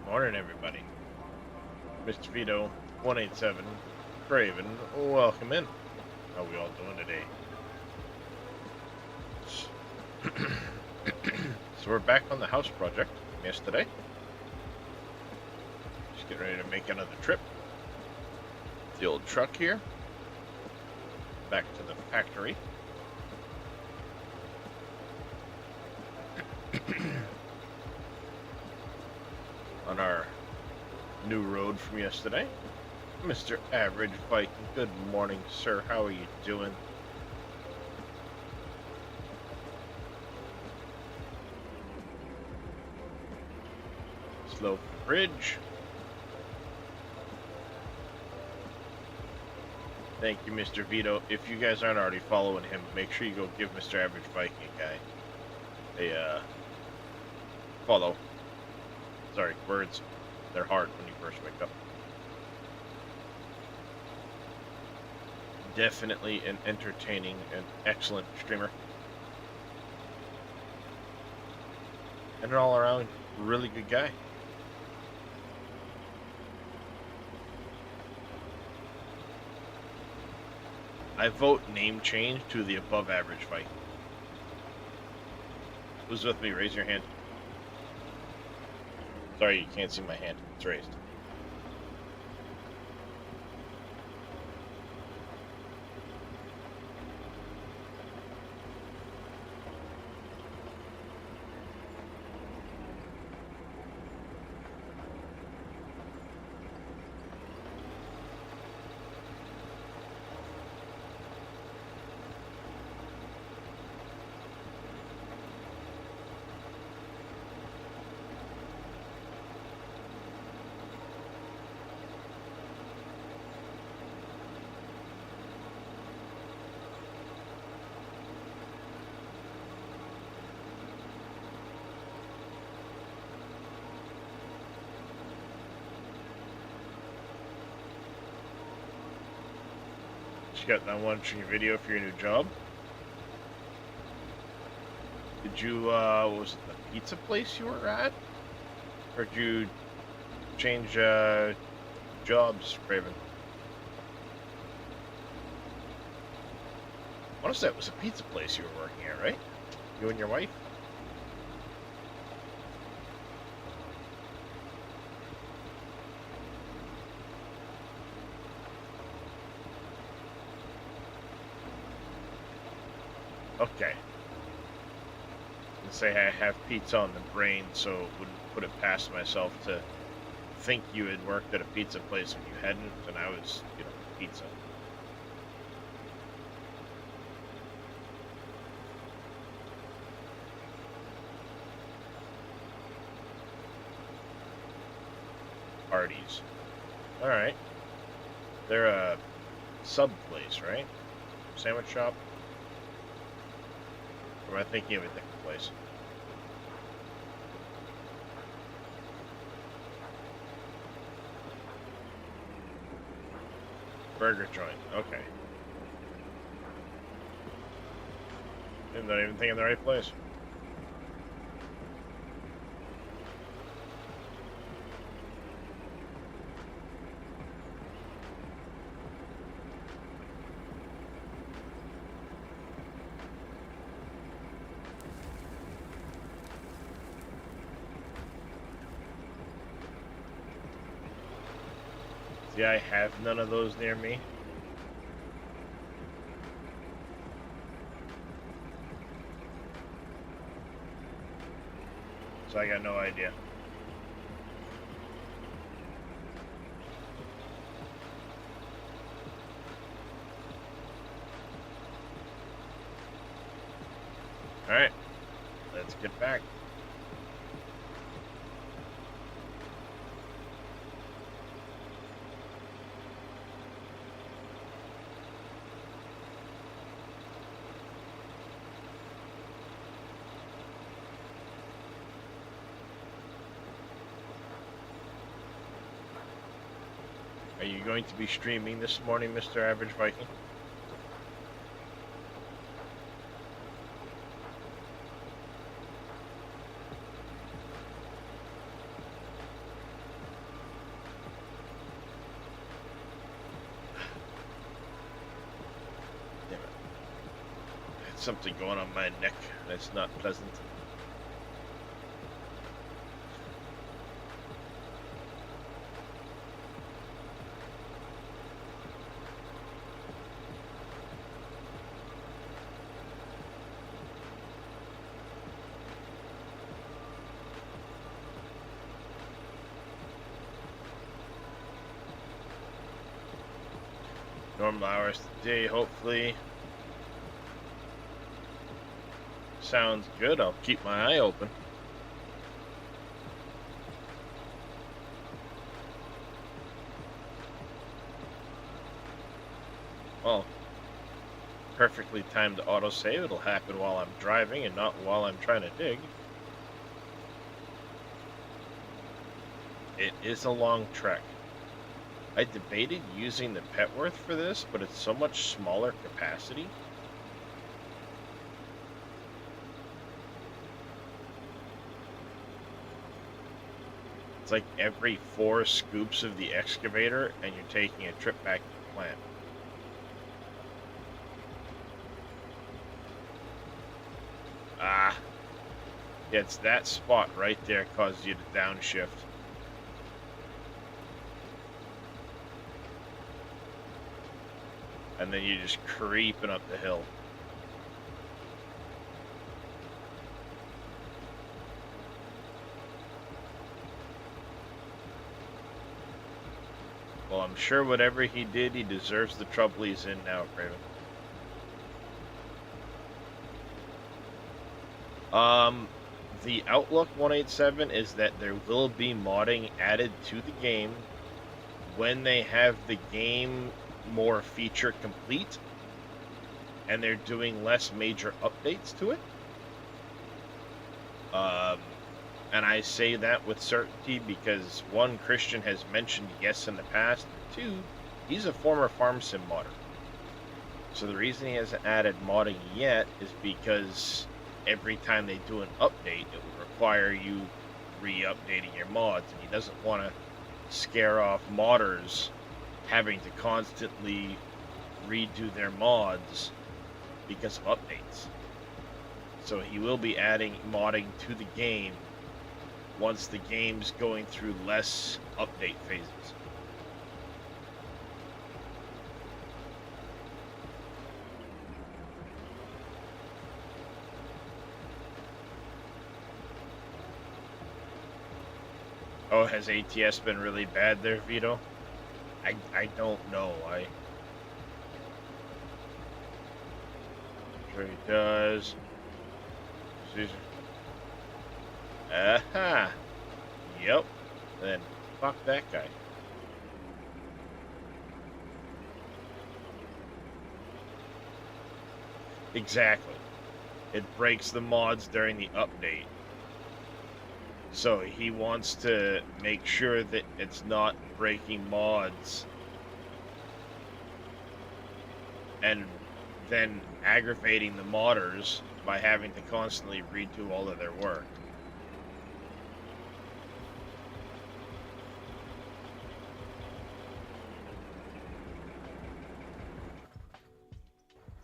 Morning, everybody. Mr. Vito, 187, Craven, welcome in. How we all doing today? So we're back on the house project from yesterday. Just getting ready to make another trip. The old truck here. Back to the factory. On our new road from yesterday. Mr. Average Viking, good morning, sir. How are you doing? Slow Bridge. Thank you, Mr. Vito. If you guys aren't already following him, make sure you go give Mr. Average Viking guy a follow. Sorry, words. They're hard when you first wake up. Definitely an entertaining and excellent streamer. And an all-around really good guy. I vote name change to the above average Viking. Who's with me? Raise your hand. Sorry, you can't see my hand. It's raised. You got that watching your video for your new job. Did you, was it the pizza place you were at? Or did you change, jobs, Raven? I want to say it was a pizza place you were working at, right? You and your wife? Okay. Say I have pizza on the brain, so it wouldn't put it past myself to think you had worked at a pizza place when you hadn't, and I was, pizza. Parties. Alright. They're a sub place, right? Sandwich shop? Or am I thinking of a different place? Burger joint. Okay. I'm not even thinking the right place. See, I have none of those near me. So I got no idea. Alright. Let's get back. Are you going to be streaming this morning, Mr. Average Viking? something going on my neck that's not pleasant. Normal hours today, hopefully. Sounds good. I'll keep my eye open. Well, perfectly timed autosave. It'll happen while I'm driving and not while I'm trying to dig. It is a long trek. I debated using the Petworth for this, but it's so much smaller capacity. It's like every 4 scoops of the excavator and you're taking a trip back to the plant. Ah. Yeah, it's that spot right there causes you to downshift. And then you're just creeping up the hill. Well, I'm sure whatever he did, he deserves the trouble he's in now, Craven. The Outlook 187 is that there will be modding added to the game when they have the game more feature complete and they're doing less major updates to it. And I say that with certainty because 1, Christian has mentioned yes in the past, and 2, he's a former farm sim modder. So the reason he hasn't added modding yet is because every time they do an update, it will require you re-updating your mods, and he doesn't want to scare off modders having to constantly redo their mods because of updates. So he will be adding modding to the game once the game's going through less update phases. Oh, has ATS been really bad there, Vito? I don't know. I'm sure he does. Aha! Yep. Then fuck that guy. Exactly. It breaks the mods during the update. So he wants to make sure that it's not breaking mods and then aggravating the modders by having to constantly redo all of their work.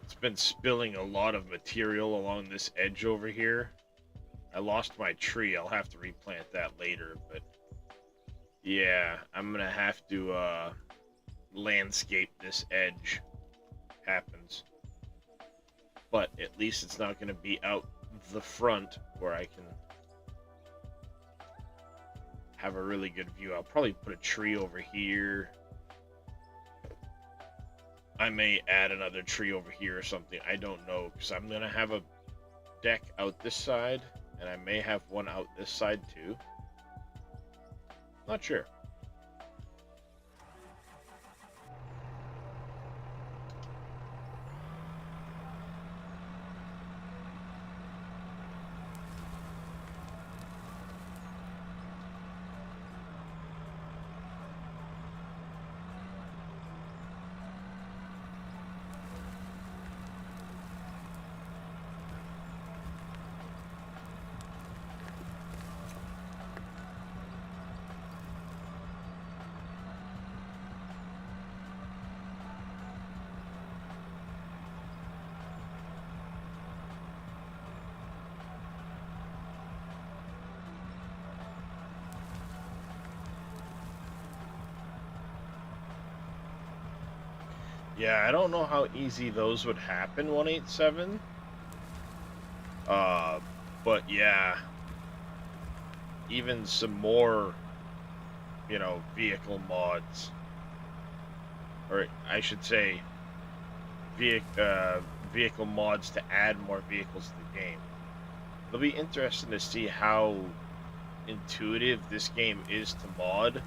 It's been spilling a lot of material along this edge over here. I lost my tree. I'll have to replant that later, but yeah, I'm gonna have to landscape this edge. Happens. But at least it's not gonna be out the front where I can have a really good view. I'll probably put a tree over here. I may add another tree over here or something. I don't know, because I'm gonna have a deck out this side, and I may have one out this side too. Not sure. Yeah, I don't know how easy those would happen, 187. Uh, but yeah, even some more, vehicle mods, or I should say, vehicle mods to add more vehicles to the game. It'll be interesting to see how intuitive this game is to mod,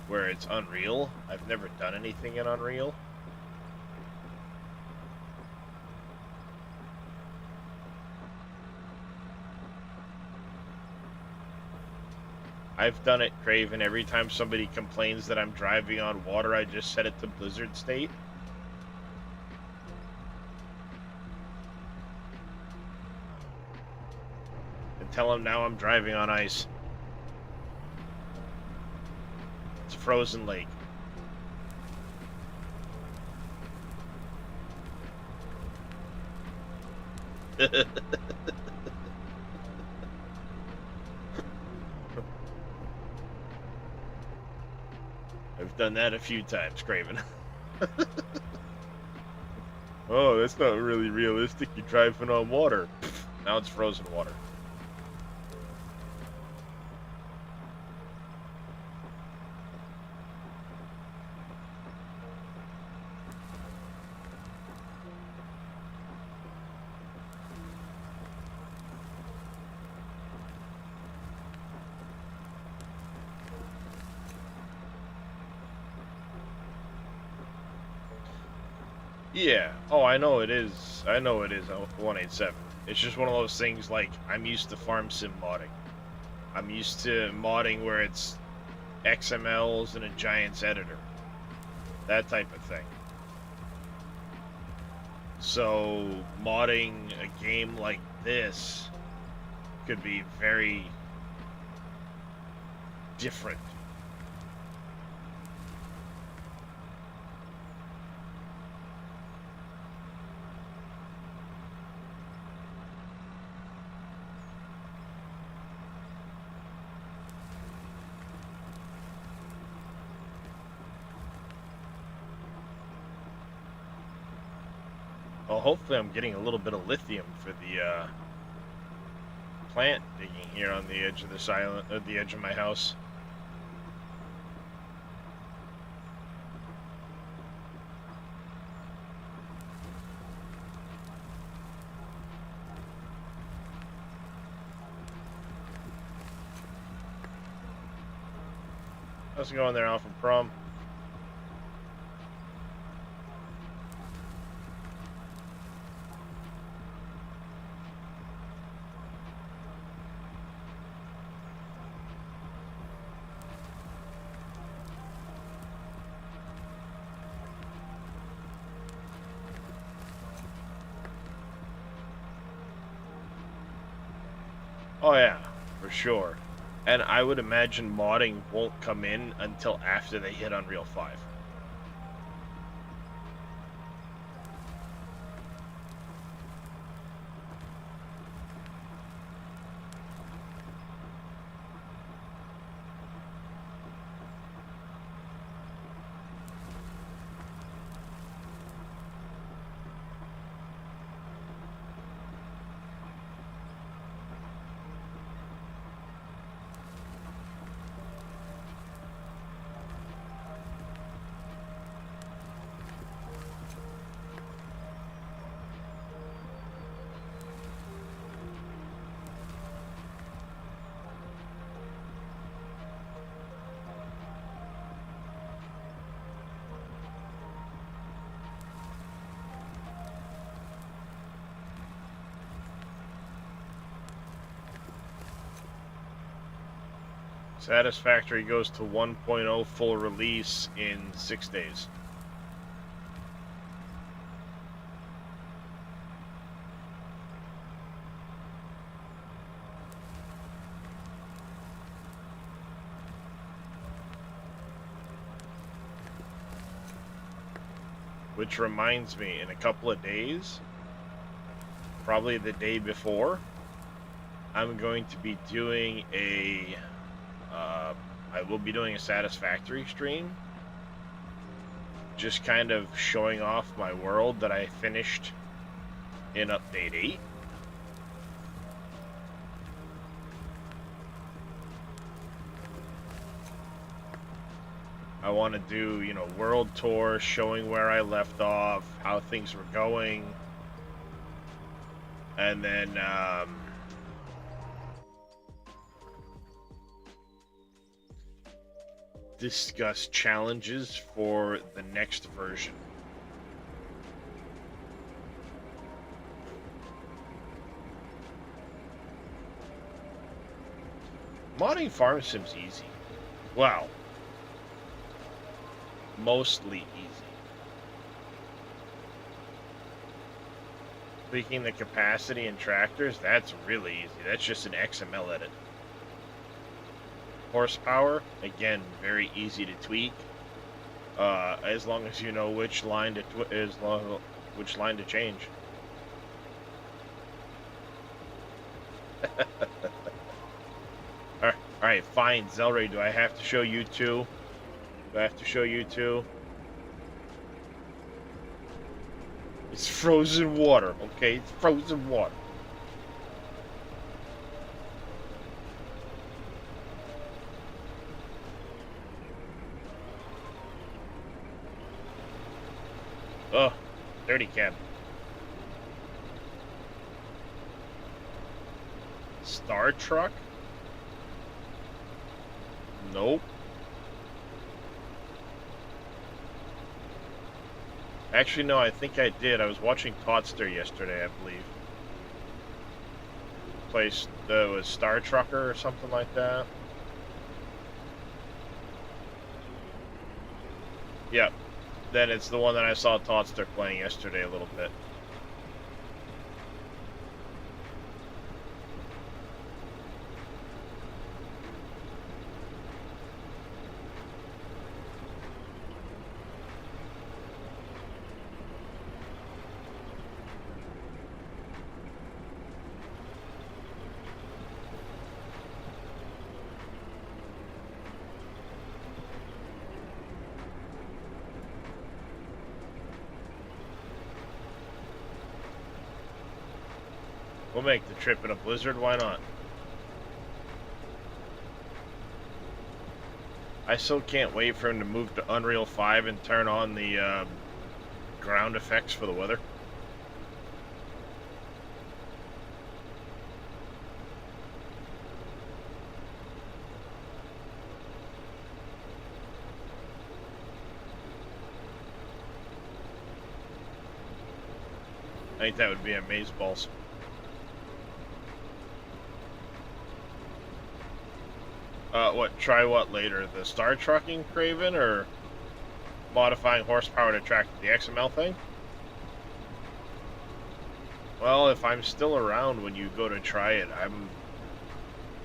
where it's Unreal. I've never done anything in Unreal. I've done it, Craven. Every time somebody complains that I'm driving on water, I just set it to Blizzard state. And tell them now I'm driving on ice. It's a frozen lake. I've done that a few times, Craven. Oh, that's not really realistic. You're driving on water. Now it's frozen water. Yeah. Oh, I know it is. I know it is a 187. It's just one of those things like I'm used to farm sim modding. I'm used to modding where it's XMLs and a Giants editor. That type of thing. So modding a game like this could be very different. Well, hopefully I'm getting a little bit of lithium for the plant digging here on the edge of the edge of my house. How's it going there, Alpha Prom? Oh yeah, for sure. And I would imagine modding won't come in until after they hit Unreal 5. Satisfactory goes to 1.0 full release in 6 days. Which reminds me, in a couple of days, probably the day before, I'm going to be doing I will be doing a Satisfactory stream. just kind of showing off my world that I finished in Update 8. I want to do, you know, world tour, showing where I left off, how things were going. And then, discuss challenges for the next version. Modding Farm Sim's easy. Wow. Mostly easy. Tweaking the capacity in tractors, that's really easy. That's just an XML edit. Horsepower, again, very easy to tweak. As long as you know which line to which line to change. All right, fine, Zelray. Do I have to show you two? Do I have to show you two? It's frozen water, okay? It's frozen water. Ugh, dirty cab. Star Truck? Nope. Actually, no, I think I did. I was watching Todster yesterday, I believe. Place that was Star Trucker or something like that. Yep. Then it's the one that I saw Todster playing yesterday a little bit. We'll make the trip in a blizzard, why not? I still can't wait for him to move to Unreal 5 and turn on the ground effects for the weather. I think that would be amazeballs. What, try what later? The Star Trucking Craven, or modifying horsepower to track the XML thing? Well, if I'm still around when you go to try it, I'm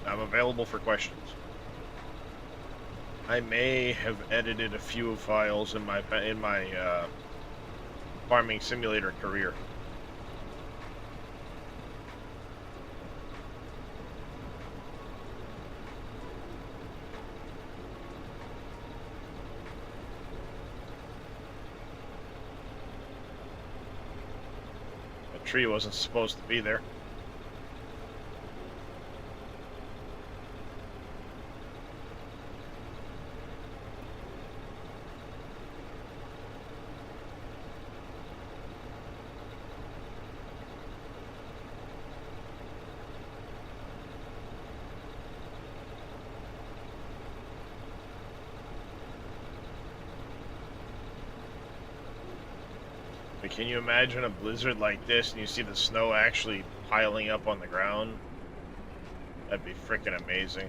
available for questions. I may have edited a few files in my farming simulator career. Tree wasn't supposed to be there. But can you imagine a blizzard like this and you see the snow actually piling up on the ground? That'd be freaking amazing.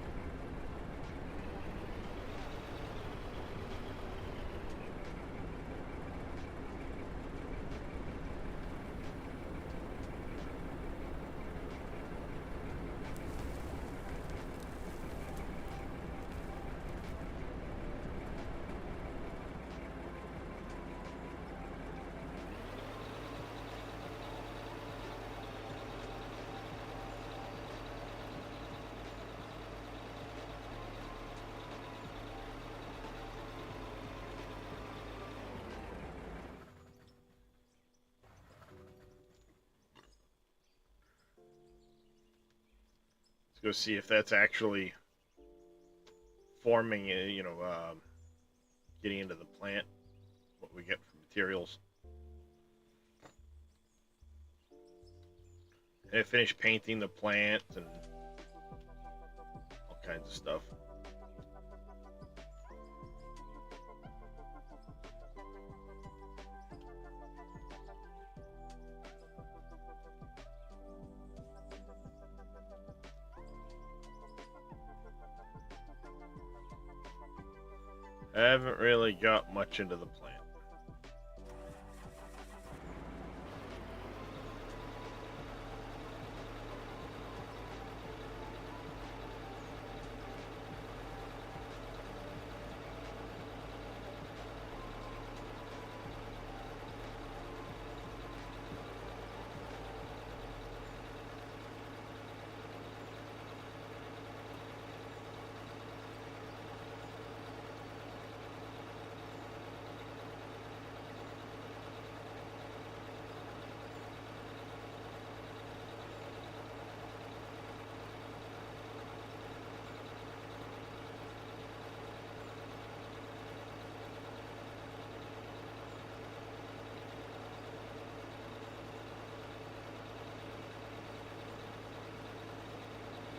Go see if that's actually forming, getting into the plant, what we get from materials. And I finished painting the plant and all kinds of stuff. I haven't really got much into the plant.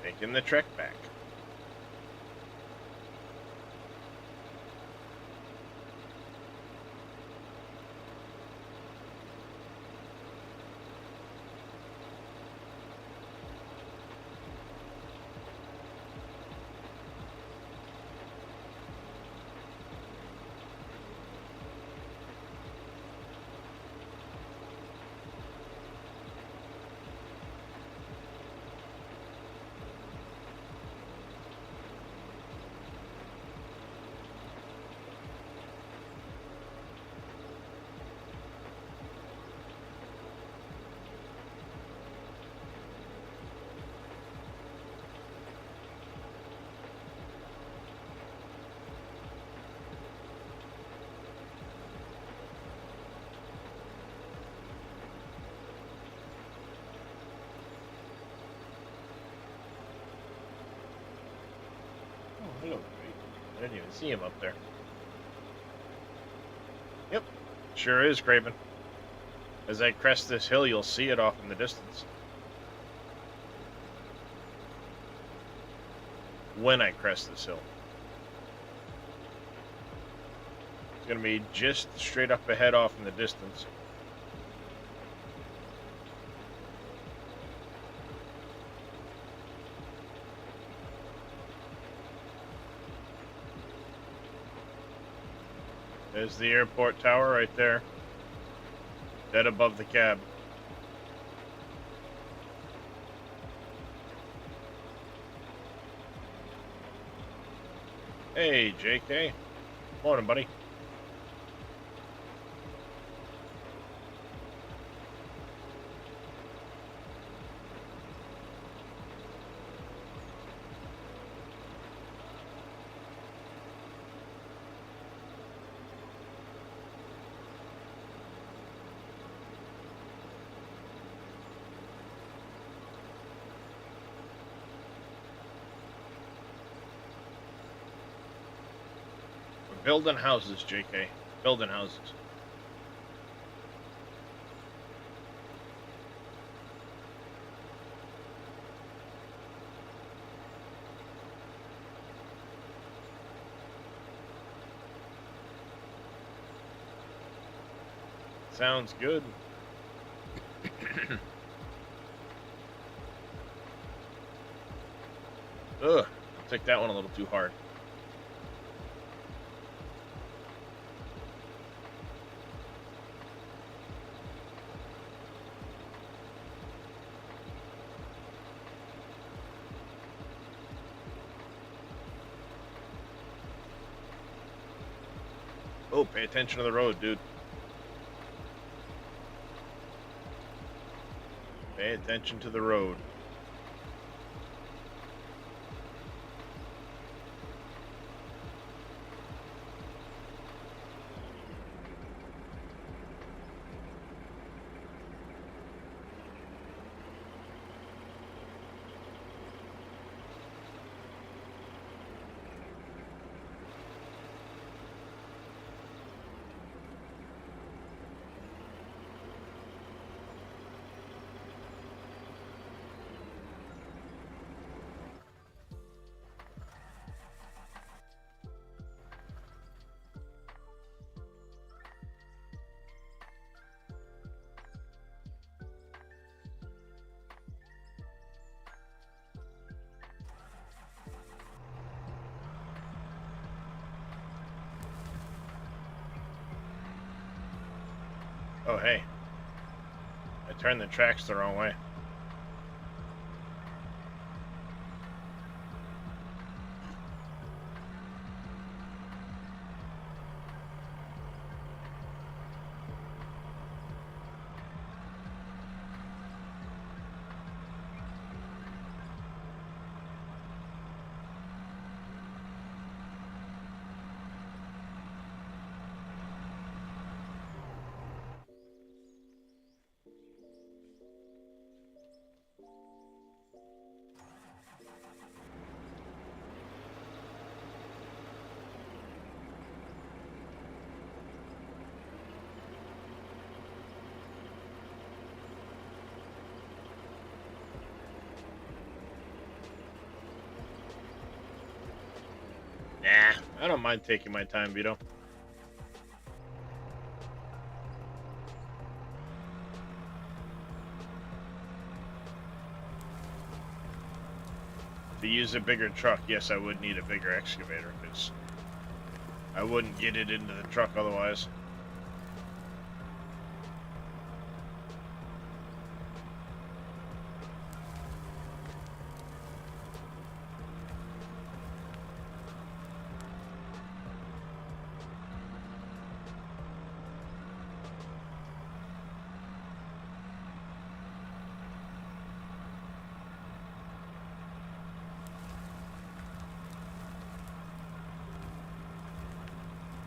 Making the trek back. Hello, I didn't even see him up there. Yep, sure is, Craven. As I crest this hill, you'll see it off in the distance. When I crest this hill. It's going to be just straight up ahead off in the distance. There's the airport tower right there. Dead above the cab. Hey, JK. Morning, buddy. Building houses, JK. Building houses. Sounds good. Ugh, I took that one a little too hard. Oh, pay attention to the road, dude. Pay attention to the road. Oh, hey. I turned the tracks the wrong way. Nah, I don't mind taking my time, Vito. To use a bigger truck, yes, I would need a bigger excavator, because I wouldn't get it into the truck otherwise.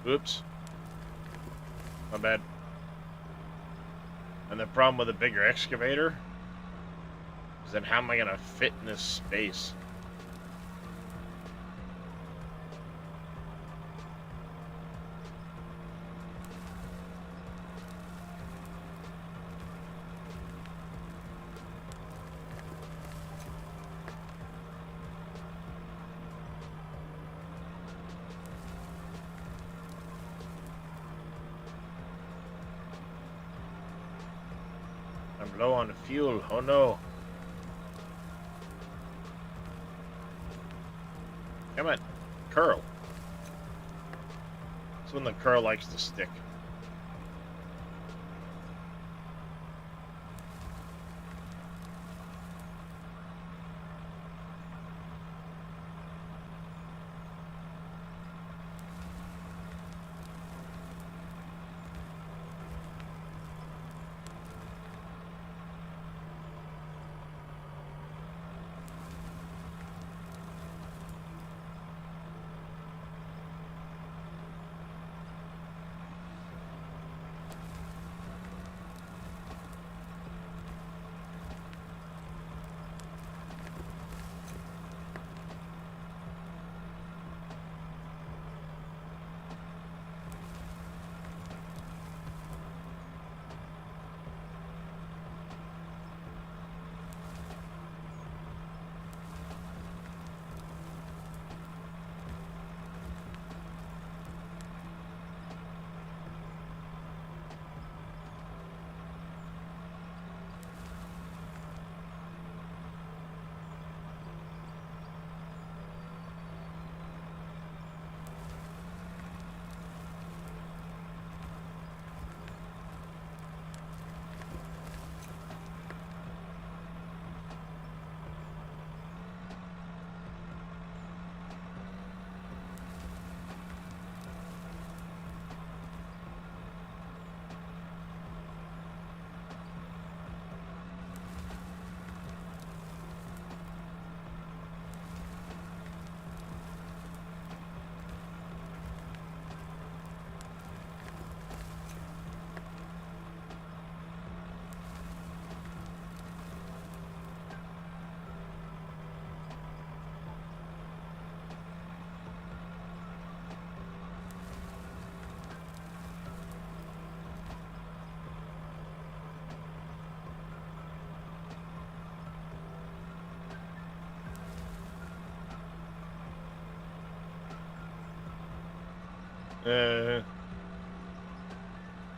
Oops. My bad. And the problem with a bigger excavator is then how am I going to fit in this space? I'm low on fuel. Oh no. Come on. Curl. That's when the curl likes to stick.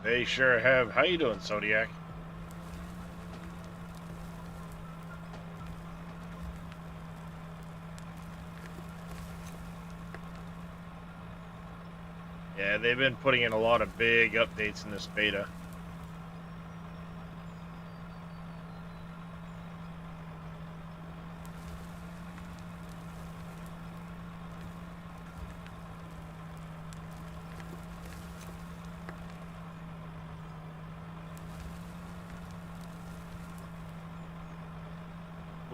They sure have. How you doing, Zodiac? Yeah, they've been putting in a lot of big updates in this beta.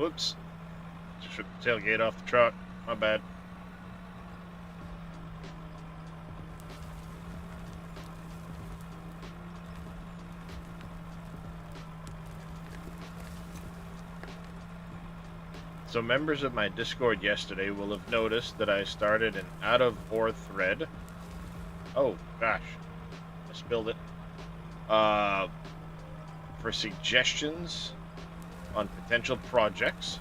Whoops. Just ripped the tailgate off the truck. My bad. So members of my Discord yesterday will have noticed that I started an out of war thread. Oh gosh, I spilled it. For suggestions on potential projects.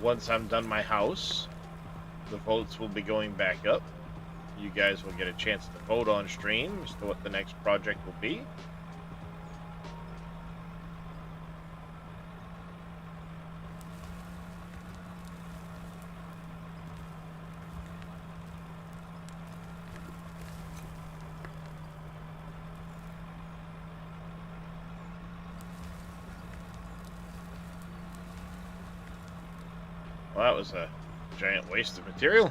Once I'm done my house, the votes will be going back up. You guys will get a chance to vote on stream as to what the next project will be. Well, that was a giant waste of material.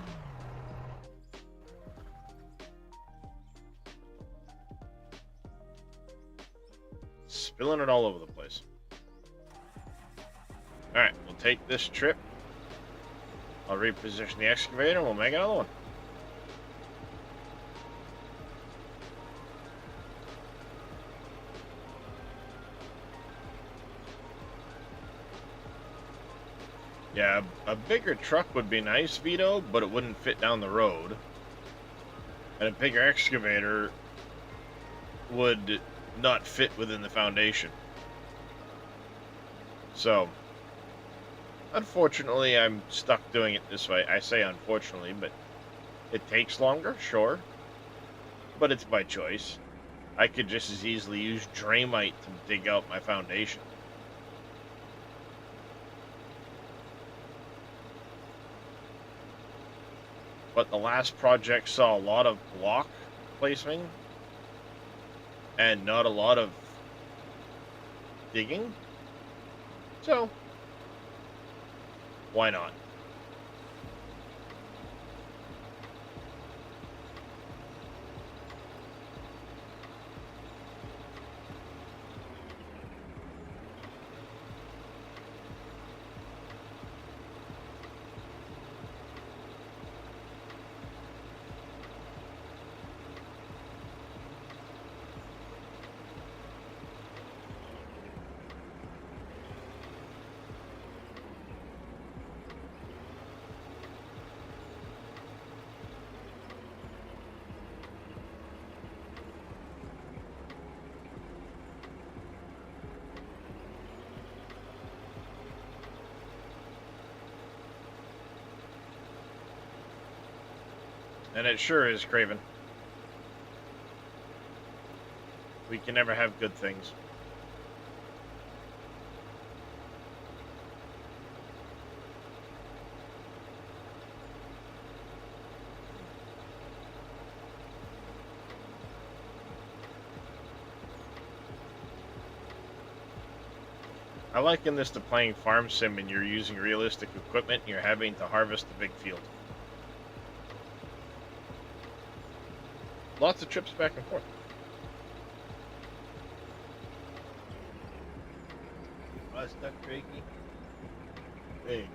Spilling it all over the place. Alright, we'll take this trip. I'll reposition the excavator and we'll make another one. Yeah, a bigger truck would be nice, Vito, but it wouldn't fit down the road. And a bigger excavator would not fit within the foundation. So, unfortunately, I'm stuck doing it this way. I say unfortunately, but it takes longer, sure. But it's by choice. I could just as easily use Dramite to dig out my foundation. But the last project saw a lot of block placing and not a lot of digging. So, why not? And it sure is, Craven. We can never have good things. I liken this to playing Farm Sim and you're using realistic equipment and you're having to harvest a big field. Lots of trips back and forth. Stuck, Drakey. There you go.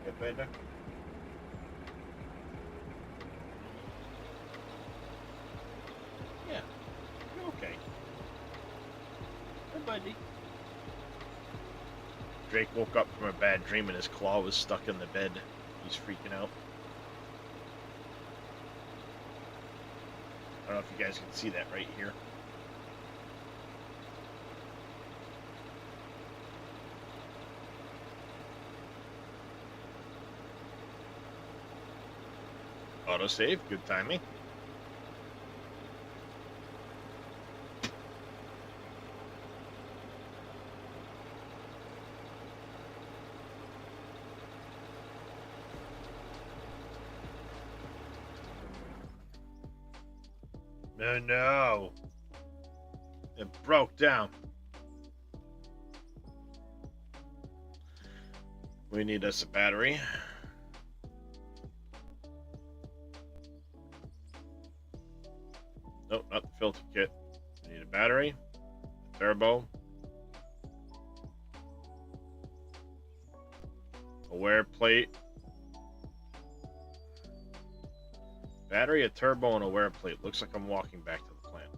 Get better. Yeah, you're okay. Hey, buddy. Drake woke up from a bad dream and his claw was stuck in the bed. He's freaking out. I don't know if you guys can see that right here. Autosave, good timing. Oh no! It broke down. We need us a battery. Nope, not the filter kit. We need a battery, a turbo, a wear plate, battery, a turbo, and a wear plate. Looks like I'm walking back to the plant.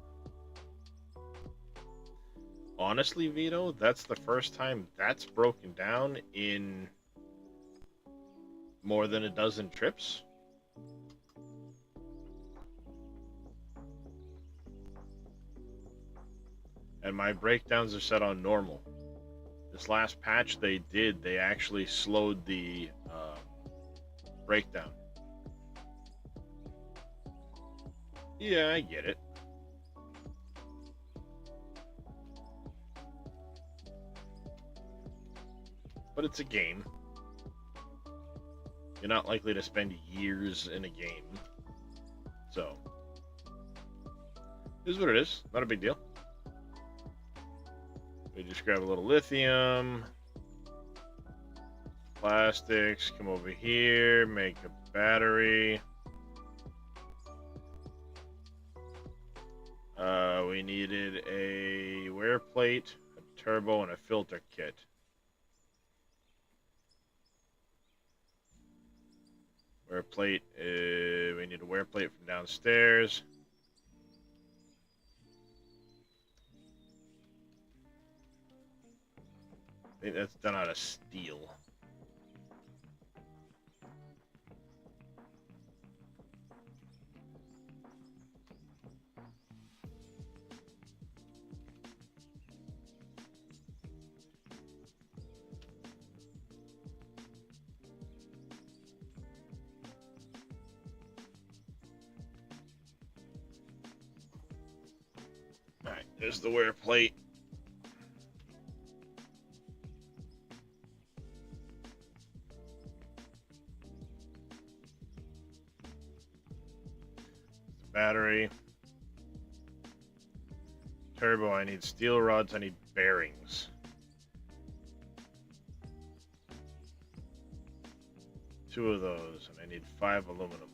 Honestly, Vito, that's the first time that's broken down in more than a dozen trips. And my breakdowns are set on normal. This last patch they actually slowed the breakdown. Yeah, I get it. But it's a game. You're not likely to spend years in a game. So, this is what it is. Not a big deal. We just grab a little lithium, plastics, come over here, make a battery. We needed a wear plate, a turbo, and a filter kit. Wear plate, we need a wear plate from downstairs. I think that's done out of steel. Alright, there's the wear plate. Battery. Turbo, I need steel rods, I need bearings. 2 of those, and I need 5 aluminum.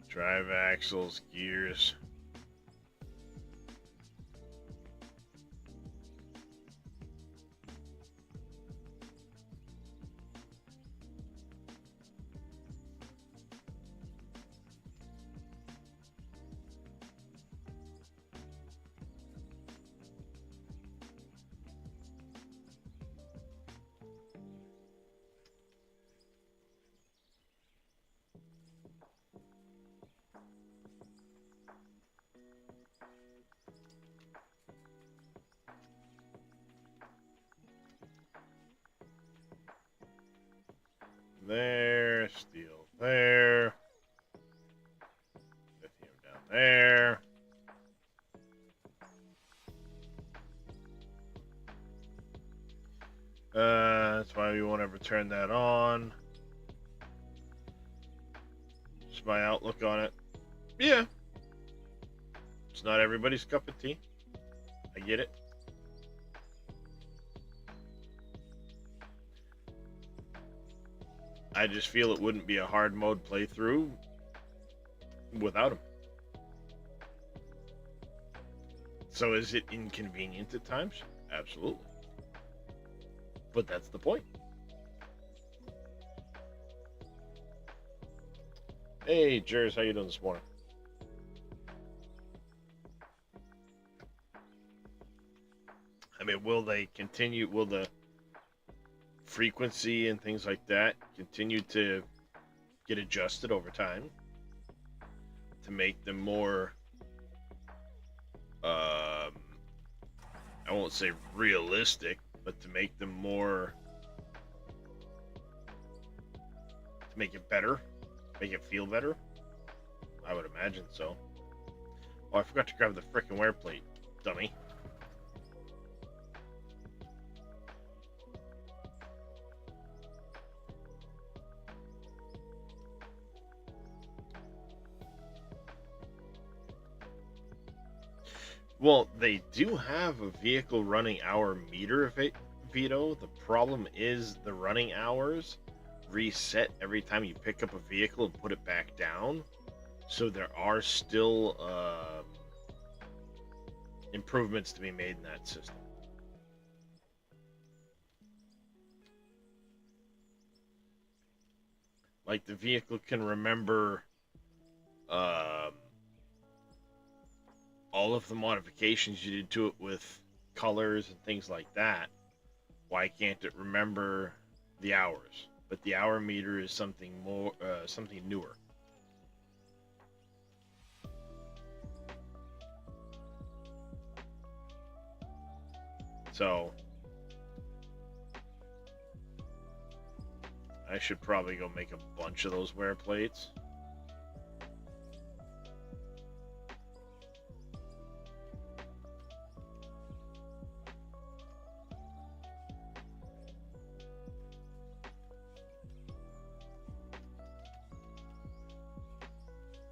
Drive axles, gears. There, steel there, lithium down there. That's why we won't ever turn that on. Just my outlook on it. Yeah. It's not everybody's cup of tea. I get it. I just feel it wouldn't be a hard mode playthrough without him. So is it inconvenient at times? Absolutely. But that's the point. Hey, Jers, how you doing this morning? I mean, will they continue? Will the frequency and things like that continue to get adjusted over time to make them more I won't say realistic, but to make them more, to make it better, make it feel better, I would imagine so. Oh, I forgot to grab the frickin' wear plate, dummy. Well, they do have a vehicle running hour meter, Vito. The problem is the running hours reset every time you pick up a vehicle and put it back down. So there are still improvements to be made in that system. Like the vehicle can remember all of the modifications you did to it with colors and things like that. Why can't it remember the hours? But the hour meter is something more, something newer. So I should probably go make a bunch of those wear plates.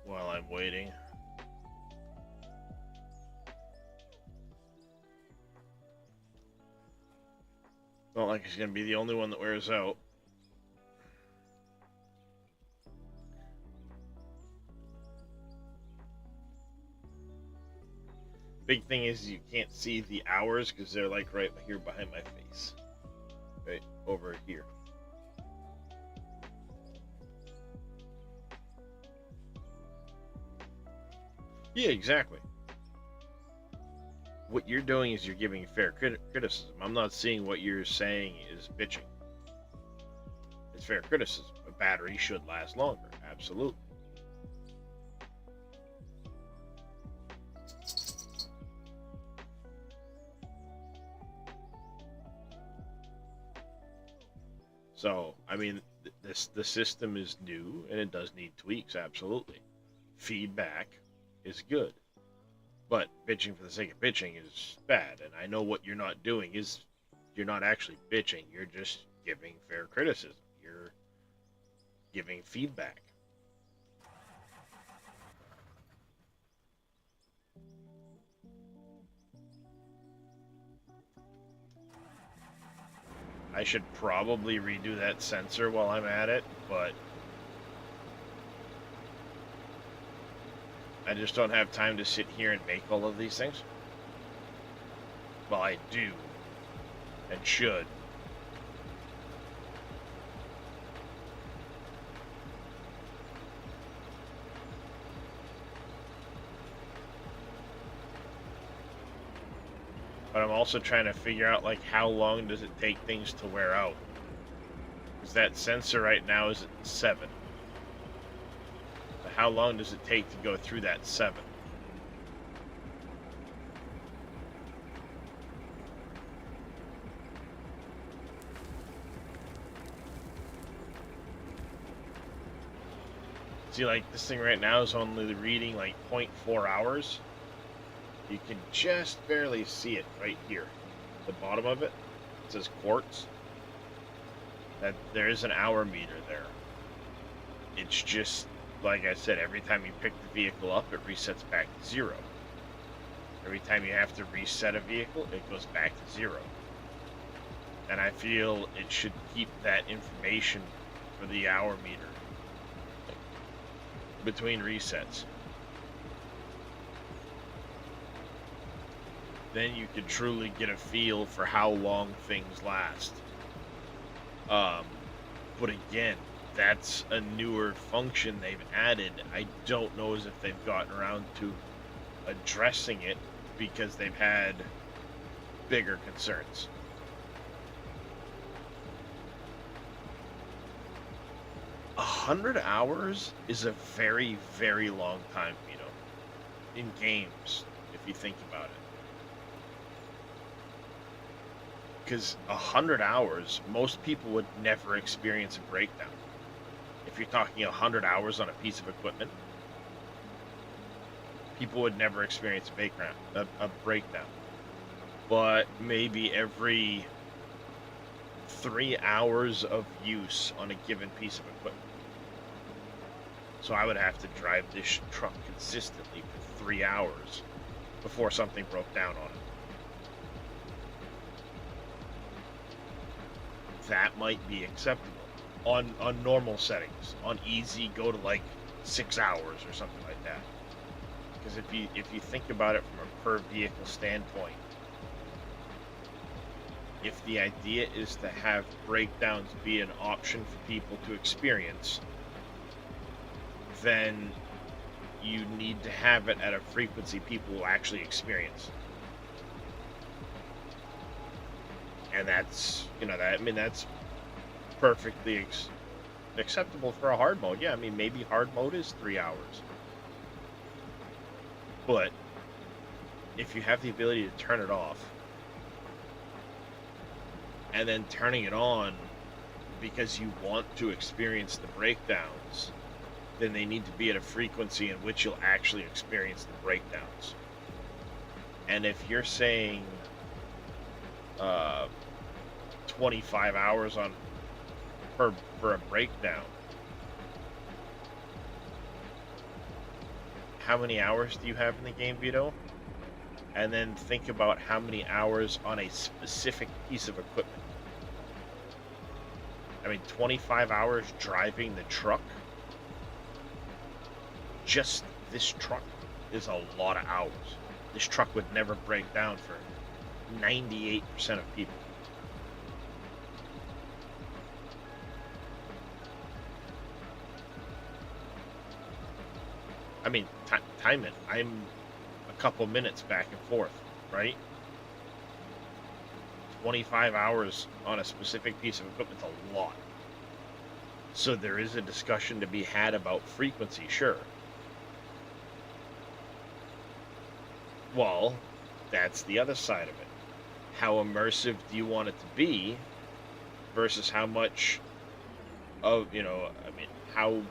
While I'm waiting. Not like he's gonna be the only one that wears out. Big thing is you can't see the hours because they're like right here behind my face. Right over here. Yeah, exactly. What you're doing is you're giving fair criticism. I'm not seeing what you're saying is bitching. It's fair criticism. A battery should last longer. Absolutely. So, I mean, the system is new and it does need tweaks. Absolutely. Feedback is good. But bitching for the sake of bitching is bad, and I know what you're not doing is you're not actually bitching, you're just giving fair criticism. You're giving feedback. I should probably redo that sensor while I'm at it, but I just don't have time to sit here and make all of these things. Well, I do and should. But I'm also trying to figure out, like, how long does it take things to wear out? Because that sensor right now is at 7. But how long does it take to go through that 7? See, like, this thing right now is only reading, like, 0.4 hours. You can just barely see it right here. The bottom of it, it says quartz. That there is an hour meter there. It's just, like I said, every time you pick the vehicle up, it resets back to 0. Every time you have to reset a vehicle, it goes back to 0. And I feel it should keep that information for the hour meter between resets. Then you can truly get a feel for how long things last. But again, that's a newer function they've added. I don't know as if they've gotten around to addressing it because they've had bigger concerns. A 100 hours is a very, very long time, you know, in games, if you think about it. because 100 hours, most people would never experience a breakdown. If you're talking 100 hours on a piece of equipment, people would never experience a breakdown. But maybe every 3 hours of use on a given piece of equipment. So I would have to drive this truck consistently for 3 hours before something broke down on it. That might be acceptable on normal settings. On easy, go to like 6 hours or something like that. Because if you think about it from a per vehicle standpoint, if the idea is to have breakdowns be an option for people to experience, then you need to have it at a frequency people will actually experience. And that's, that's perfectly acceptable for a hard mode. Yeah, I mean, maybe hard mode is 3 hours. But if you have the ability to turn it off, and then turning it on because you want to experience the breakdowns, then they need to be at a frequency in which you'll actually experience the breakdowns. And if you're saying 25 hours on for a breakdown, how many hours do you have in the game, Vito? And then think about how many hours on a specific piece of equipment. I mean, 25 hours driving the truck. Just this truck is a lot of hours. This truck would never break down for 98% of people. I mean, time it. I'm a couple minutes back and forth, right? 25 hours on a specific piece of equipment is a lot. So there is a discussion to be had about frequency, sure. Well, that's the other side of it. How immersive do you want it to be versus how much of, how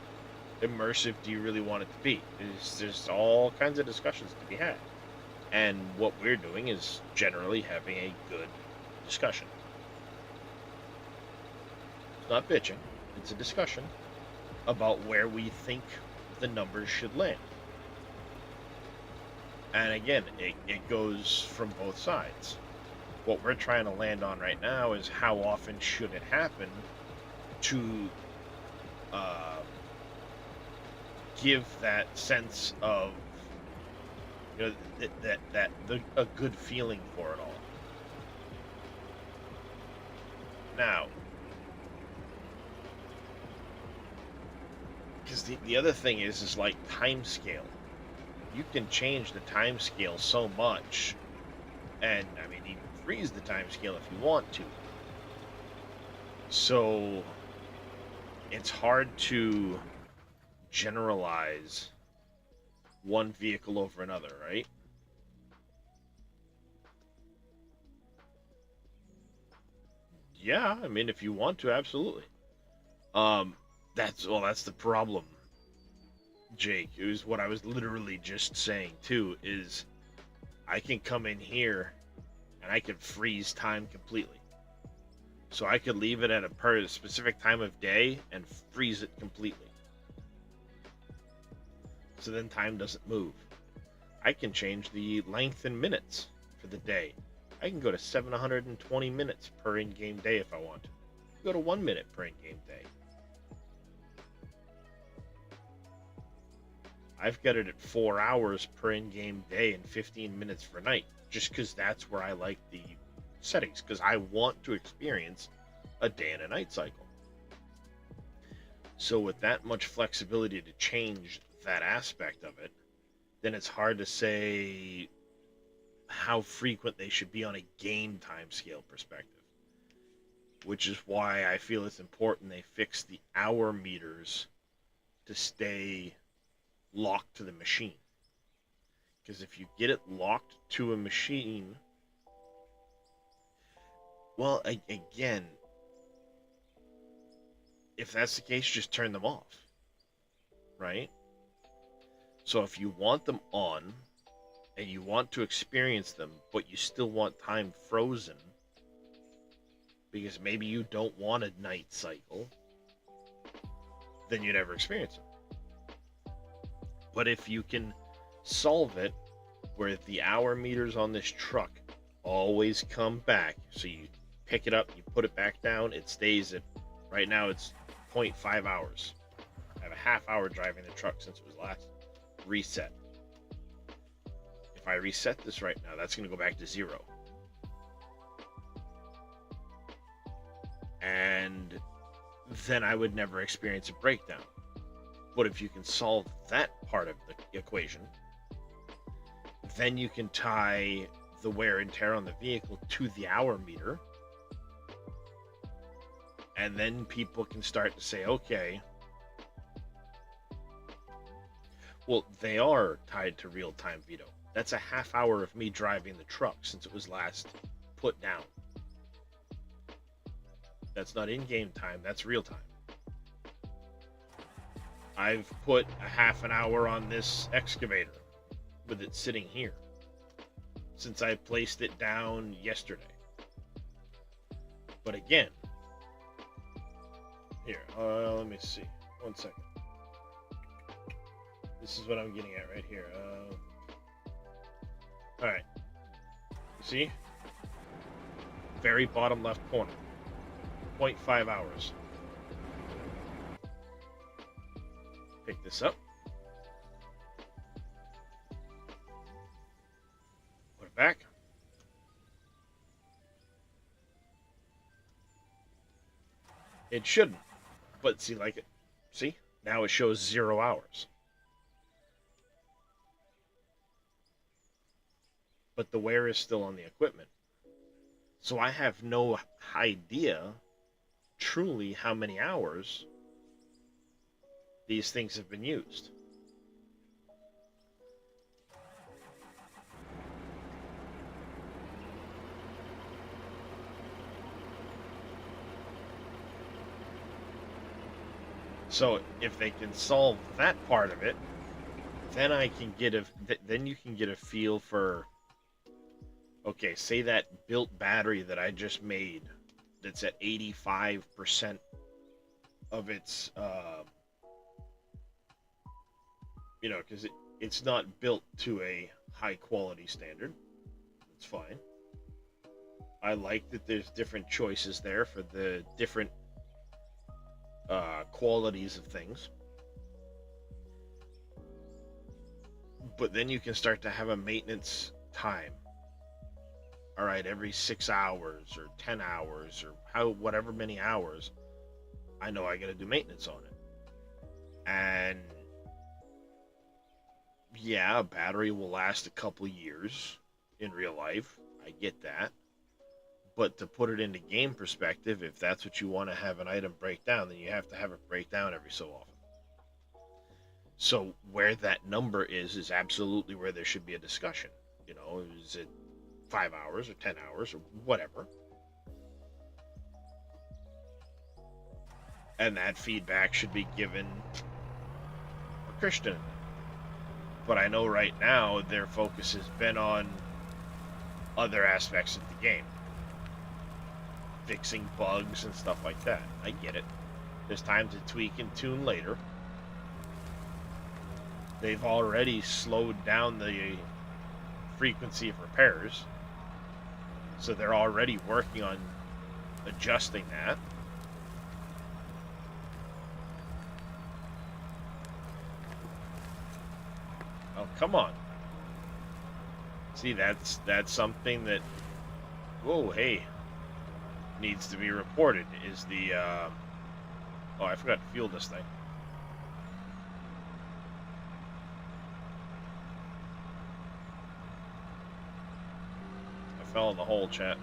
immersive do you really want it to be? There's all kinds of discussions to be had. And what we're doing is generally having a good discussion. It's not bitching, it's a discussion about where we think the numbers should land. And again, it goes from both sides. What we're trying to land on right now is how often should it happen to give that sense of, a good feeling for it all. Now, because the other thing is like time scale. You can change the time scale so much, and I mean, even freeze the time scale if you want to. So it's hard to generalize one vehicle over another, right? Yeah, I mean, if you want to, absolutely. That's the problem, Jake. It was what I was literally just saying too. Is I can come in here and I can freeze time completely. So I could leave it at a specific time of day and freeze it completely. So then time doesn't move. I can change the length in minutes for the day. I can go to 720 minutes per in-game day if I want to. Go to 1 minute per in-game day. I've got it at 4 hours per in-game day and 15 minutes for night, just because that's where I like the settings, because I want to experience a day and a night cycle. So with that much flexibility to change that aspect of it, then it's hard to say how frequent they should be on a game time scale perspective. Which is why I feel it's important they fix the hour meters to stay locked to the machine. Because if you get it locked to a machine, Well, again, if that's the case, just turn them off, right? So if you want them on and you want to experience them, but you still want time frozen because maybe you don't want a night cycle, then you never experience them. But if you can solve it where the hour meters on this truck always come back, so you pick it up, you put it back down, it stays at, right now it's 0.5 hours. I have a half hour driving the truck since it was last reset. If I reset this right now, that's going to go back to 0. And then I would never experience a breakdown. But if you can solve that part of the equation, then you can tie the wear and tear on the vehicle to the hour meter. And then people can start to say, okay, well, they are tied to real time, Vito. That's a half hour of me driving the truck since it was last put down. That's not in-game time, that's real time. I've put a half an hour on this excavator with it sitting here since I placed it down yesterday. But again, here, let me see. 1 second. This is what I'm getting at right here. All right. See? Very bottom left corner. 0.5 hours. Pick this up. Put it back. It shouldn't. But see, like it. See? Now it shows 0 hours. But the wear is still on the equipment. So I have no idea truly how many hours these things have been used. So if they can solve that part of it, then I can get then you can get a feel for, okay, say that built battery that I just made that's at 85% of its because it's not built to a high quality standard. It's fine. I like that there's different choices there for the different qualities of things. But then you can start to have a maintenance time. All right, every 6 hours or 10 hours or whatever many hours, I know I got to do maintenance on it. And yeah, a battery will last a couple years in real life. I get that. But to put it into game perspective, if that's what you want to have an item break down, then you have to have it break down every so often. So where that number is absolutely where there should be a discussion. Is it 5 hours or 10 hours or whatever? And that feedback should be given a Christian. But I know right now their focus has been on other aspects of the game. Fixing bugs and stuff like that. I get it. There's time to tweak and tune later. They've already slowed down the frequency of repairs. So they're already working on adjusting that. Oh, come on. See, that's something that, whoa, hey, needs to be reported is the, oh, I forgot to fuel this thing. I fell in the hole, chat.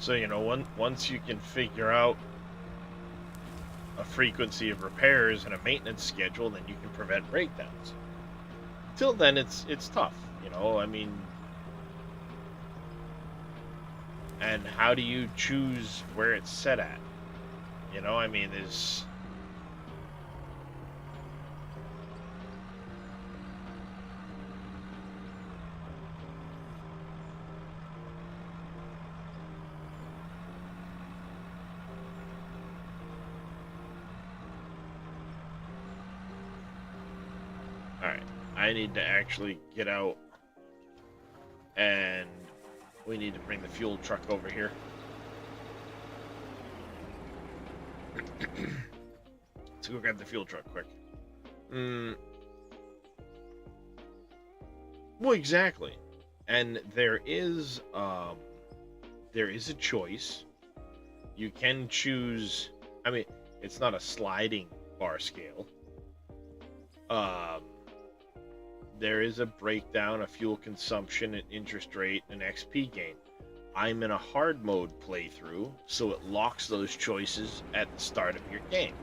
So, once you can figure out a frequency of repairs and a maintenance schedule, then you can prevent breakdowns. Till then, it's tough, I mean, and how do you choose where it's set at? I mean, there's... Alright, I need to actually get out, and we need to bring the fuel truck over here. Let's go grab the fuel truck quick. Well, exactly. And there is a choice. You can choose. I mean, it's not a sliding bar scale. There is a breakdown, a fuel consumption, an interest rate, an XP gain. I'm in a hard mode playthrough, so it locks those choices at the start of your game.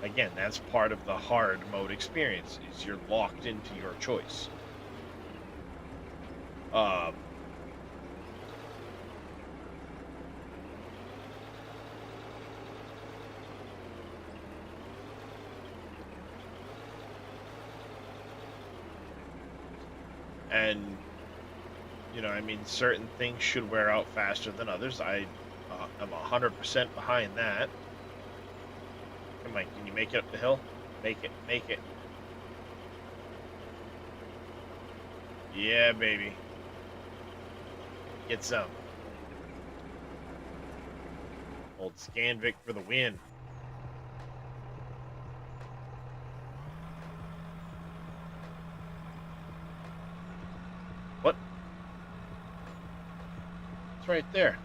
Again, that's part of the hard mode experience, is you're locked into your choice. And, I mean, certain things should wear out faster than others. I'm 100% behind that. Come on, can you make it up the hill? Make it. Yeah, baby. Get some. Old Scanvic for the win. What? It's right there.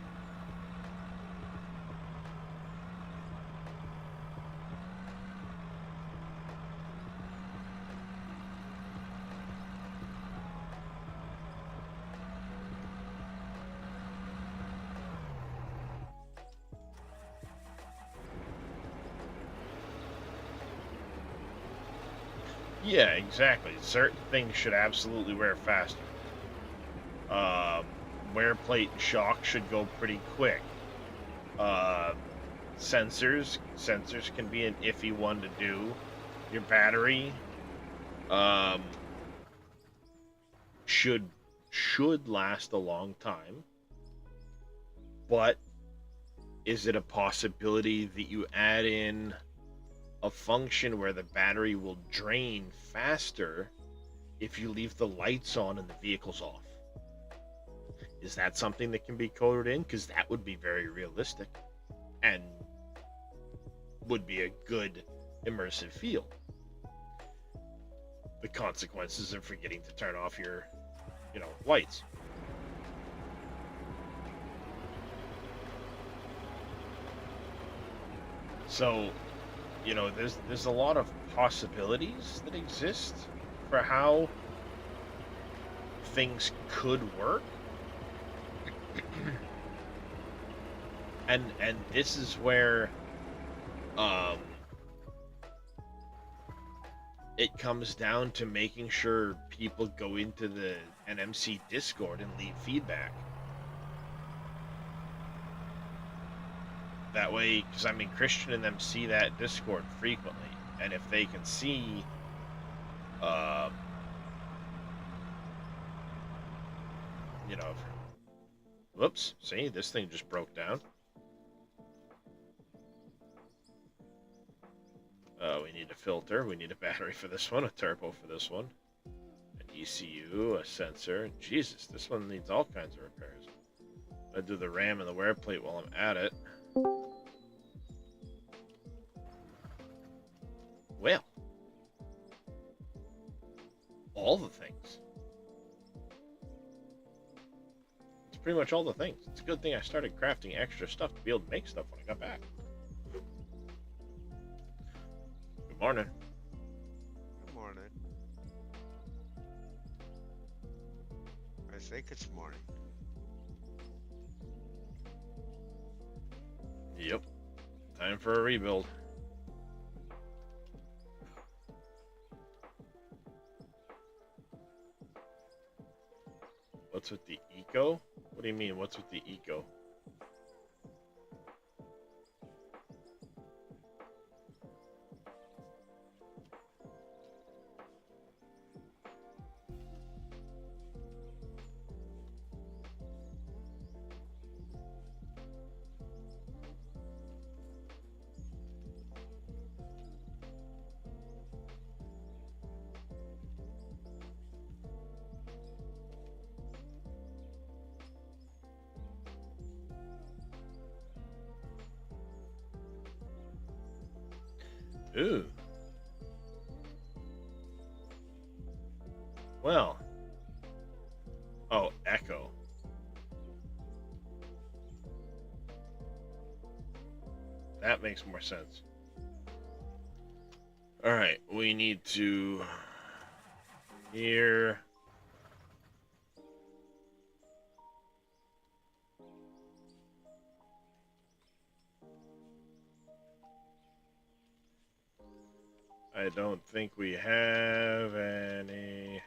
Yeah, exactly. Certain things should absolutely wear faster. Wear plate and shock should go pretty quick. Sensors can be an iffy one to do. Your battery should last a long time. But is it a possibility that you add in a function where the battery will drain faster if you leave the lights on and the vehicle's off? Is that something that can be coded in? Because that would be very realistic and would be a good immersive feel. The consequences of forgetting to turn off your, lights. So, there's a lot of possibilities that exist for how things could work. and this is where it comes down to making sure people go into the NMC Discord and leave feedback. That way, because I mean, Christian and them see that Discord frequently, and if they can see, whoops, see, this thing just broke down. We need a filter, we need a battery for this one, a turbo for this one, an ECU, a sensor. Jesus, this one needs all kinds of repairs. I do the RAM and the wear plate while I'm at it. Well, all the things. It's pretty much all the things. It's a good thing I started crafting extra stuff to be able to make stuff when I got back. Good morning. Good morning. I think it's morning. Yep. Time for a rebuild. What's with the eco? What do you mean, what's with the eco? Ooh. Well. Oh, echo. That makes more sense. Alright, we need to... Here... I don't think we have any...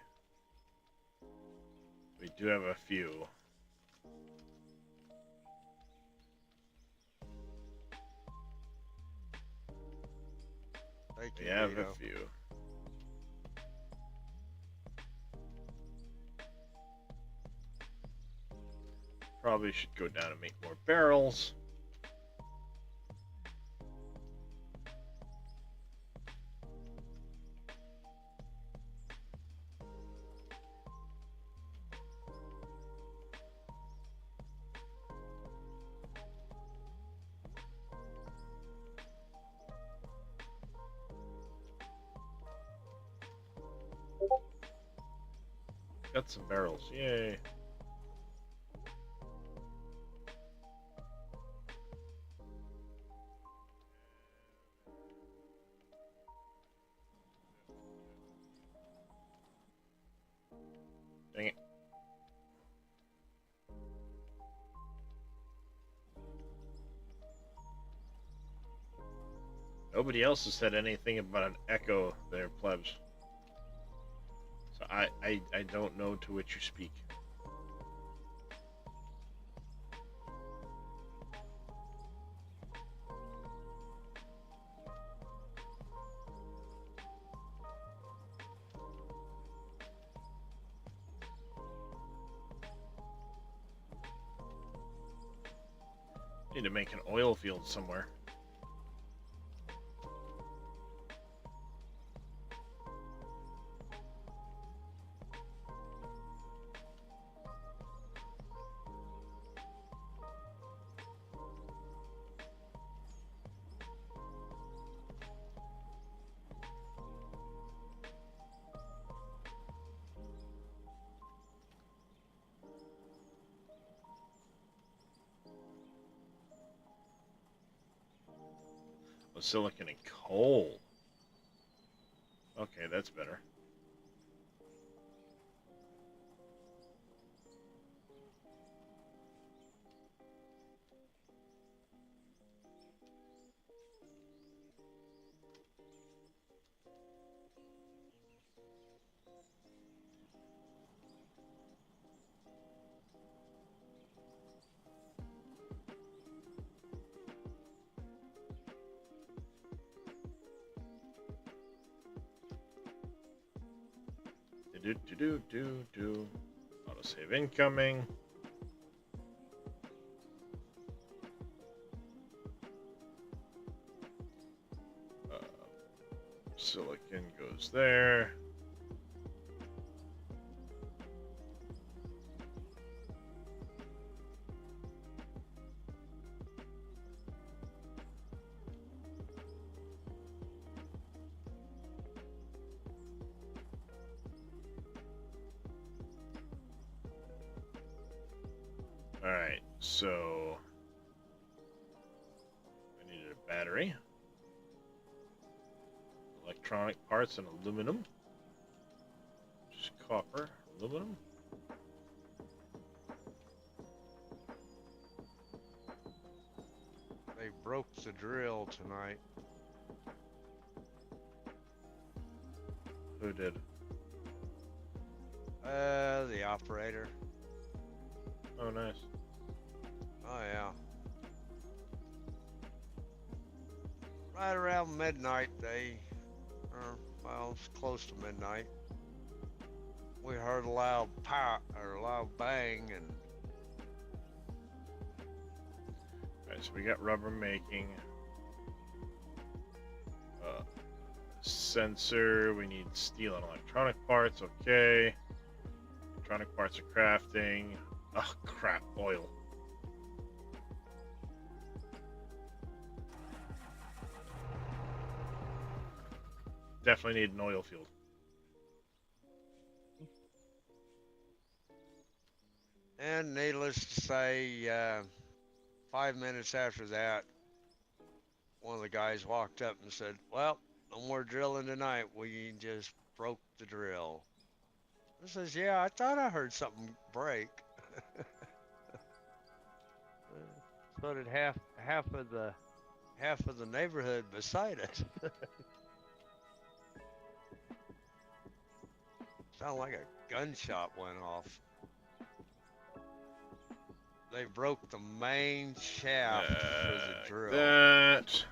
We do have a few. Thank We you, have Vito. a few. Probably should go down and make more barrels. Got some barrels, yay. Dang it. Nobody else has said anything about an echo there, plebs. So I don't know to which you speak. Need to make an oil field somewhere. Oh, silicon and coal. Okay, that's better. Do. Autosave incoming. Silicon goes there. Alright, so I needed a battery, electronic parts, and aluminum. Just copper, aluminum. Hey, broke the drill tonight. Who did? The operator. Oh, nice. Oh yeah. Right around midnight, well, it's close to midnight. We heard a loud pow or a loud bang, and Alright, so we got rubber making. Sensor, we need steel and electronic parts, okay. Electronic parts are crafting. Oh, crap, oil. Definitely need an oil field. and needless to say, 5 minutes after that, one of the guys walked up and said, "Well, no more drilling tonight. We just broke the drill." I says, "Yeah, I thought I heard something break." So did half of the neighborhood beside us. Sounded like a gunshot went off. They broke the main shaft for the drill. That.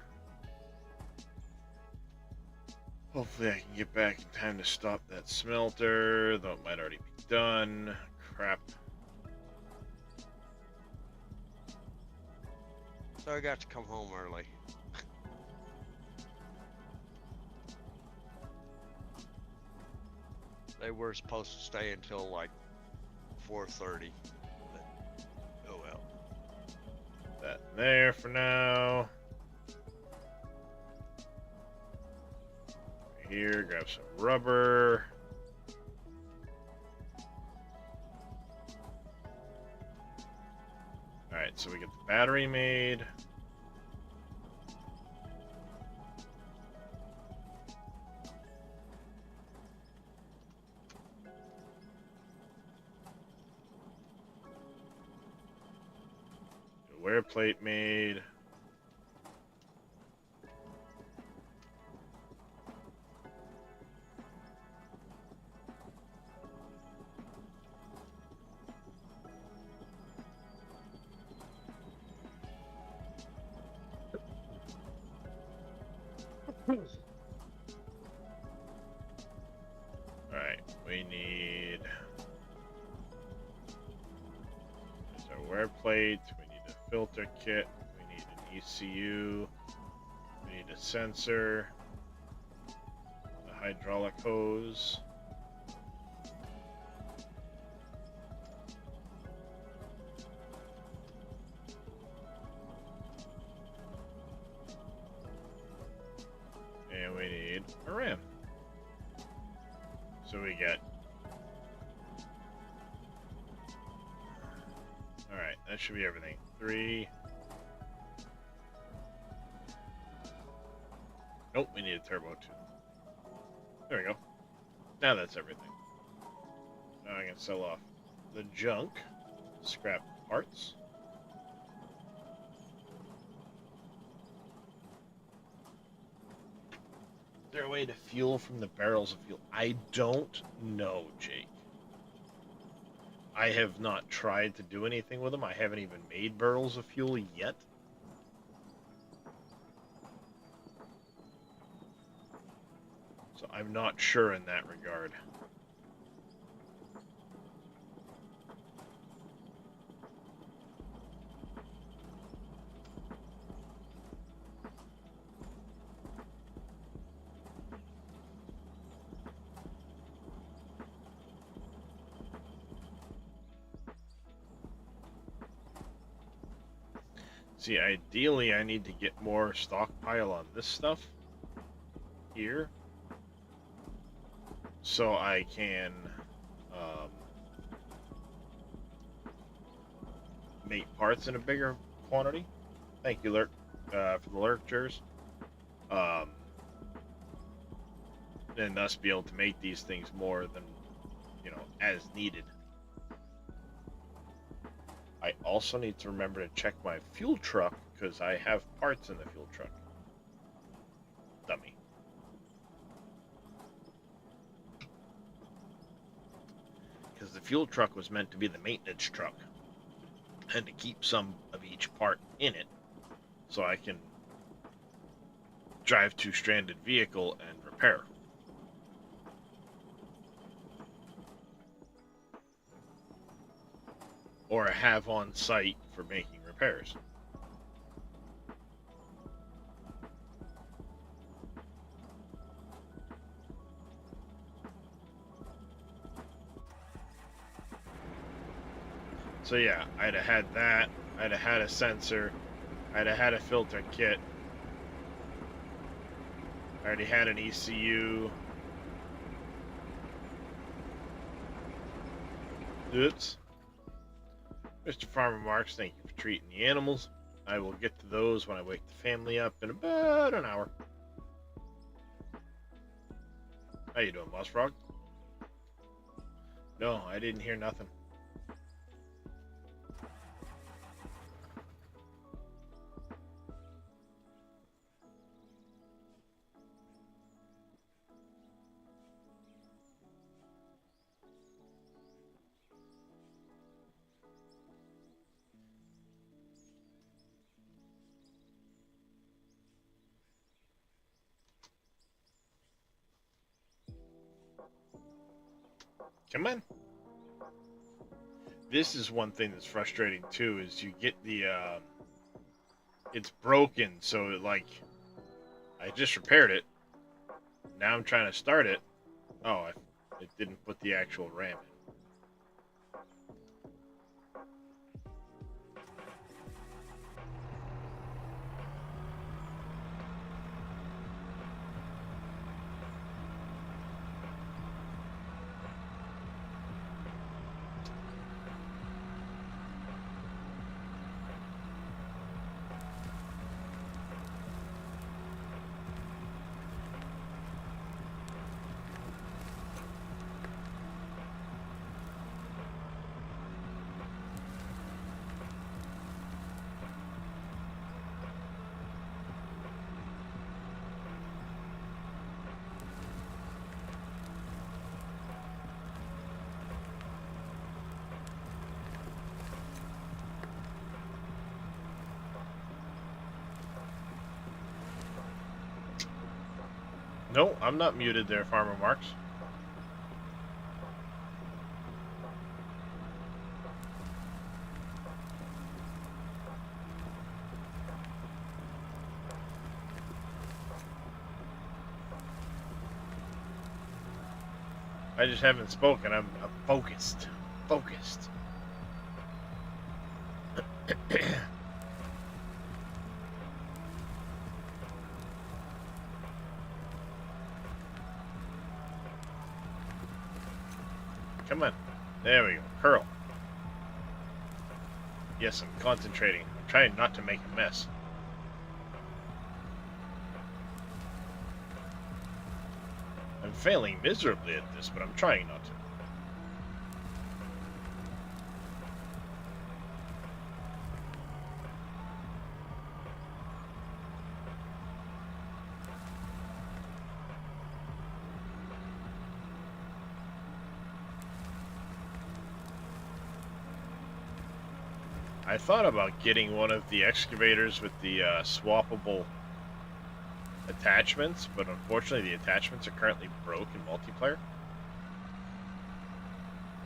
Hopefully I can get back in time to stop that smelter, though it might already be done. Crap. So I got to come home early. They were supposed to stay until like 4:30. But, oh well. That there for now. Here, grab some rubber. Alright, so we get the battery made. The wear plate made. Alright, we need. There's our wear plate. We need a filter kit. We need an ECU. We need a sensor. A hydraulic hose. And we need a ram. So we get. Alright, that should be everything. 3. Nope, we need a turbo too. There we go. Now that's everything. Now I can sell off the junk, scrap parts. Is there a way to fuel from the barrels of fuel? I don't know, Jake. I have not tried to do anything with them. I haven't even made barrels of fuel yet. So I'm not sure in that regard. See, ideally I need to get more stockpile on this stuff here so I can make parts in a bigger quantity. Thank you, Lurk, for the lurkers. And thus be able to make these things more than, as needed. I also need to remember to check my fuel truck because I have parts in the fuel truck. Dummy. Because the fuel truck was meant to be the maintenance truck and to keep some of each part in it so I can drive to stranded vehicle and repair. Or have on site for making repairs. So yeah, I'd have had that, I'd have had a sensor, I'd have had a filter kit, I already had an ECU. Oops. Mr. Farmer Marks, thank you for treating the animals. I will get to those when I wake the family up in about an hour. How you doing, Boss Frog? No, I didn't hear nothing. Come on. This is one thing that's frustrating too, is you get the, it's broken, so like, I just repaired it. Now I'm trying to start it. Oh, it didn't put the actual RAM in. No, I'm not muted there, Farmer Marks. I just haven't spoken. I'm focused. Focused. Come on. There we go. Curl. Yes, I'm concentrating. I'm trying not to make a mess. I'm failing miserably at this, but I'm trying not to. I thought about getting one of the excavators with the swappable attachments, but unfortunately the attachments are currently broke in multiplayer.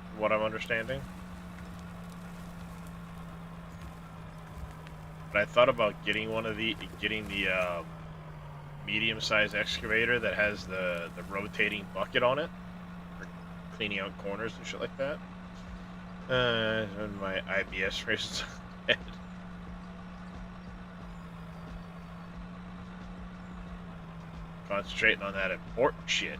From what I'm understanding. But I thought about getting one of the medium-sized excavator that has the rotating bucket on it for cleaning out corners and shit like that. And my IBS races ahead. Concentrating on that important shit.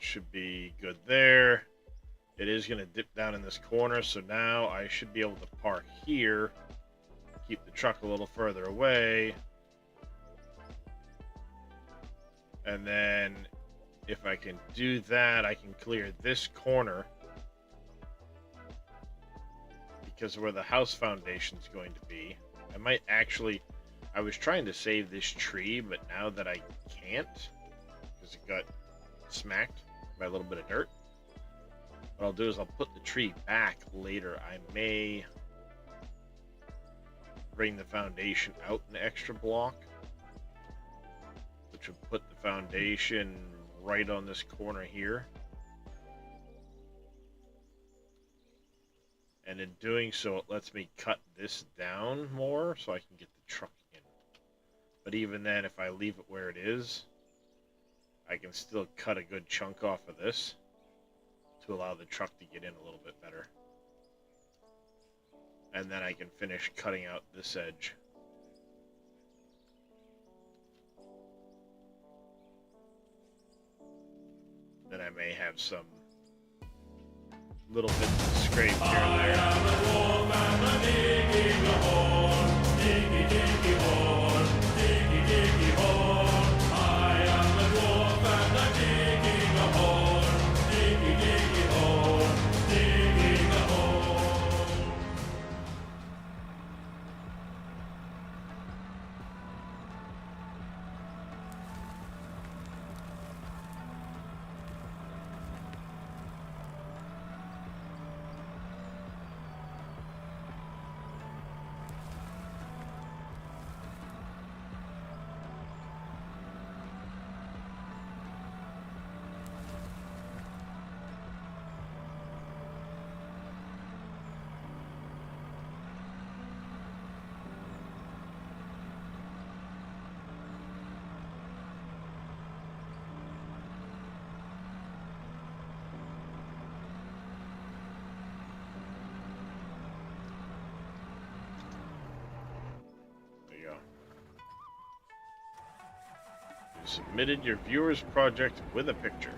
should be good there. It is going to dip down in this corner, so now I should be able to park here, keep the truck a little further away, and then if I can do that, I can clear this corner because of where the house foundation is going to be. I might actually, I was trying to save this tree, but now that I can't, because it got smacked by a little bit of dirt, what I'll do is I'll put the tree back later. I may bring the foundation out an extra block, which would put the foundation right on this corner here. And in doing so, it lets me cut this down more so I can get the truck in. But even then, if I leave it where it is, I can still cut a good chunk off of this to allow the truck to get in a little bit better. And then I can finish cutting out this edge. Then I may have some little bits of scrape here and there. I am a wolf and a digging a hole, diggy diggy hole, diggy diggy hole. I am a wolf and a digging a hole, diggy diggy hole, digging a hole. Submitted your viewer's project with a picture.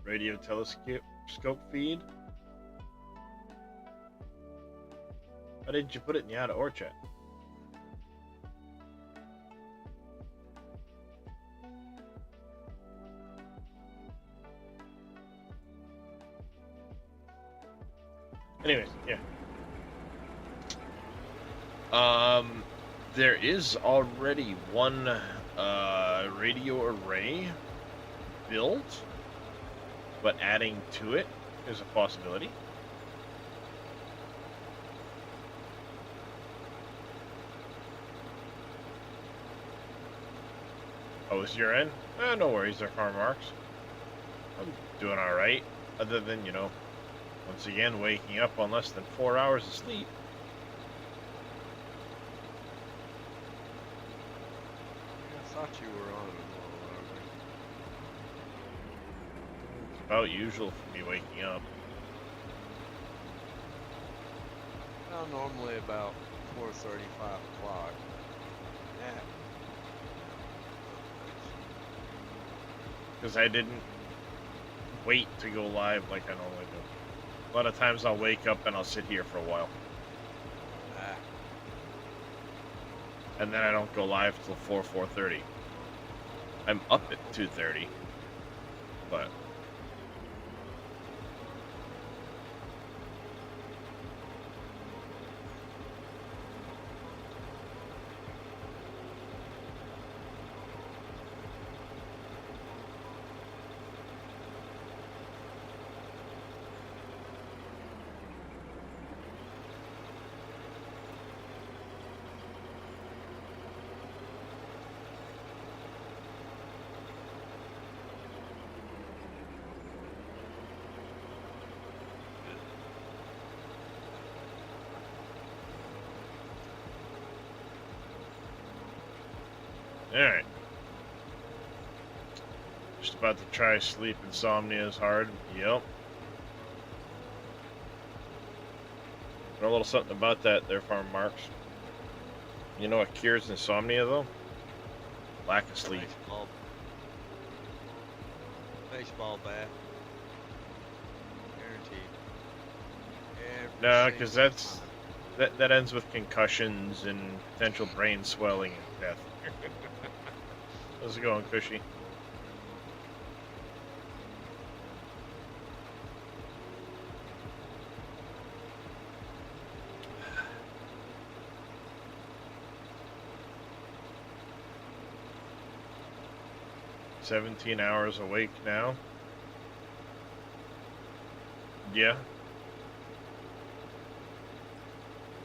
Radio telescope feed. Why didn't you put it in the out of or chat? Anyways, yeah. There is already one radio array built, but adding to it is a possibility. Oh, is your end? No worries there, Farm Marks. I'm doing alright, other than, you know, once again, waking up on less than 4 hours of sleep. I thought you were on a little early. It's about usual for me waking up. Well, normally about 4:35 o'clock. Yeah. Because I didn't wait to go live like I normally do. A lot of times I'll wake up and I'll sit here for a while. Ah. And then I don't go live till 4:30. I'm up at 2:30, but alright. Just about to try sleep insomnia is hard. Yep. And a little something about that there, Farm Marks. You know what cures insomnia, though? Lack of sleep. Baseball bat. Guaranteed. No, Every 'cause single that's- time. That ends with concussions and potential brain swelling and death. How's it going, Cushy? "17 hours awake now." Yeah.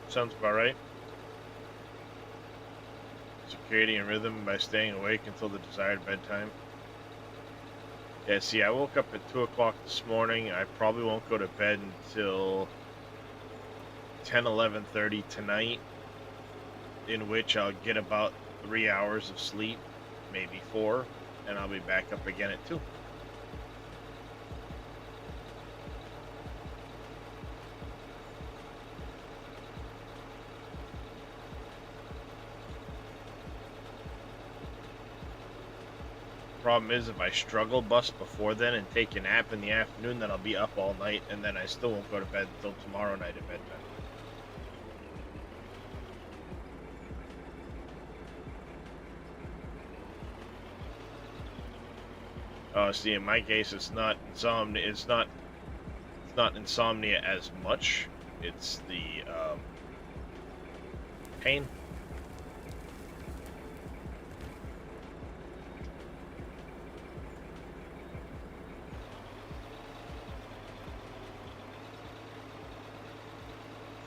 Sounds about right. Circadian rhythm by staying awake until the desired bedtime. Yeah, see, I woke up at 2 o'clock this morning. I probably won't go to bed until 10, 11:30 tonight, in which I'll get about 3 hours of sleep, maybe 4, and I'll be back up again at 2. Problem is, if I struggle bust before then and take a nap in the afternoon, then I'll be up all night, and then I still won't go to bed until tomorrow night at bedtime. Oh, see, in my case, it's not insomnia. It's not insomnia as much. It's the pain.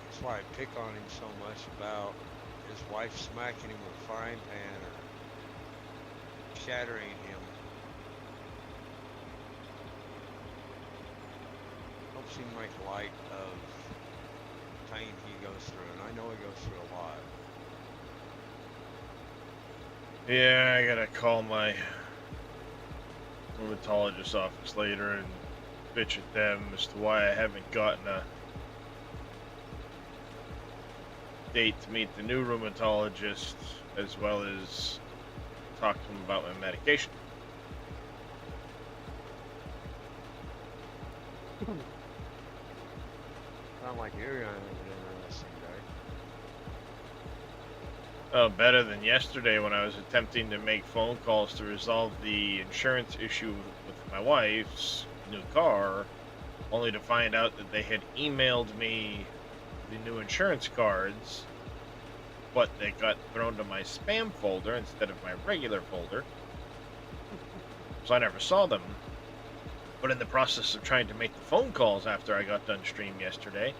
That's why I pick on him so much about his wife smacking him with a frying pan or shattering him. Helps him make light of pain he goes through, and I know he goes through a lot. Yeah, I gotta call my rheumatologist's office later and bitch at them as to why I haven't gotten a date to meet the new rheumatologist, as well as talk to him about my medication. Sound like you're an interesting guy. Oh, better than yesterday when I was attempting to make phone calls to resolve the insurance issue with my wife's new car, only to find out that they had emailed me the new insurance cards, but they got thrown to my spam folder instead of my regular folder, so I never saw them. But in the process of trying to make the phone calls after I got done stream yesterday,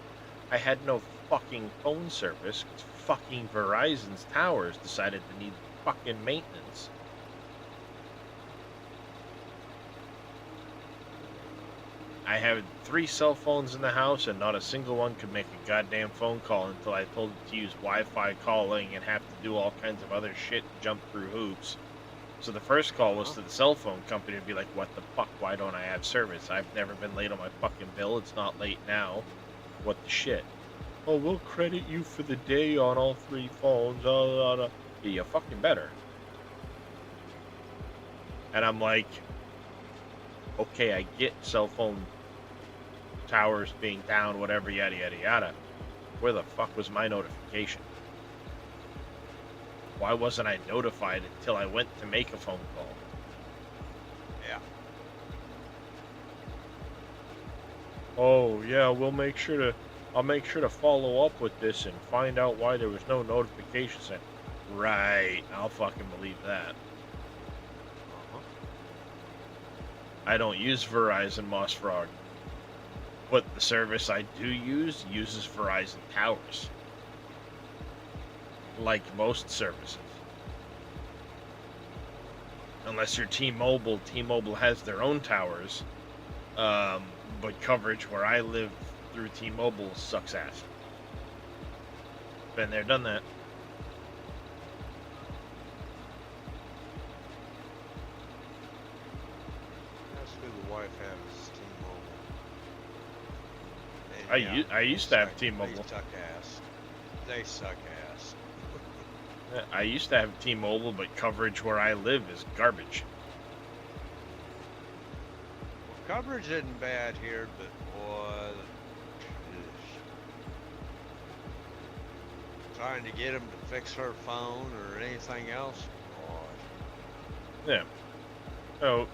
I had no fucking phone service because fucking Verizon's towers decided to need fucking maintenance. I had 3 cell phones in the house and not a single one could make a goddamn phone call until I told it to use Wi-Fi calling and have to do all kinds of other shit, jump through hoops. So the first call was to the cell phone company to be like, what the fuck, why don't I have service? I've never been late on my fucking bill, it's not late now. What the shit? Oh, we'll credit you for the day on all 3 phones, Yeah, you fucking better. And I'm like, okay, I get cell phone towers being down, whatever, yada, yada, yada. Where the fuck was my notification? Why wasn't I notified until I went to make a phone call? Yeah. Oh, yeah, I'll make sure to follow up with this and find out why there was no notification sent. Right, I'll fucking believe that. I don't use Verizon, Moss Frog. But the service I do use uses Verizon towers. Like most services. Unless you're T-Mobile, T-Mobile has their own towers. But coverage where I live through T-Mobile sucks ass. Been there, done that. That's who the wife has, T-Mobile. And I used to have T-Mobile. They suck ass. They suck ass. I used to have T-Mobile, but coverage where I live is garbage. Well, coverage isn't bad here, but boy, trying to get them to fix her phone or anything else, boy. Yeah. So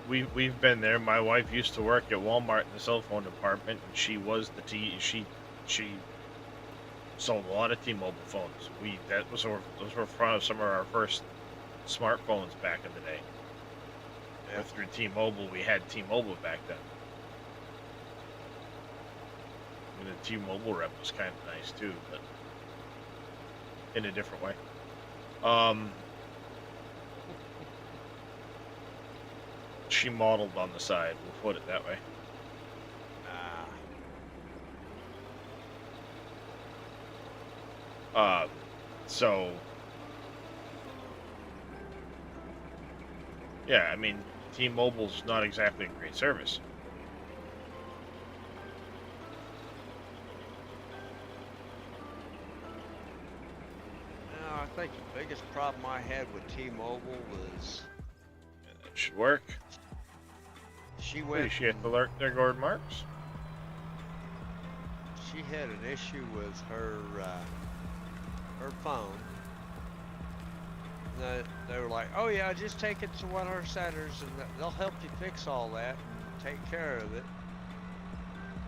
we've been there. My wife used to work at Walmart in the cell phone department, and she was the she sold a lot of T-Mobile phones. Those were some of our first smartphones back in the day. Yeah. Through T-Mobile, we had T-Mobile back then. And the T-Mobile rep was kind of nice too, but in a different way. She modeled on the side. We'll put it that way. So yeah, I mean, T-Mobile's not exactly a great service. No, I think the biggest problem I had with T-Mobile was It should work. she What, went. she hit the alert there, Gordon Marks? She had an issue with her phone. They were like, "Oh yeah, just take it to one of our centers, and they'll help you fix all that and take care of it."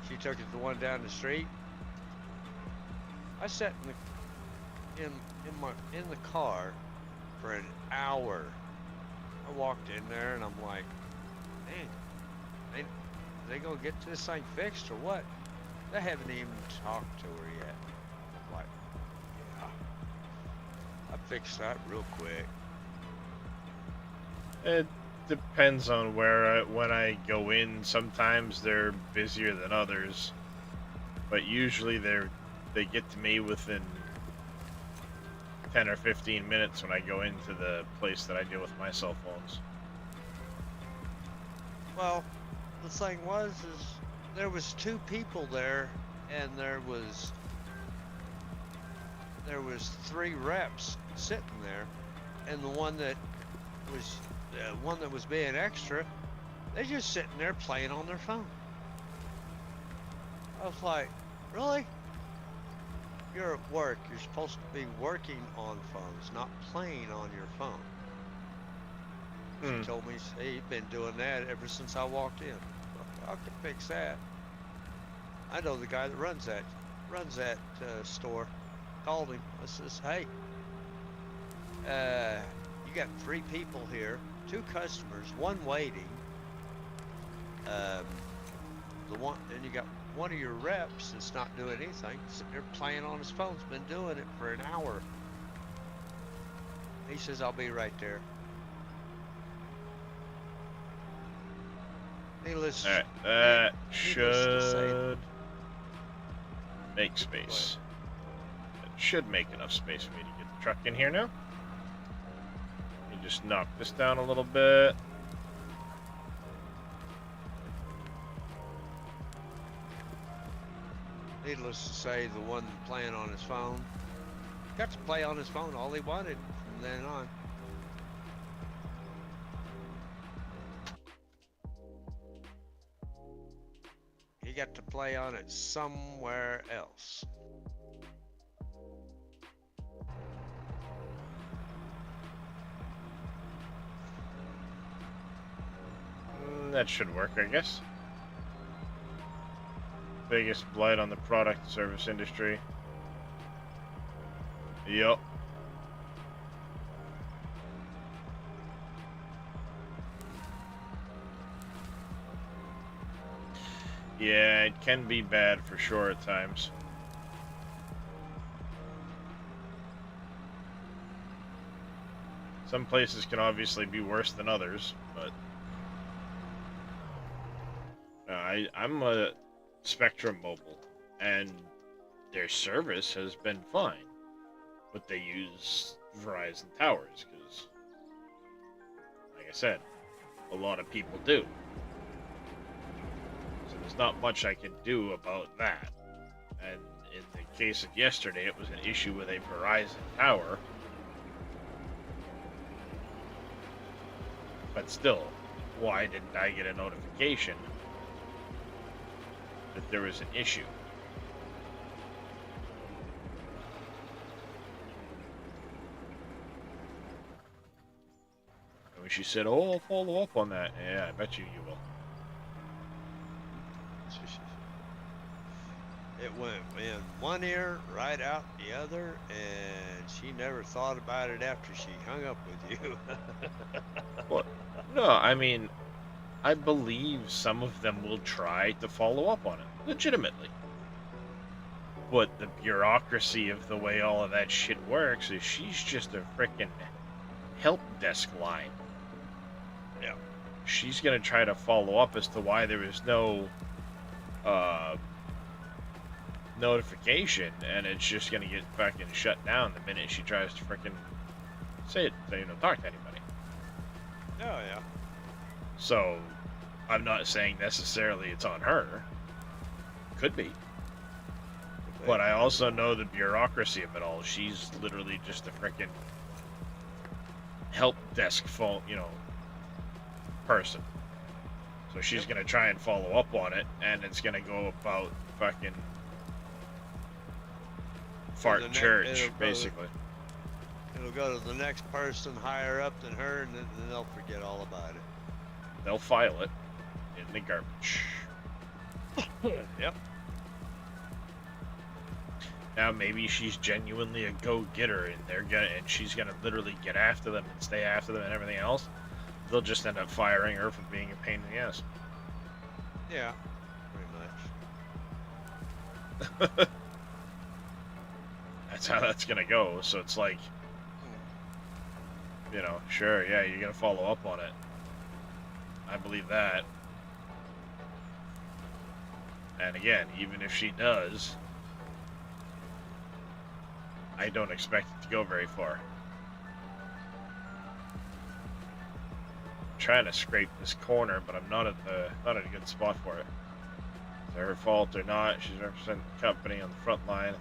She took it to the one down the street. I sat in the car for an hour. I walked in there and I'm like, "Man, they gonna get this thing fixed or what?" They haven't even talked to her yet. I'm like, yeah, I fixed that real quick. It depends on when I go in. Sometimes they're busier than others, but usually they get to me within 10 or 15 minutes when I go into the place that I deal with my cell phones. Well, the thing is there was two people there, and there was three reps sitting there, and the one that was being extra, they're just sitting there playing on their phone. I was like, really? You're at work. You're supposed to be working on phones, not playing on your phone. She told me, hey, you've been doing that ever since I walked in. I can fix that. I know the guy that runs that store. Called him. I says, hey, you got 3 people here, 2 customers, 1 waiting. Then you got one of your reps that's not doing anything, sitting there playing on his phone. He's been doing it for an hour. He says, I'll be right there. Needless. Alright, that should make space. That should make enough space for me to get the truck in here now. Let me just knock this down a little bit. Needless to say, the one playing on his phone got to play on his phone all he wanted from then on. He got to play on it somewhere else. That should work, I guess. Biggest blight on the product service industry. Yup. Yeah, it can be bad for sure at times. Some places can obviously be worse than others, but I'm a Spectrum Mobile, and their service has been fine, but they use Verizon towers because, like I said, a lot of people do. So there's not much I can do about that. And in the case of yesterday, it was an issue with a Verizon tower. But still, why didn't I get a notification that there was an issue? And when she said, "Oh, I'll follow up on that," yeah, I bet you will. It went in one ear, right out the other, and she never thought about it after she hung up with you. What? No, I mean, I believe some of them will try to follow up on it, legitimately. But the bureaucracy of the way all of that shit works is she's just a frickin' help desk line. Yeah. She's gonna try to follow up as to why there is no notification, and it's just gonna get fucking shut down the minute she tries to frickin' talk to anybody. Oh, yeah. So, I'm not saying necessarily it's on her. Could be. But I also know the bureaucracy of it all. She's literally just a frickin' help desk phone, person. So she's gonna try and follow up on it, and it's gonna go about fucking fart church, basically. It'll go to the next person higher up than her, and then they'll forget all about it. They'll file it in the garbage. Yep. Now maybe she's genuinely a go-getter, and she's gonna literally get after them and stay after them and everything else. They'll just end up firing her for being a pain in the ass. Yeah, pretty much. That's how that's gonna go. So it's like, sure, yeah, you're gonna follow up on it. I believe that. And again, even if she does, I don't expect it to go very far. I'm trying to scrape this corner, but I'm not at a good spot for it. Is it her fault or not? She's representing the company on the front line.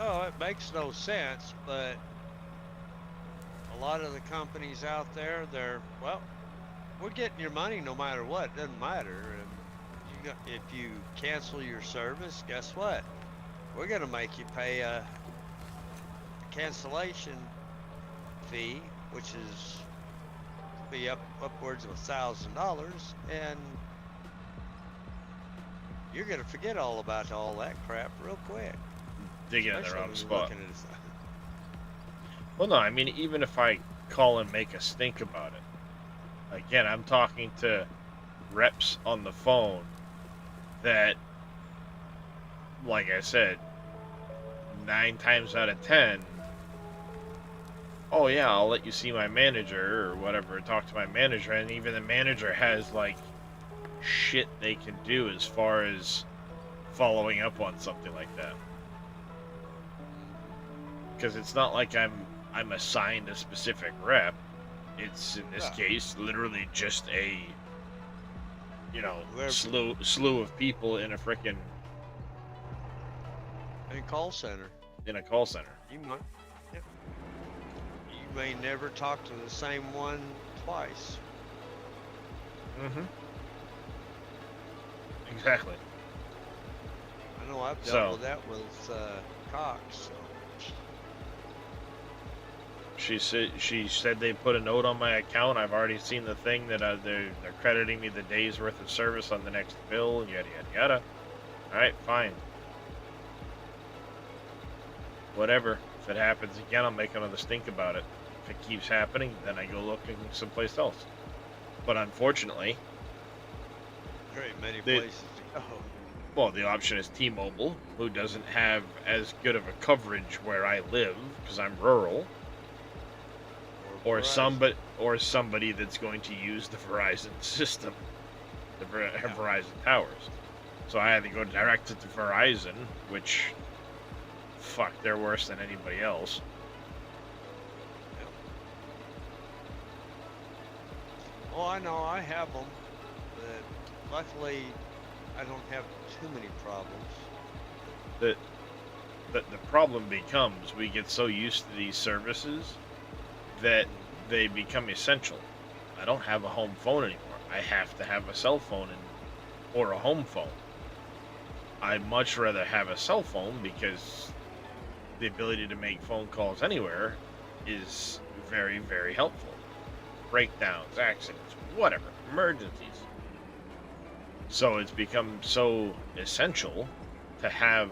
Oh, it makes no sense, but a lot of the companies out there, we're getting your money no matter what. It doesn't matter. And if you cancel your service, guess what? We're gonna make you pay a cancellation fee, which is be upwards of $1,000, and you're gonna forget all about all that crap real quick. Digging in the wrong spot. Looking at Well, no, I mean, even if I call and make us think about it, again, I'm talking to reps on the phone that, like I said, 9 times out of 10, oh yeah, I'll let you see my manager or whatever, talk to my manager, and even the manager has, like, shit they can do as far as following up on something like that. Because it's not like I'm assigned a specific rep. It's, in this case, literally just a, slew of people in a frickin' call center. In a call center. You may never talk to the same one twice. Mm-hmm. Exactly. I know I've dealt with that with Cox. So. She said they put a note on my account. I've already seen the thing that they're crediting me the day's worth of service on the next bill, and yada yada yada. All right, fine. Whatever. If it happens again, I'll make another stink about it. If it keeps happening, then I go looking someplace else. But unfortunately, there ain't many places to go. Well, the option is T-Mobile, who doesn't have as good of a coverage where I live because I'm rural. Or somebody that's going to use the Verizon system, the Verizon towers. So I had to go direct to Verizon, which fuck, they're worse than anybody else. Oh, I know, I have them, but luckily I don't have too many problems. The problem becomes we get so used to these services that they become essential. I don't have a home phone anymore. I have to have a cell phone or a home phone. I'd much rather have a cell phone because the ability to make phone calls anywhere is very, very helpful. Breakdowns, accidents, whatever, emergencies. So it's become so essential to have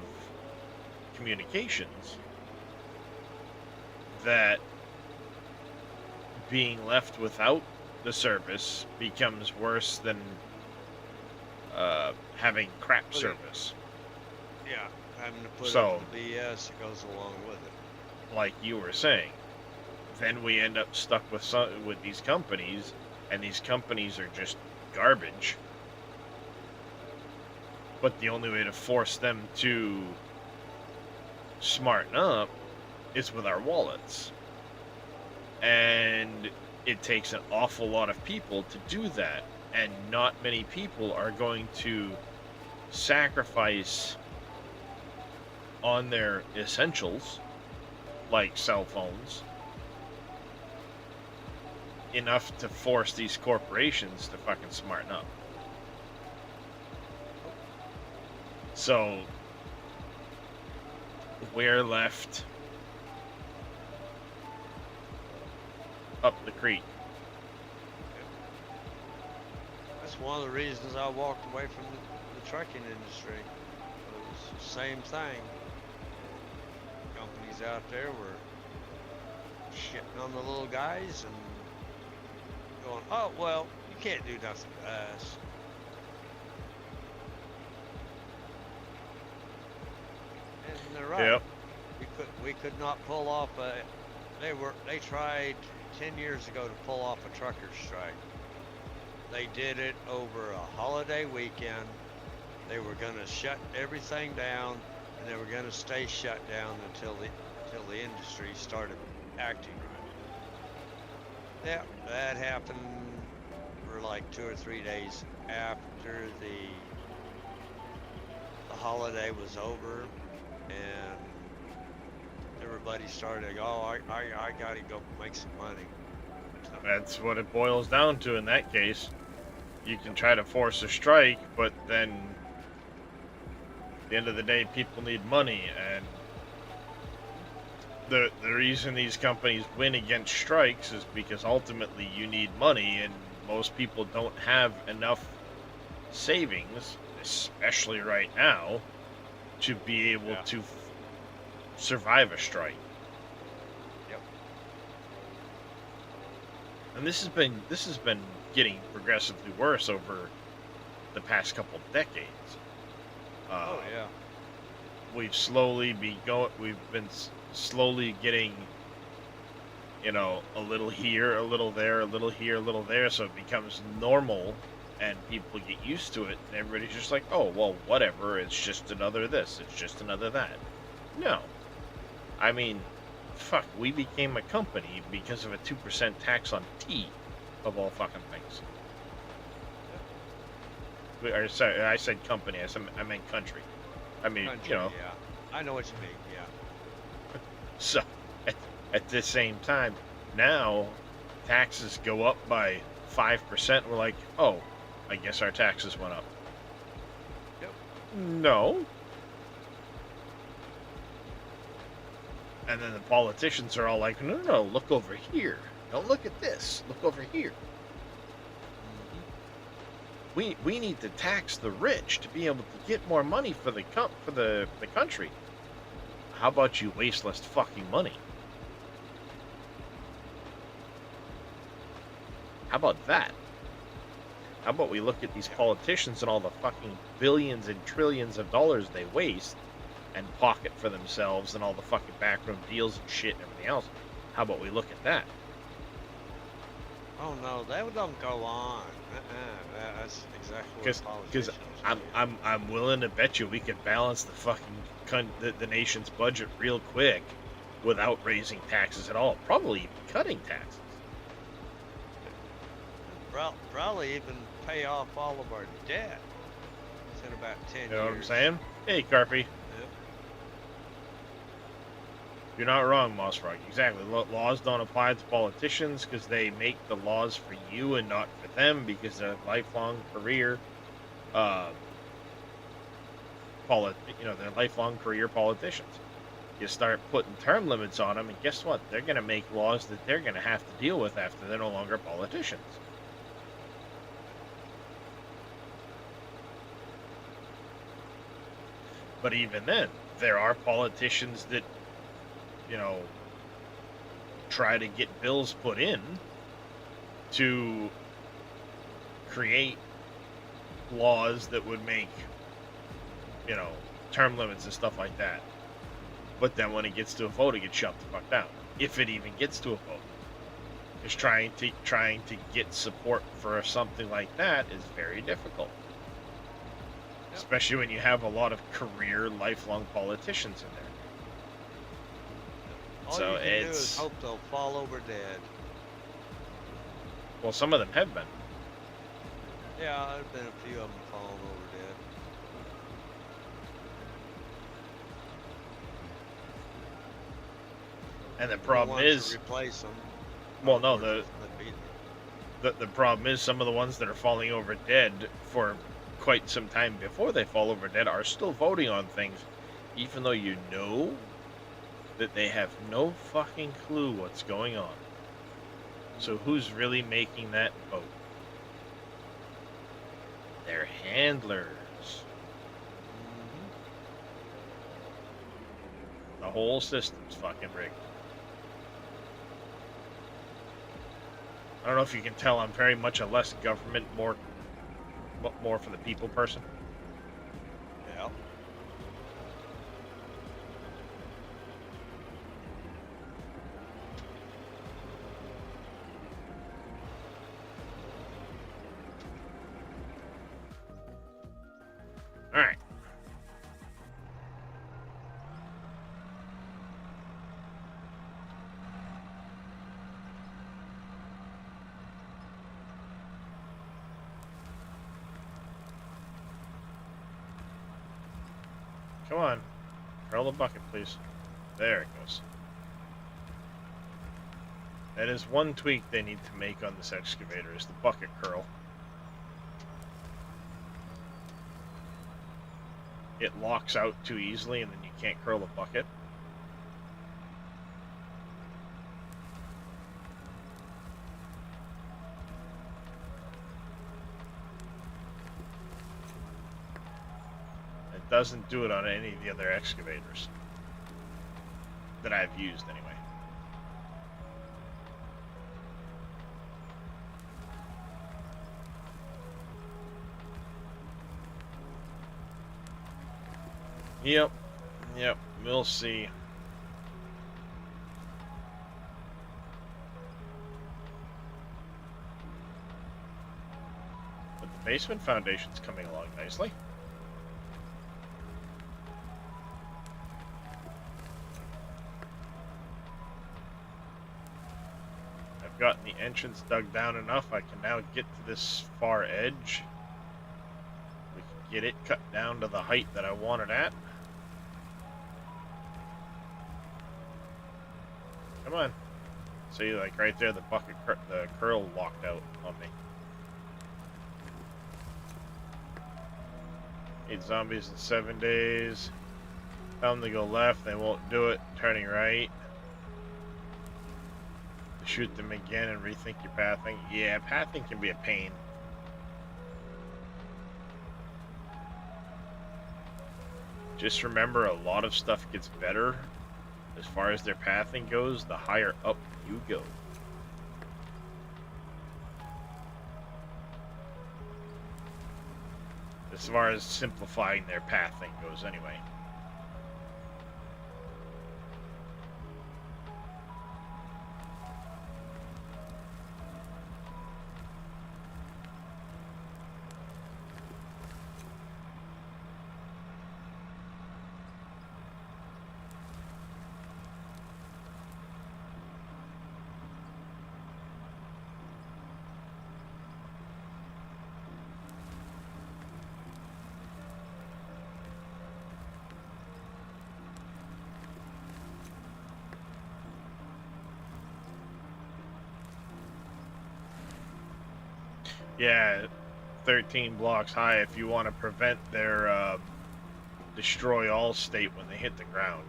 communications that being left without the service becomes worse than having crap service. Yeah, having to put So- up the BS that goes along with it. Like you were saying, then we end up stuck with these companies, and these companies are just garbage. But the only way to force them to smarten up is with our wallets. And it takes an awful lot of people to do that, and not many people are going to sacrifice on their essentials, like cell phones, enough to force these corporations to fucking smarten up. So we're left up the creek. That's one of the reasons I walked away from the trucking industry. It was the same thing. Companies out there were shitting on the little guys and going, oh, well, you can't do nothing to us. And they're right. Yep. We could not pull off they tried 10 years ago to pull off a trucker strike. They did it over a holiday weekend. They were going to shut everything down, and they were going to stay shut down until the industry started acting right. Yeah, that happened for like 2 or 3 days after the holiday was over, and everybody started to go, oh, I gotta go make some money. That's what it boils down to in that case. You can try to force a strike, but then at the end of the day, people need money, and the reason these companies win against strikes is because ultimately you need money, and most people don't have enough savings, especially right now, to be able to survive a strike. Yep. And this has been getting progressively worse over the past couple of decades. Oh yeah. We've been slowly getting, a little here, a little there, a little here, a little there, so it becomes normal, and people get used to it, and everybody's just like, oh, well, whatever, it's just another this, it's just another that. No. I mean, fuck, we became a company because of a 2% tax on tea, of all fucking things. Sorry, I said company, I meant country. I mean, Country, yeah. I know what you mean, yeah. So, at the same time, now, taxes go up by 5%, we're like, oh, I guess our taxes went up. Yep. No. And then the politicians are all like, no, look over here. Don't look at this. Look over here. We need to tax the rich to be able to get more money for the country. How about you waste less fucking money? How about that? How about we look at these politicians and all the fucking billions and trillions of dollars they waste and pocket for themselves and all the fucking backroom deals and shit and everything else? How about we look at that? Oh no, that don't go on. That's exactly what Because politicians I'm willing to bet you we could balance the fucking the nation's budget real quick without raising taxes at all. Probably even cutting taxes. Probably even pay off all of our debt within about 10 You know what I'm years. saying? Hey, Carpy. Yep. You're not wrong, Mossfrog. Exactly. Laws don't apply to politicians because they make the laws for you and not for them because they're lifelong career, they're lifelong career politicians. You start putting term limits on them, and guess what? They're going to make laws that they're going to have to deal with after they're no longer politicians. But even then, there are politicians that, try to get bills put in to create laws that would make, term limits and stuff like that. But then when it gets to a vote, it gets shut the fuck down. If it even gets to a vote. Because trying to get support for something like that is very difficult. Yep. Especially when you have a lot of career, lifelong politicians in there. All So you can do is it's- hope they'll fall over dead. Well, some of them have been. Yeah, there's been a few of them falling over dead. And the problem ones is, to replace them. well, no, the unfortunately, be the problem is some of the ones that are falling over dead for quite some time before they fall over dead are still voting on things, even though you know that they have no fucking clue what's going on. So who's really making that vote? Their handlers. The whole system's fucking rigged. I don't know if you can tell, I'm very much a less government, more for the people person. Yeah. All right. Come on. Curl the bucket, please. There it goes. That is one tweak they need to make on this excavator, is the bucket curl. It locks out too easily and then you can't curl the bucket. It doesn't do it on any of the other excavators that I've used anyway. Yep, we'll see. But the basement foundation's coming along nicely. I've gotten the entrance dug down enough, I can now get to this far edge. We can get it cut down to the height that I want it at. Come on. See, like right there, the bucket, the curl locked out on me. 8 zombies in 7 days. Tell them to go left, they won't do it. Turning right. Shoot them again and rethink your pathing. Yeah, pathing can be a pain. Just remember, a lot of stuff gets better as far as their pathing goes, the higher up you go. As far as simplifying their pathing goes, anyway. Yeah, 13 blocks high if you want to prevent their destroy all state when they hit the ground.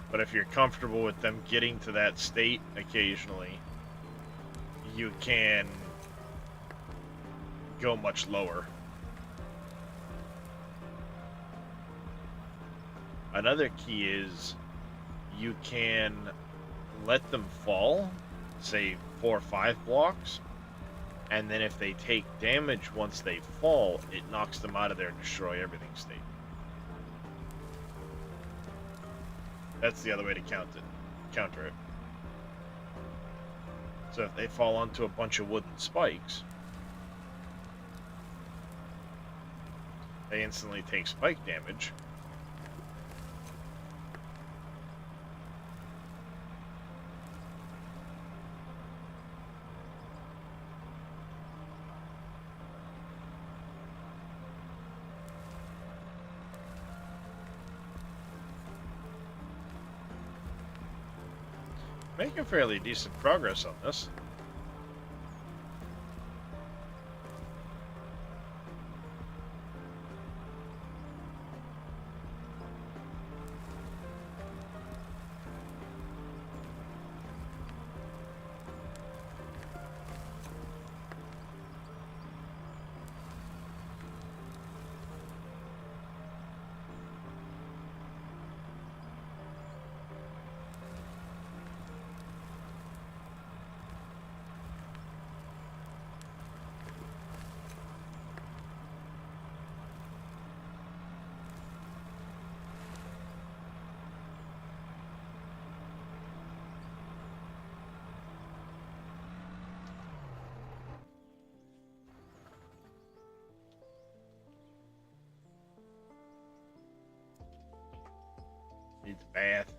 But if you're comfortable with them getting to that state occasionally, you can go much lower. Another key is you can let them fall, say 4 or 5 blocks, and then if they take damage once they fall, it knocks them out of their destroy everything state. That's the other way to counter it. So if they fall onto a bunch of wooden spikes, they instantly take spike damage. Making fairly decent progress on this. Needs a bath.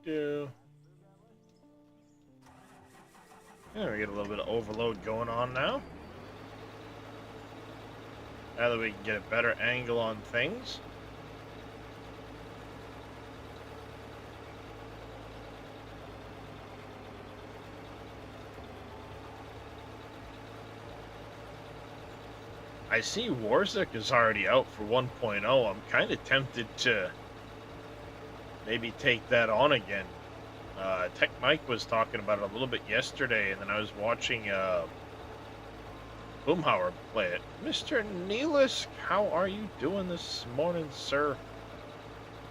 Yeah, we get a little bit of overload going on now. Now that we can get a better angle on things. I see Warzek is already out for 1.0. I'm kind of tempted to maybe take that on again. Tech Mike was talking about it a little bit yesterday, and then I was watching Boomhauer play it. Mr. Neelisk, how are you doing this morning, sir?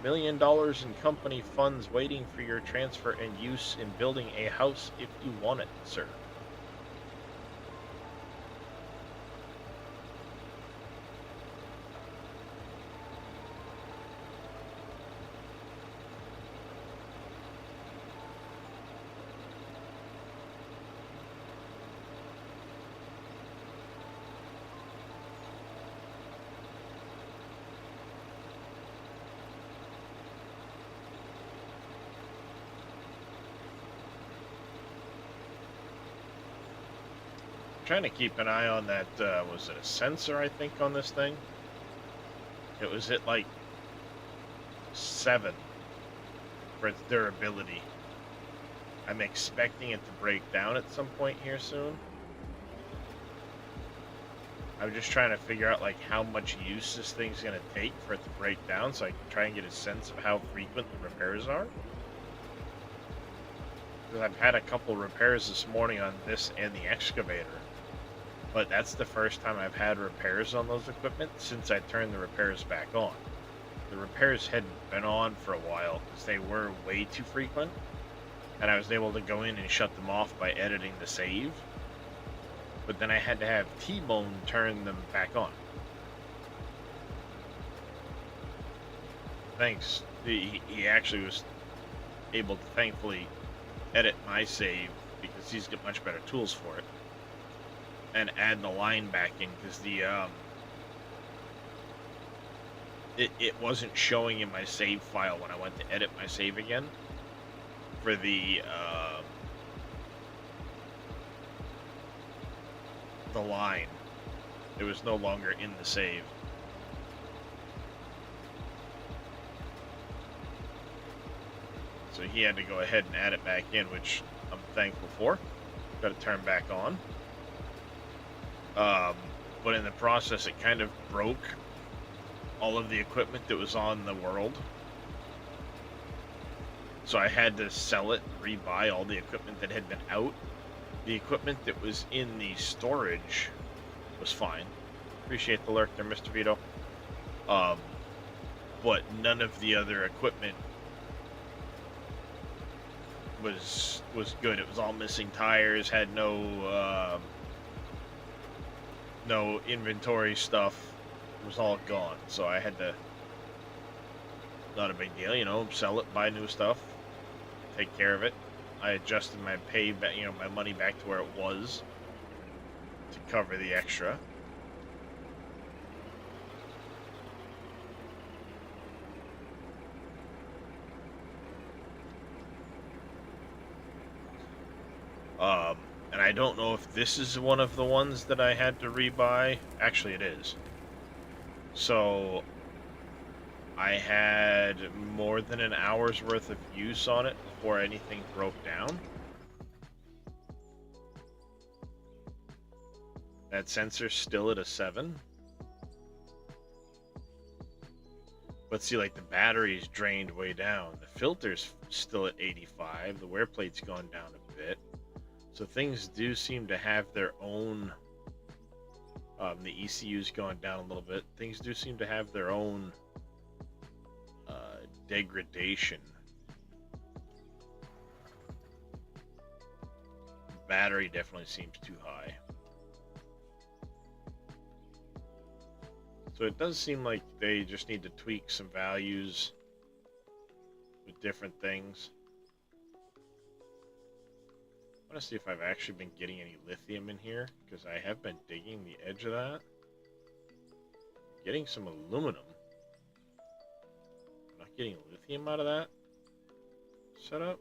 $1 million in company funds waiting for your transfer and use in building a house if you want it, sir. Trying to keep an eye on that, was it a sensor, I think, on this thing? It was at like 7 for its durability. I'm expecting it to break down at some point here soon. I'm just trying to figure out like how much use this thing's gonna take for it to break down so I can try and get a sense of how frequent the repairs are. Because I've had a couple repairs this morning on this and the excavator. But that's the first time I've had repairs on those equipment since I turned the repairs back on. The repairs hadn't been on for a while because they were way too frequent, and I was able to go in and shut them off by editing the save. but then I had to have T-Bone turn them back on. Thanks. He actually was able to thankfully edit my save because he's got much better tools for it, and add the line back in because the it wasn't showing in my save file when I went to edit my save again for the line. It was no longer in the save. So he had to go ahead and add it back in, which I'm thankful for. Got to turn back on. But in the process, it kind of broke all of the equipment that was on the world. So I had to sell it, rebuy all the equipment that had been out. The equipment that was in the storage was fine. Appreciate the lurk there, Mr. Vito. But none of the other equipment was good. It was all missing tires, had no inventory stuff. It was all gone. So I had to, not a big deal, you know, sell it, buy new stuff, take care of it. I adjusted my pay back, you know, my money back to where it was to cover the extra. And I don't know if this is one of the ones that I had to rebuy. Actually, it is. So I had more than an hour's worth of use on it before anything broke down. That sensor's still at a 7. But see, like, the battery's drained way down. The filter's still at 85. The wear plate's gone down a bit. So things do seem to have their own... the ECU's gone down a little bit. Things do seem to have their own degradation. Battery definitely seems too high. So it does seem like they just need to tweak some values with different things. I want to see if I've actually been getting any lithium in here, because I have been digging the edge of that. Getting some aluminum. I'm not getting lithium out of that setup.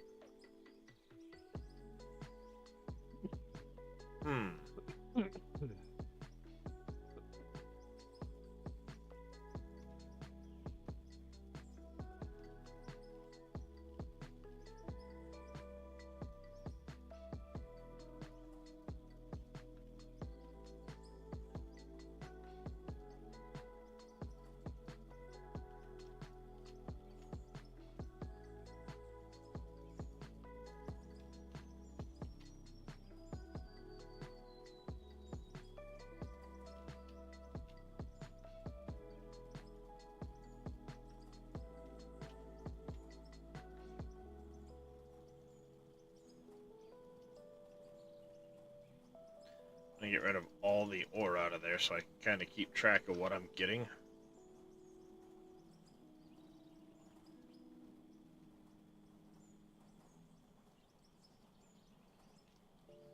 I get rid of all the ore out of there so I can kind of keep track of what I'm getting.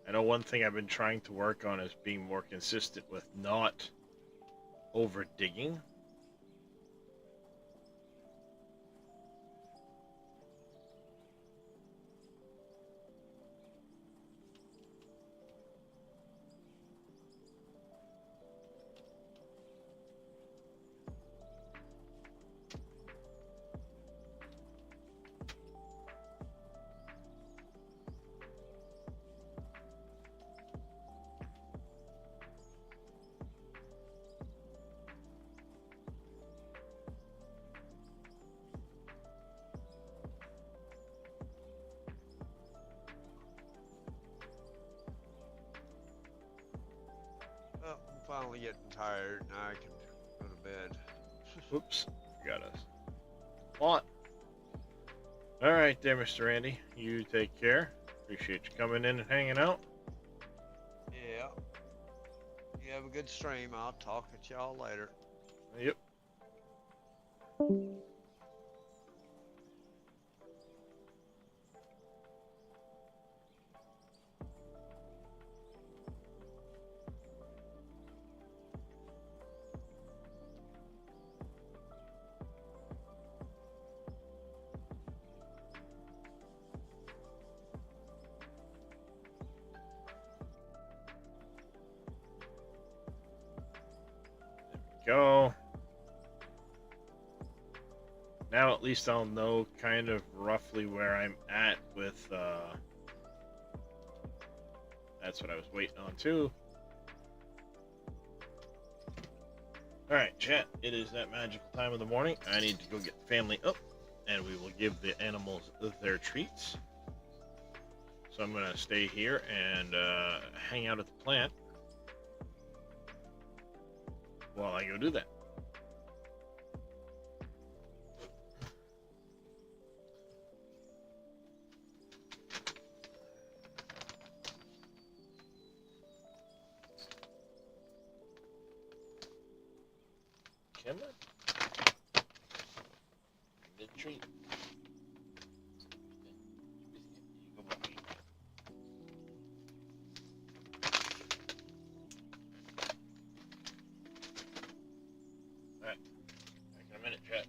I know one thing I've been trying to work on is being more consistent with not over digging. Well, I'm finally getting tired. Now I can go to bed. Whoops, got us. Lot. Alright there, Mr. Andy. You take care. Appreciate you coming in and hanging out. Yeah. have a good stream. I'll talk at y'all later. Yep. Go. Now at least I'll know kind of roughly where I'm at with, that's what I was waiting on too. Alright, chat, it is that magical time of the morning. I need to go get the family up, and we will give the animals their treats. So I'm going to stay here and hang out at the plant while I go do that. Come on. Good treat. You go back. Alright. Back in a minute, chat.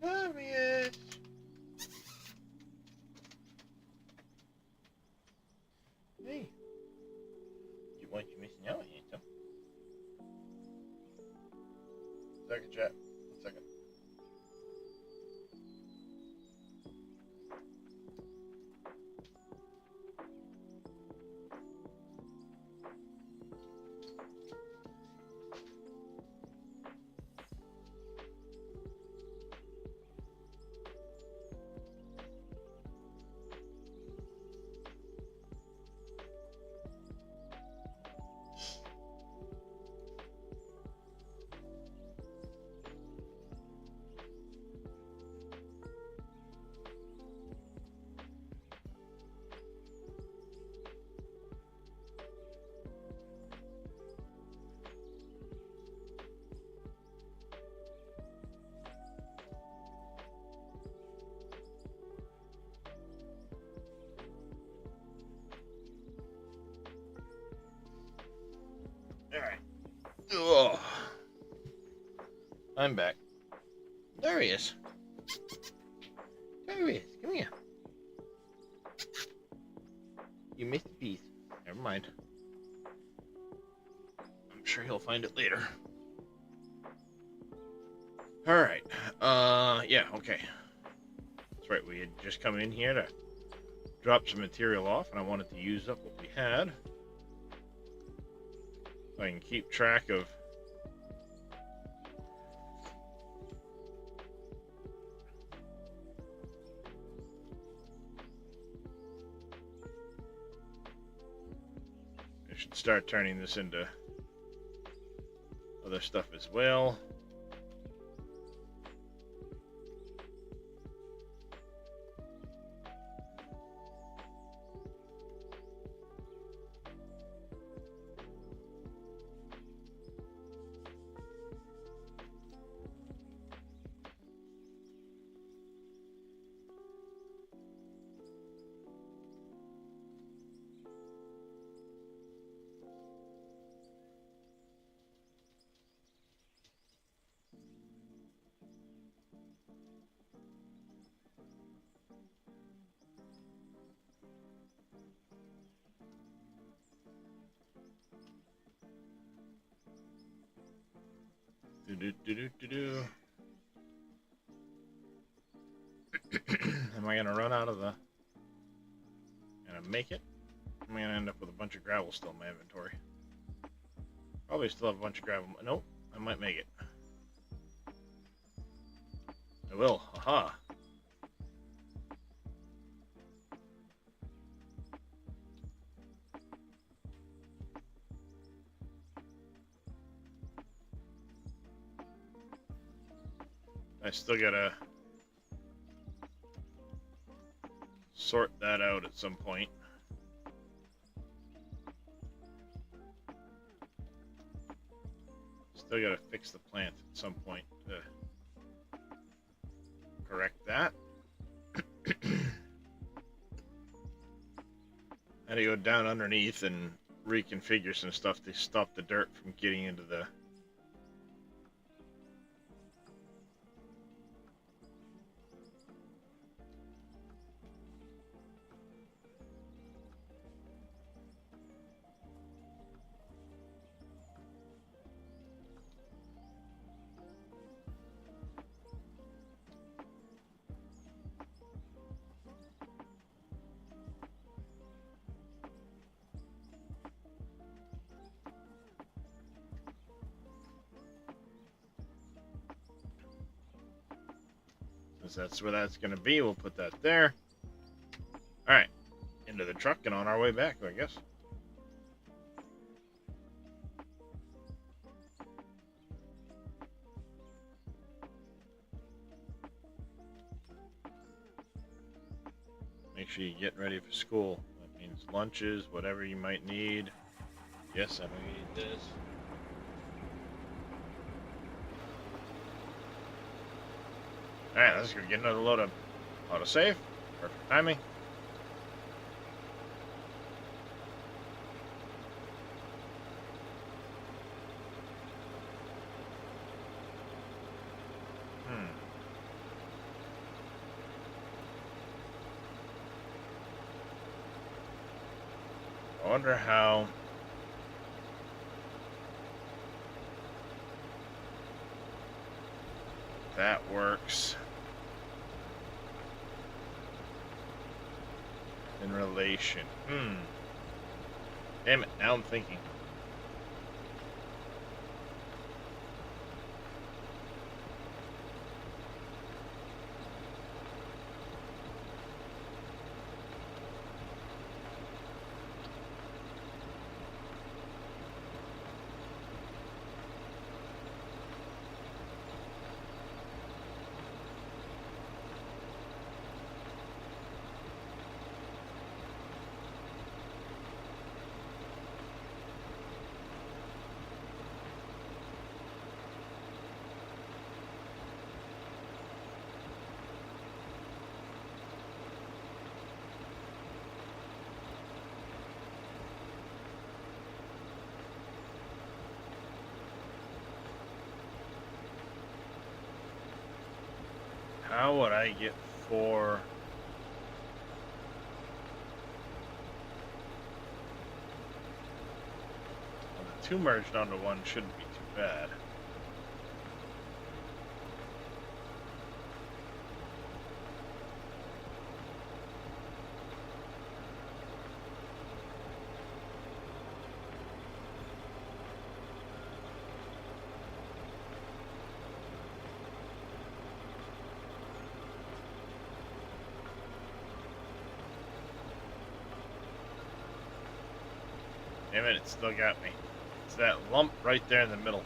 Darius! Hey. You want you missing out, handsome? Second, chat. 1 second. Alright. Oh, I'm back. There he is. There he is. Come here. You missed a piece. Never mind. I'm sure he'll find it later. Alright. Yeah, okay. That's right, we had just come in here to drop some material off, and I wanted to use up what we had. So I can keep track of I should start turning this into other stuff as well. Am I gonna run out of the? Gonna make it? I'm gonna end up with a bunch of gravel still in my inventory. Probably still have a bunch of gravel. Nope, I might make it. I will. Aha. I still gotta sort that out at some point. Still gotta fix the plant at some point to correct that. Had to go down underneath and reconfigure some stuff to stop the dirt from getting into the that's where that's going to be. We'll put that there. Alright. Into the truck and on our way back, I guess. Make sure you get ready for school. That means lunches, whatever you might need. Yes, I know you need this. Alright, let's go get another load of autosave. Perfect timing. I wonder how that works in relation. Damn it, now I'm thinking. How would I get 4? two merged onto one shouldn't be too bad. Damn it, it still got me. It's that lump right there in the middle.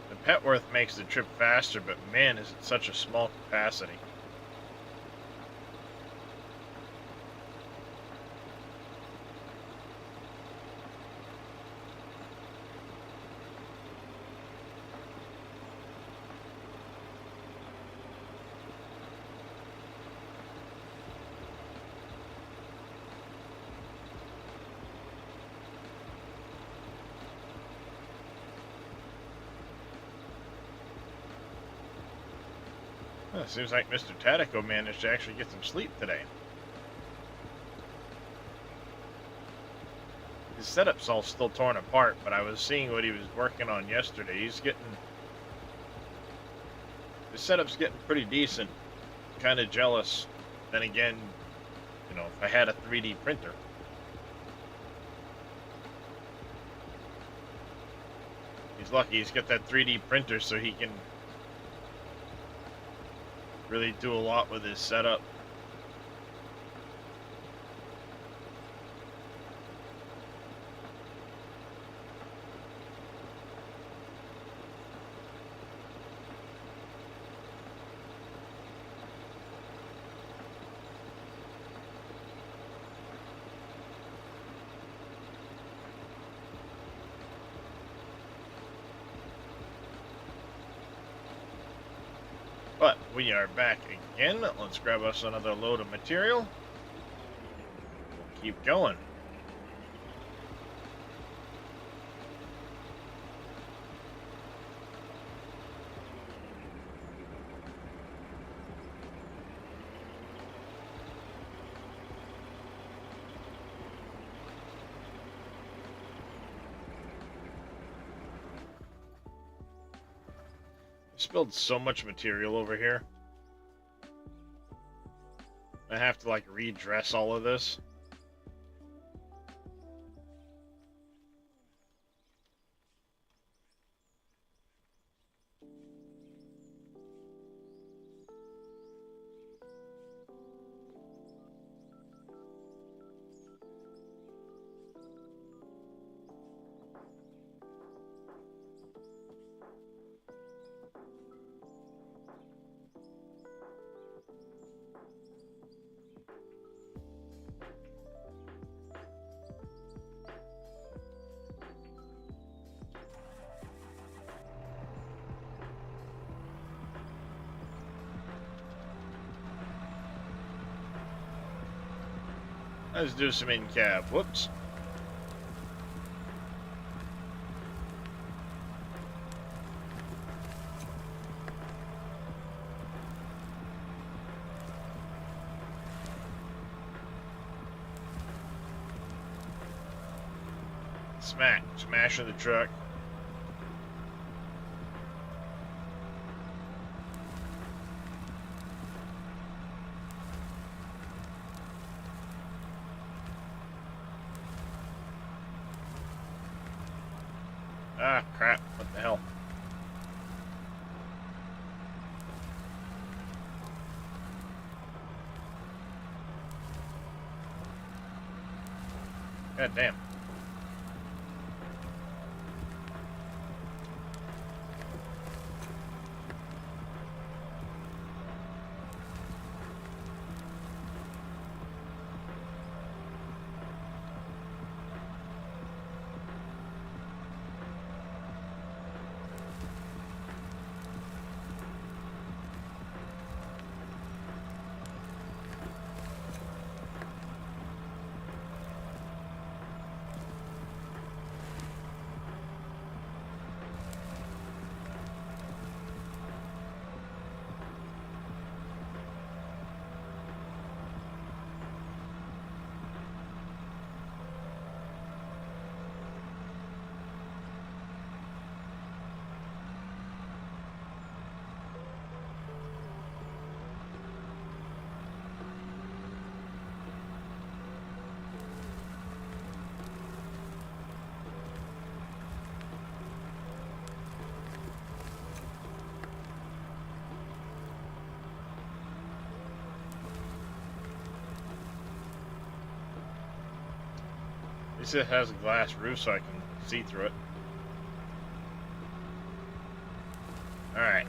The Petworth makes the trip faster, but man, is it such a small capacity. Well, it seems like Mr. Tatico managed to actually get some sleep today. His setup's all still torn apart, but I was seeing what he was working on yesterday. His setup's getting pretty decent. Kind of jealous. Then again, you know, if I had a 3D printer. He's lucky he's got that 3D printer so he can really do a lot with his setup. But we are back again. Let's grab us another load of material. We'll keep going. Spilled so much material over here. I have to like redress all of this. Let's do some in-cab. Whoops. Smash of the truck. Ah, crap. What the hell? God damn. least it has a glass roof so I can see through it. Alright.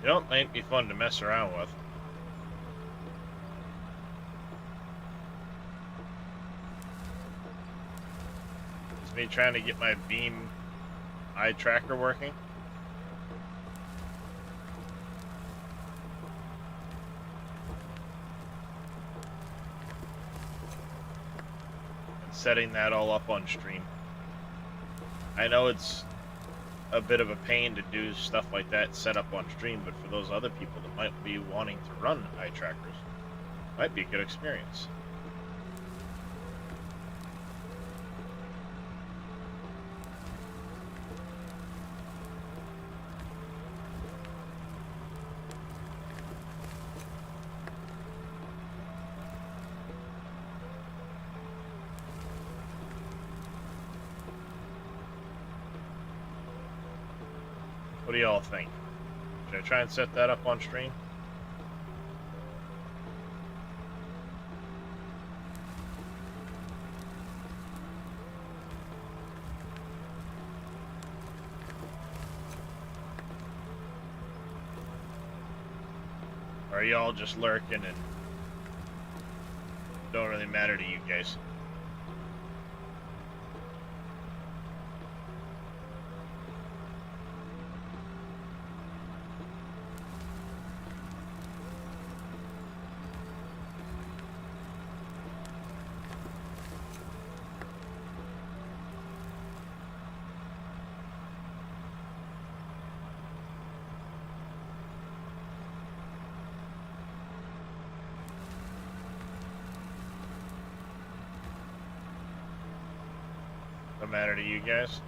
You know, it might be fun to mess around with. It's me trying to get my beam eye tracker working. And setting that all up on stream. I know it's a bit of a pain to do stuff like that set up on stream, but for those other people that might be wanting to run eye trackers, might be a good experience. What do y'all think? Should I try and set that up on stream? Or are y'all just lurking and don't really matter to you guys? Don't matter to you guys?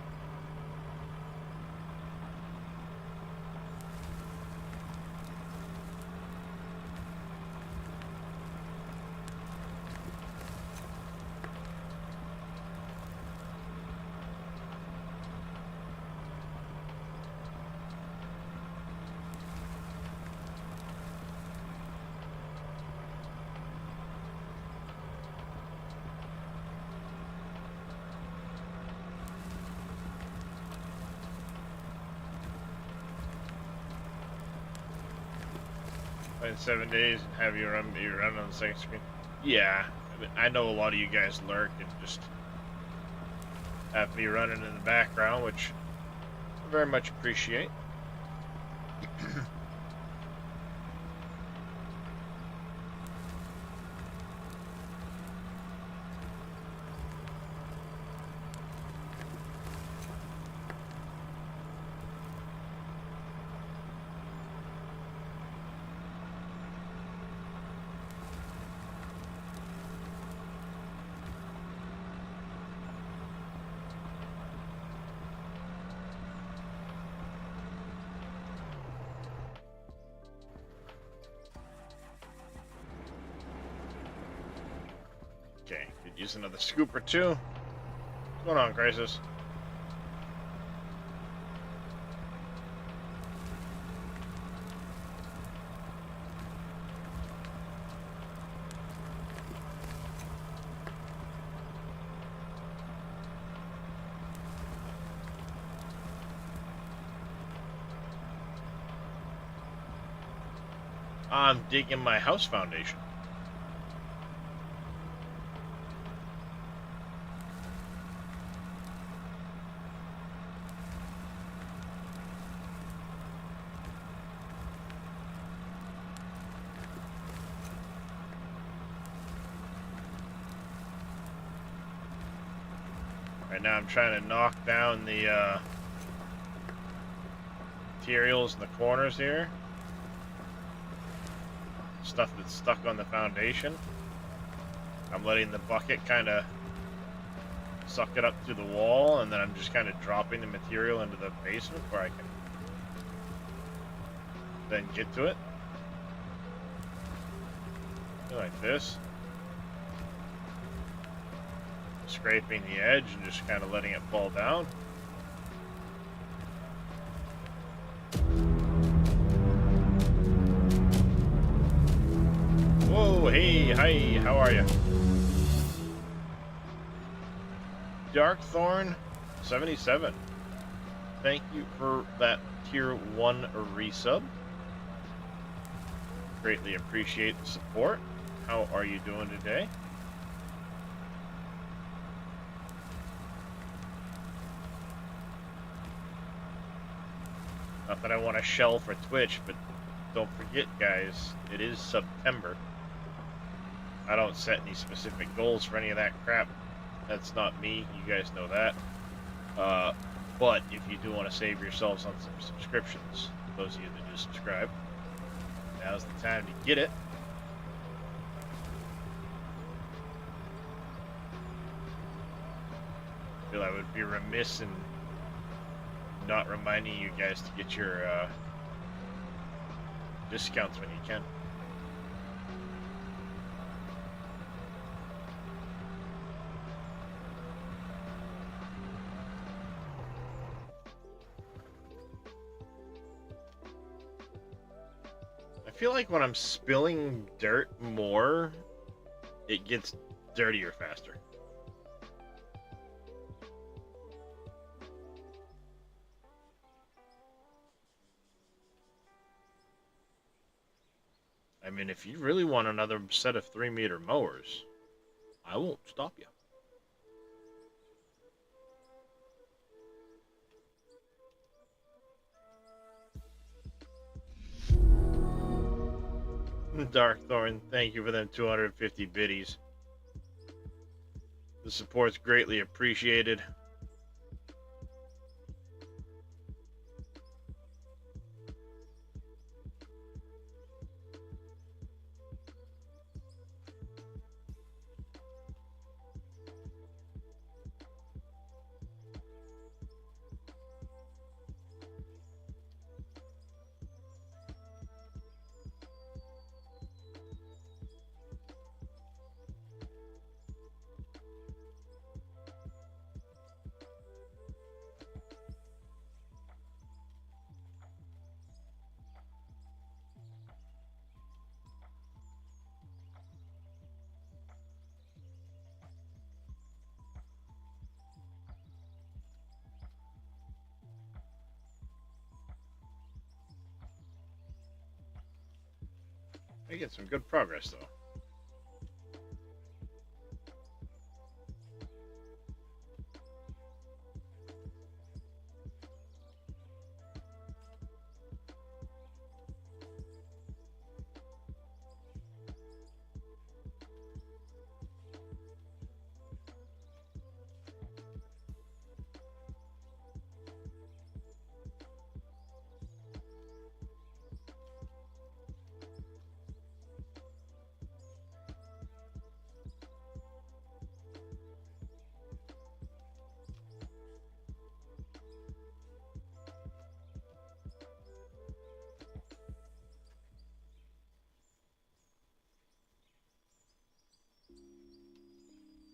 In 7 days and have you run on the second screen? Yeah, I know a lot of you guys lurk and just have me running in the background, which I very much appreciate. Okay, could use another scoop or two. What's going on, Crisis? I'm digging my house foundation. Right now I'm trying to knock down the materials in the corners here. Stuff that's stuck on the foundation. I'm letting the bucket kind of suck it up to the wall, and then I'm just kind of dropping the material into the basement where I can then get to it. Like this. scraping the edge and just kind of letting it fall down. Whoa, hey, hi, how are you? Darkthorn 77. Thank you for that tier 1 resub. Greatly appreciate the support. How are you doing today? Not that I want to shell for Twitch, but don't forget, guys, it is September. I don't set any specific goals for any of that crap. That's not me. You guys know that. But if you do want to save yourselves on some subscriptions, those of you that do subscribe, now's the time to get it. I feel I would be remiss in not reminding you guys to get your discounts when you can. I feel like when I'm spilling dirt more, it gets dirtier faster. I mean, if you really want another set of 3-meter mowers, I won't stop you. Darkthorn, thank you for them 250 biddies. The support's greatly appreciated. Making some good progress, though.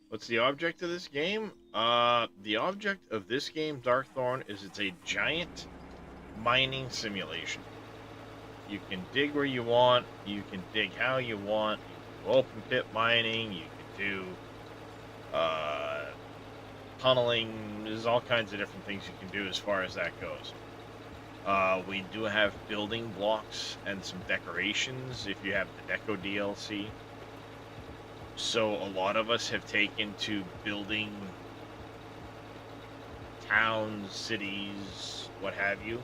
What's the object of this game? The object of this game, Darkthorn, is it's a giant mining simulation. You can dig where you want, you can dig how you want, you can do open pit mining, you can do tunneling. There's all kinds of different things you can do as far as that goes. We do have building blocks and some decorations if you have the Deco DLC. So a lot of us have taken to building towns, cities, what have you.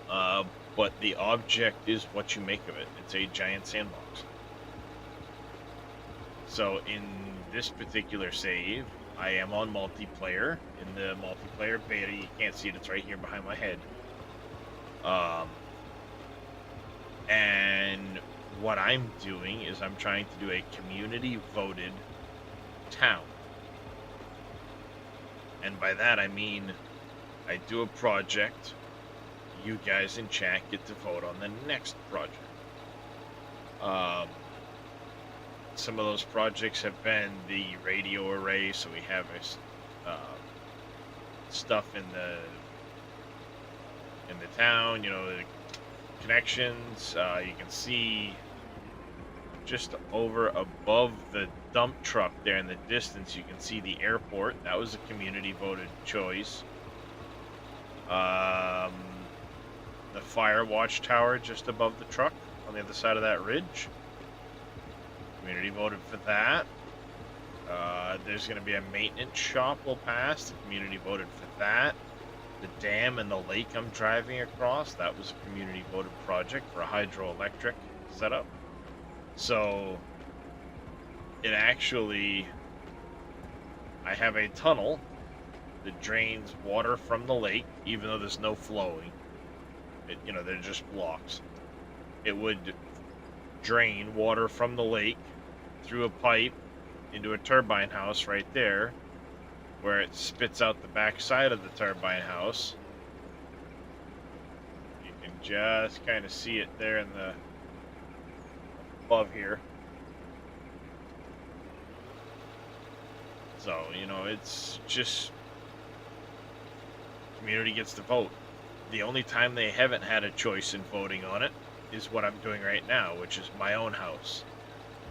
But the object is what you make of it. It's a giant sandbox. So in this particular save, I am on multiplayer. In the multiplayer beta, you can't see it, it's right here behind my head. And what I'm doing is I'm trying to do a community voted town. And by that I mean I do a project, you guys in chat get to vote on the next project. some of those projects have been the radio array, so we have stuff in the town, you know, the connections. You can see just over above the dump truck there in the distance, you can see the airport. That was a community voted choice. The fire watchtower just above the truck on the other side of that ridge. Community voted for that. There's going to be a maintenance shop we'll pass. The community voted for that. The dam and the lake I'm driving across, that was a community voted project for a hydroelectric setup. So it actually, I have a tunnel that drains water from the lake, even though there's no flowing. You know, they're just blocks. It would drain water from the lake through a pipe into a turbine house right there, where it spits out the back side of the turbine house. You can just kind of see it there in the above here. So, you know, it's just community gets to vote. The only time they haven't had a choice in voting on it is what I'm doing right now, which is my own house.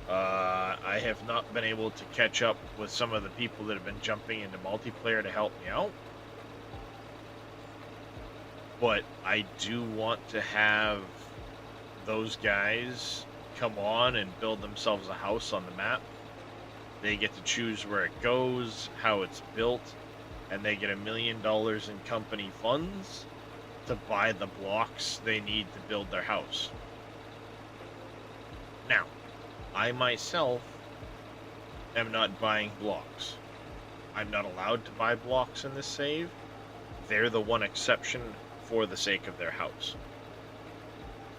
I have not been able to catch up with some of the people that have been jumping into multiplayer to help me out. But I do want to have those guys come on and build themselves a house on the map. They get to choose where it goes, how it's built, and they get $1 million in company funds to buy the blocks they need to build their house. Now, I myself am not buying blocks. I'm not allowed to buy blocks in this save. They're the one exception for the sake of their house.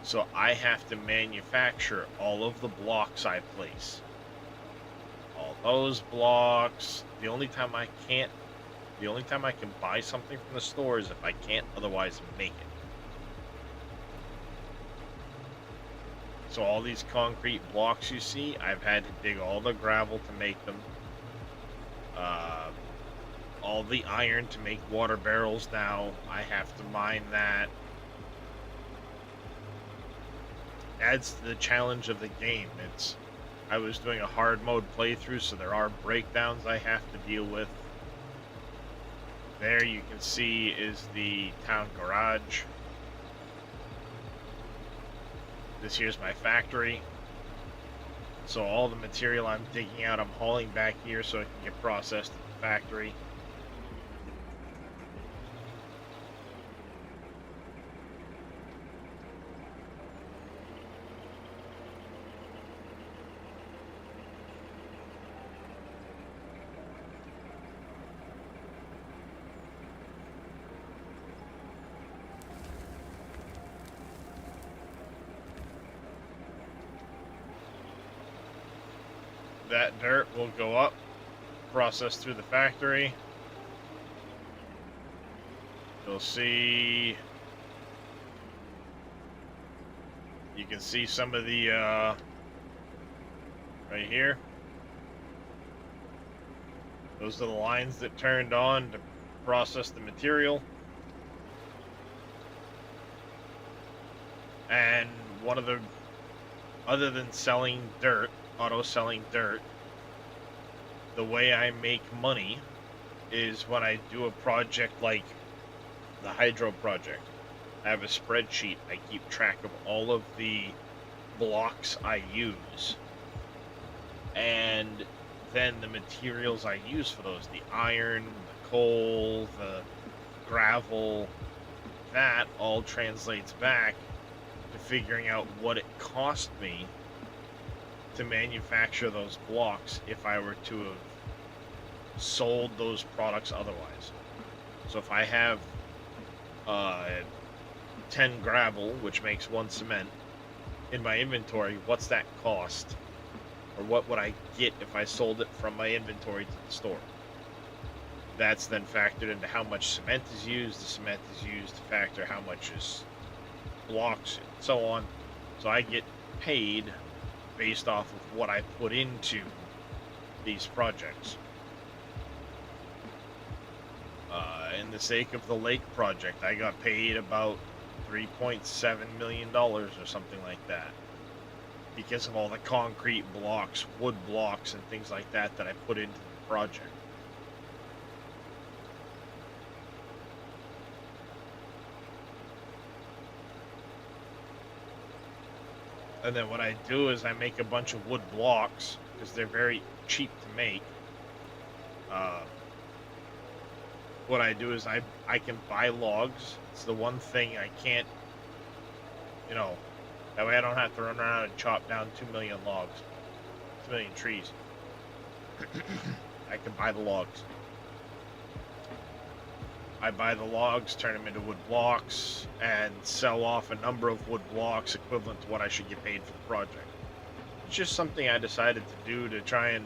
So I have to manufacture all of the blocks I place. All those blocks. The only time I can buy something from the store is if I can't otherwise make it. So all these concrete blocks you see, I've had to dig all the gravel to make them. All the iron to make water barrels now, I have to mine that. Adds to the challenge of the game. I was doing a hard mode playthrough, so there are breakdowns I have to deal with. There you can see is the town garage. This here's my factory. So all the material I'm digging out, I'm hauling back here so it can get processed at the factory. That dirt will go up, processed through the factory. You'll see, you can see some of the, right here. Those are the lines that turned on to process the material. And one of the, other than selling dirt, auto-selling dirt, the way I make money is when I do a project like the hydro project. I have a spreadsheet. I keep track of all of the blocks I use, and then the materials I use for those, the iron, the coal, the gravel, that all translates back to figuring out what it cost me to manufacture those blocks if I were to have sold those products otherwise. So if I have 10 gravel, which makes 1 cement, in my inventory, what's that cost? Or what would I get if I sold it from my inventory to the store? That's then factored into how much cement is used. The cement is used to factor how much is blocks and so on. So I get paid based off of what I put into these projects. In the sake of the lake project, I got paid about $3.7 million or something like that, because of all the concrete blocks, wood blocks, and things like that that I put into the project. And then what I do is I make a bunch of wood blocks, because they're very cheap to make. What I do is I can buy logs. It's the one thing I can't, you know, that way I don't have to run around and chop down 2 million logs, 2 million trees. I can buy the logs. I buy the logs, turn them into wood blocks, and sell off a number of wood blocks equivalent to what I should get paid for the project. It's just something I decided to do to try and,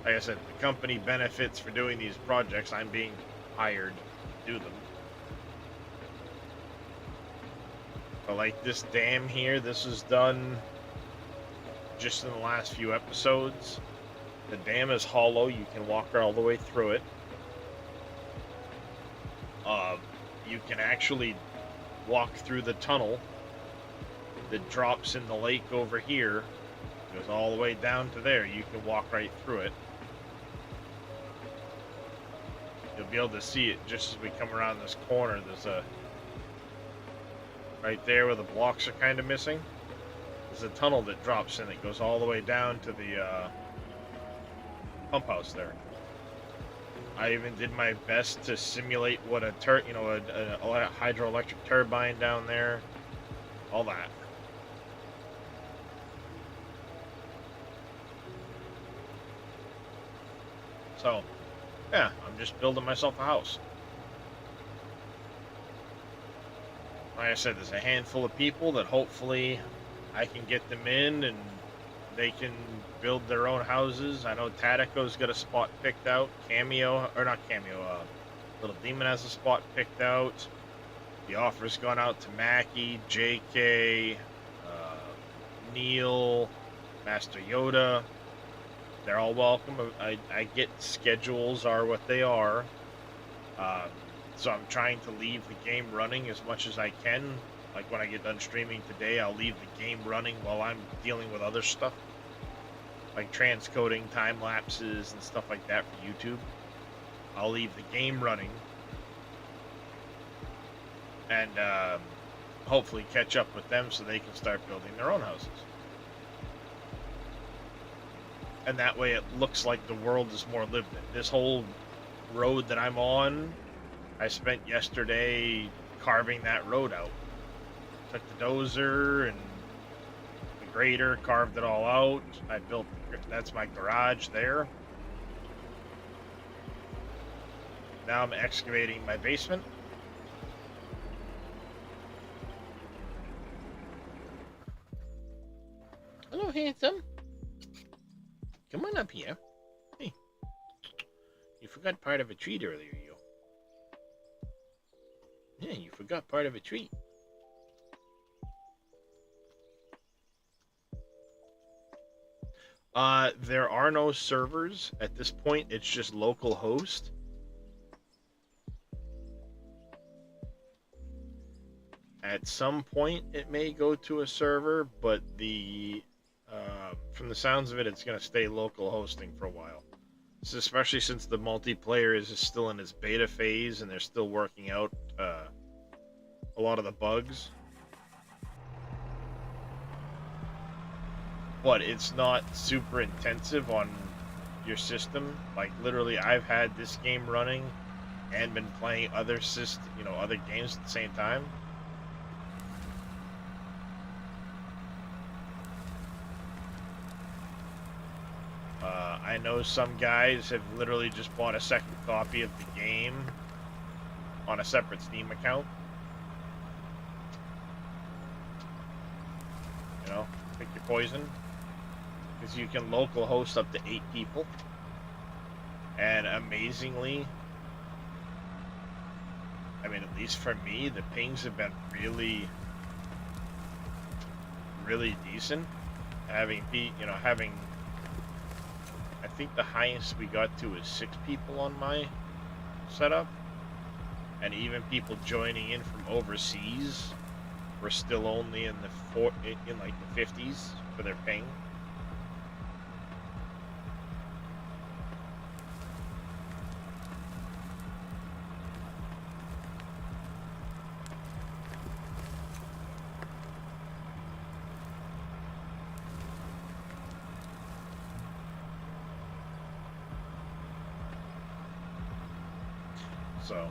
like I said, the company benefits for doing these projects. I'm being hired to do them. But like this dam here, this was done just in the last few episodes. The dam is hollow. You can walk all the way through it. You can actually walk through the tunnel that drops in the lake over here. It goes all the way down to there. You can walk right through it. You'll be able to see it just as we come around this corner. There's a, right there where the blocks are kind of missing, there's a tunnel that drops in. It goes all the way down to the pump house there. I even did my best to simulate what a hydroelectric turbine down there, all that. So, yeah, I'm just building myself a house. Like I said, there's a handful of people that hopefully I can get them in and they can build their own houses. I know Tatico's got a spot picked out. Little Demon has a spot picked out. The offer's gone out to Mackie, JK, Neil, Master Yoda. They're all welcome. I get schedules are what they are. So I'm trying to leave the game running as much as I can. Like when I get done streaming today, I'll leave the game running while I'm dealing with other stuff. Like transcoding, time lapses, and stuff like that for YouTube. I'll leave the game running. And hopefully catch up with them so they can start building their own houses. And that way it looks like the world is more lived in. This whole road that I'm on, I spent yesterday carving that road out. Took the dozer and the grader, carved it all out. I built, that's my garage there. Now I'm excavating my basement. Hello, handsome. Come on up here. Hey. You forgot part of a treat earlier, you. Yeah, you forgot part of a treat. There are no servers at this point. It's just local host. At some point, it may go to a server, but from the sounds of it, it's going to stay local hosting for a while. So especially since the multiplayer is still in its beta phase and they're still working out a lot of the bugs. But it's not super intensive on your system. Like literally, I've had this game running and been playing other other games at the same time. I know some guys have literally just bought a second copy of the game on a separate Steam account. You know, pick your poison. Because you can local host up to 8 people. And amazingly, I mean, at least for me, the pings have been really, really decent. having having. I think the highest we got to is 6 people on my setup, and even people joining in from overseas were still only in like the 50s for their ping. So,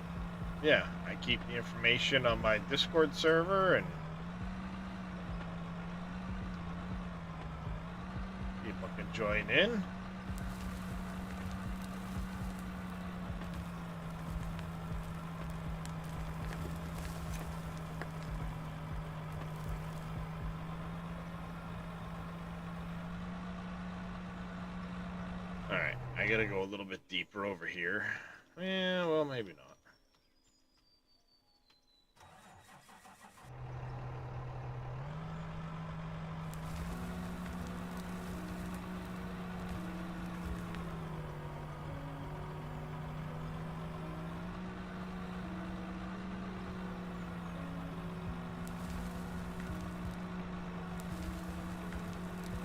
yeah, I keep the information on my Discord server, and people can join in. Alright, I gotta go a little bit deeper over here. Yeah, well, maybe not.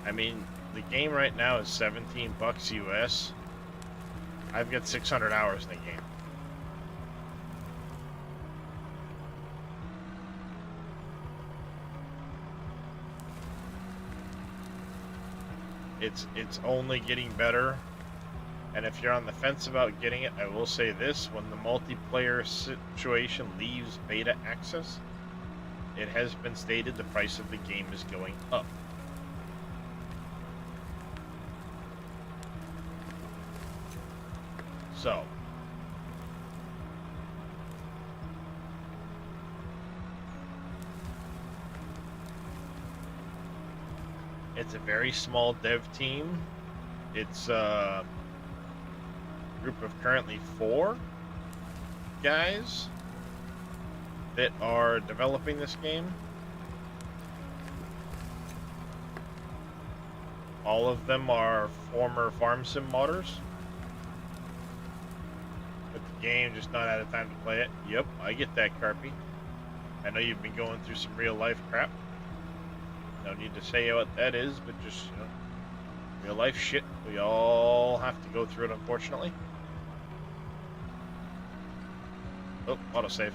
I mean, the game right now is $17 US. I've got 600 hours in the game. It's only getting better. And if you're on the fence about getting it, I will say this: when the multiplayer situation leaves beta access, it has been stated the price of the game is going up. So, it's a very small dev team. It's a group of currently 4 guys that are developing this game. All of them are former farm sim modders. Game, just not out of time to play it. Yep, I get that, Carpy. I know you've been going through some real life crap. No need to say what that is, but just, real life shit. We all have to go through it, unfortunately. Oh, autosave.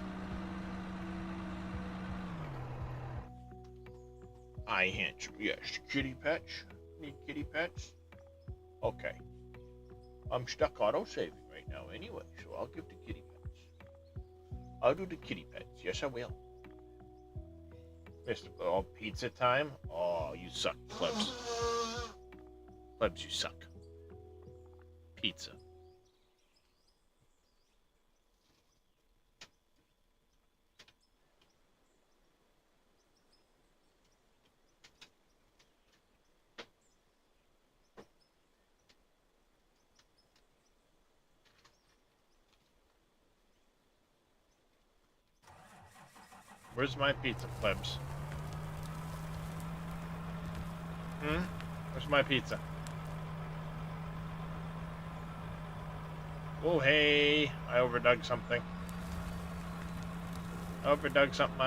I answer yes. Kitty pets? Need kitty pets? Okay. I'm stuck autosaving right now anyway, so I'll give the kitty pets. I'll do the kitty pets. Yes, I will. Mr. Oh, pizza time? Oh, you suck, plebs. Plebs, you suck. Pizza. Where's my pizza, plebs? Where's my pizza? Oh, hey. I overdug something. I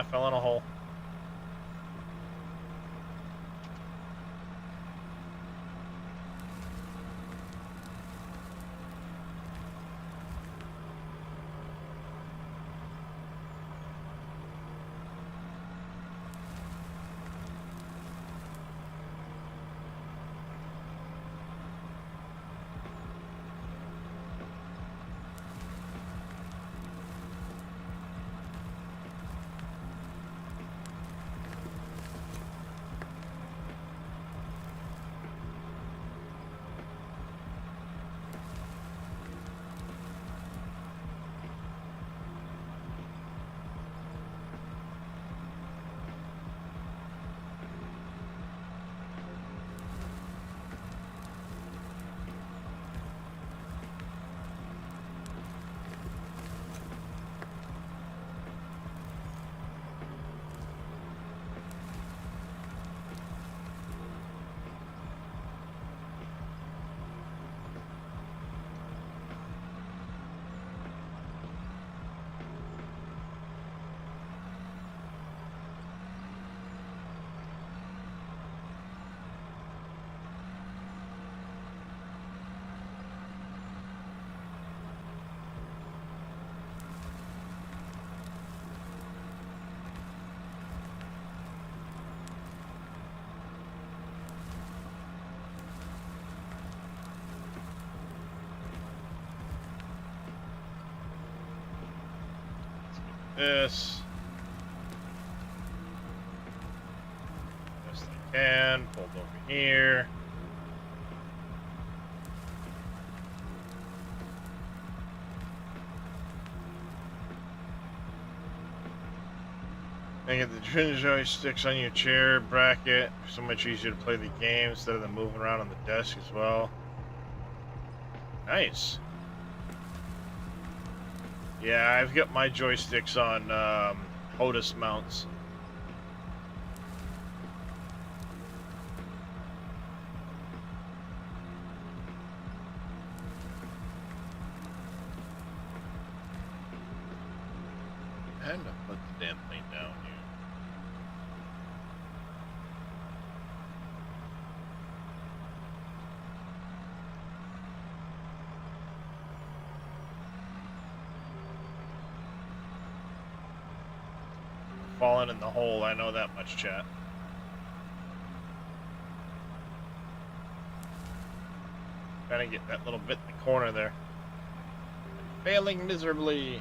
fell in a hole. this. Best I can. Pulled over here. And get the twin joysticks on your chair bracket. So much easier to play the game instead of them moving around on the desk as well. Nice. Yeah, I've got my joysticks on HOTAS mounts. And I'll put the damn thing down here. Falling in the hole, I know that much, chat. Trying to get that little bit in the corner there. Failing miserably.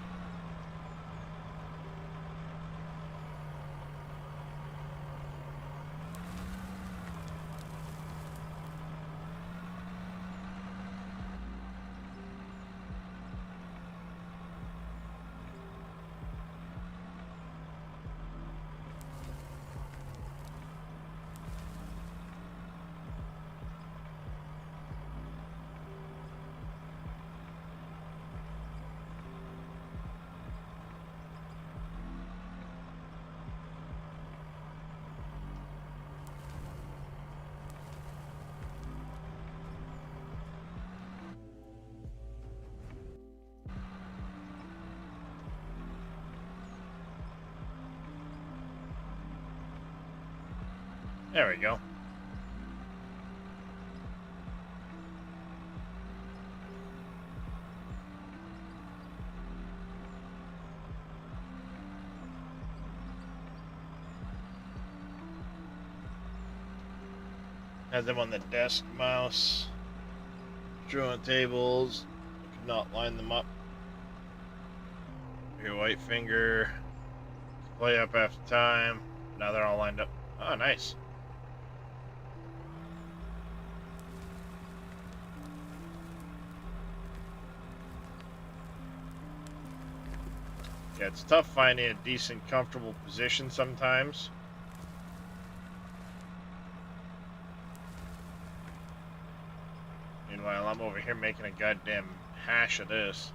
There we go. Had them on the desk mouse. Drawing tables. Could not line them up. Your white finger. Play up after time. Now they're all lined up. Oh, nice. Yeah, it's tough finding a decent, comfortable position sometimes. Meanwhile, I'm over here making a goddamn hash of this.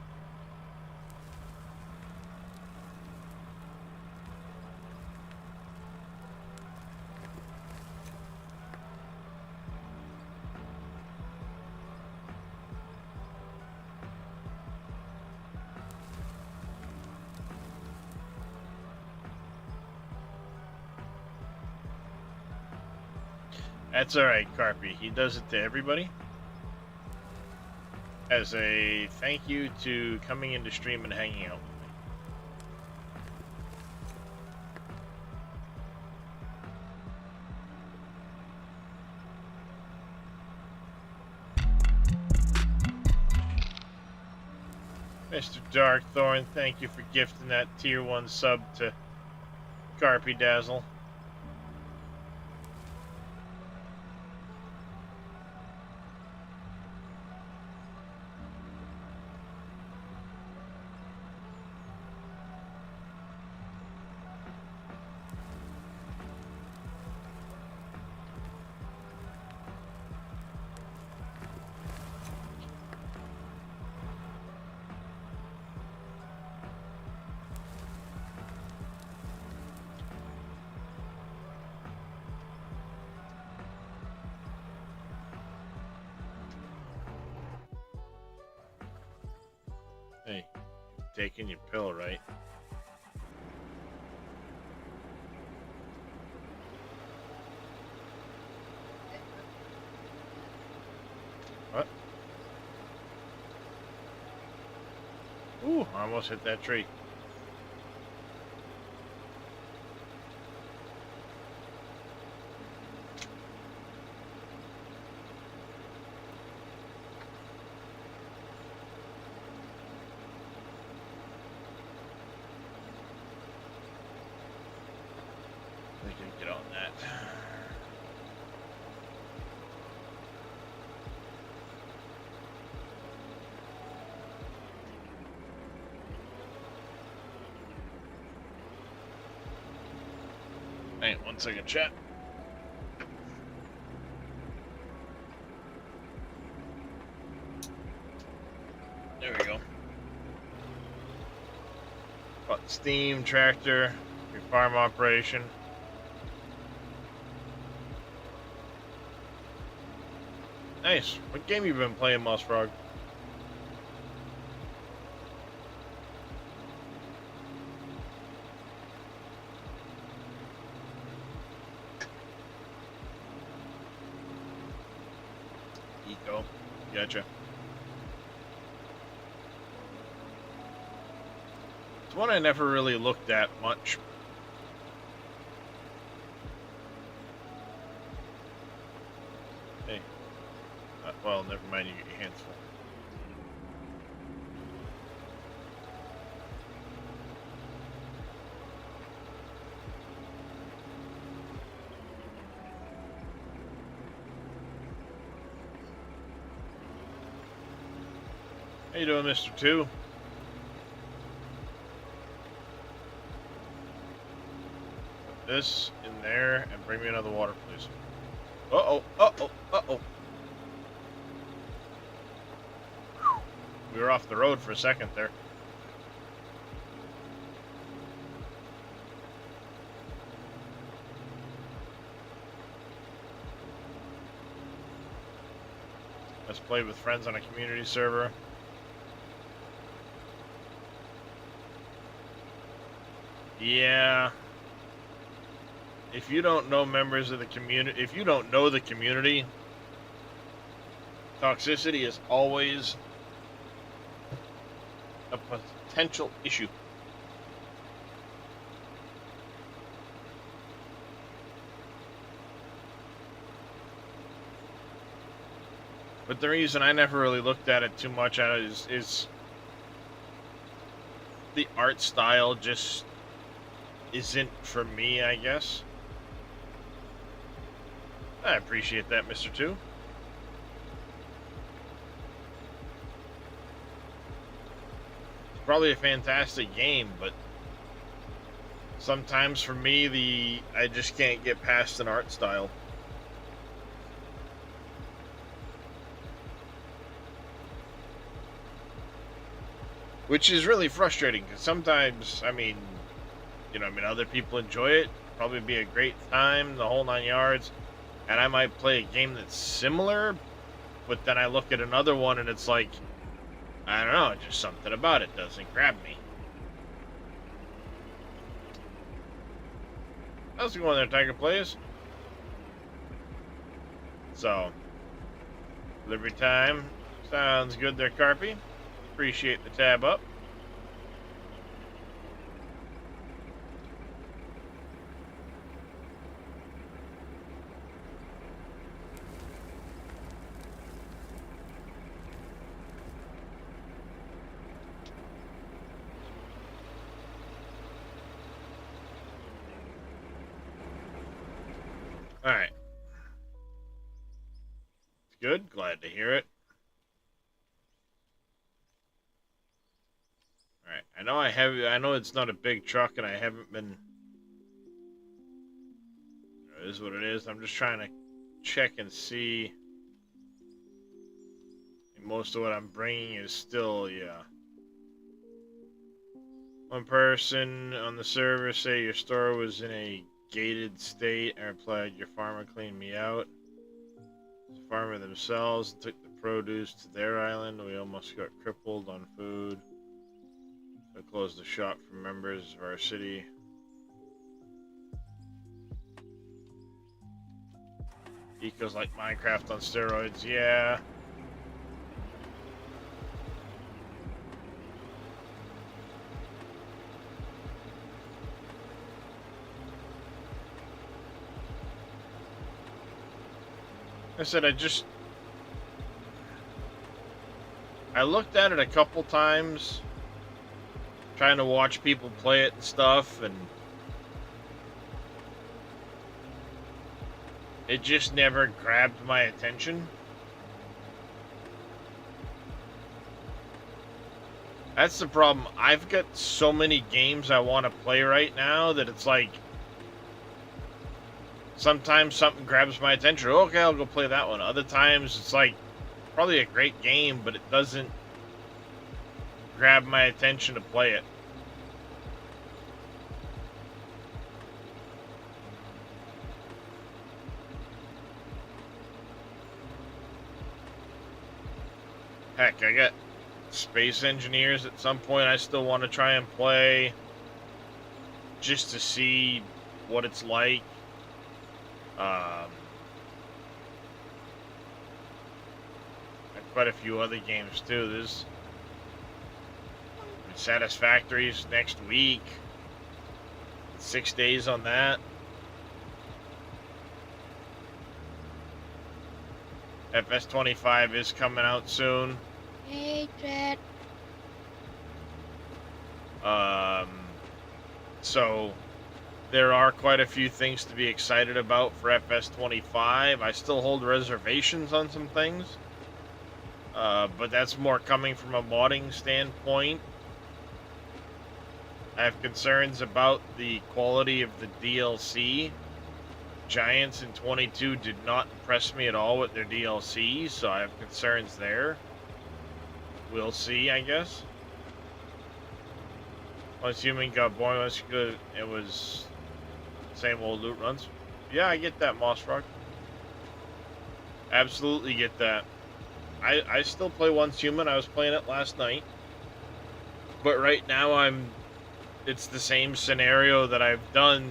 That's alright, Carpy. He does it to everybody. As a thank you to coming into stream and hanging out with me. Mr. Darkthorn, thank you for gifting that tier 1 sub to Carpy Dazzle. Hey, taking your pill, right? What? Ooh, I almost hit that tree. Hang on 1 second, chat. There we go. Got steam tractor, your farm operation. Nice. What game you been playing, Moss Frog? Eco. Gotcha. It's one I never really looked at much. Hey. Well, never mind, you get your hands full. How you doing, Mr. 2? Put this in there and bring me another water, please. Uh-oh, uh-oh, uh-oh. We were off the road for a second there. Let's play with friends on a community server. Yeah. If you don't know members of the community, if you don't know the community, toxicity is always a potential issue. But the reason I never really looked at it too much is the art style just isn't for me, I guess. I appreciate that, Mr. 2. Probably a fantastic game, but sometimes for me, I just can't get past an art style. Which is really frustrating, because sometimes, I mean, other people enjoy it, probably be a great time, the whole 9 yards, and I might play a game that's similar, but then I look at another one and it's like, I don't know, just something about it doesn't grab me. How's it going there, Tiger Plays? So, delivery time. Sounds good there, Carpy. Appreciate the tab up. Alright. It's good. Glad to hear it. Alright. I know it's not a big truck and I haven't been... It is what it is. I'm just trying to check and see. Most of what I'm bringing is still, yeah. One person on the server say your store was in a gated state. I replied, your farmer cleaned me out. The farmer themselves took the produce to their island. We almost got crippled on food. So I closed the shop for members of our city. Eco's like Minecraft on steroids, yeah. I said I looked at it a couple times, trying to watch people play it and stuff, and it just never grabbed my attention. That's the problem. I've got so many games I want to play right now that it's like, sometimes something grabs my attention. Okay, I'll go play that one. Other times it's like probably a great game, but it doesn't grab my attention to play it. Heck, I got Space Engineers at some point I still want to try and play just to see what it's like. And quite a few other games too. There's Satisfactories next week. 6 days on that. FS25 is coming out soon. Hey, Dad. So there are quite a few things to be excited about for FS25. I still hold reservations on some things, but that's more coming from a modding standpoint. I have concerns about the quality of the DLC. Giants in 22 did not impress me at all with their DLC, so I have concerns there. We'll see, I guess. Once human got born, once good, it was same old loot runs. Yeah, I get that, Mossrock. Absolutely get that. I still play Once Human. I was playing it last night. But right now it's the same scenario that I've done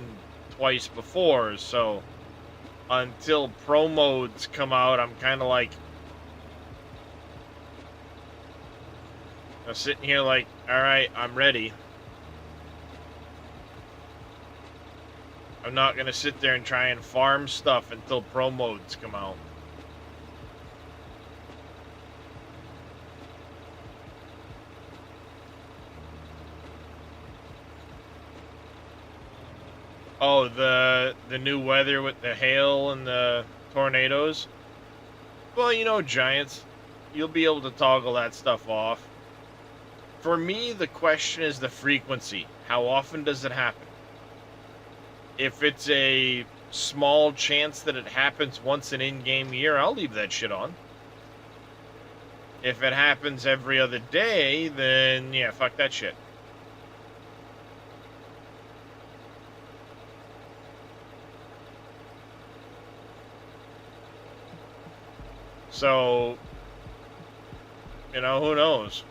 twice before, so until pro modes come out, I'm kind of like I'm sitting here like, alright, I'm ready. I'm not going to sit there and try and farm stuff until pro modes come out. Oh, the new weather with the hail and the tornadoes. Well, you know, Giants, you'll be able to toggle that stuff off. For me, the question is the frequency. How often does it happen? If it's a small chance that it happens once an in-game year, I'll leave that shit on. If it happens every other day, then yeah, fuck that shit. So, you know, who knows?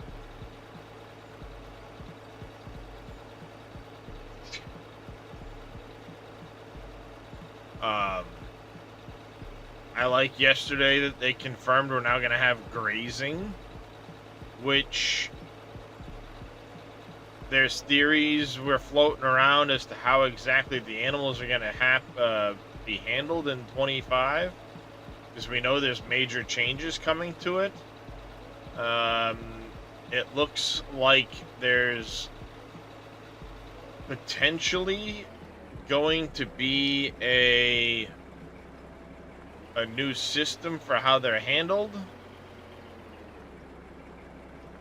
I like yesterday that they confirmed we're now going to have grazing, which there's theories were floating around as to how exactly the animals are going to be handled in 25, because we know there's major changes coming to it. It looks like there's potentially going to be a new system for how they're handled.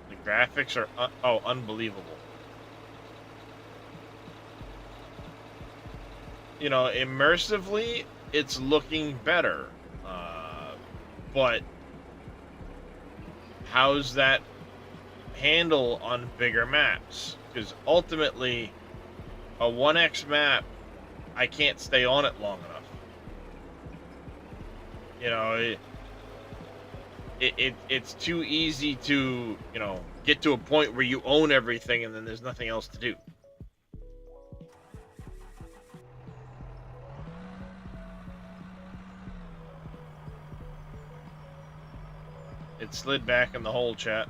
The graphics are unbelievable. You know, immersively, it's looking better. But how's that handle on bigger maps? Because ultimately, a 1x map, I can't stay on it long enough. You know, it's too easy to, you know, get to a point where you own everything and then there's nothing else to do. It slid back in the hole, chat.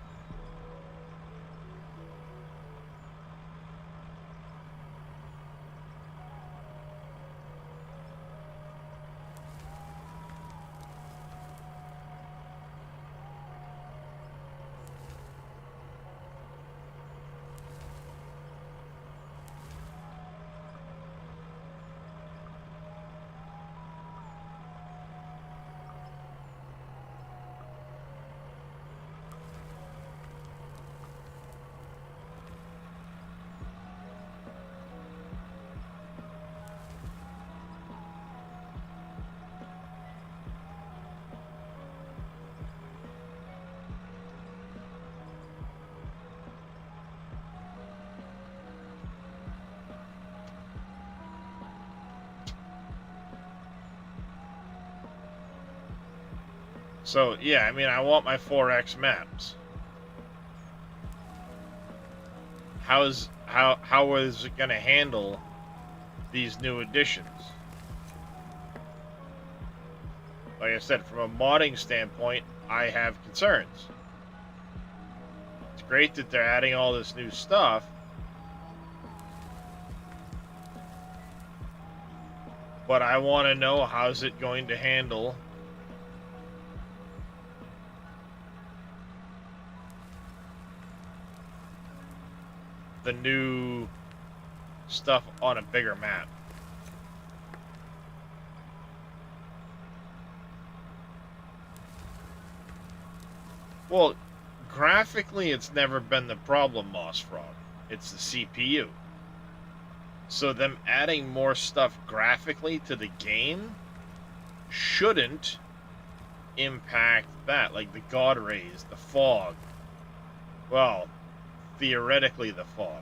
So yeah, I mean, I want my 4X maps. How is it going to handle these new additions? Like I said, from a modding standpoint, I have concerns. It's great that they're adding all this new stuff, but I want to know how's it going to handle the new stuff on a bigger map. Well, graphically, it's never been the problem, Mossfrog. It's the CPU. So them adding more stuff graphically to the game shouldn't impact that. Like the God rays, the fog. Well, theoretically the fog.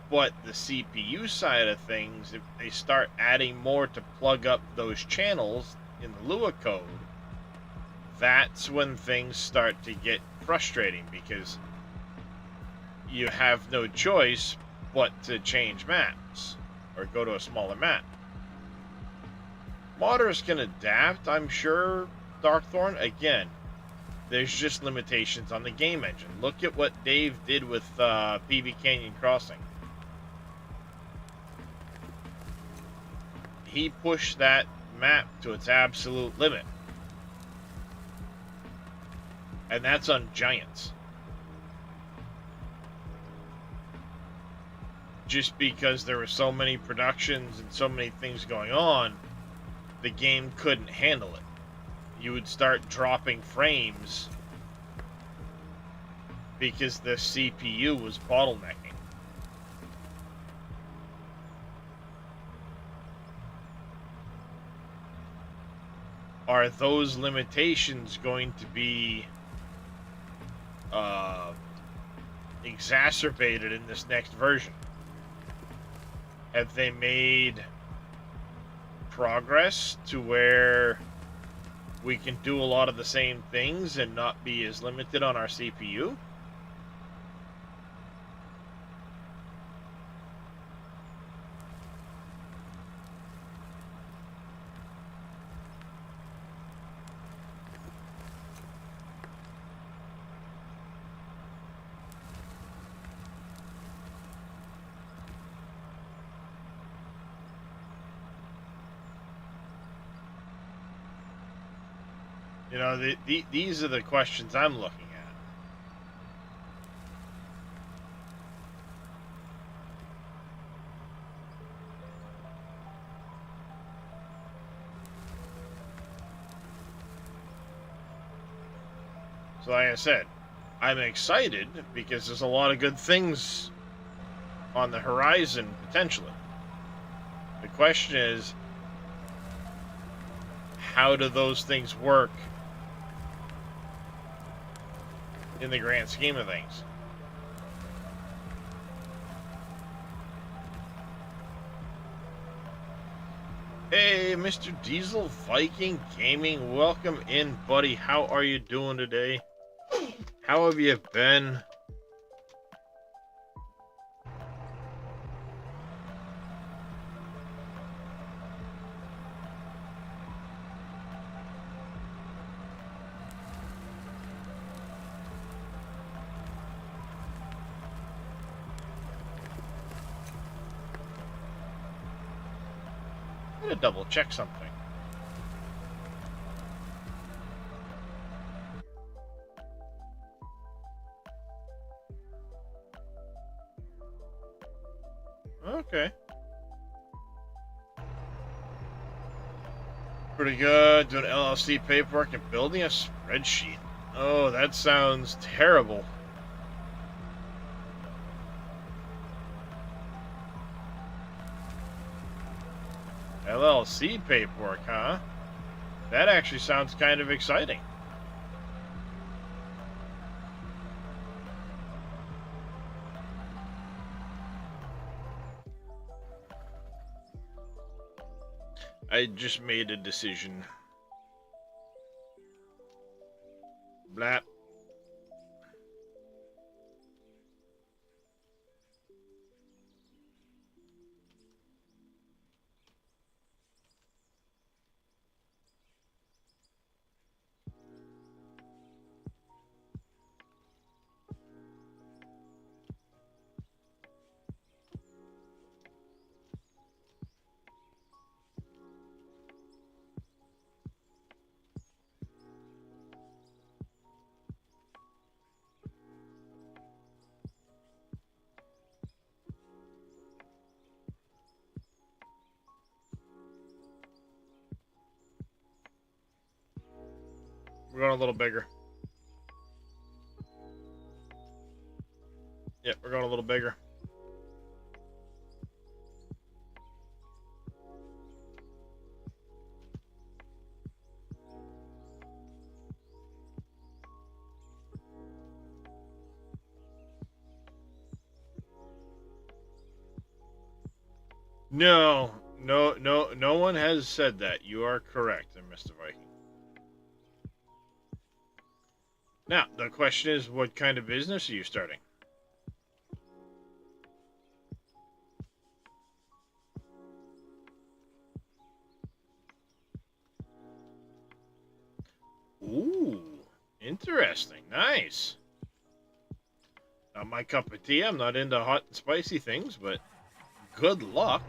But the CPU side of things, if they start adding more to plug up those channels in the Lua code, that's when things start to get frustrating, because you have no choice but to change maps or go to a smaller map. Modders can adapt, I'm sure, Darkthorn. Again, there's just limitations on the game engine. Look at what Dave did with PB Canyon Crossing. He pushed that map to its absolute limit. And that's on Giants. Just because there were so many productions and so many things going on, the game couldn't handle it. You would start dropping frames because the CPU was bottlenecking. Are those limitations going to be exacerbated in this next version? Have they made progress to where we can do a lot of the same things and not be as limited on our CPU? You know, these are the questions I'm looking at. So like I said, I'm excited because there's a lot of good things on the horizon potentially. The question is, how do those things work in the grand scheme of things? Hey, Mr. Diesel Viking Gaming, welcome in, buddy. How are you doing today? How have you been? I'm gonna double check something. Okay. Pretty good. Doing LLC paperwork and building a spreadsheet. Oh, that sounds terrible. LLC paperwork, huh? That actually sounds kind of exciting. I just made a decision. Blap. We're going a little bigger. Yep, we're going a little bigger. No one has said that. You are correct, Mr. Viking. Now, the question is, what kind of business are you starting? Ooh, interesting. Nice. Not my cup of tea. I'm not into hot and spicy things, but good luck.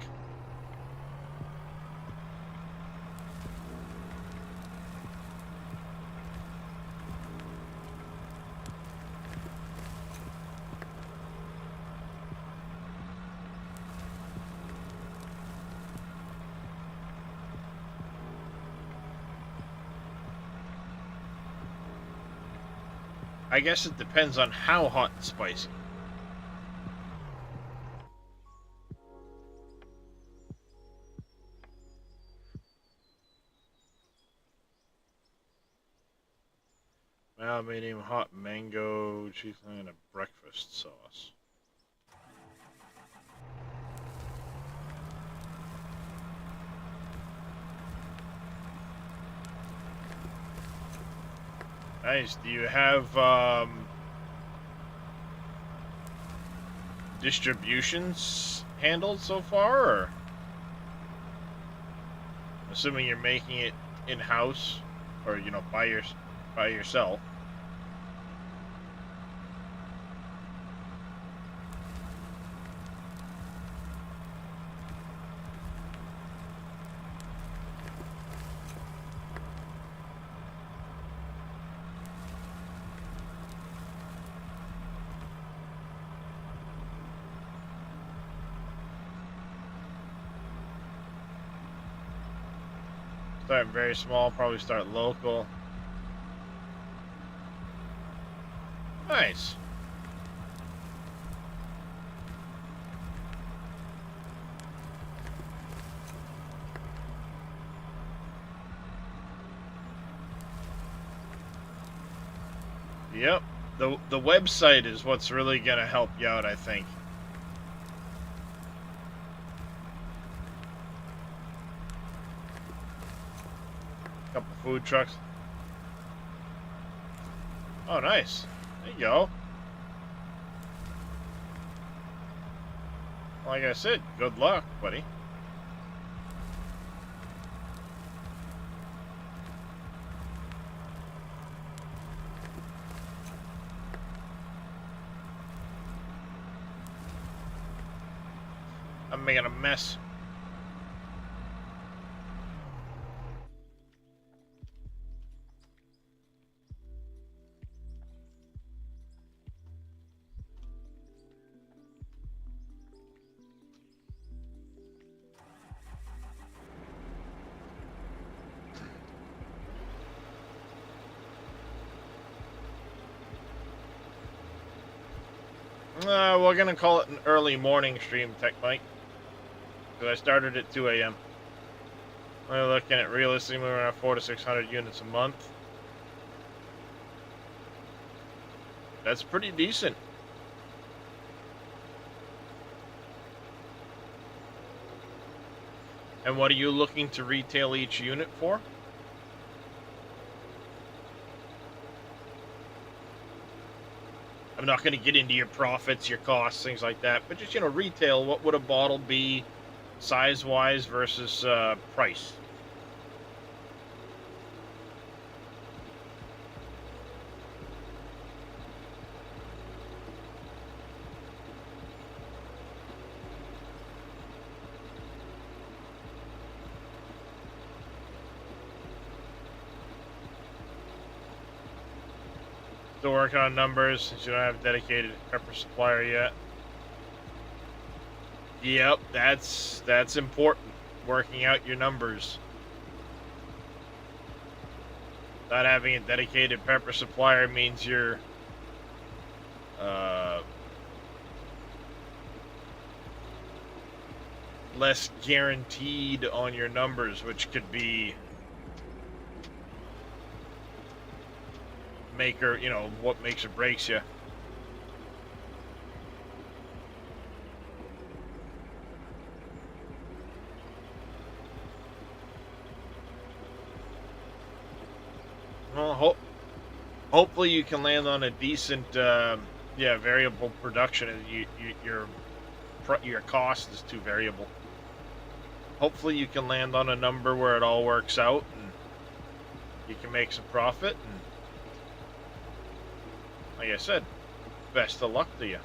I guess it depends on how hot and spicy. Well, medium hot mango cheese and a breakfast sauce. Nice. Do you have distributions handled so far, or assuming you're making it in-house, or by yourself? Start very small, probably start local. Nice. Yep. The website is what's really gonna help you out, I think. Couple food trucks. Oh, nice. There you go. Like I said, good luck, buddy. I'm making a mess. We're gonna call it an early morning stream, Tech Mike. Because I started at 2 a.m. We're looking at realistically around 400 to 600 units a month. That's pretty decent. And what are you looking to retail each unit for? I'm not going to get into your profits, your costs, things like that, but just, retail, what would a bottle be size-wise versus price? Still working on numbers since you don't have a dedicated pepper supplier yet. Yep, that's important. Working out your numbers. Not having a dedicated pepper supplier means you're less guaranteed on your numbers, which could be what makes or breaks you. Well, hopefully you can land on a decent, variable production, and your cost is too variable. Hopefully you can land on a number where it all works out, and you can make some profit. And like I said, best of luck to you.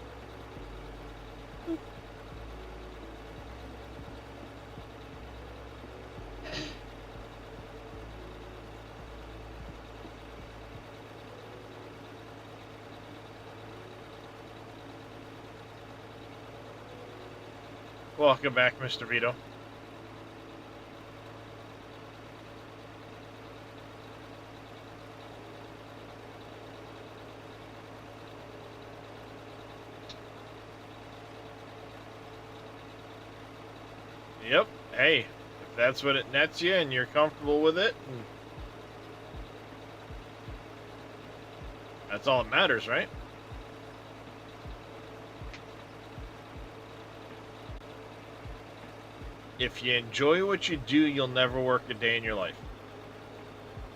Welcome back, Mr. Vito. Yep. Hey, if that's what it nets you and you're comfortable with it, that's all that matters, right? If you enjoy what you do, you'll never work a day in your life.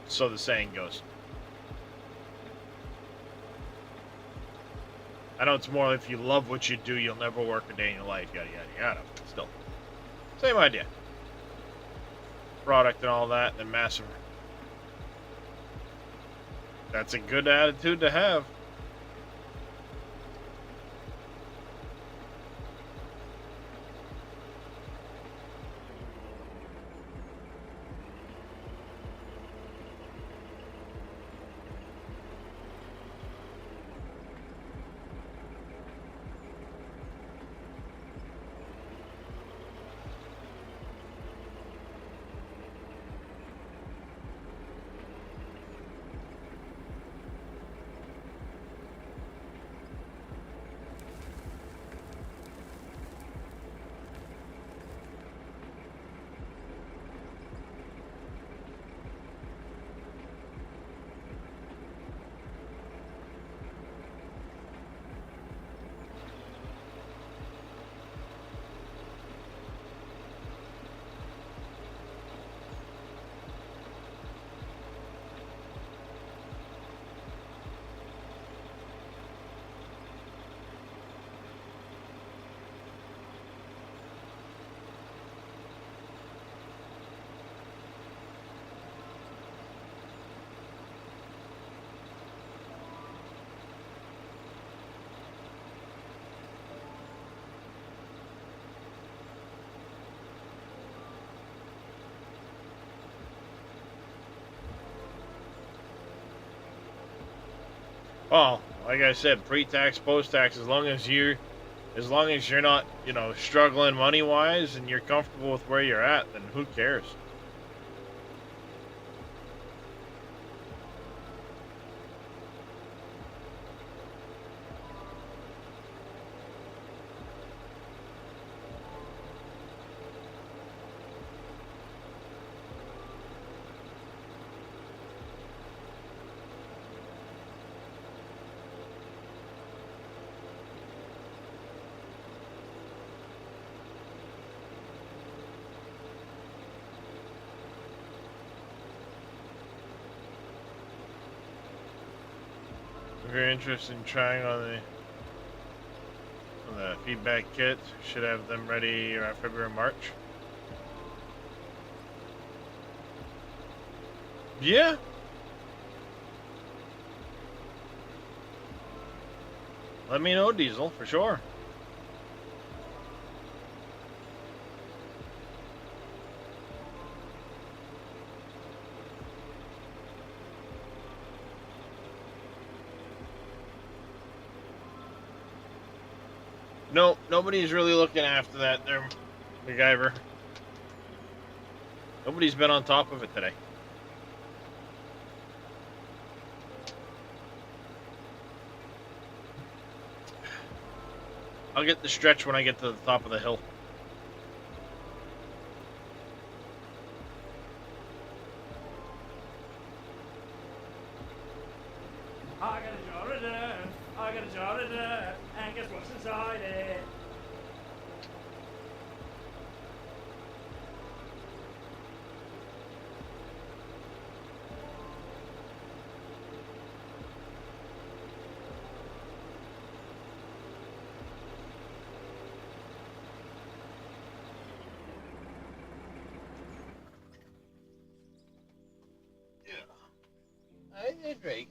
So the saying goes. I know it's more if you love what you do, you'll never work a day in your life, yada, yada, yada. But still, same idea. Product and all that, and massive. That's a good attitude to have. Well, like I said, pre-tax, post-tax, as long as you're not, struggling money-wise and you're comfortable with where you're at, then who cares? If you're interested in trying on the feedback kits, should have them ready around February, March. Yeah. Let me know, Diesel, for sure. No, nobody's really looking after that there, MacGyver. Nobody's been on top of it today. I'll get the stretch when I get to the top of the hill. I got a jar of dirt, I got a jar of dirt, and guess what's inside it? I did, Drake.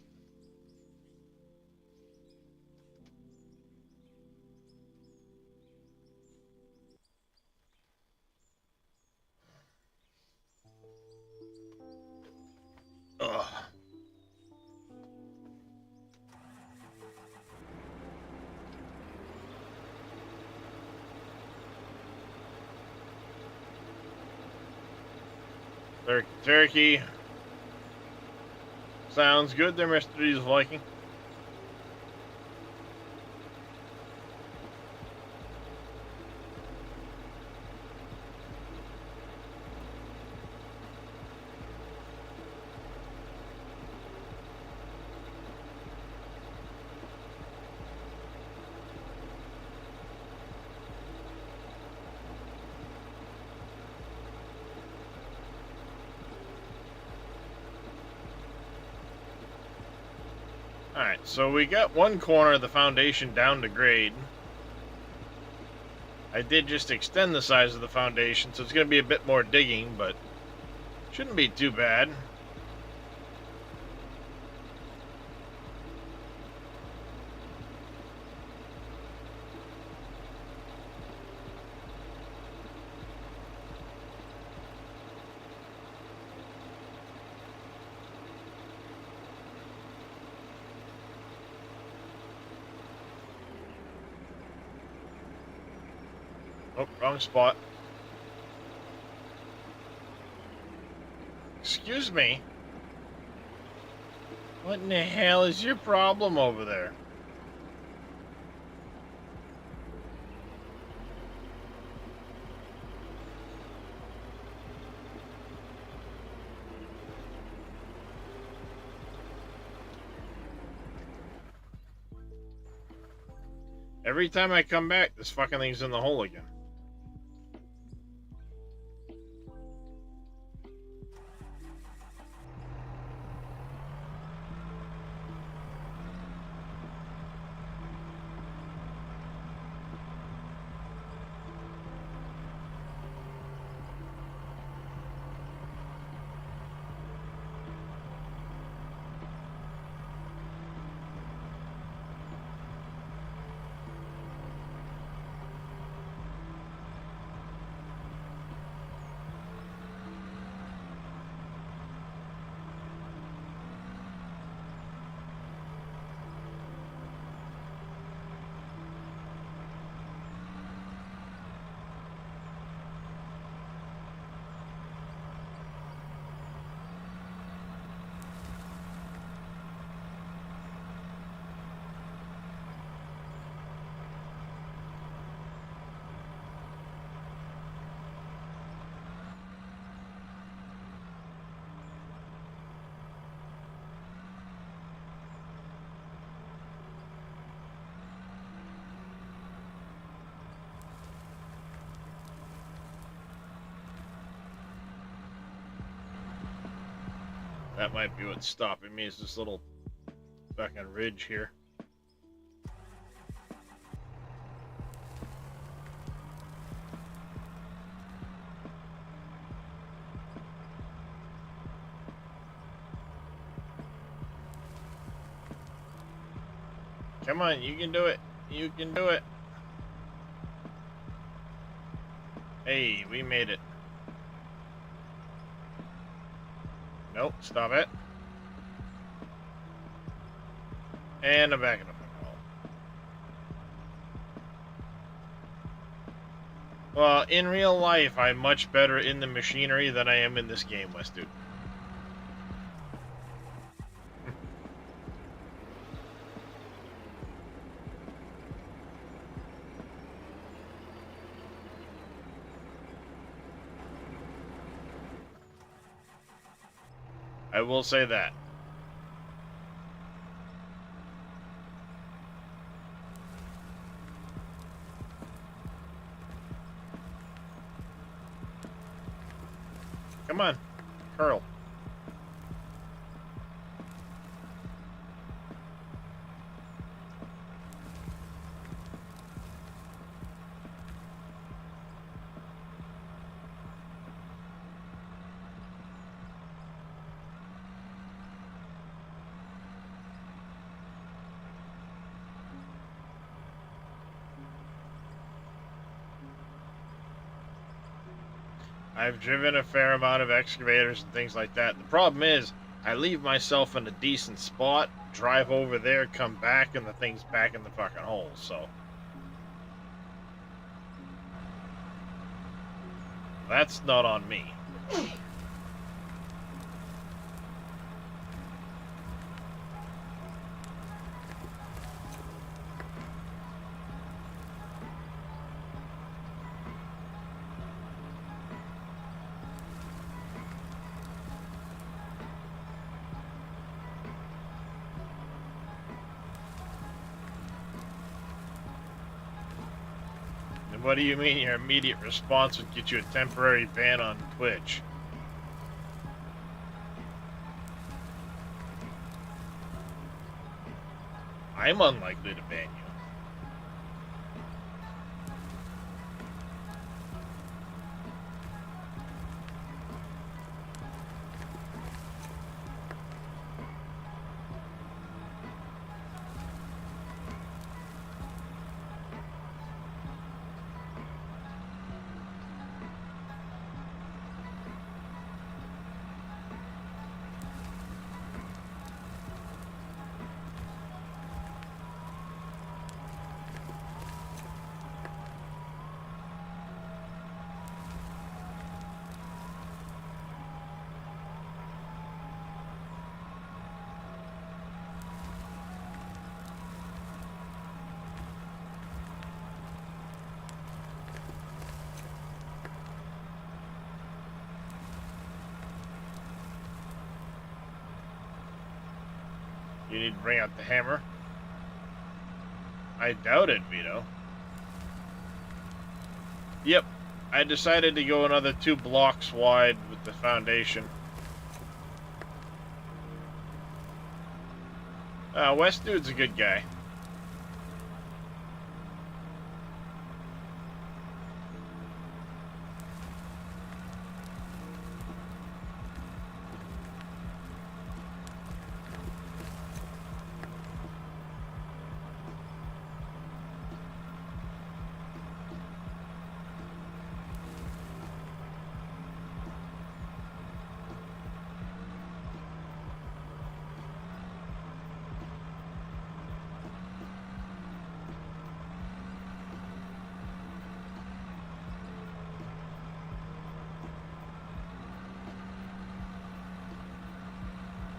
Ugh. Turkey. Sounds good there, Mr. Diesel Viking. Alright, so we got one corner of the foundation down to grade. I did just extend the size of the foundation, so it's going to be a bit more digging, but shouldn't be too bad. Oh, wrong spot. Excuse me. What in the hell is your problem over there? Every time I come back, this fucking thing's in the hole again. That might be what's stopping me, is this little fucking ridge here. Come on, you can do it. You can do it. Hey, we made it. Nope, stop it. And I'm back in the fucking hole. Well, in real life, I'm much better in the machinery than I am in this game, Westdude. I will say that. Come on, curl. I've driven a fair amount of excavators and things like that. The problem is, I leave myself in a decent spot, drive over there, come back, and the thing's back in the fucking hole, so. That's not on me. What do you mean your immediate response would get you a temporary ban on Twitch? I'm unlikely to ban you. You need to bring out the hammer? I doubt it, Vito. Yep, I decided to go another 2 blocks wide with the foundation. Westdude's a good guy.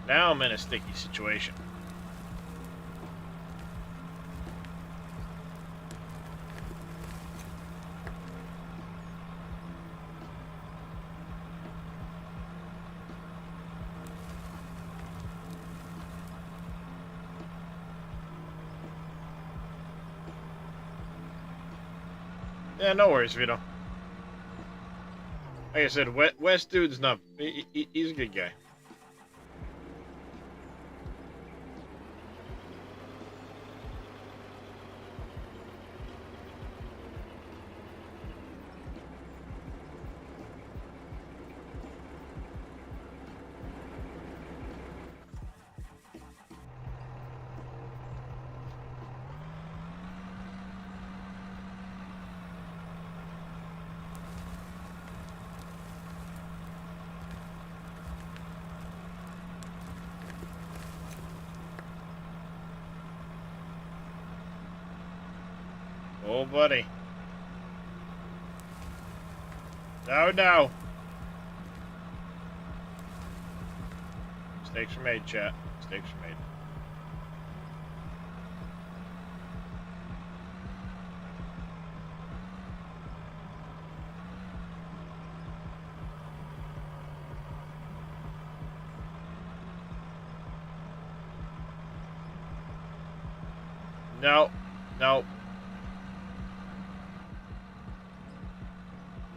Now I'm in a sticky situation. Yeah, no worries, Vito. Like I said, Westdude's not... He's a good guy. Oh, buddy. No, no. Mistakes were made, chat. Mistakes were made. No. No.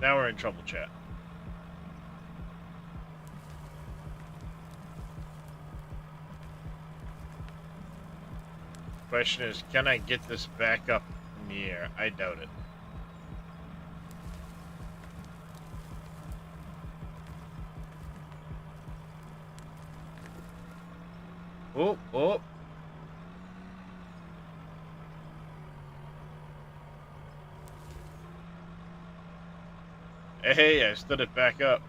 Now we're in trouble, chat. Question is, can I get this back up in the air? I doubt it. Oh, oh. Hey, I stood it back up.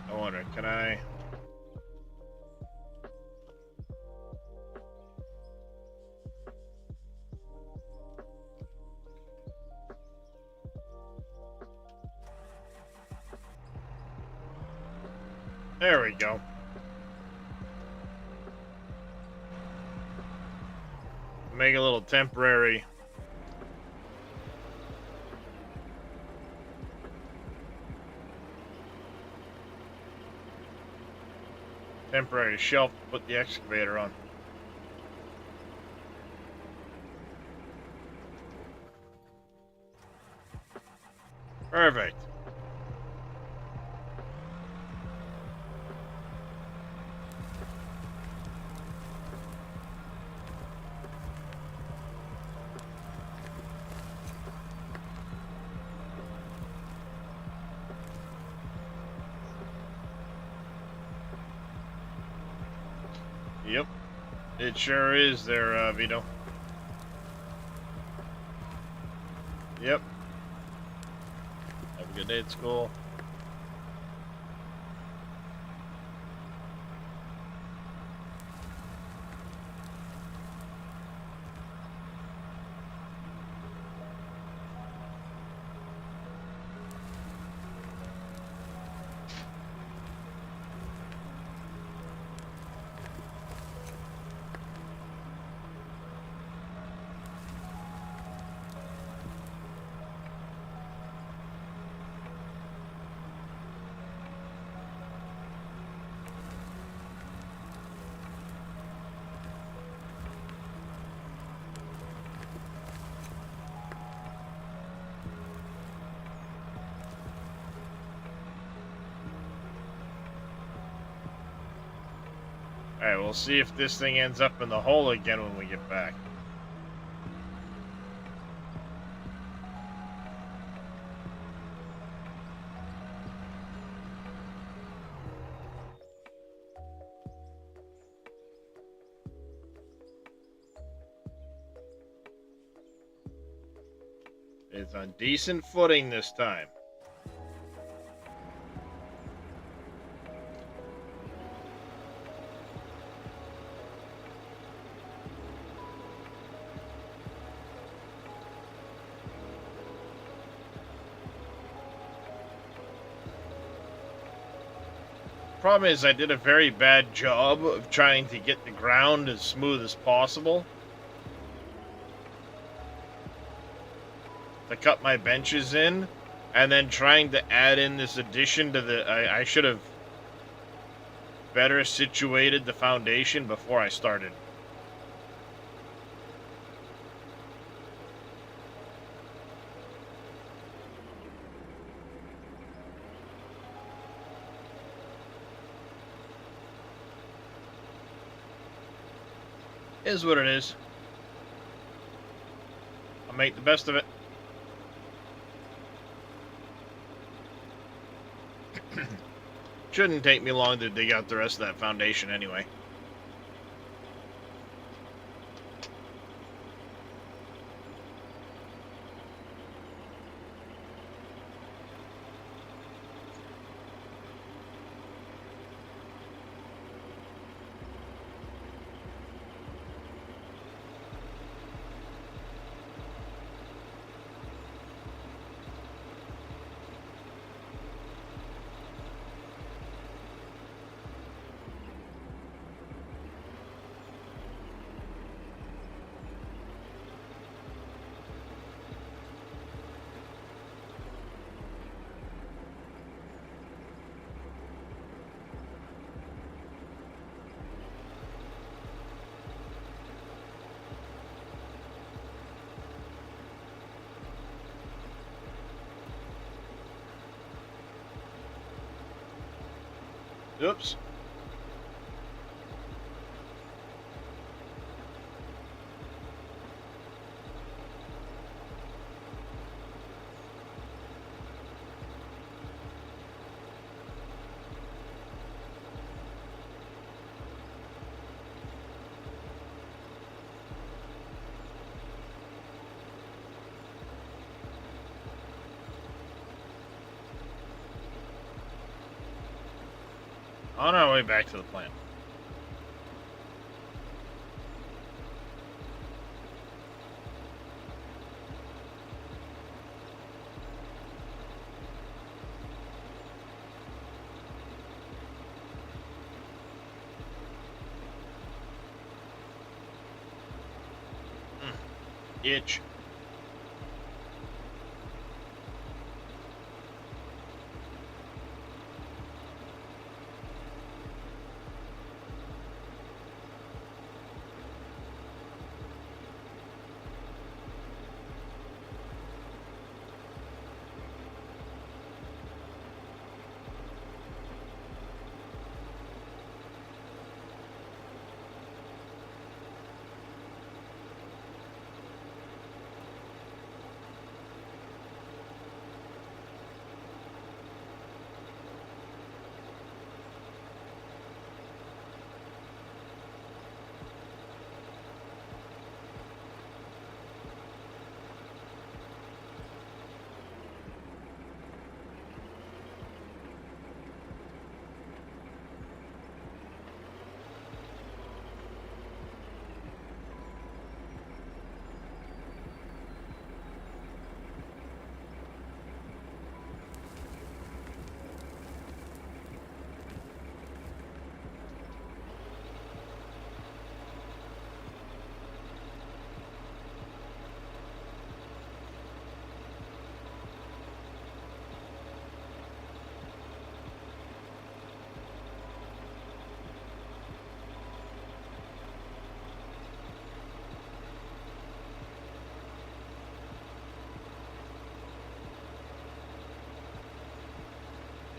I wonder, can I... There we go. Make a little temporary shelf to put the excavator on. Perfect. Yep, it sure is there, Vito. Yep. Have a good day at school. Alright, we'll see if this thing ends up in the hole again when we get back. It's on decent footing this time. Problem is, I did a very bad job of trying to get the ground as smooth as possible to cut my benches in, and then trying to add in this addition to the... I should have better situated the foundation before I started. Is what it is. I'll make the best of it. Shouldn't take me long to dig out the rest of that foundation anyway. Oops. On our way back to the plant. Itch.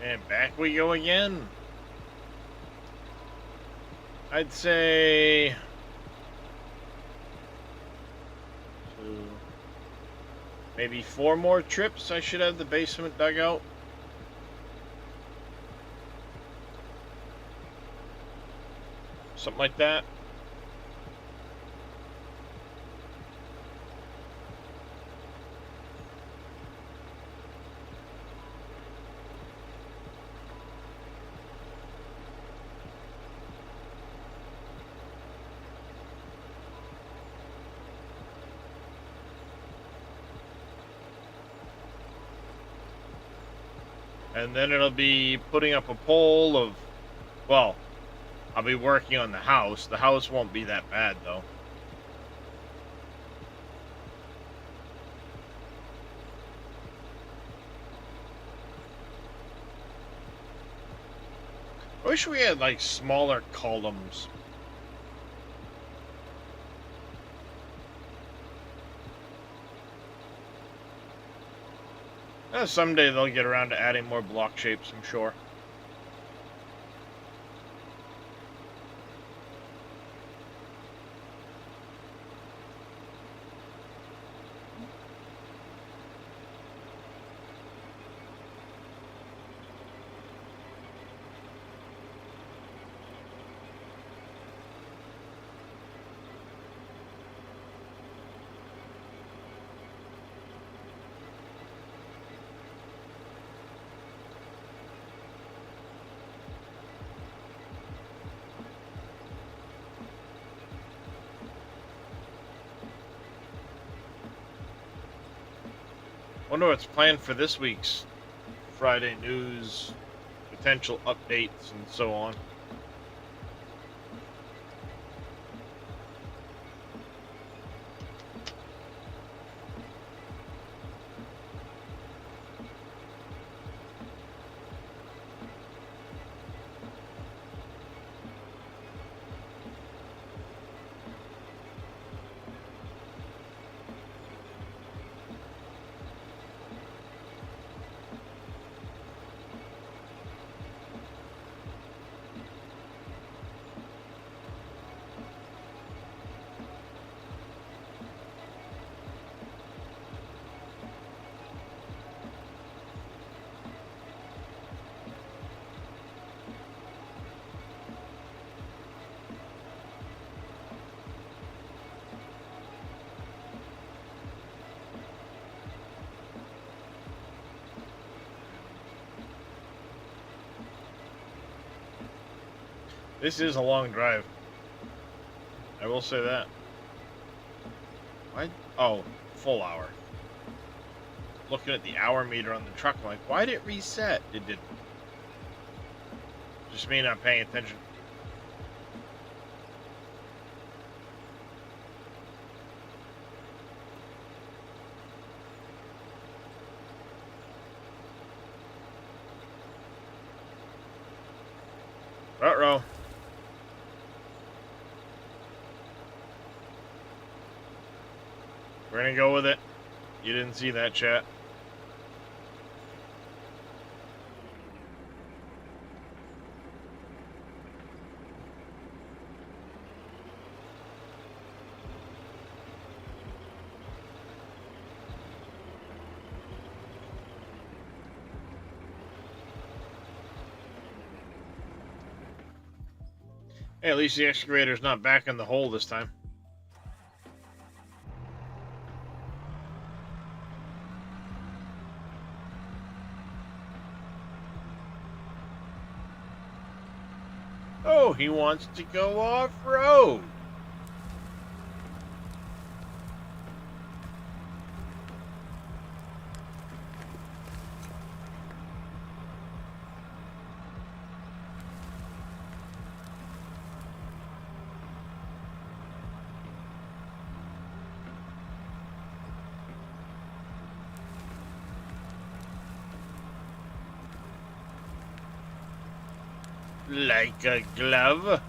And back we go again. I'd say 2, maybe 4 more trips. I should have the basement dug out. Something like that. And then it'll be putting up a poll of, well, I'll be working on the house. The house won't be that bad, though. I wish we had, like, smaller columns. Someday they'll get around to adding more block shapes, I'm sure. Wonder what's planned for this week's Friday news, potential updates, and so on. This is a long drive. I will say that. Why? Oh, full hour. Looking at the hour meter on the truck, I'm like, why did it reset? It didn't. Just me not paying attention. Ruh-roh. We're gonna go with it. You didn't see that, chat. Hey, at least the excavator's not back in the hole this time. Oh, he wants to go off-road. Like a glove.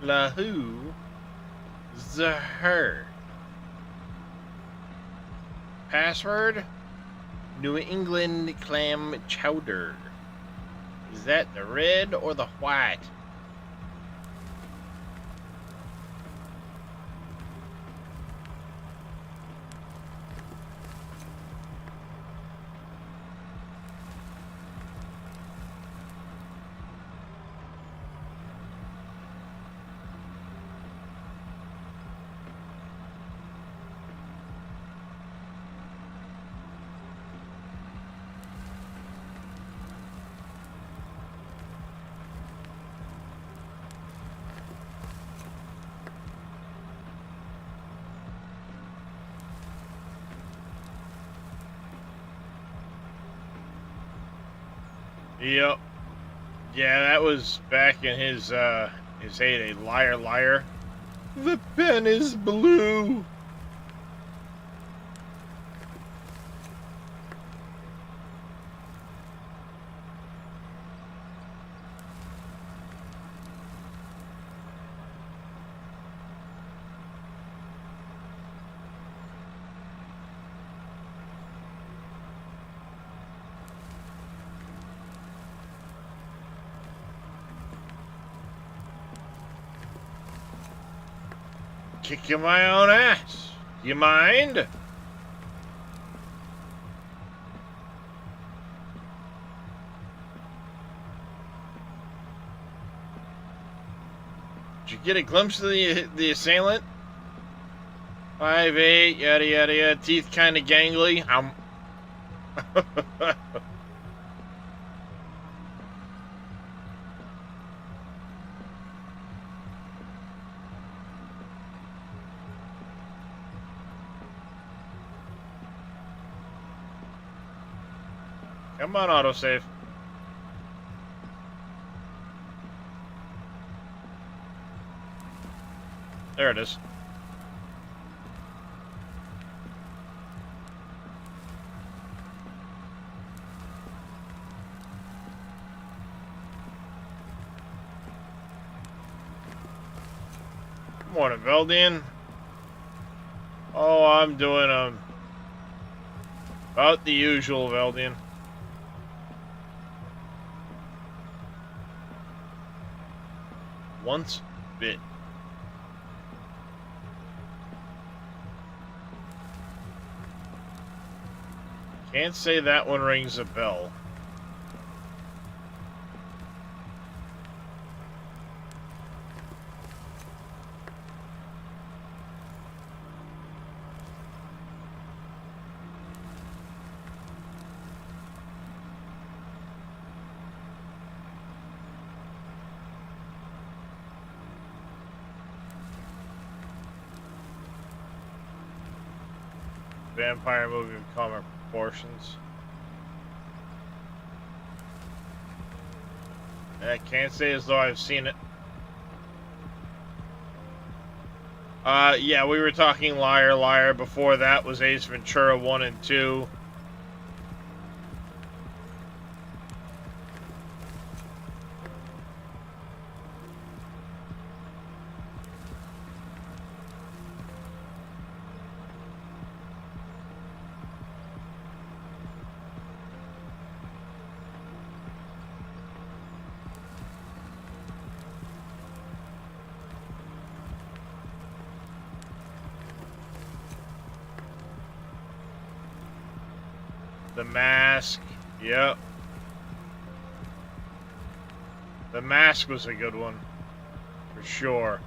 Lahu Zahir. Password? New England clam chowder. Is that the red or the white? Yep. Yeah, that was back in his heyday. Liar, liar. The pen is blue. Kicking my own ass. You mind? Did you get a glimpse of the assailant? 5'8", yada yada yada. Teeth kind of gangly. Come on, autosave. There it is. Morning, Veldian. Oh, I'm doing about the usual, Veldian. Once bit. Can't say that one rings a bell. Vampire movie of comic proportions. I can't say as though I've seen it. Yeah, we were talking Liar Liar. Before that was Ace Ventura 1 and 2. The Mask. Yep. The Mask was a good one. For sure.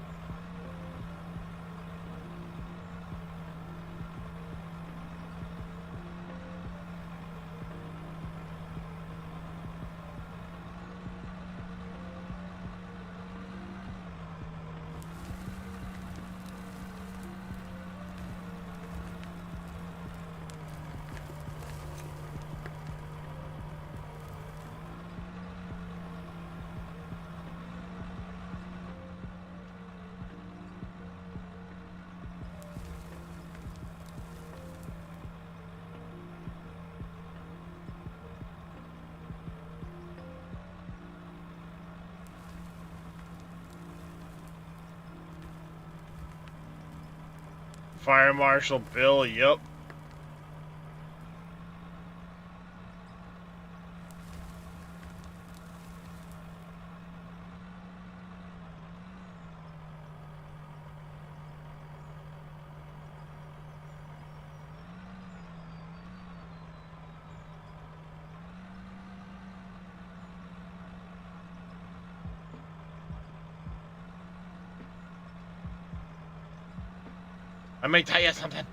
Fire Marshal Bill, yep. I may tell you something.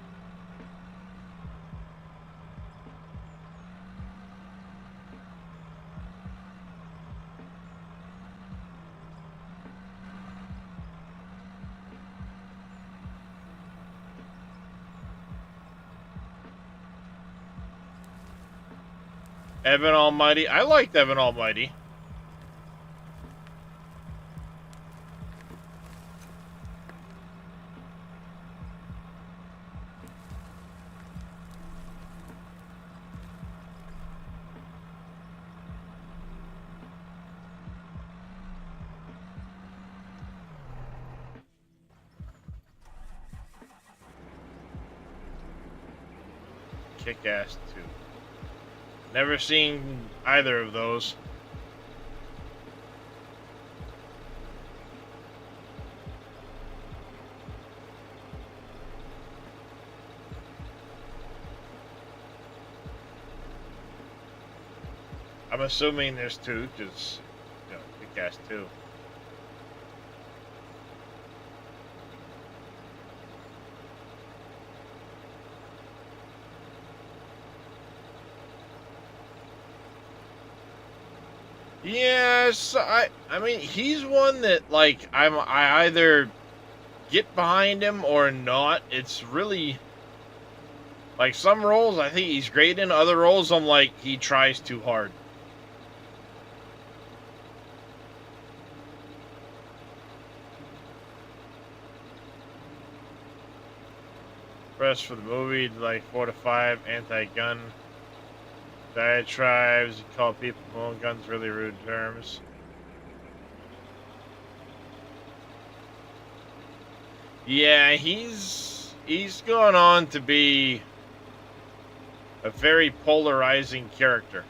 Evan Almighty. I liked Evan Almighty. Kick-Ass 2. Never seen either of those. I'm assuming there's two, because, you know, Kick-Ass 2. Yes, I mean, he's one that, like, I either get behind him or not. It's really, like, some roles I think he's great in, other roles I'm like, he tries too hard. Press for the movie, like 4 to 5, anti-gun. Diatribes, you call people who own guns really rude terms. Yeah, he's gone on to be a very polarizing character.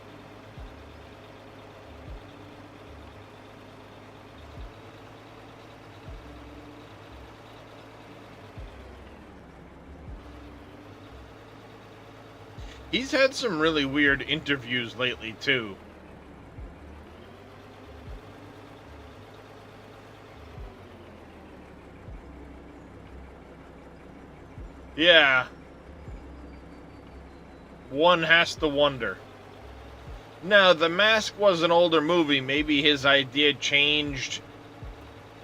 He's had some really weird interviews lately, too. Yeah. One has to wonder. Now, The Mask was an older movie. Maybe his idea changed.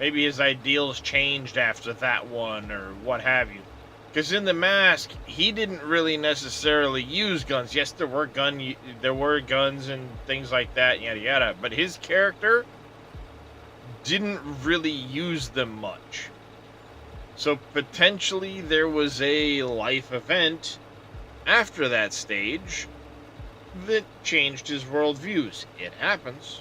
Maybe his ideals changed after that one, or what have you. Because in The Mask, he didn't really necessarily use guns. Yes, there were guns and things like that, yada yada. But his character didn't really use them much. So potentially there was a life event after that stage that changed his worldviews. It happens.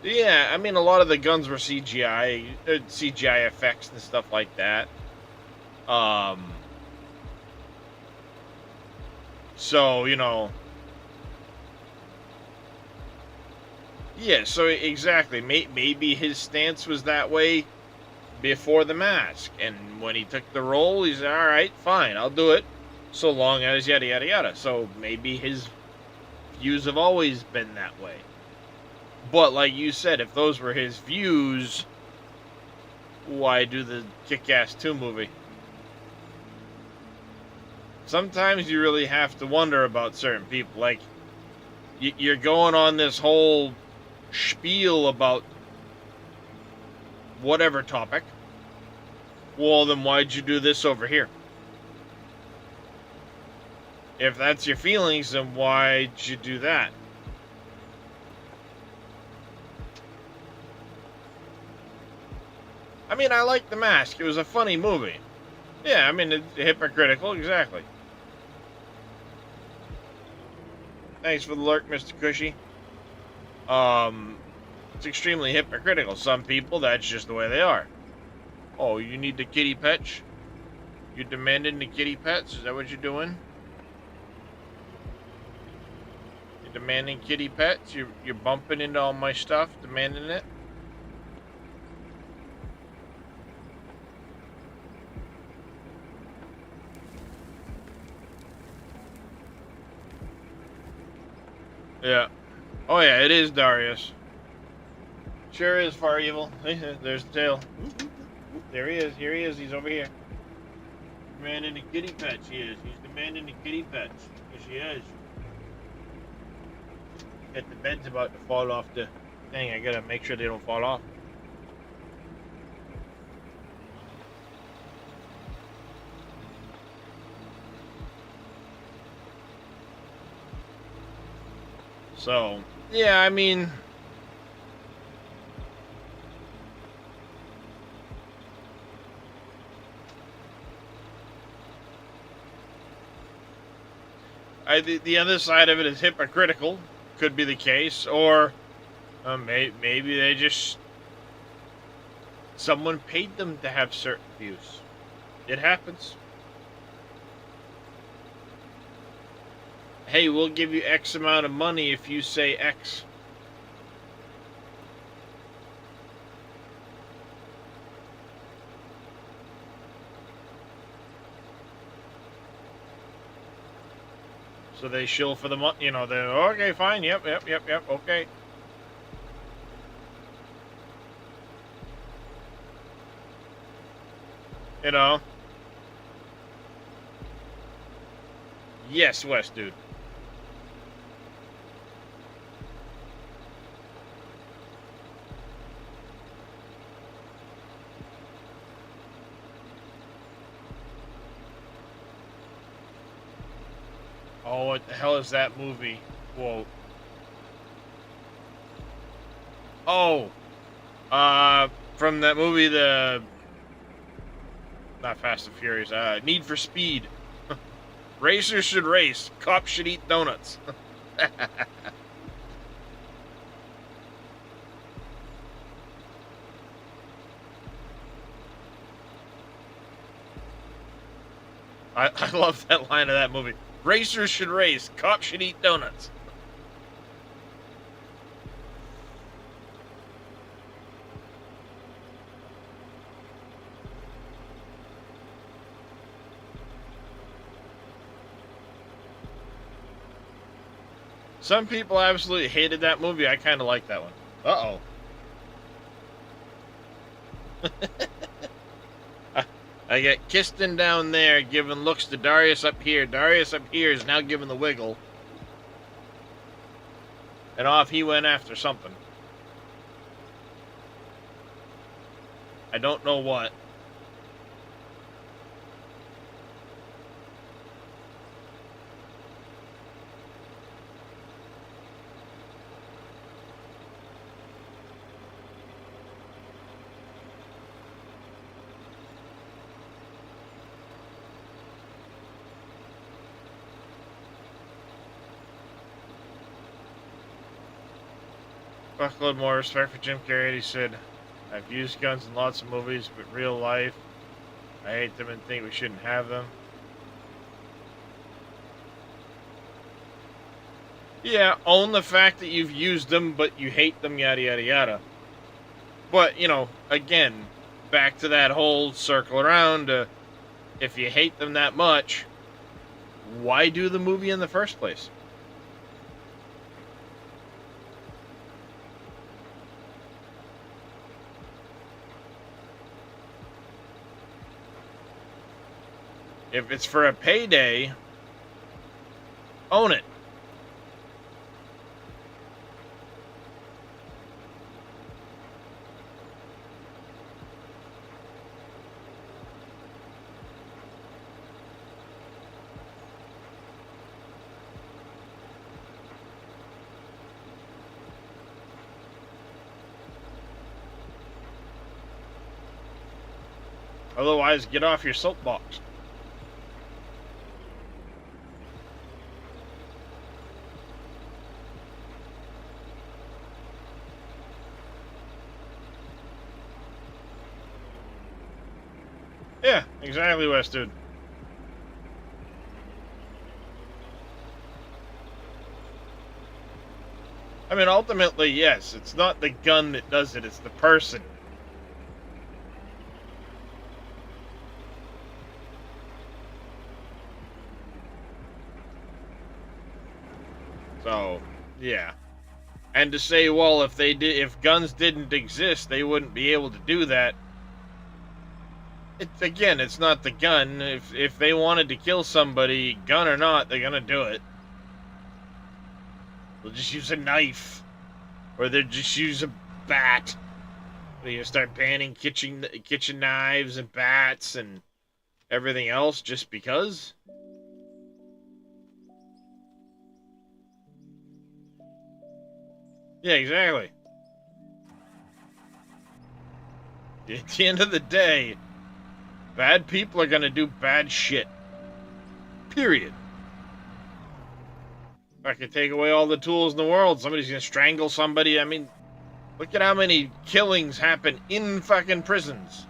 Yeah, I mean, a lot of the guns were CGI effects and stuff like that. So, you know, yeah, so exactly, maybe his stance was that way before The Mask, and when he took the role, he's all right, fine, I'll do it, so long as yada yada yada. So maybe his views have always been that way. But like you said, if those were his views, why do the Kick-Ass 2 movie? Sometimes you really have to wonder about certain people. Like, you're going on this whole spiel about whatever topic. Well, then why'd you do this over here? If that's your feelings, then why'd you do that? I mean, I like The Mask. It was a funny movie. Yeah, I mean, it's hypocritical, exactly. Thanks for the lurk, Mr. Cushy. It's extremely hypocritical. Some people, that's just the way they are. Oh, you need the kitty pets? You're demanding the kitty pets? Is that what you're doing? You're demanding kitty pets? You're bumping into all my stuff, demanding it? Yeah. Oh yeah, it is Darius. Sure is, Far Evil. There's the tail. There he is. Here he is. He's over here. Demanding the kitty pets. He is. He's demanding the kitty pets. Yes, he is. The bed's about to fall off the thing. I gotta make sure they don't fall off. So, yeah, I mean, the other side of it is hypocritical. Could be the case, or maybe they just someone paid them to have certain views. It happens. Hey, we'll give you X amount of money if you say X. So they shill for the money, you know, they're, okay, fine, yep, okay. You know? Yes, West, dude. Oh, what the hell is that movie quote? Oh, from that movie, not Fast and Furious, Need for Speed. Racers should race, cops should eat donuts. I love that line of that movie. Racers should race, cops should eat donuts. Some people absolutely hated that movie. I kind of like that one. Uh-oh. I got Kiston down there giving looks to Darius up here. Darius up here is now giving the wiggle. And off he went after something. I don't know what. Buckload more respect for Jim Carrey. He said, I've used guns in lots of movies, but real life, I hate them and think we shouldn't have them. Yeah, own the fact that you've used them, but you hate them, yada, yada, yada. But, you know, again, back to that whole circle around, if you hate them that much, why do the movie in the first place? If it's for a payday, own it. Otherwise, get off your soapbox. Yeah, exactly, West, dude. I mean, ultimately, yes, it's not the gun that does it, it's the person. So, yeah. And to say, well, if guns didn't exist, they wouldn't be able to do that. It's not the gun. If they wanted to kill somebody, gun or not, they're gonna do it. They'll just use a knife, or they'll just use a bat. You start banning kitchen knives and bats and everything else just because. Yeah, exactly. At the end of the day, bad people are gonna do bad shit. Period. If I could take away all the tools in the world, somebody's gonna strangle somebody. I mean, look at how many killings happen in fucking prisons.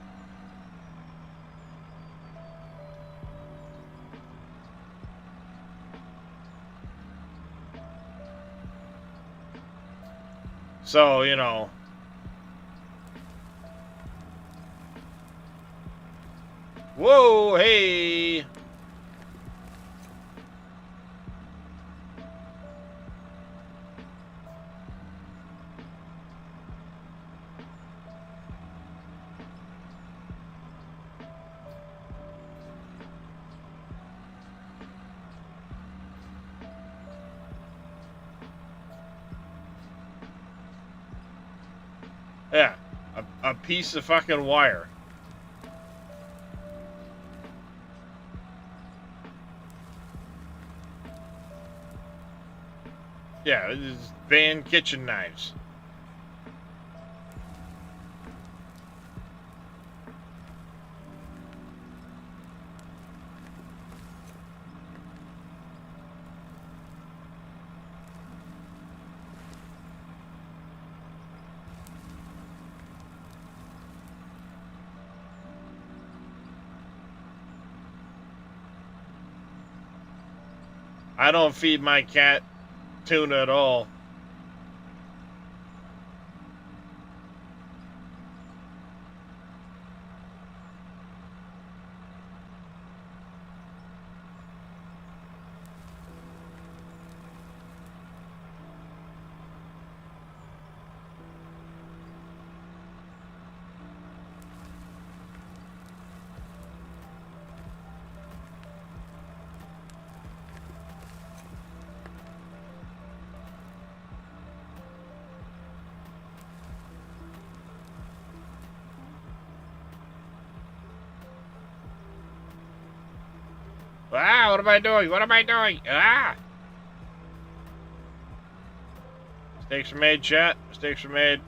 So, you know. Whoa, hey! Yeah, a piece of fucking wire. Yeah, this is ban kitchen knives. I don't feed my cat tuna at all. Ah, what am I doing? What am I doing? Ah! Mistakes were made, chat. Mistakes were made.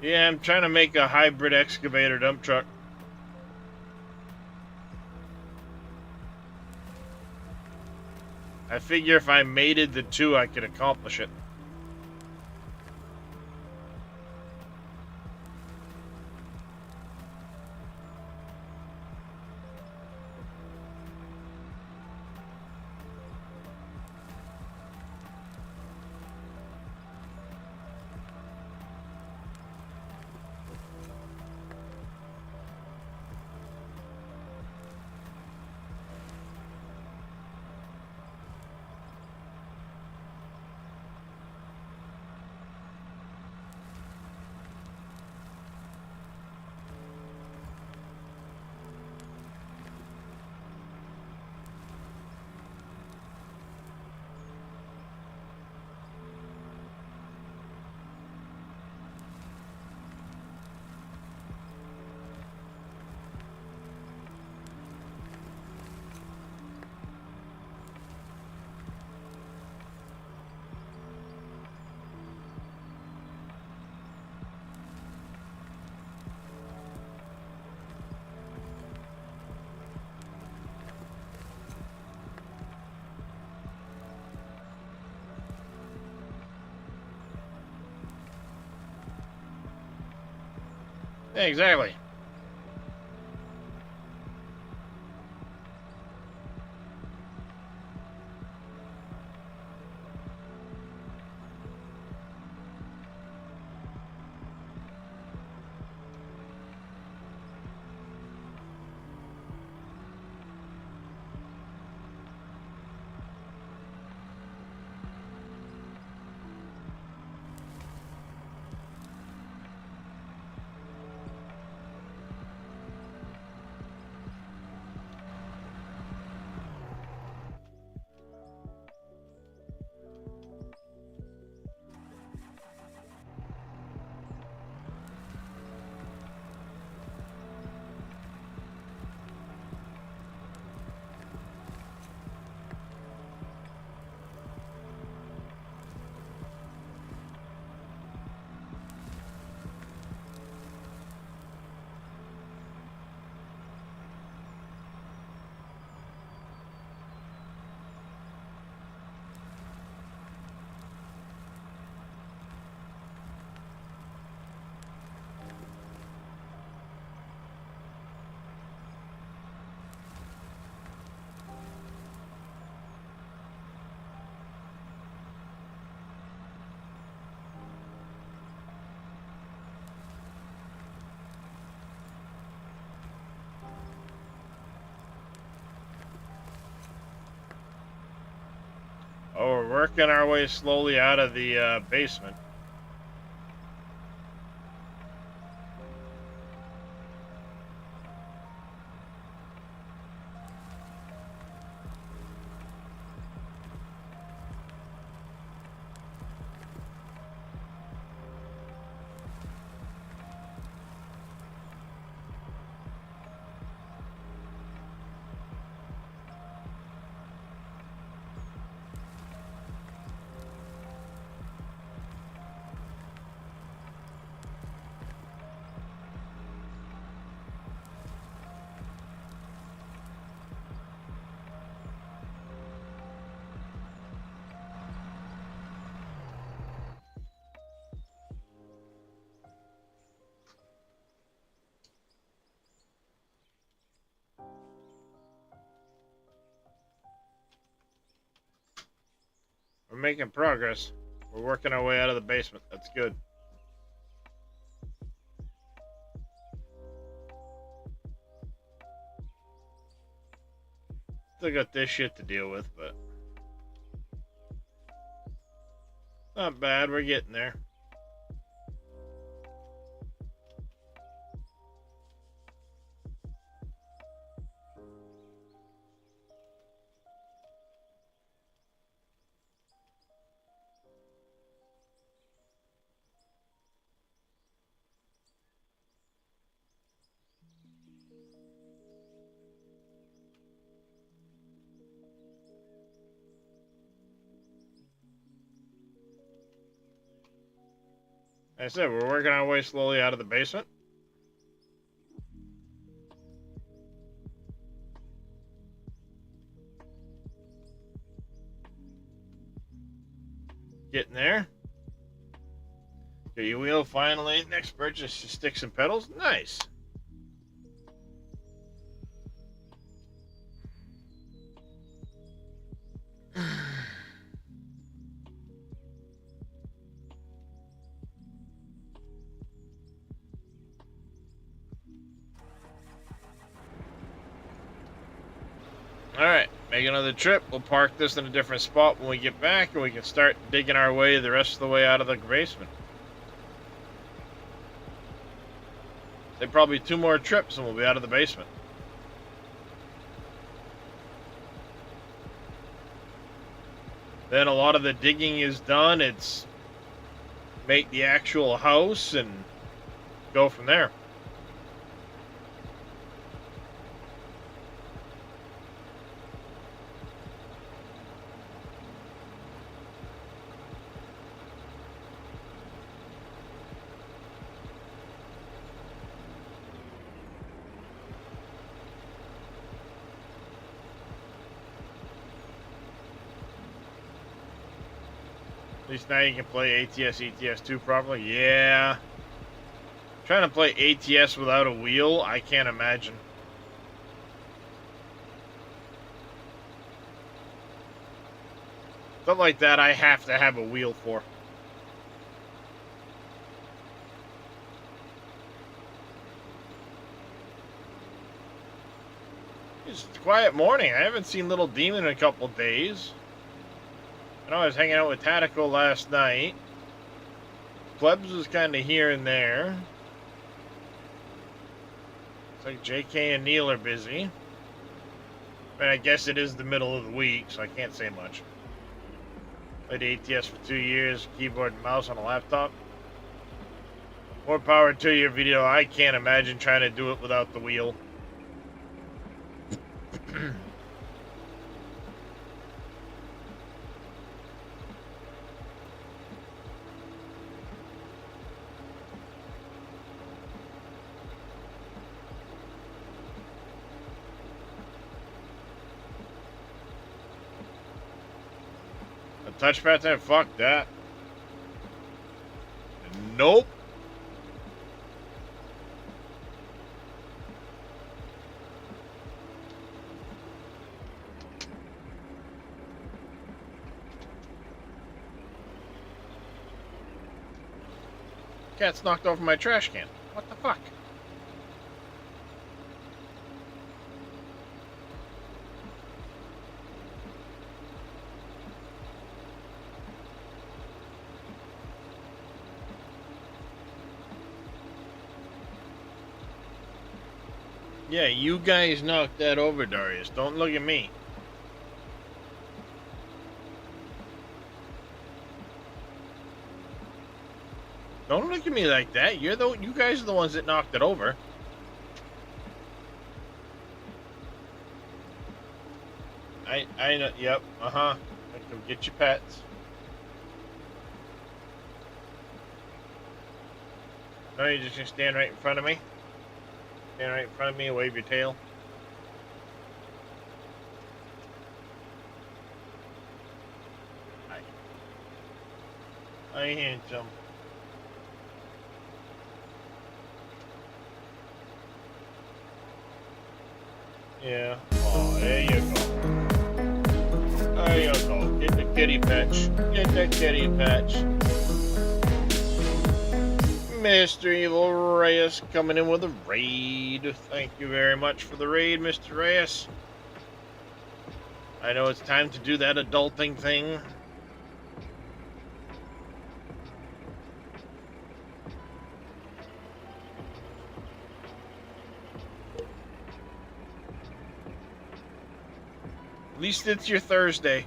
Yeah, I'm trying to make a hybrid excavator dump truck. I figure if I mated the two, I could accomplish it. Yeah, exactly. We're working our way slowly out of the basement. We're making progress. We're working our way out of the basement. That's good. Still got this shit to deal with, but not bad. We're getting there. Like I said, we're working our way slowly out of the basement. Getting there. Got your wheel finally. Next purchase is sticks and pedals. Nice. Alright, make another trip. We'll park this in a different spot when we get back, and we can start digging our way the rest of the way out of the basement. Say probably 2 more trips and we'll be out of the basement. Then a lot of the digging is done. It's make the actual house and go from there. At least now you can play ATS, ETS 2 properly. Yeah. Trying to play ATS without a wheel, I can't imagine. Stuff like that I have to have a wheel for. It's a quiet morning. I haven't seen Little Demon in a couple days. I know I was hanging out with Tactical last night. Plebs was kind of here and there. It's like JK and Neil are busy. I mean, I guess it is the middle of the week, so I can't say much. Played ATS for 2 years, keyboard and mouse on a laptop. More power to your video. I can't imagine trying to do it without the wheel. Touchpad time? Fuck that. Nope. Cat's knocked over my trash can. What the fuck? Yeah, you guys knocked that over, Darius. Don't look at me. Don't look at me like that. You guys are the ones that knocked it over. I know. Yep. Go get your pets. No, you're just gonna stand right in front of me. Stand right in front of me and wave your tail. Hi. Hi, handsome. Yeah. Oh, there you go. There you go. Get the kitty patch. Get the kitty patch. Mr. Evil Reyes coming in with a raid. Thank you very much for the raid, Mr. Reyes. I know it's time to do that adulting thing. At least it's your Thursday.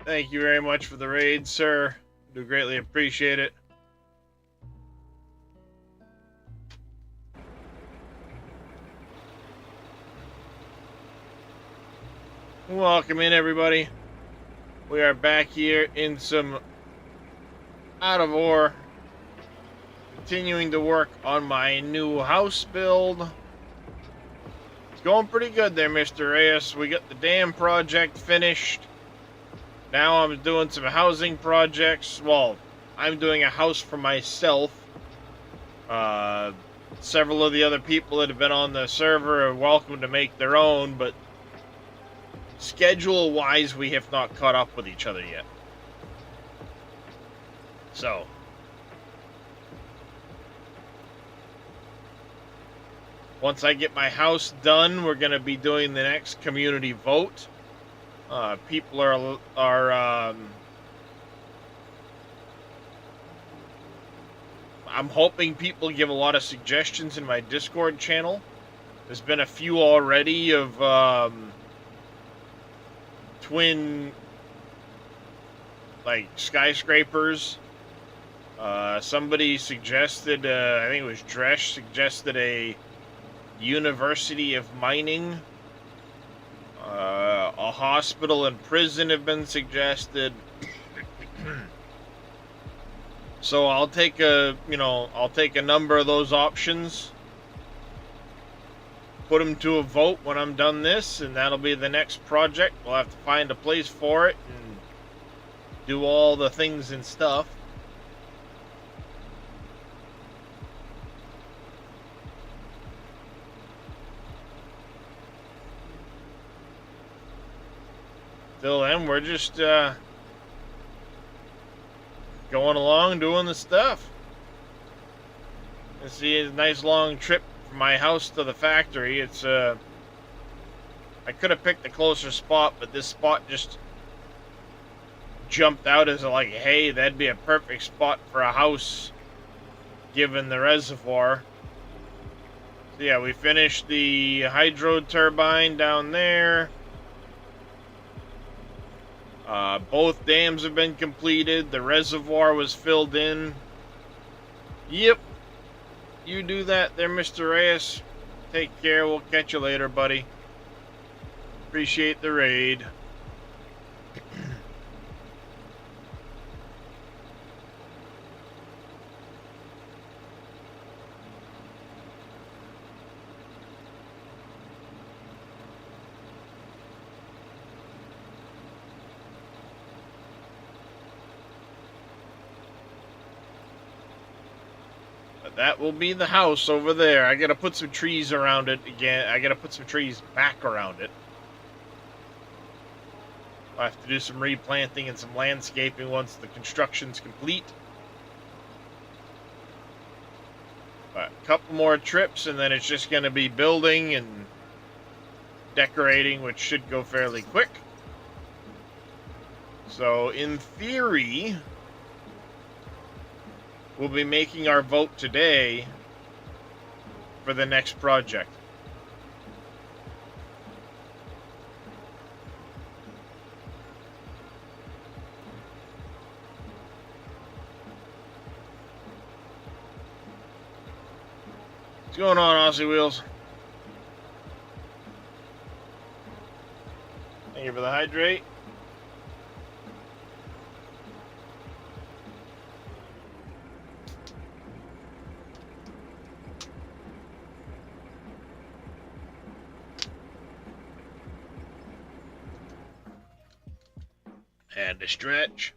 Thank you very much for the raid, sir. Do greatly appreciate it. Welcome in, everybody. We are back here in some Out of Ore, continuing to work on my new house build. It's going pretty good there, Mr. Reyes. We got the dam project finished. Now I'm doing some housing projects. Well, I'm doing a house for myself. Several of the other people that have been on the server are welcome to make their own, but schedule-wise, we have not caught up with each other yet. So, once I get my house done, we're going to be doing the next community vote. People are I'm hoping people give a lot of suggestions in my Discord channel. There's been a few already of twin, like, skyscrapers. Somebody suggested, I think it was Dresh, suggested a University of Mining. A hospital and prison have been suggested. So I'll take a number of those options, put them to a vote when I'm done this, and that'll be the next project. We'll have to find a place for it and do all the things and stuff. Till then, we're just going along, doing the stuff. It's a nice long trip from my house to the factory. It's I could have picked a closer spot, but this spot just jumped out as like, hey, that'd be a perfect spot for a house, given the reservoir. So yeah, we finished the hydro turbine down there. Both dams have been completed. The reservoir was filled in. Yep. You do that there, Mr. Reyes. Take care. We'll catch you later, buddy. Appreciate the raid. That will be the house over there. I gotta put some trees around it again. I gotta put some trees back around it. I'll have to do some replanting and some landscaping once the construction's complete. But a couple more trips and then it's just gonna be building and decorating, which should go fairly quick. So, in theory, we'll be making our vote today for the next project. What's going on, Aussie Wheels? Thank you for the hydrate. And a stretch.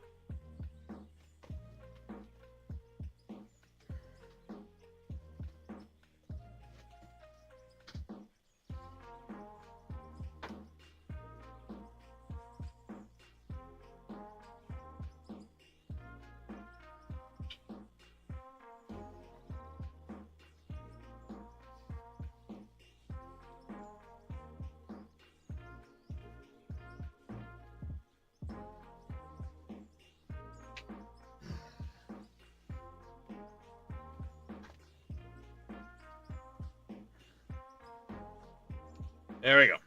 There we go.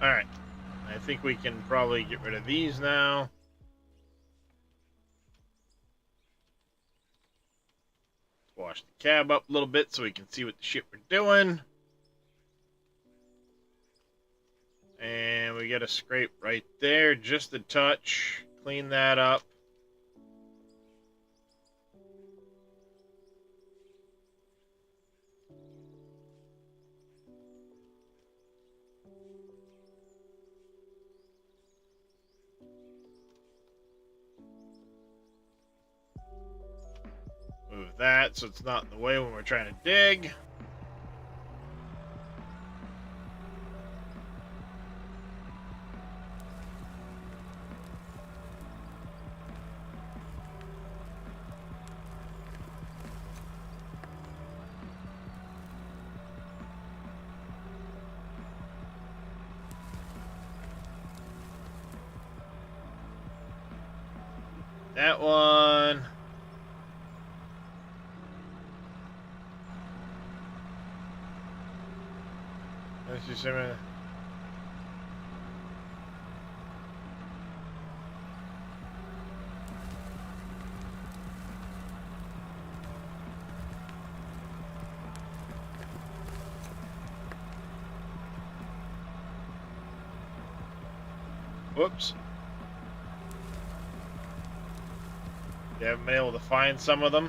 Alright. I think we can probably get rid of these now. Wash the cab up a little bit so we can see what the shit we're doing. And we get a scrape right there, just a touch. Clean that up. Move that so it's not in the way when we're trying to dig. That one. Let's just a minute. Whoops. You haven't been able to find some of them?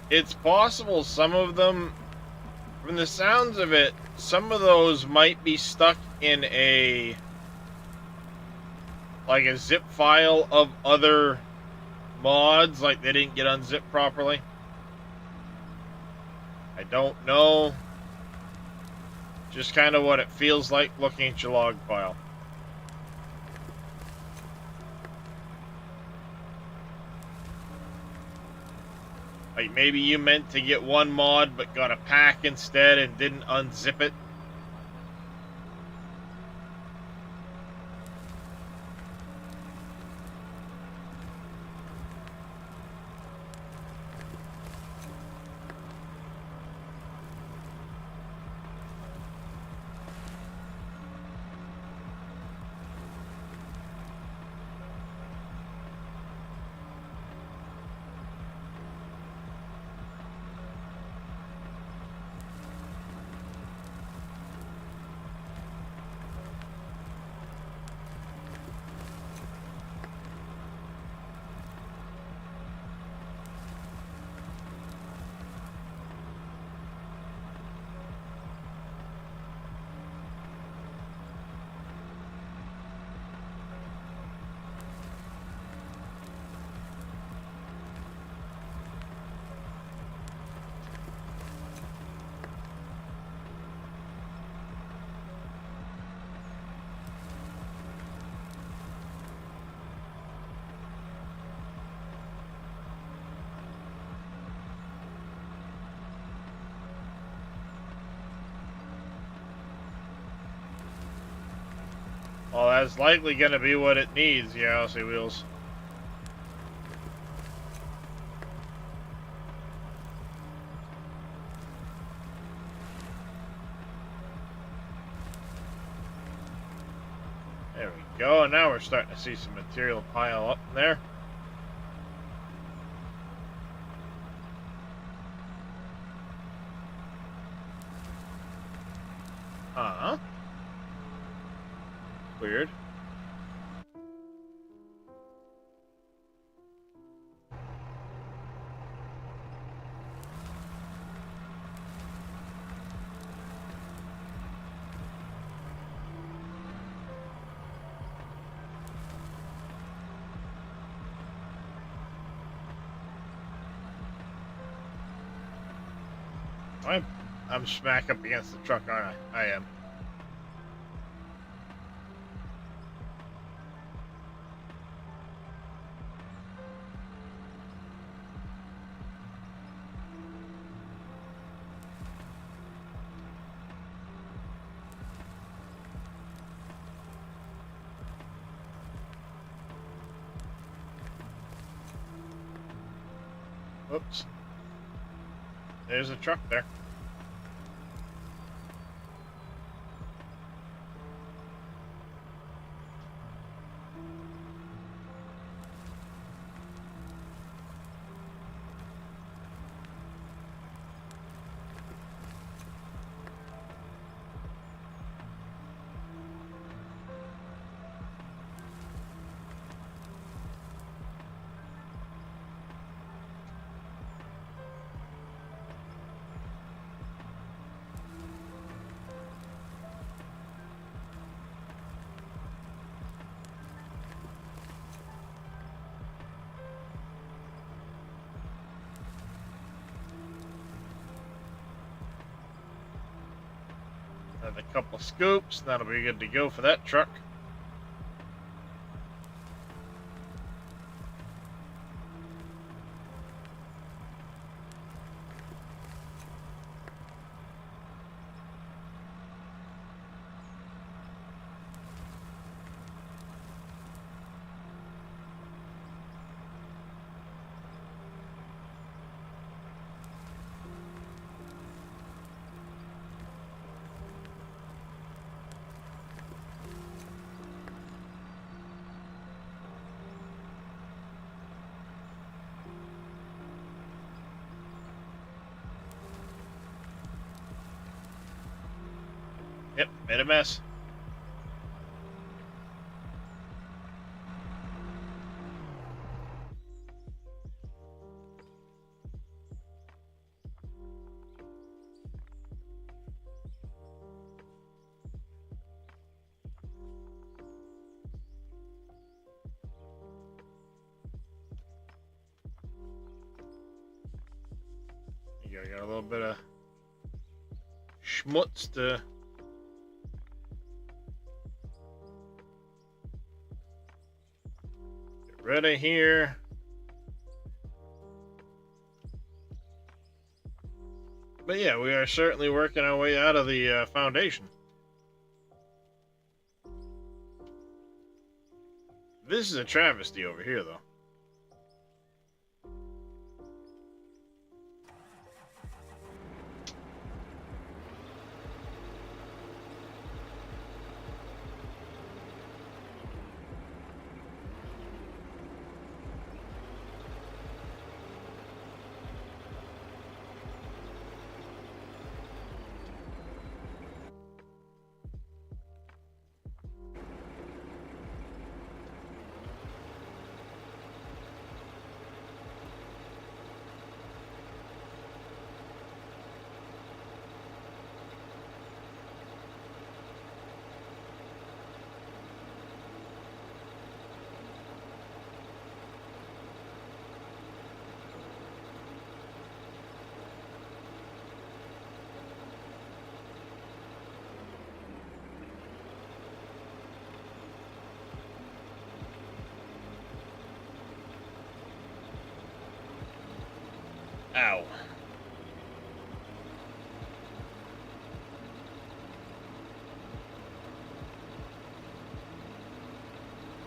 It's possible some of them, from the sounds of it, some of those might be stuck in a zip file of other mods, like they didn't get unzipped properly. I don't know. Just kind of what it feels like looking at your log file. Like maybe you meant to get one mod but got a pack instead and didn't unzip it. Well, that's likely going to be what it needs, yeah, I'll see wheels. There we go, and now we're starting to see some material pile up in there. Huh? Weird. I'm smack up against the truck, aren't I? I am. Oops. There's a truck there. And a couple scoops, that'll be good to go for that truck. Yep, made a mess. I got a little bit of schmutz to get rid of here. But yeah, we are certainly working our way out of the foundation. This is a travesty over here, though. Ow.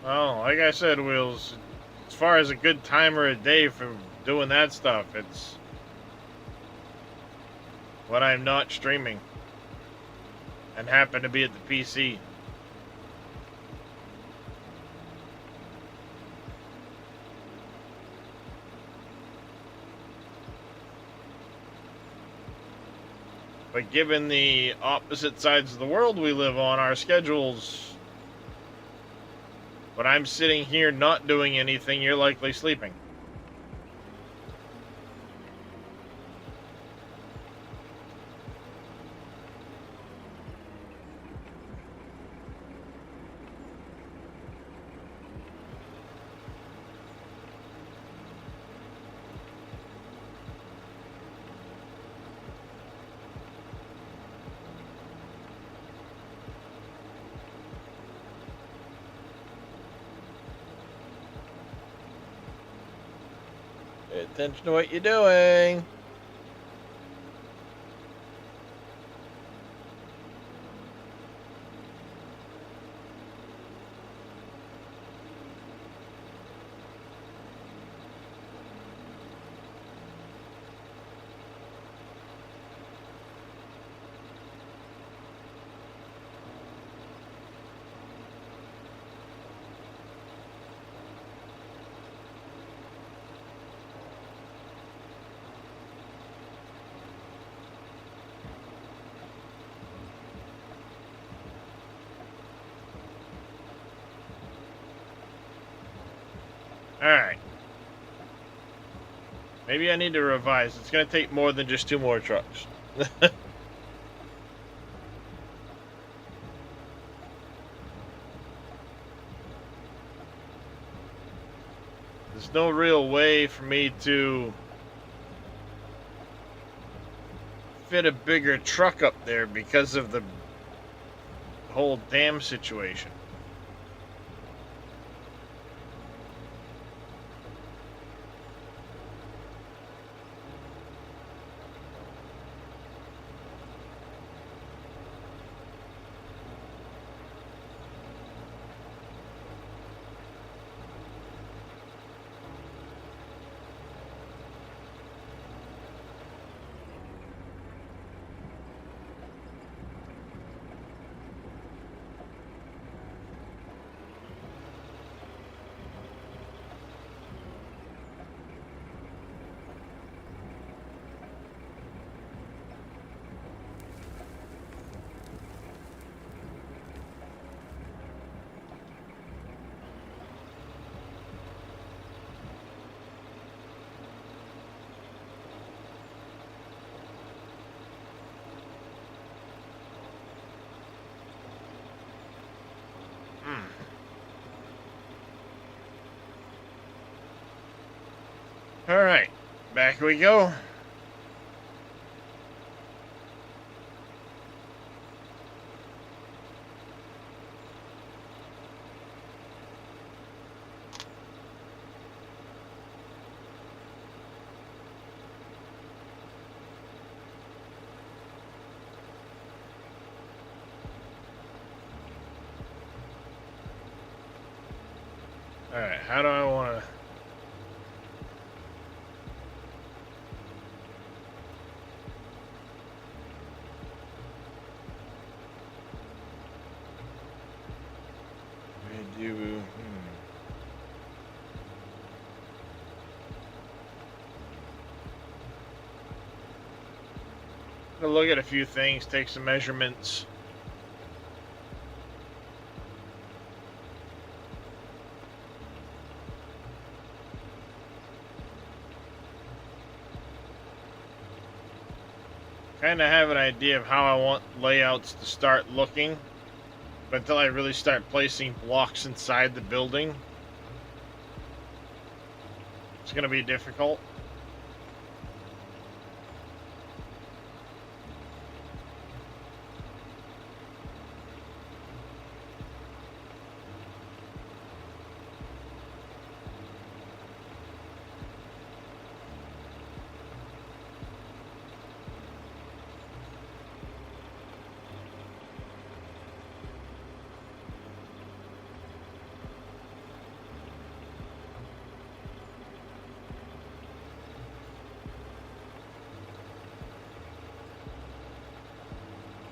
Well, like I said, Wheels, as far as a good timer a day for doing that stuff, it's when I'm not streaming and happen to be at the PC. But given the opposite sides of the world we live on, our schedules, when I'm sitting here not doing anything, you're likely sleeping. Pay attention to what you're doing. Alright. Maybe I need to revise. It's going to take more than just 2 more trucks. There's no real way for me to fit a bigger truck up there because of the whole dam situation. Alright, back we go. All right, how do I want to? I do. Gonna look at a few things, take some measurements. Kind of have an idea of how I want layouts to start looking, but until I really start placing blocks inside the building, it's gonna be difficult.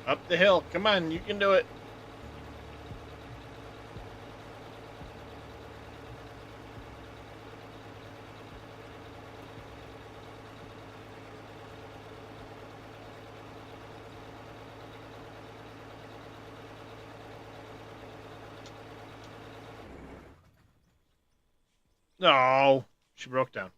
Up the hill. Come on, you can do it. No, she broke down.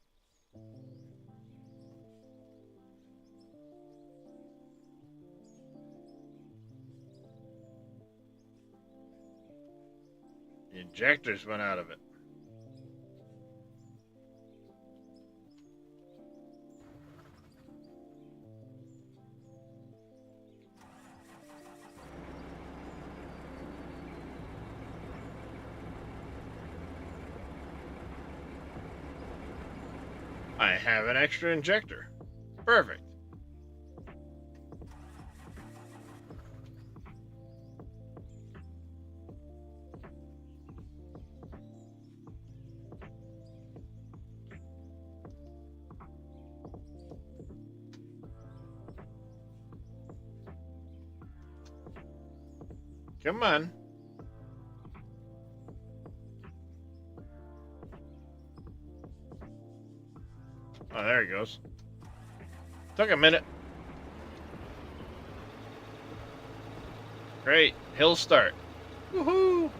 The injectors went out of it. I have an extra injector. Perfect. Come on. Oh, there he goes. Took a minute. Great. Hill start. Woohoo!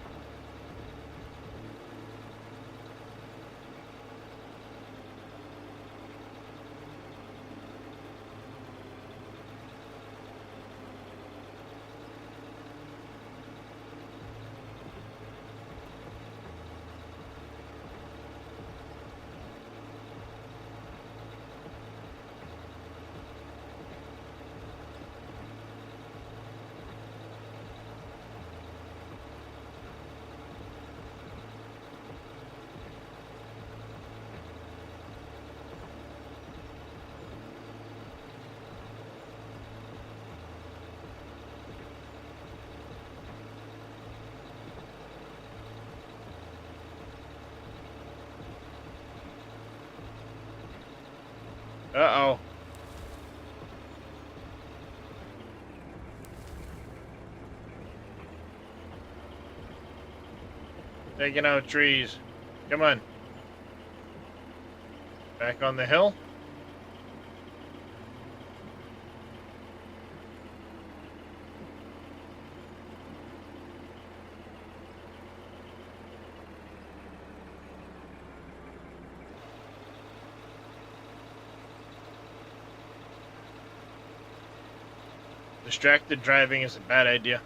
Uh-oh. Taking out trees. Come on. Back on the hill. Distracted driving is a bad idea.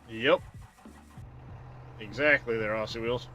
Yep. Exactly there, Aussie Wheels.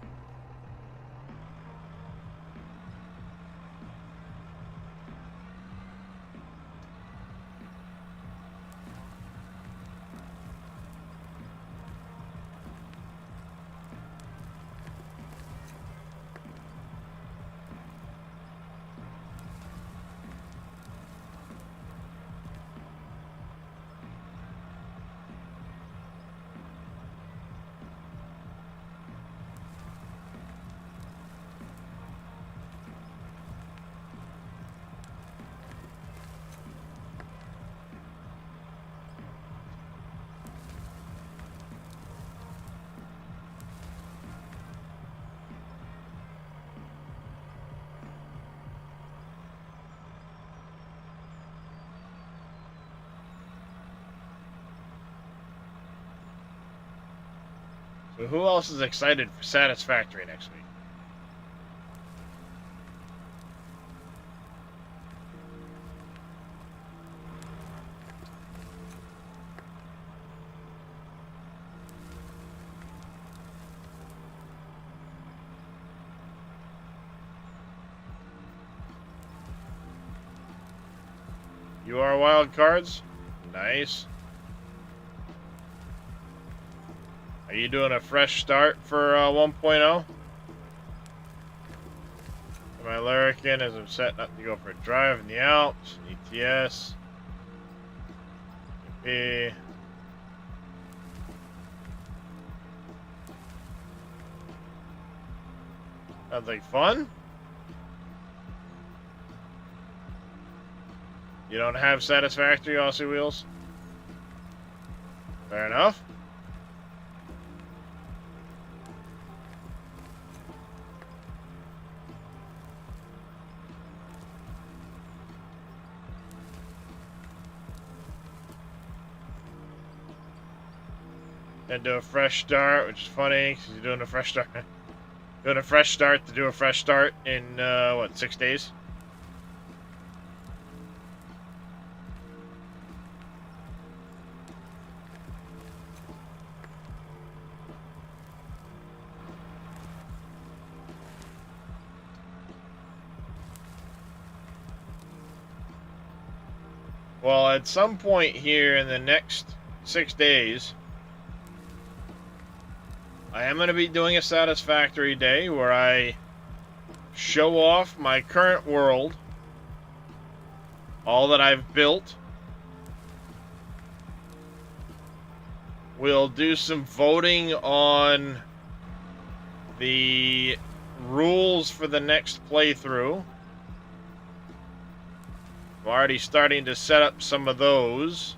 So who else is excited for Satisfactory next week? You are wild cards? Nice. Are you doing a fresh start for 1.0? My Larrikin as I'm setting up to go for a drive in the Alps, ETS, EP. Sounds like fun. You don't have Satisfactory Aussie Wheels? Fair enough. Then do a fresh start, which is funny because you're doing a fresh start. Doing a fresh start to do a fresh start in, what, 6 days? Well, at some point here in the next 6 days, I am going to be doing a Satisfactory day where I show off my current world, all that I've built. We'll do some voting on the rules for the next playthrough. I'm already starting to set up some of those.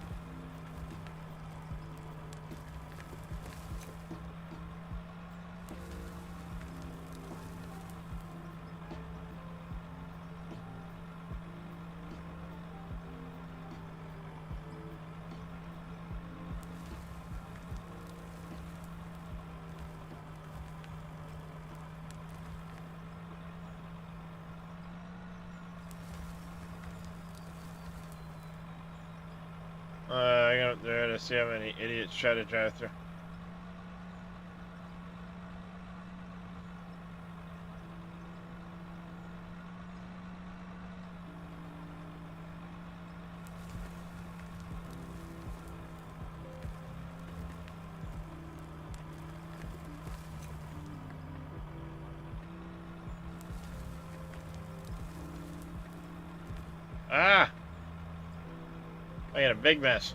I got up there to see how many idiots try to drive through. Ah! I got a big mess.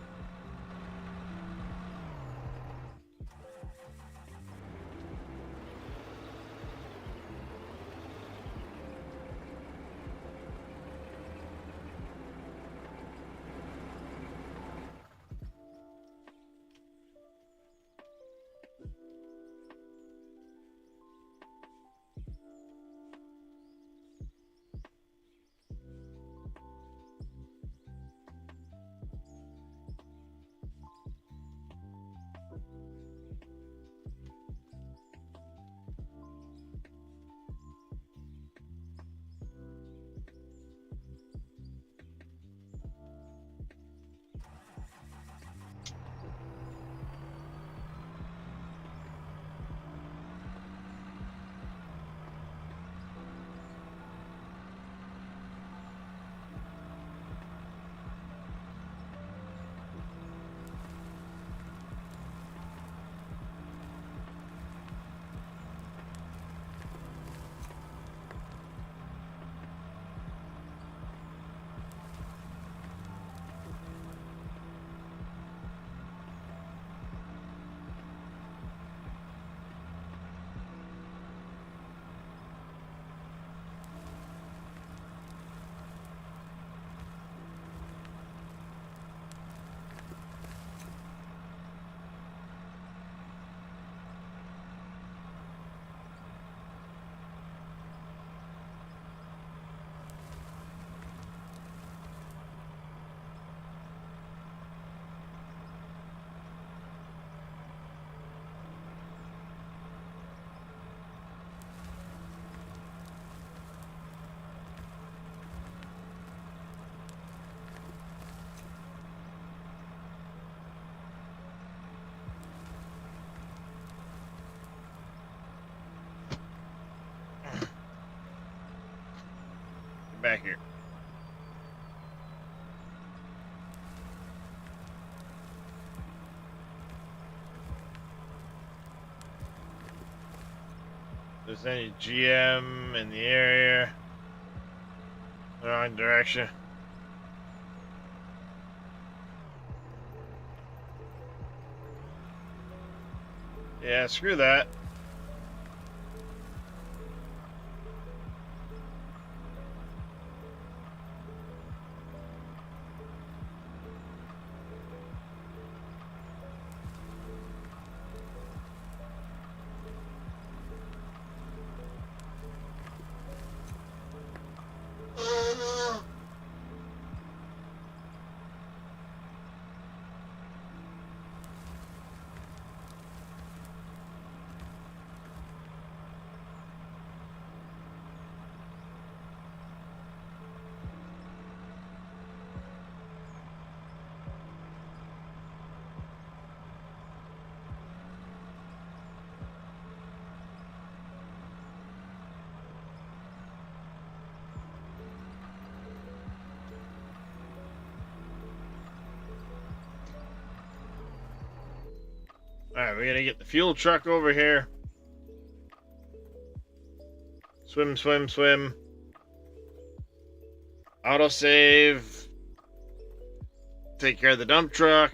back here. If there's any GM in the area, wrong direction. Yeah, screw that. Alright, we gotta get the fuel truck over here. Swim, swim, swim. Autosave. Take care of the dump truck.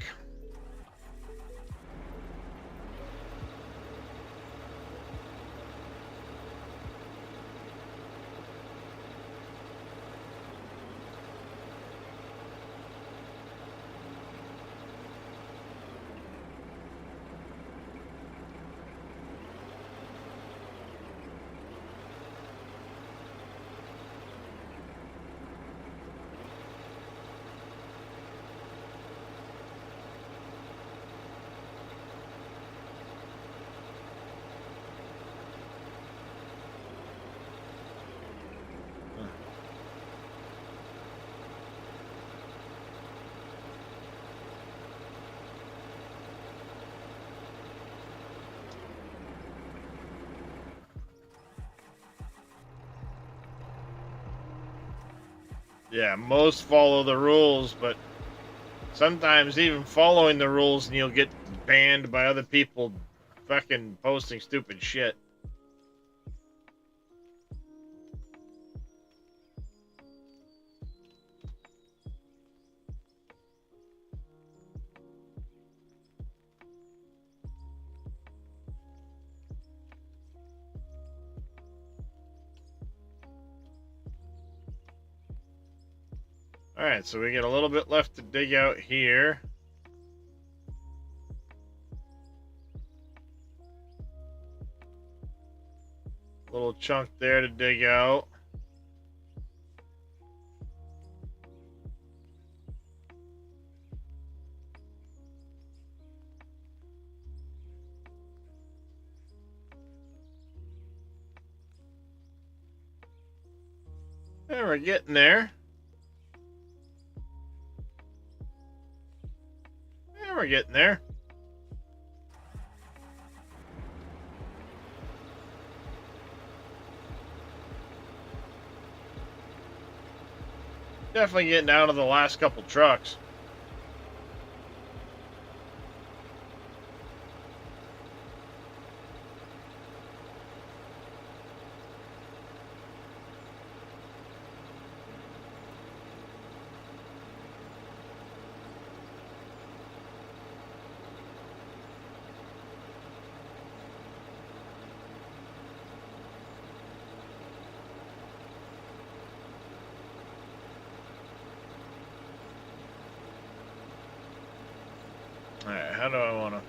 Yeah, most follow the rules, but sometimes even following the rules and you'll get banned by other people fucking posting stupid shit. Alright, so we got a little bit left to dig out here. Little chunk there to dig out. And we're getting there. And we're getting there. Definitely getting down to the last couple trucks. Alright, how do I want to...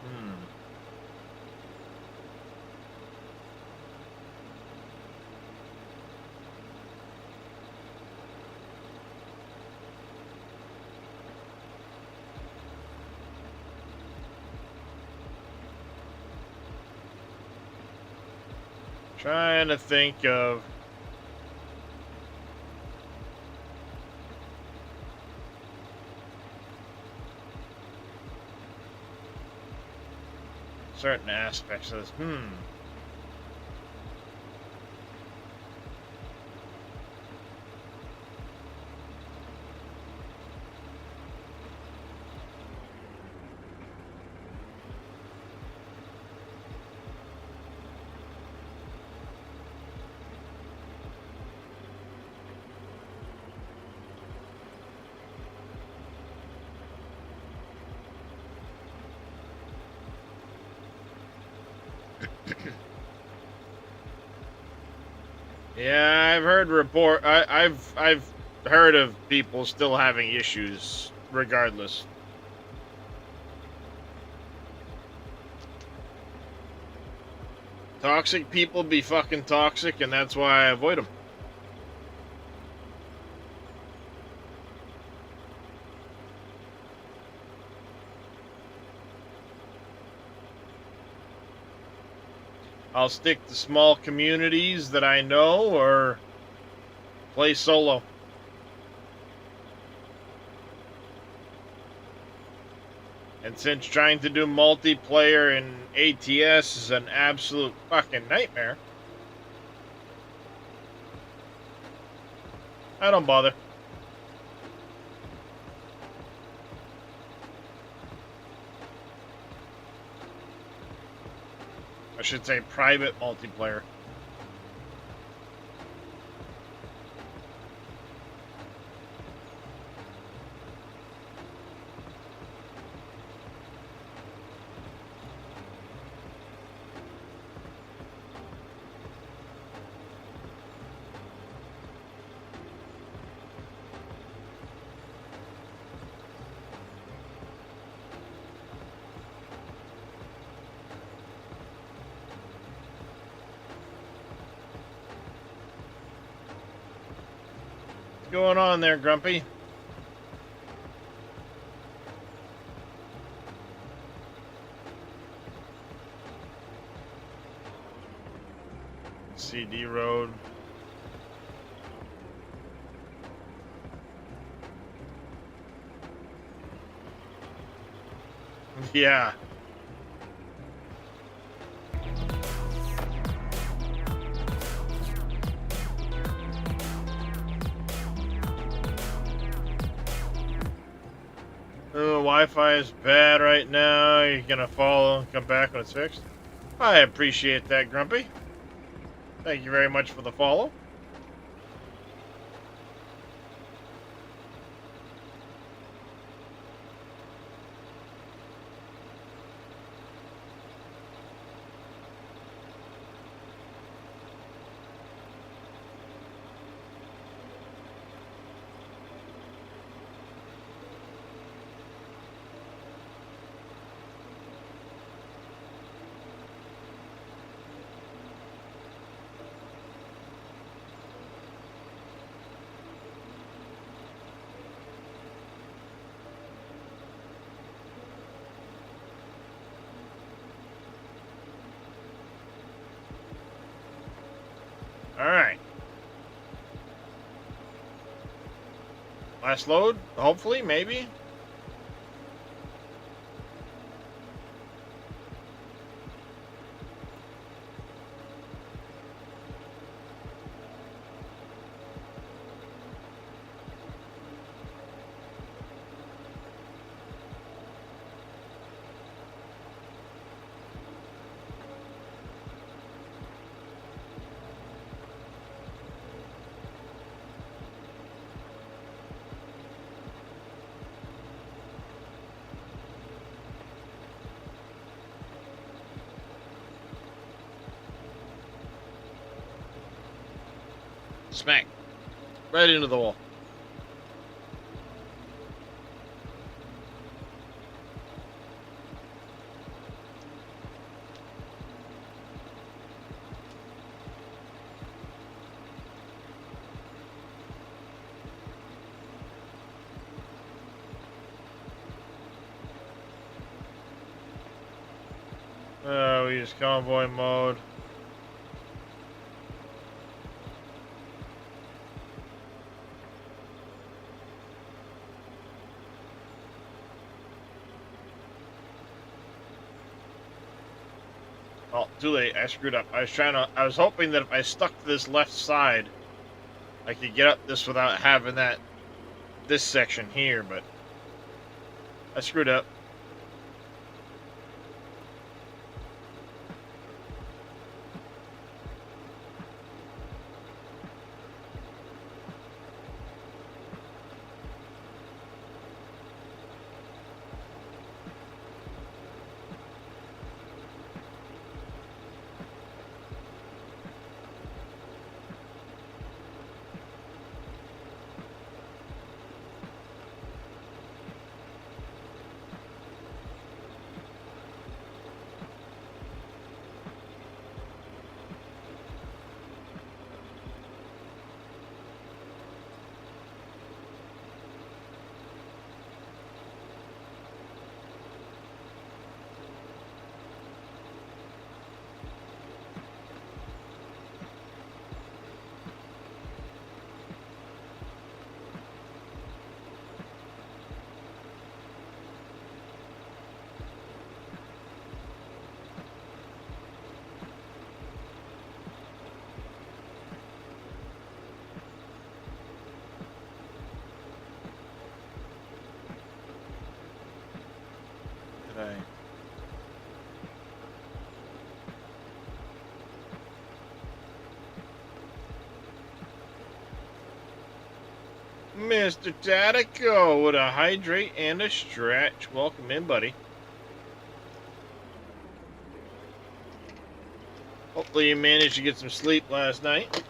Trying to think of... certain aspects of this. Yeah, I've heard I've heard of people still having issues regardless. Toxic people be fucking toxic, and that's why I avoid them. I'll stick to small communities that I know or play solo. And since trying to do multiplayer in ATS is an absolute fucking nightmare, I don't bother. I should say private multiplayer. What's going on there, Grumpy? CD Road. Yeah. Wi-Fi is bad right now. You're gonna follow and come back when it's fixed. I appreciate that, Grumpy. Thank you very much for the follow. Alright. Last load, hopefully, maybe. Smack. Right into the wall. We use convoy mode. Oh, too late. I screwed up. I was hoping that if I stuck to this left side, I could get up this without having this section here, but I screwed up. Mr. Tatico with a hydrate and a stretch. Welcome in, buddy. Hopefully you managed to get some sleep last night.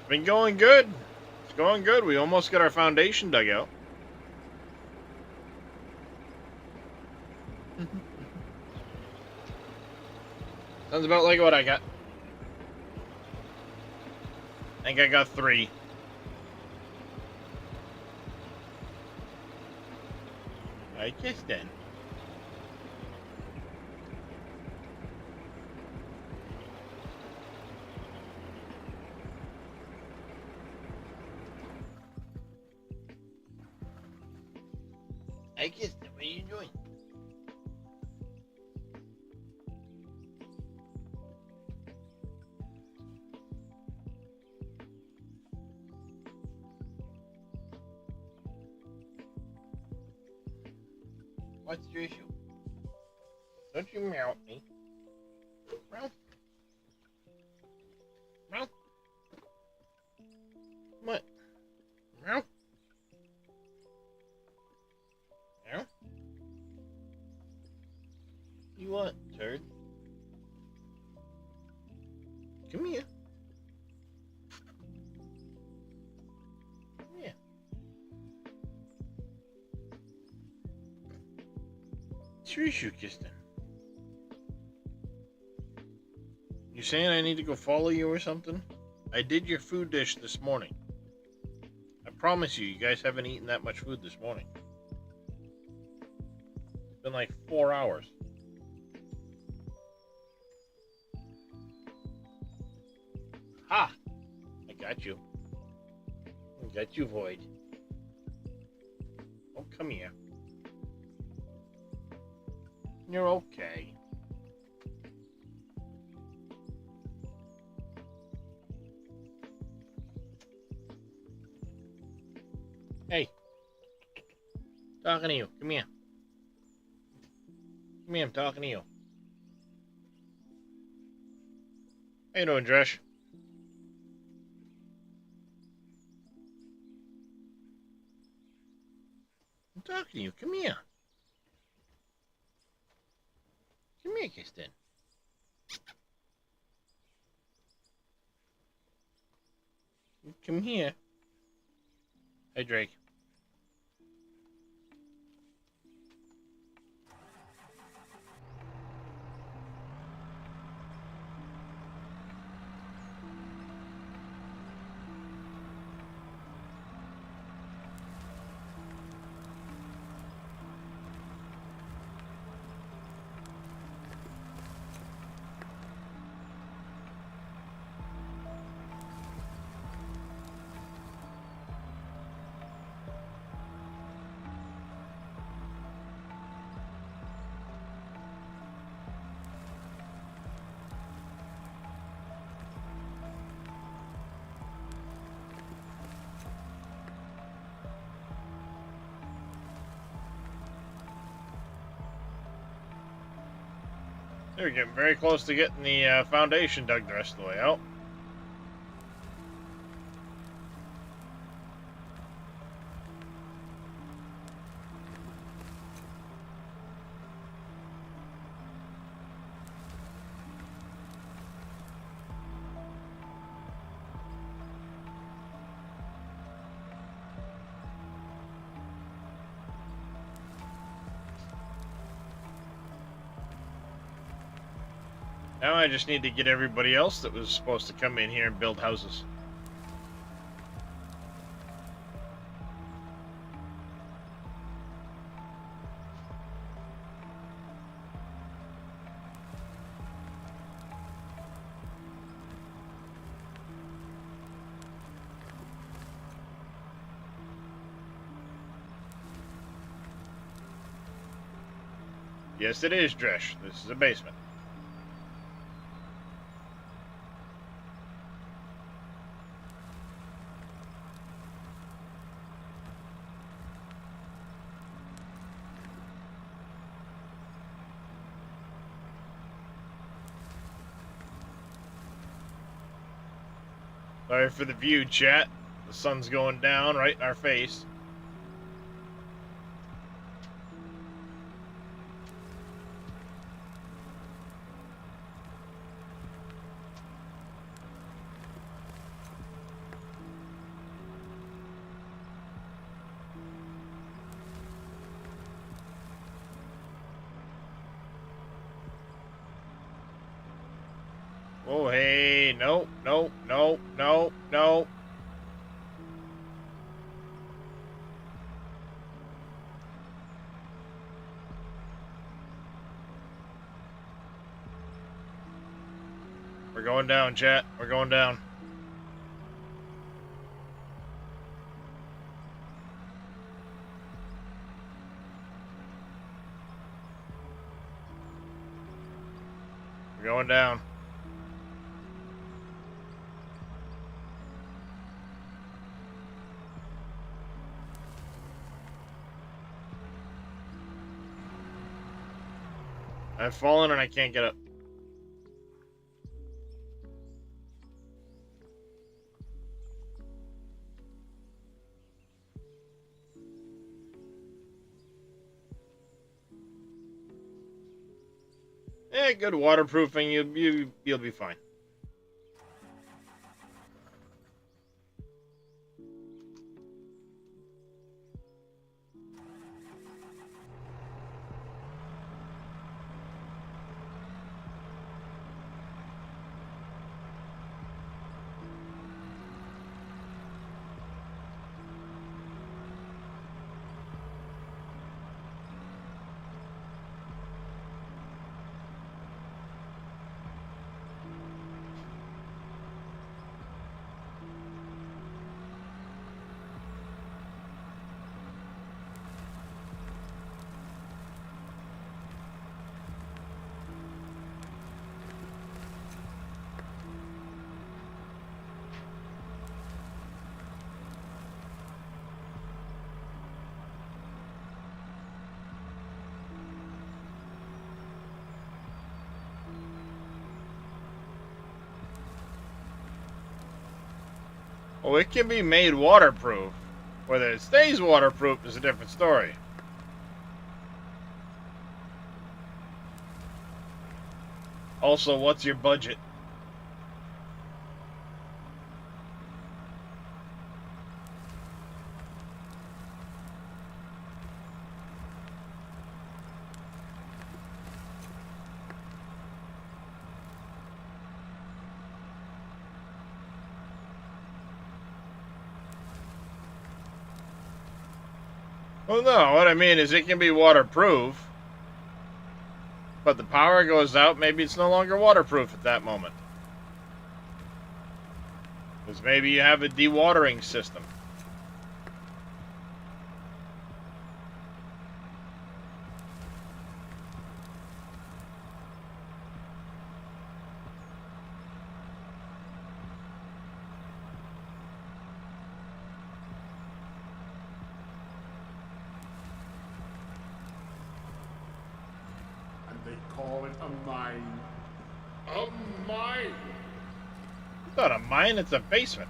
Been going good. It's going good. We almost got our foundation dug out. Sounds about like what I got. I think I got 3. I guess then. I guess then. What are you doing? What's your issue? Don't you meow at me. Meow. Meow. What? Meow. Meow. You want, turd? Come here. Come here. What's your issue, Kirsten? You saying I need to go follow you or something? I did your food dish this morning. I promise you, you guys haven't eaten that much food this morning. It's been like 4 hours. Ha! I got you. I got you, Void. Oh, come here. You're okay. Hey. Talking to you. Come here. Come here, I'm talking to you. How you doing, Dresh? I'm talking to you. Come here. Come here, Kirsten. Come here. Hey, Drake. We're getting very close to getting the foundation dug the rest of the way out. Now I just need to get everybody else that was supposed to come in here and build houses. Yes, it is, Dresh. This is a basement. Sorry for the view, chat. The sun's going down right in our face. Oh, hey, no, no, no, no, no. We're going down, chat. We're going down. We're going down. I've fallen and I can't get up. Good waterproofing. You'll be fine. Oh, it can be made waterproof. Whether it stays waterproof is a different story. Also, what's your budget? Well, no, what I mean is it can be waterproof, but the power goes out, maybe it's no longer waterproof at that moment. Because maybe you have a dewatering system. They call it a mine. A mine! It's not a mine, it's a basement.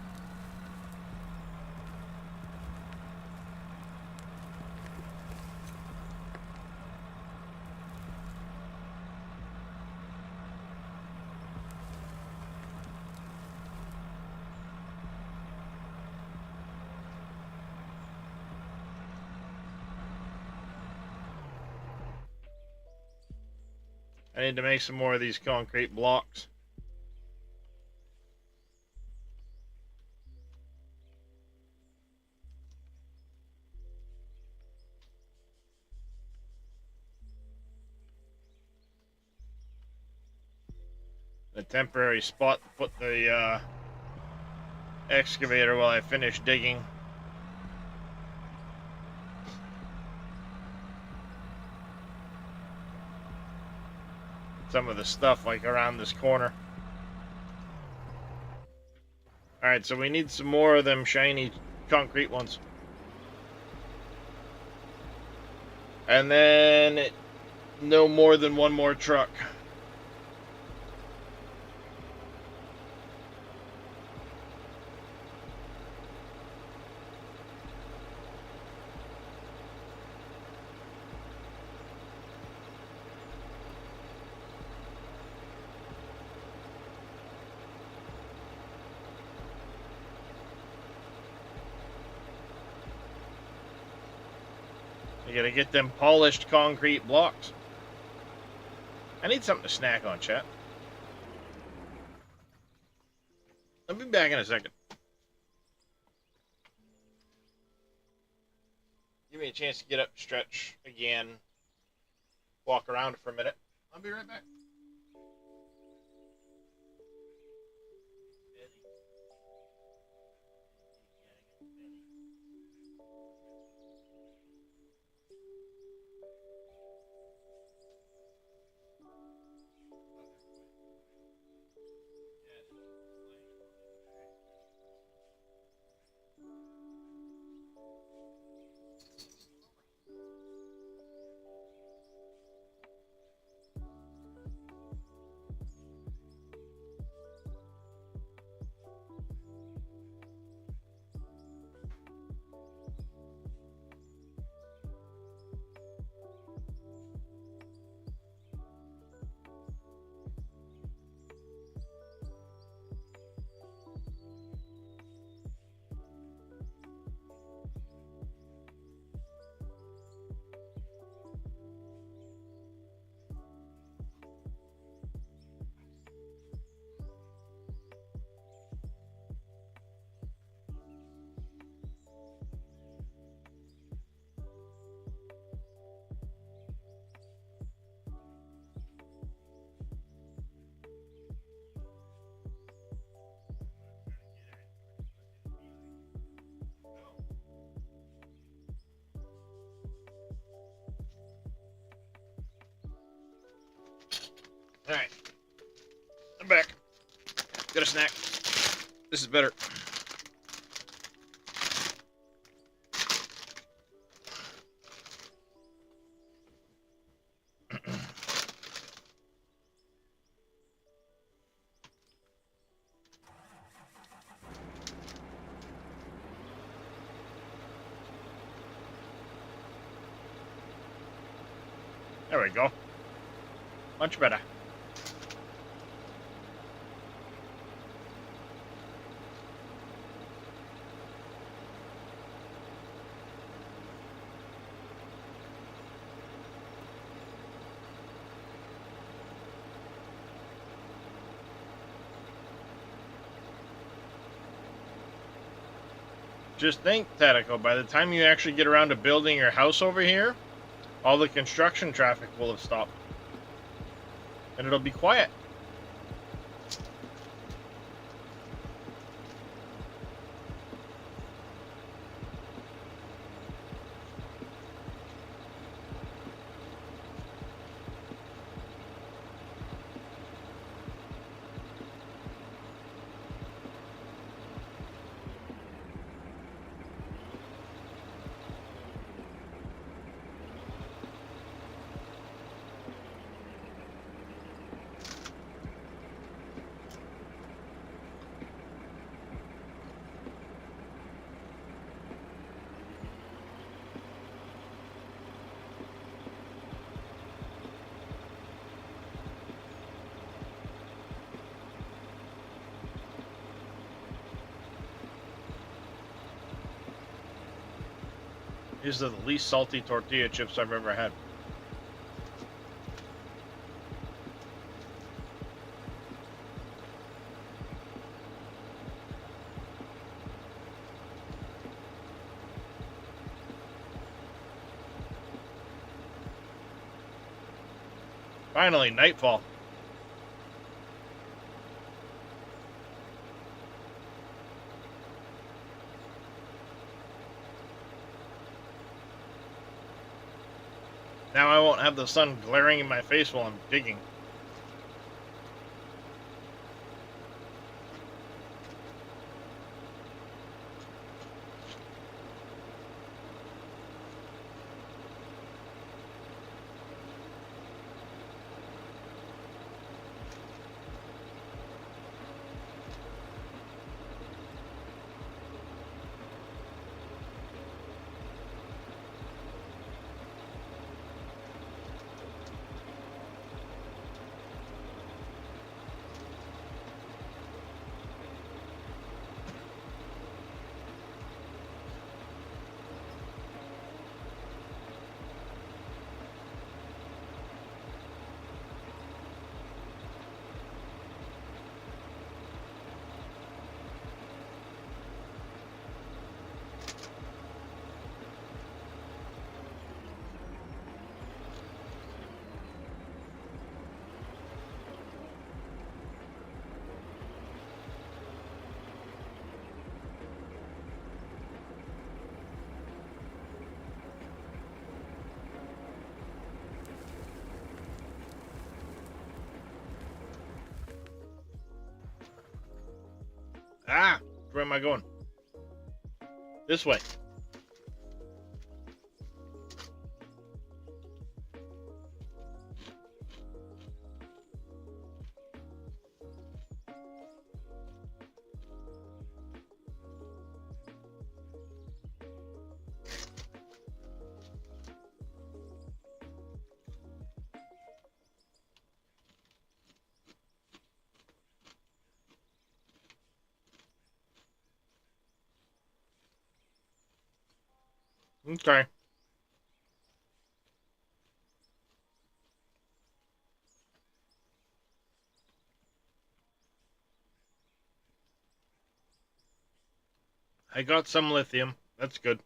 I need to make some more of these concrete blocks. A temporary spot to put the excavator while I finish digging. Some of the stuff like around this corner. Alright, so we need some more of them shiny concrete ones. And then no more than one more truck. You gotta get them polished concrete blocks. I need something to snack on, chat. I'll be back in a second. Give me a chance to get up, stretch again, walk around for a minute. I'll be right back. Alright. I'm back. Got a snack. This is better. There we go. Much better. Just think, Tatico, by the time you actually get around to building your house over here, all the construction traffic will have stopped. And it'll be quiet. These are the least salty tortilla chips I've ever had. Finally, nightfall. Now I won't have the sun glaring in my face while I'm digging. Where am I going? This way. Okay. I got some lithium. That's good.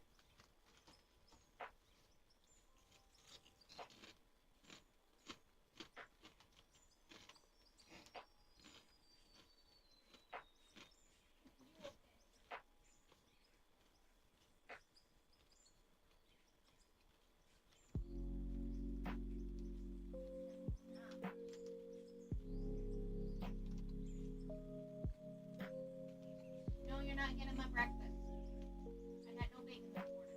No, you're not getting my breakfast. I got no bacon this morning.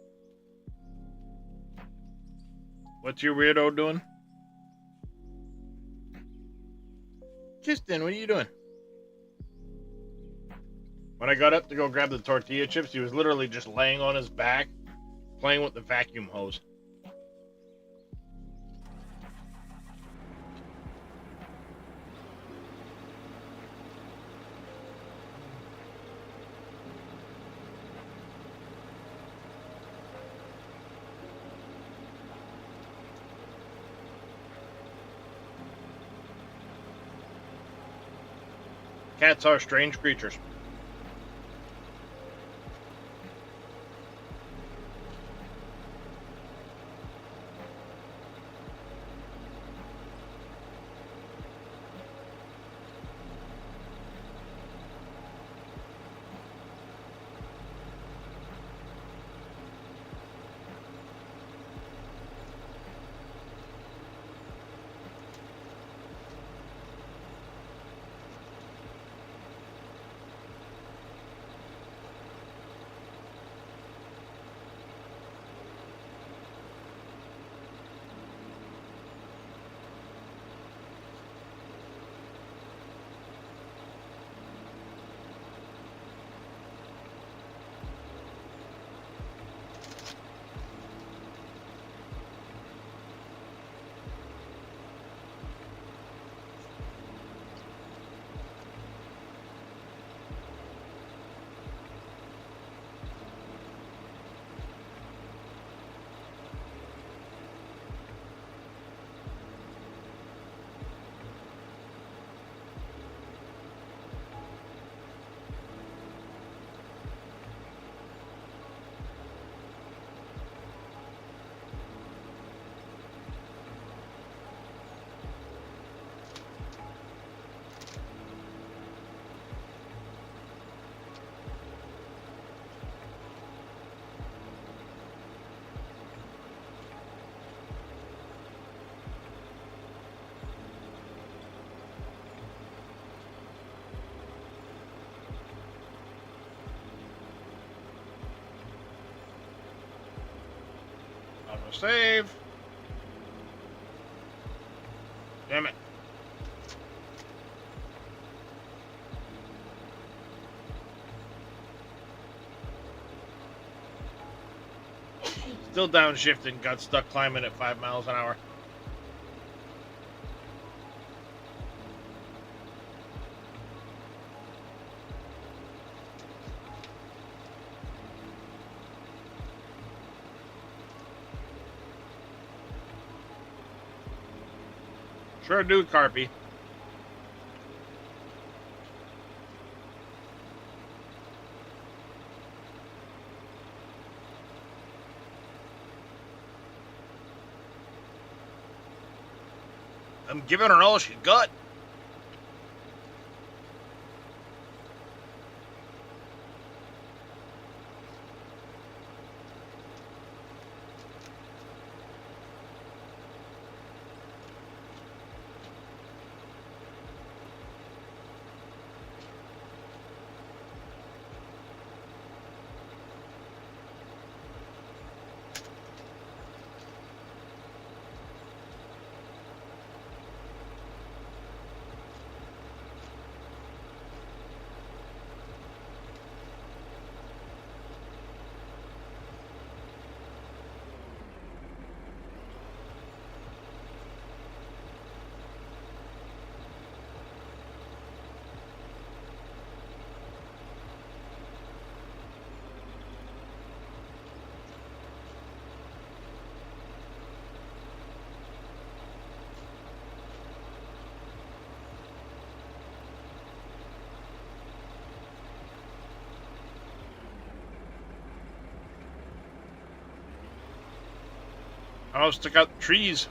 What's your weirdo doing? Kristen, what are you doing? When I got up to go grab the tortilla chips, he was literally just laying on his back, playing with the vacuum hose. Cats are strange creatures. Save. Damn it. Still downshifting, got stuck climbing at 5 miles an hour. Sure do, Carpy. I'm giving her all she got. Oh, stick out the trees.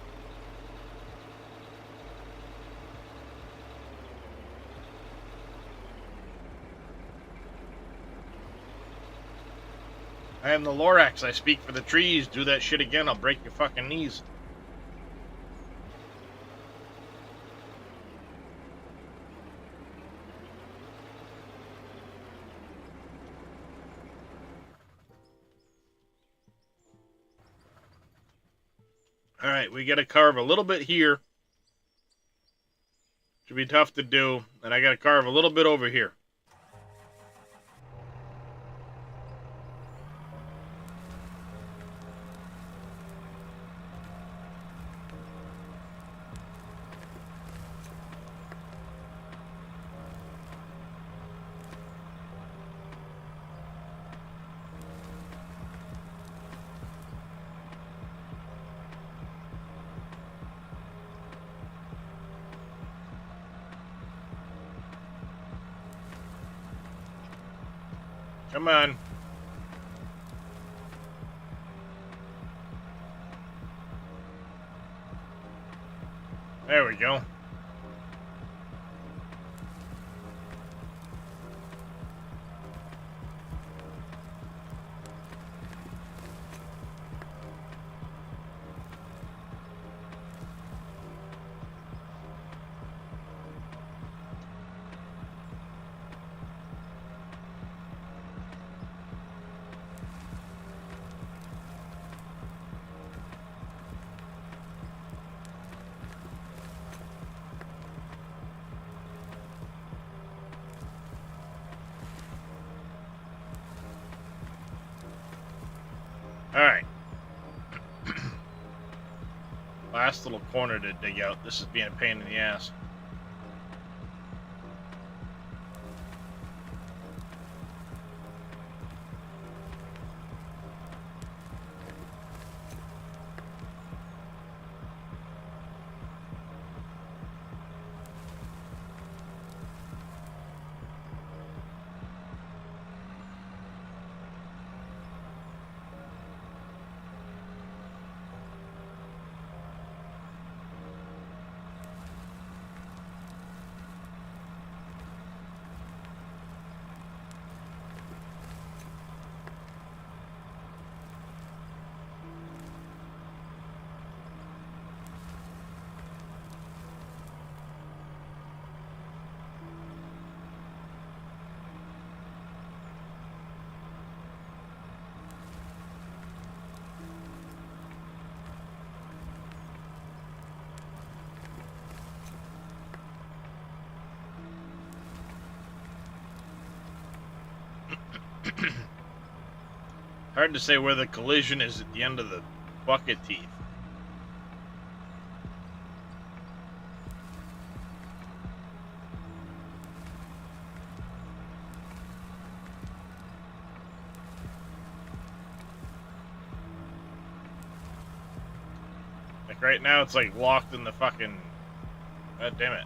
I am the Lorax. I speak for the trees. Do that shit again, I'll break your fucking knees. Alright, we gotta carve a little bit here. Should be tough to do. And I gotta carve a little bit over here. Come on. There we go. Alright. Last little corner to dig out. This is being a pain in the ass. Hard to say where the collision is at the end of the bucket teeth. Like right now it's like locked in the fucking... God damn it.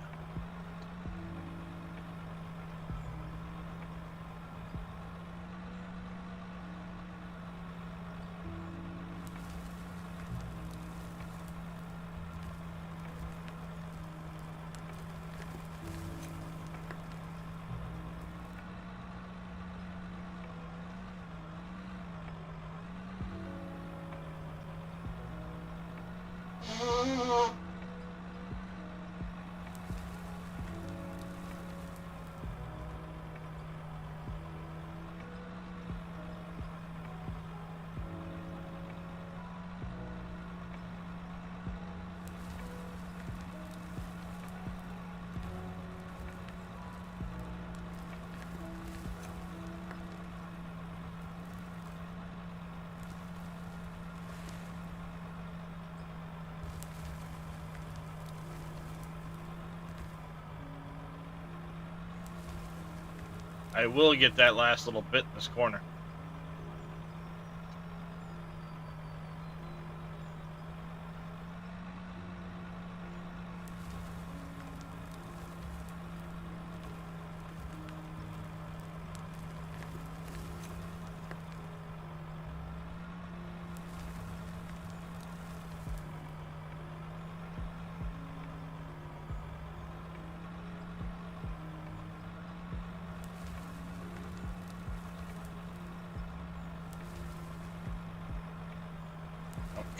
I will get that last little bit in this corner.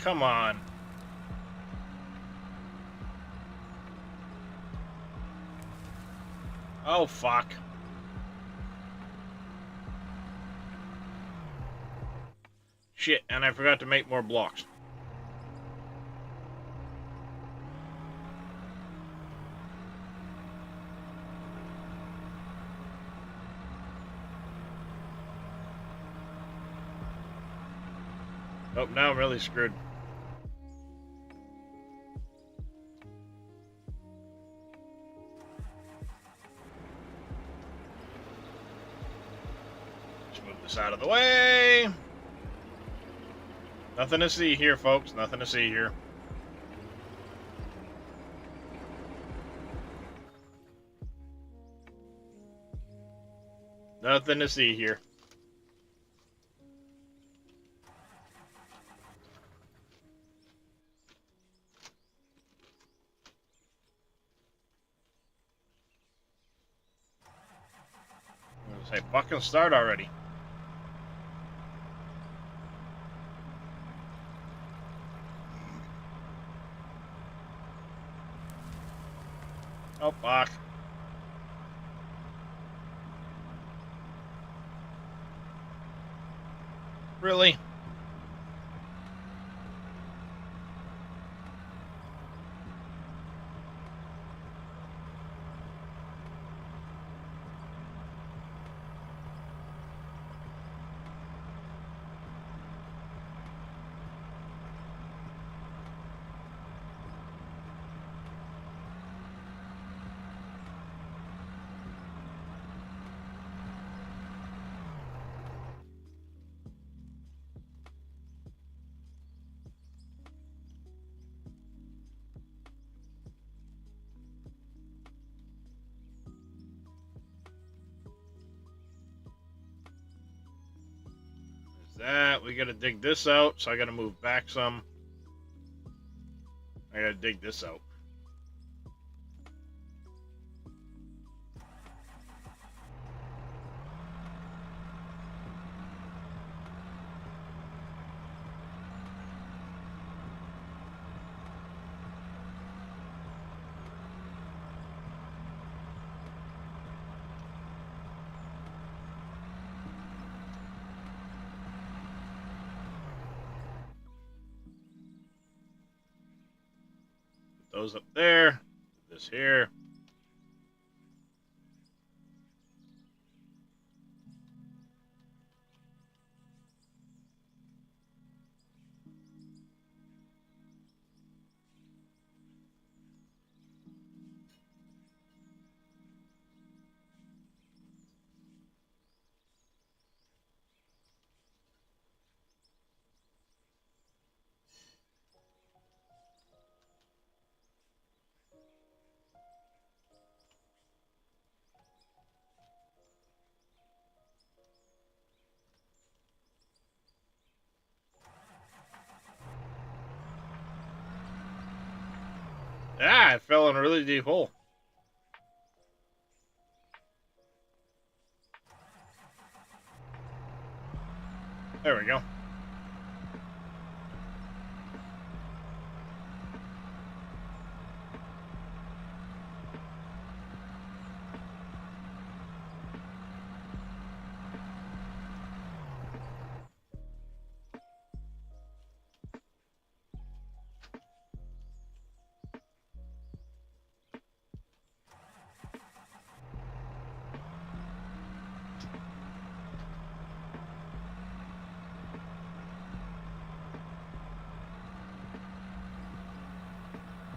come on. Oh, fuck. Shit, and I forgot to make more blocks. Oh, now I'm really screwed. Let's move this out of the way. Nothing to see here, folks. Nothing to see here. Nothing to see here. Say, fucking start already. Oh, fuck. Really? That we gotta dig this out, so I gotta move back some. I gotta dig this out. Those up there, this here. Ah, I fell in a really deep hole. There we go.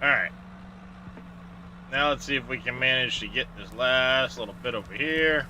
Alright. Now let's see if we can manage to get this last little bit over here.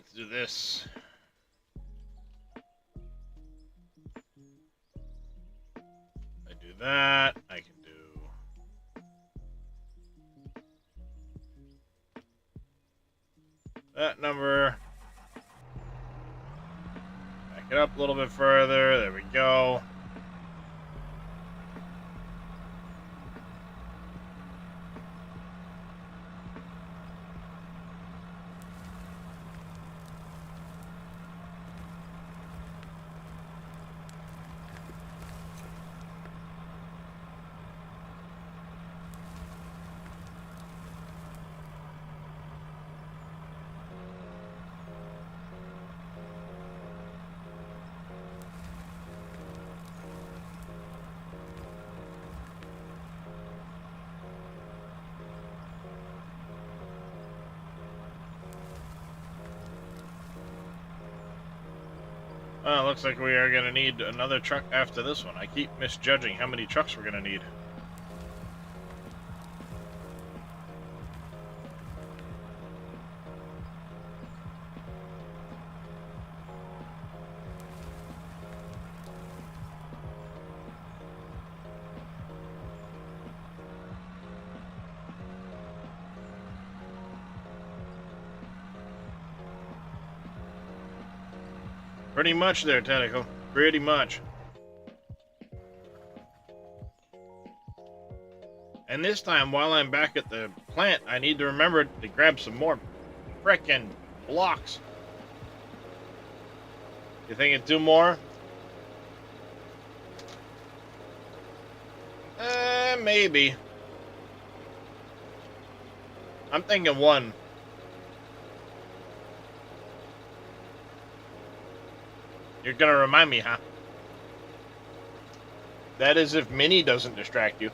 let's do this. I do that. I can do that number. Back it up a little bit further. There we go. Well, looks like we are going to need another truck after this one. I keep misjudging how many trucks we're going to need. Pretty much there, Tentacle. Pretty much. And this time, while I'm back at the plant, I need to remember to grab some more frickin' blocks. You think it's 2 more? Maybe. I'm thinking 1. You're gonna remind me, huh? That is if Minnie doesn't distract you.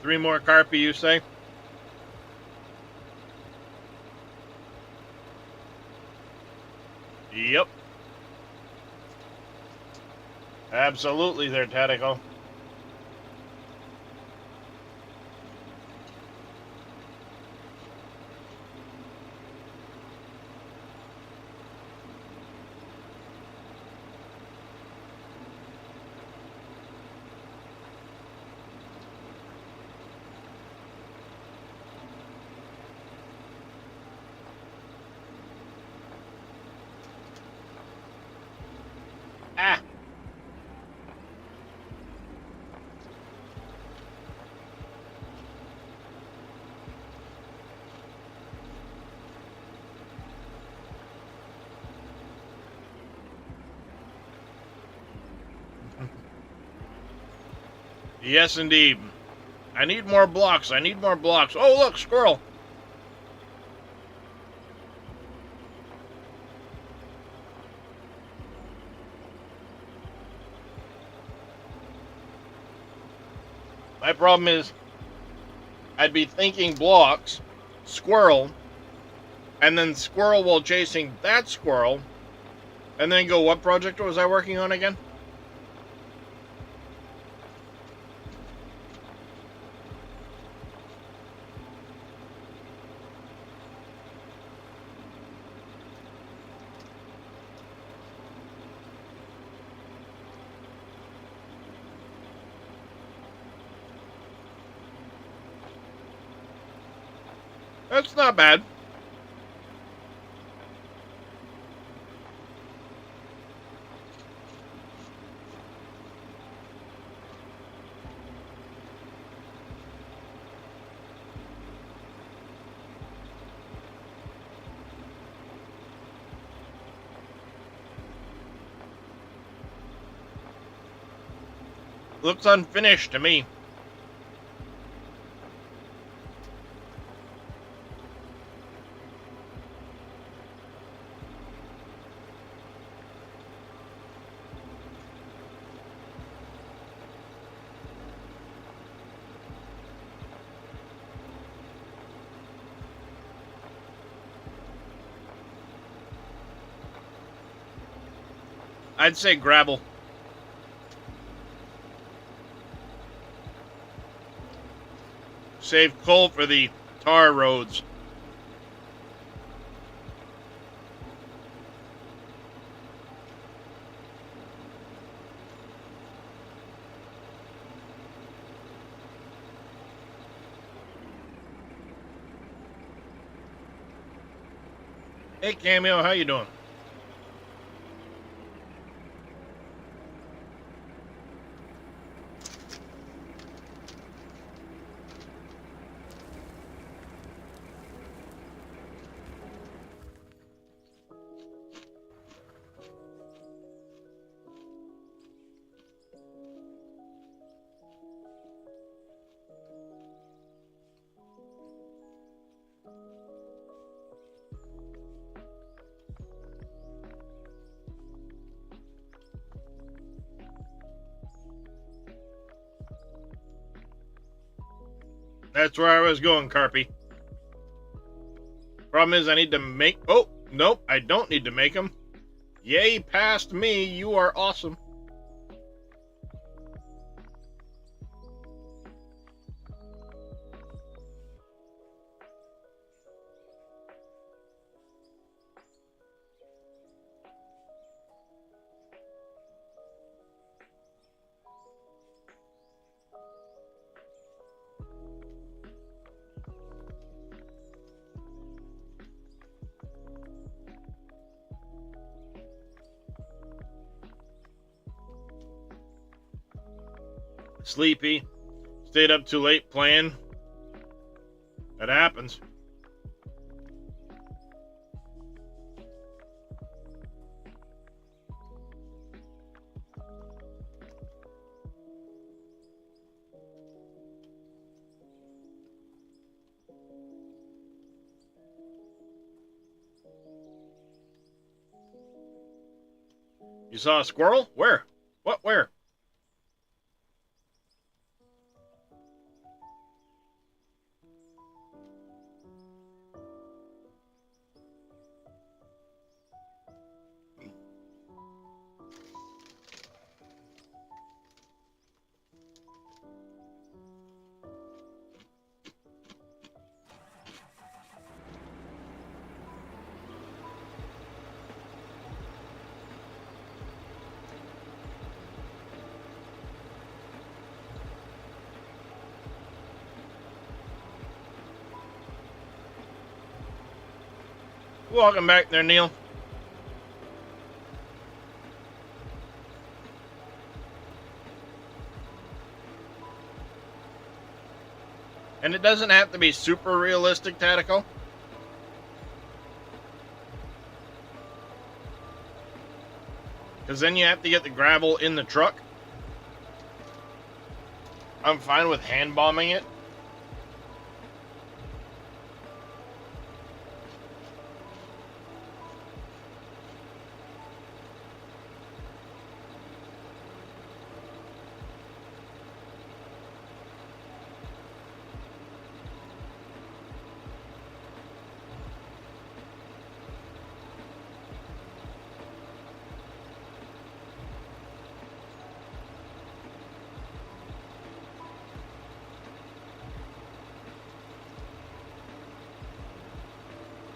Three more Carpy, you say? Yep. Absolutely there, Tactical. Ah! Yes, indeed. I need more blocks. I need more blocks. Oh, look, squirrel. My problem is, I'd be thinking blocks, squirrel, and then squirrel while chasing that squirrel, and then go, what project was I working on again? That's not bad. Looks unfinished to me. I'd say gravel. Save coal for the tar roads. Hey Cameo, how you doing? That's where I was going, Carpy. Problem is, I need to make... Oh, nope, I don't need to make them. Yay, past me, you are awesome. Sleepy. Stayed up too late playing. That happens. You saw a squirrel? Where? What? Where? Welcome back there, Neil. And it doesn't have to be super realistic, Tactical. Because then you have to get the gravel in the truck. I'm fine with hand bombing it.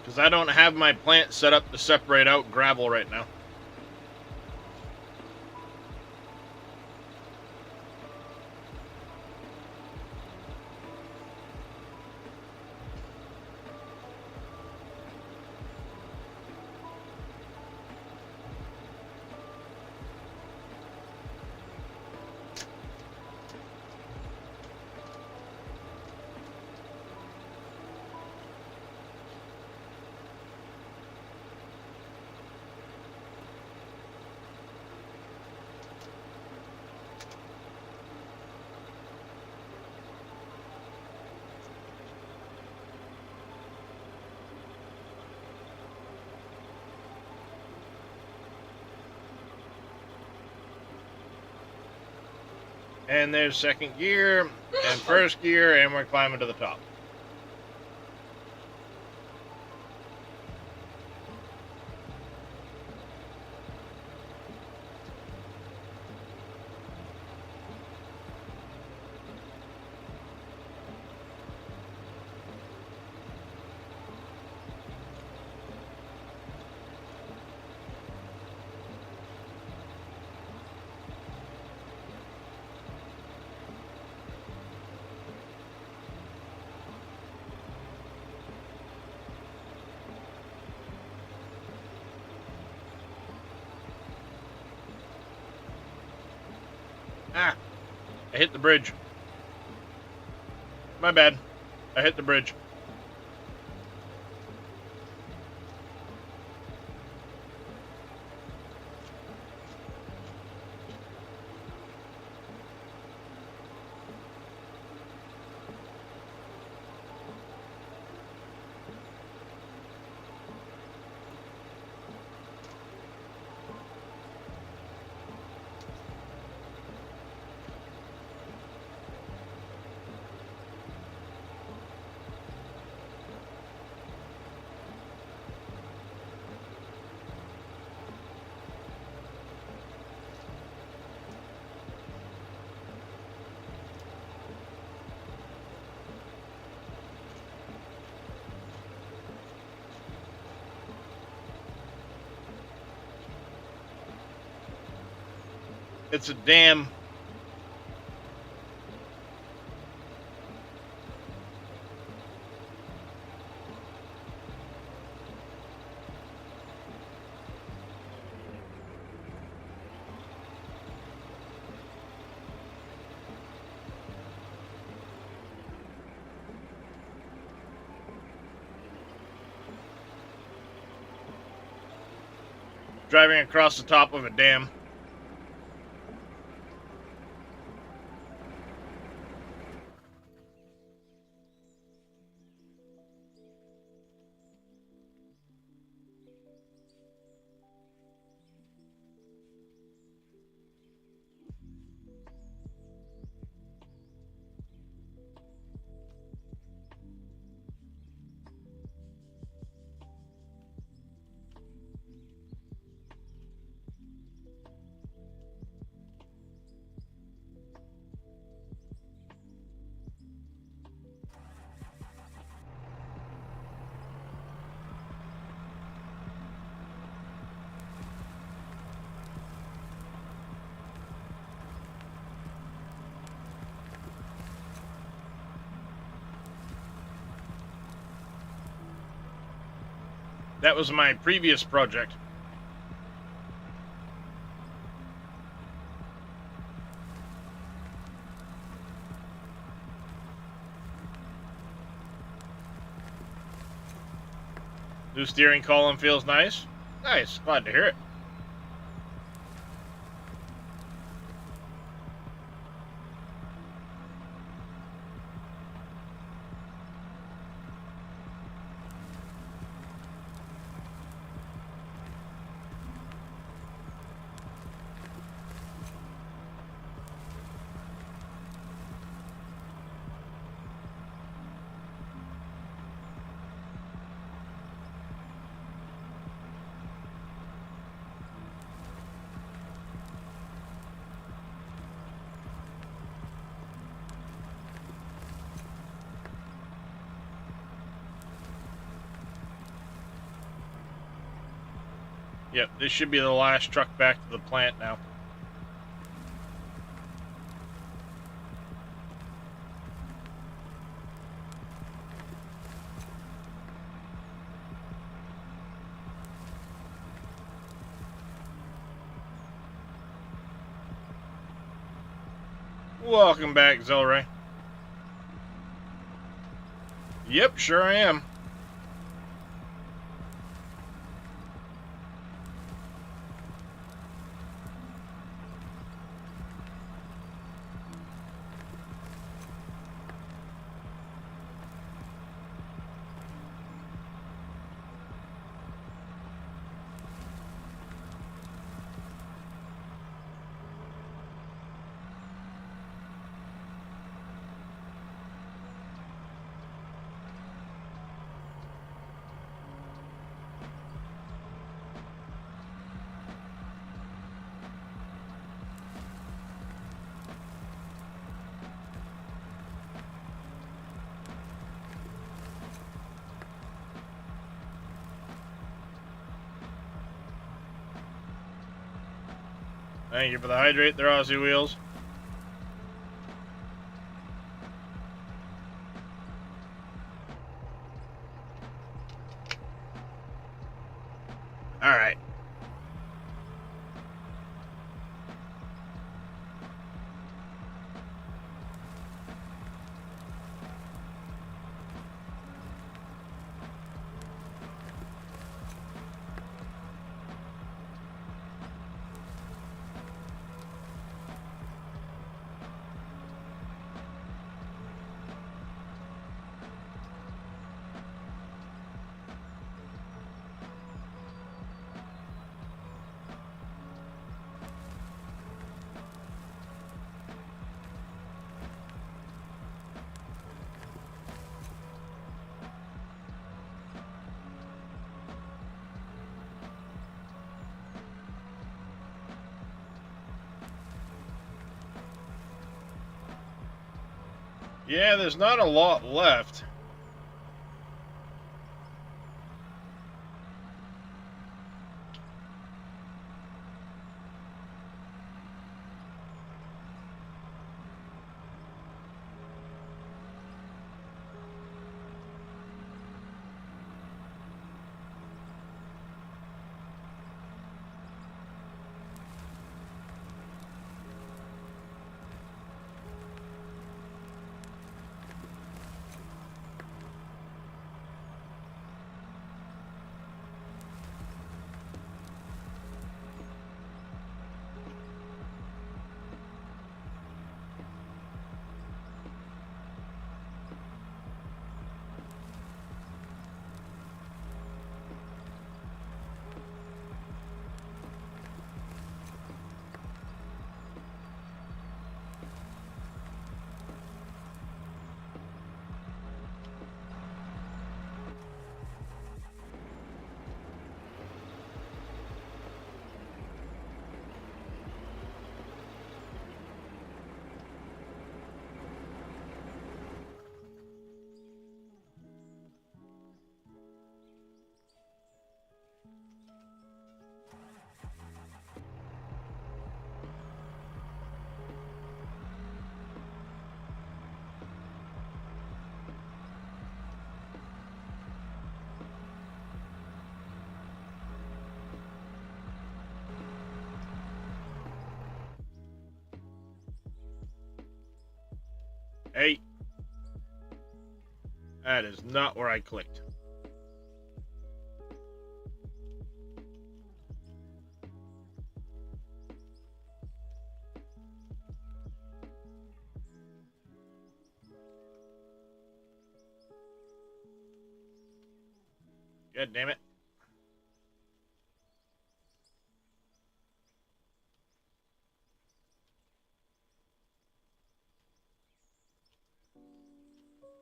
Because I don't have my plant set up to separate out gravel right now. And there's second gear and first gear, and we're climbing to the top. Ah! I hit the bridge. My bad. I hit the bridge. It's a dam. Driving across the top of a dam. That was my previous project. New steering column feels nice. Nice, glad to hear it. Yep, this should be the last truck back to the plant now. Welcome back, Zelray. Yep, sure I am. Thank you for the hydrate there, Aussie Wheels. Yeah, there's not a lot left. Hey. That is not where I clicked. God damn it.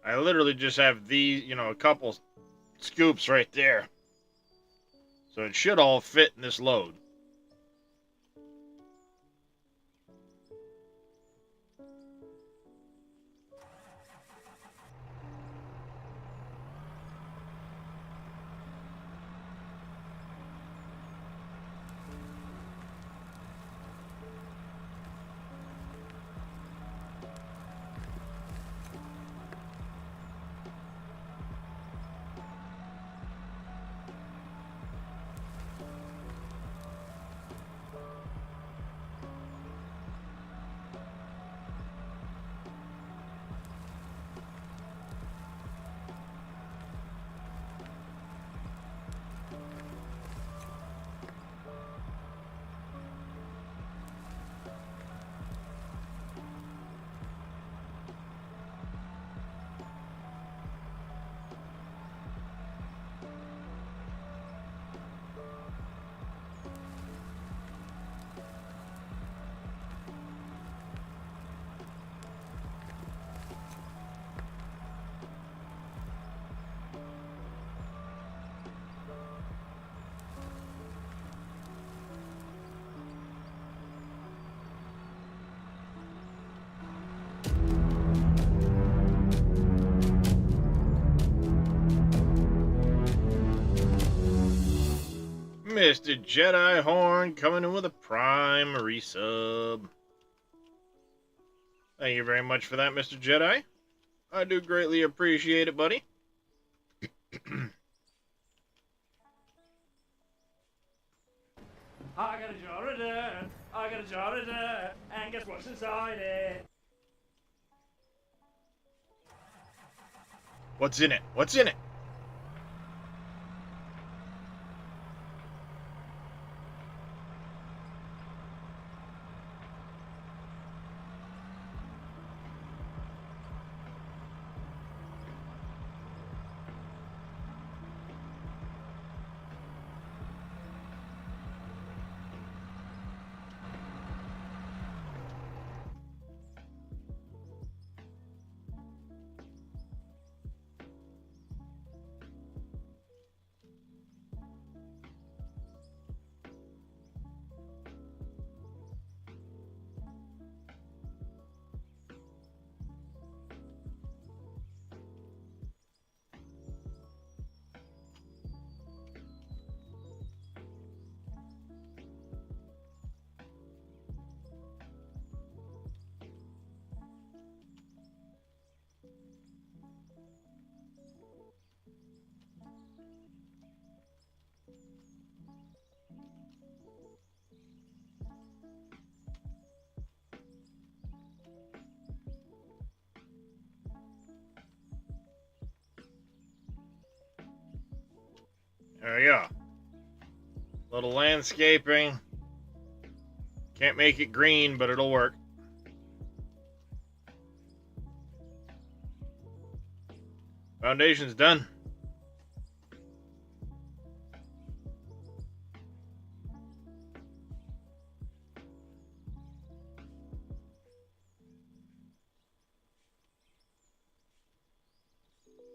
I literally just have these, a couple scoops right there. So it should all fit in this load. Mr. Jedi Horn coming in with a prime resub. Thank you very much for that, Mr. Jedi. I do greatly appreciate it, buddy. I got a jar of dirt, I got a jar of dirt, and guess what's inside it? What's in it? What's in it? There we go. Little landscaping. Can't make it green, but it'll work. Foundation's done.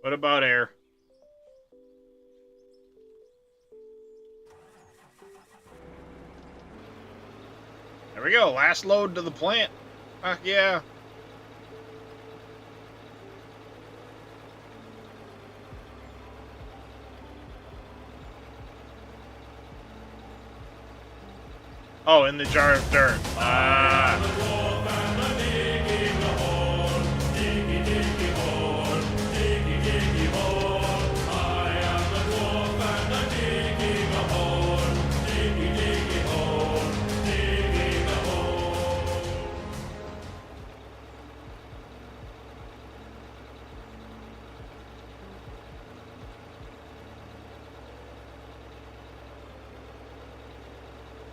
What about air? There we go. Last load to the plant. Fuck yeah. Oh, in the jar of dirt. Ah. The dwarf and the digging a hole. Diggy, diggy hole. Diggy, diggy hole. I am the dwarf and the digging a hole. Diggy, diggy hole. Digging a hole.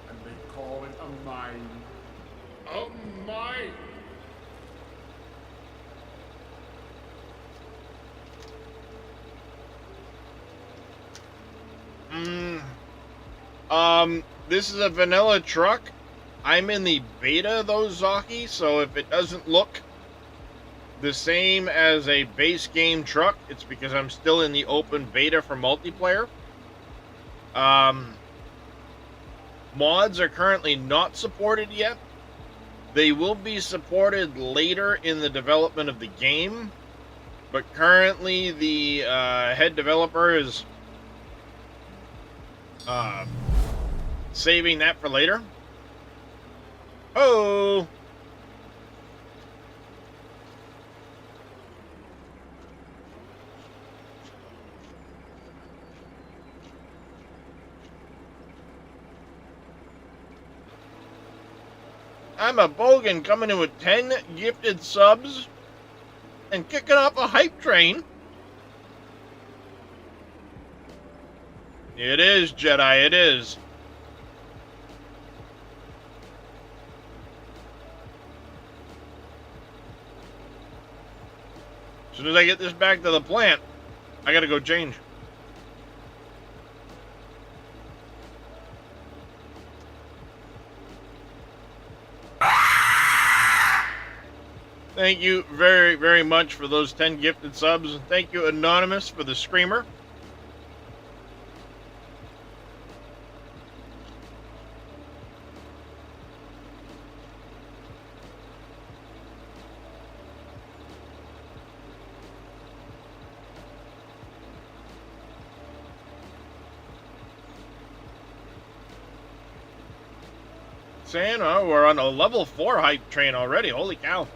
And they call it a mine. A mine! This is a vanilla truck. I'm in the beta though, Zaki, so if it doesn't look the same as a base game truck, it's because I'm still in the open beta for multiplayer. Mods are currently not supported yet. They will be supported later in the development of the game, but currently the head developer is saving that for later. Oh! I'm a Bogan coming in with 10 gifted subs and kicking off a hype train. It is, Jedi, it is. As soon as I get this back to the plant, I gotta go change. Thank you very, very much for those 10 gifted subs. And thank you, Anonymous, for the screamer. Saying, oh, we're on a level 4 hype train already. Holy cow.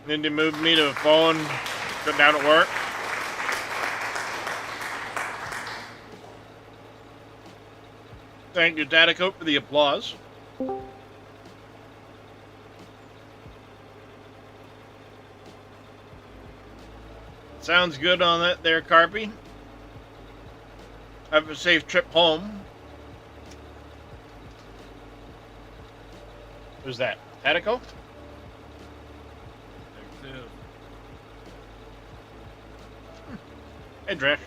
Need to move me to a phone. Sit down at work. Thank you, Datacoat, for the applause. Sounds good on that there, Carpy. Have a safe trip home. Who's that? Datacoat? Hey, Dresh.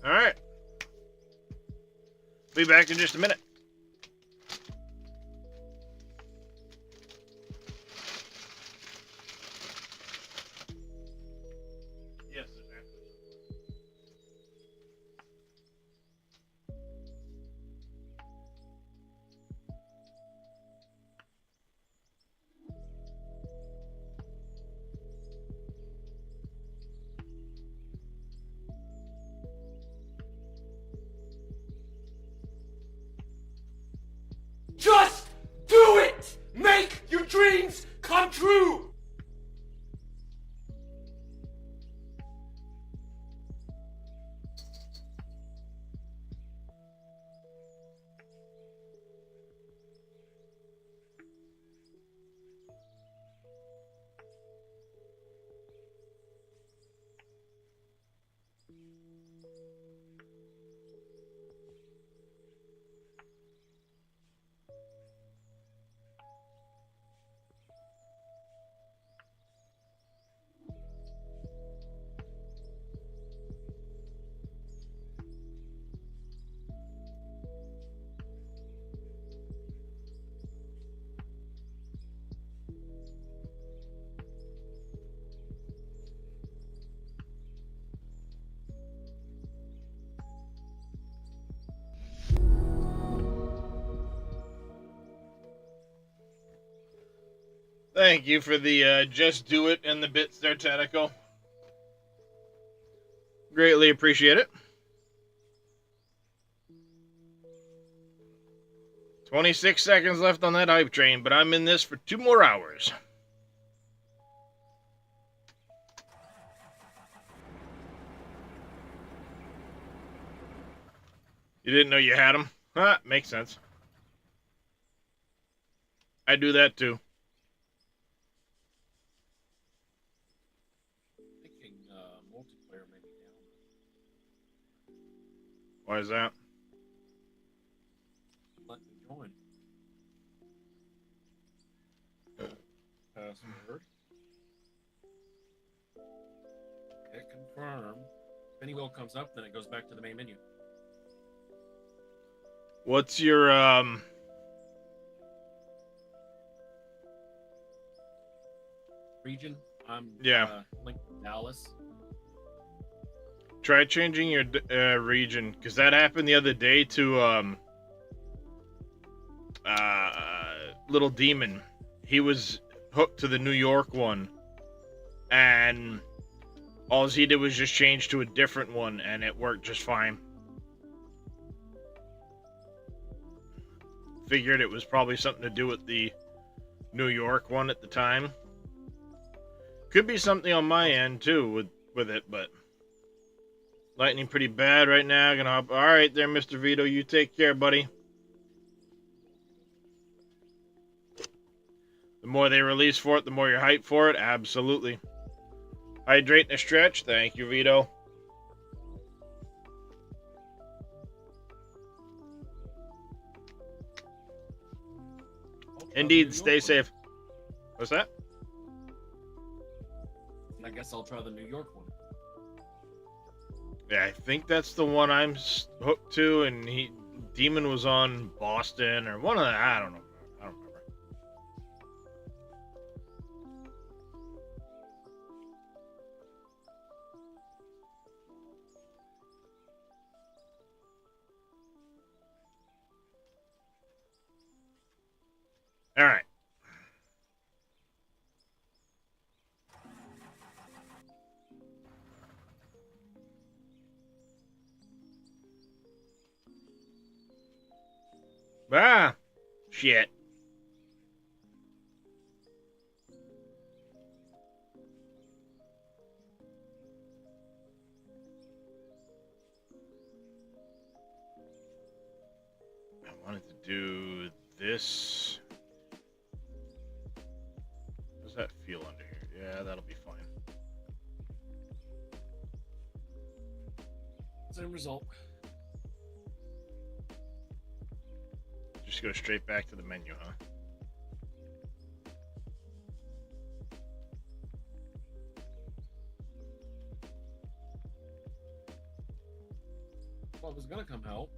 All right. Be back in just a minute. Yes, exactly. Thank you for the just do it and the bits there, Tatico. Greatly appreciate it. 26 seconds left on that hype train, but I'm in this for 2 more hours. You didn't know you had them? Huh, makes sense. I do that too. Thinking multiplayer maybe down. Why is that? Let me join. Password. Hit confirm. If any will comes up, then it goes back to the main menu. What's your Region. I'm Yeah. linked to Dallas. try changing your region, because that happened the other day to Little Demon. He was hooked to the New York one, and all he did was just change to a different one, and it worked just fine. Figured it was probably something to do with the New York one at the time. Could be something on my end too with it, but lightning pretty bad right now. Gonna hop. All right, there, Mr. Vito. You take care, buddy. The more they release for it, the more you're hyped for it. Absolutely. Hydrate and a stretch. Thank you, Vito. Indeed, stay safe. What's that? I guess I'll try the New York one. Yeah, I think that's the one I'm hooked to, and Demon was on Boston or one of the, I don't know. I don't remember. All right. Ah, shit. I wanted to do this. How does that feel under here? Yeah, that'll be fine. Same result. Just go straight back to the menu, huh? Well, it was gonna come help.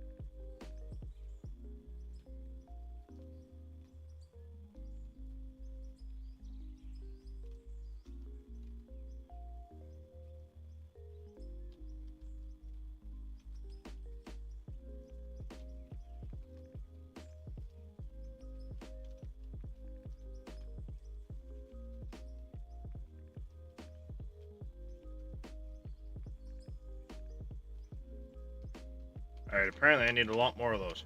Alright, apparently I need a lot more of those.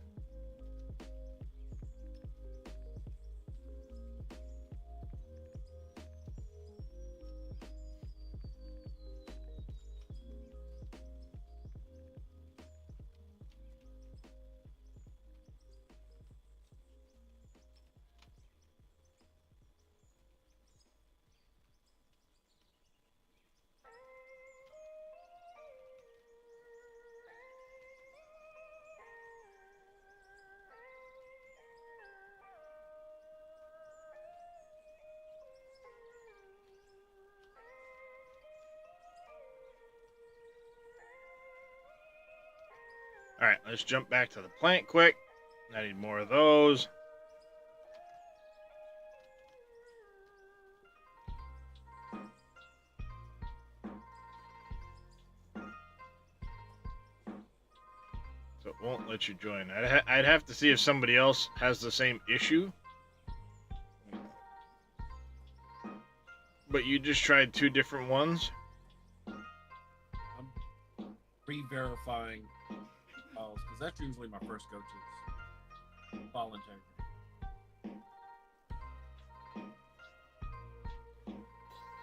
Alright, let's jump back to the plant quick. I need more of those. So it won't let you join. I'd have to see if somebody else has the same issue. but you just tried 2 different ones? I'm re-verifying files because that's usually my first go-to. File integrity.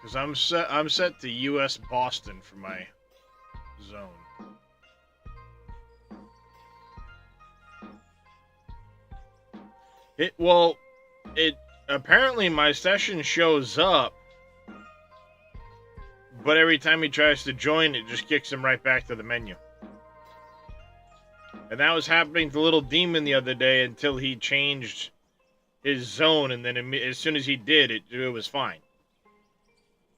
Because I'm set to U.S. Boston for my zone. It apparently my session shows up, but every time he tries to join, it just kicks him right back to the menu. And that was happening to Little Demon the other day until he changed his zone, and then as soon as he did, it was fine.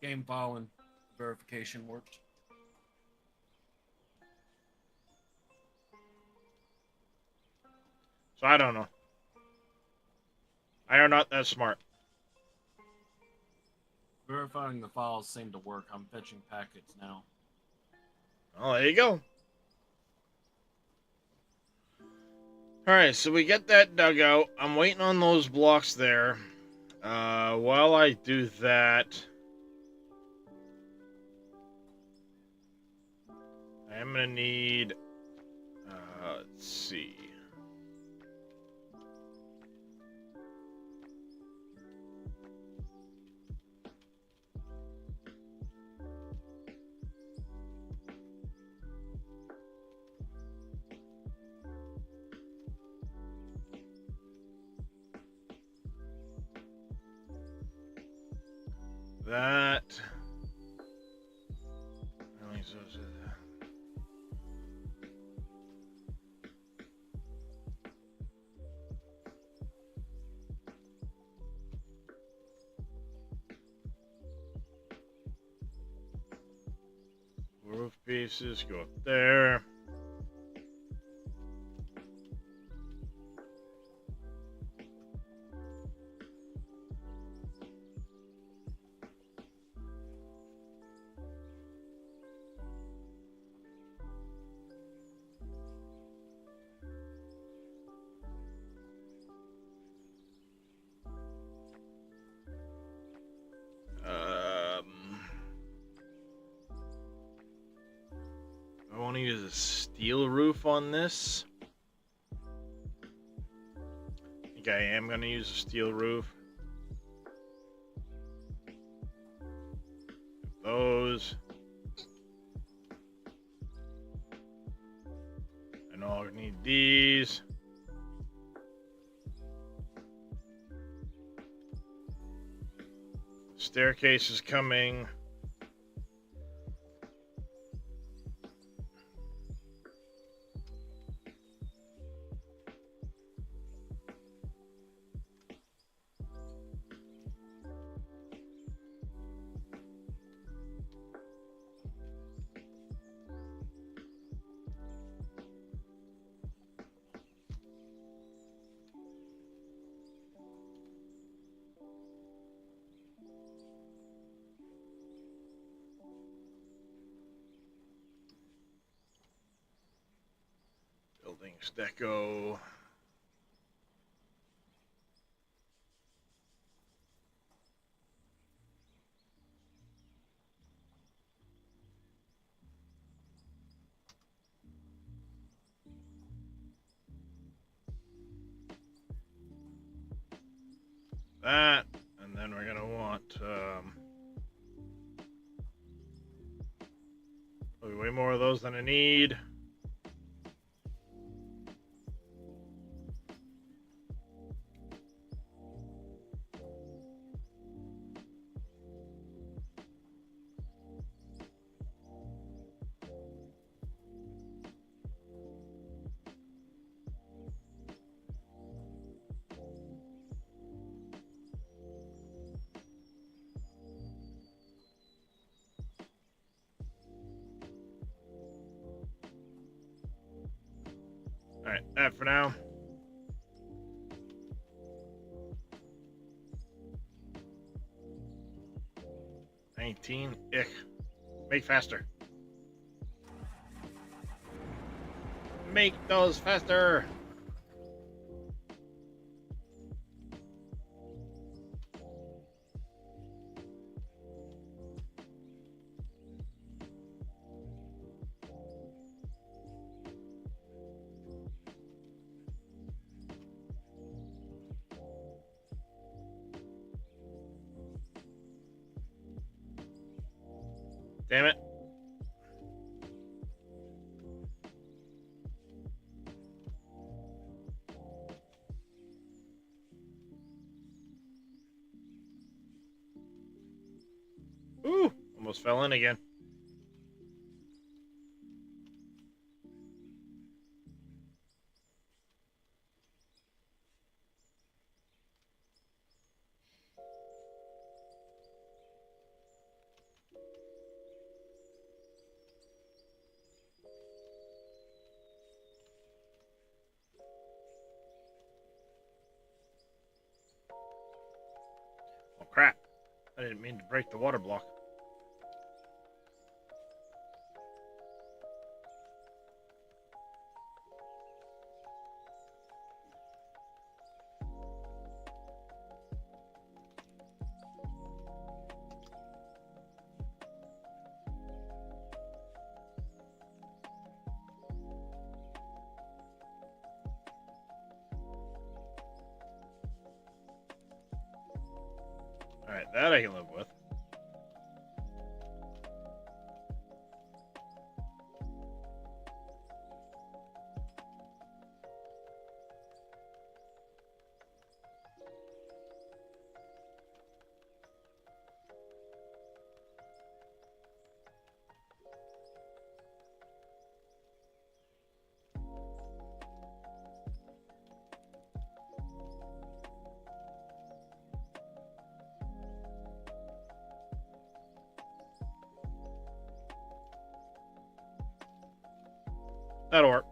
Game file and verification worked. So I don't know. I are not that smart. Verifying the files seem to work. I'm fetching packets now. Oh, there you go. Alright, so we get that dugout. I'm waiting on those blocks there. While I do that, I am going to need... let's see. That. Roof pieces go up there. I want to use a steel roof on this. I think I am going to use a steel roof. Those. I know I'll need these. Staircase is coming. Buildings deco. That, and then we're gonna want probably way more of those than I need. Alright, that for now. $19. Ick. Make faster. Make those faster. Damn it. Ooh, almost fell in again. Oh crap. I didn't mean to break the water block. Alright, that I can live with. That'll work.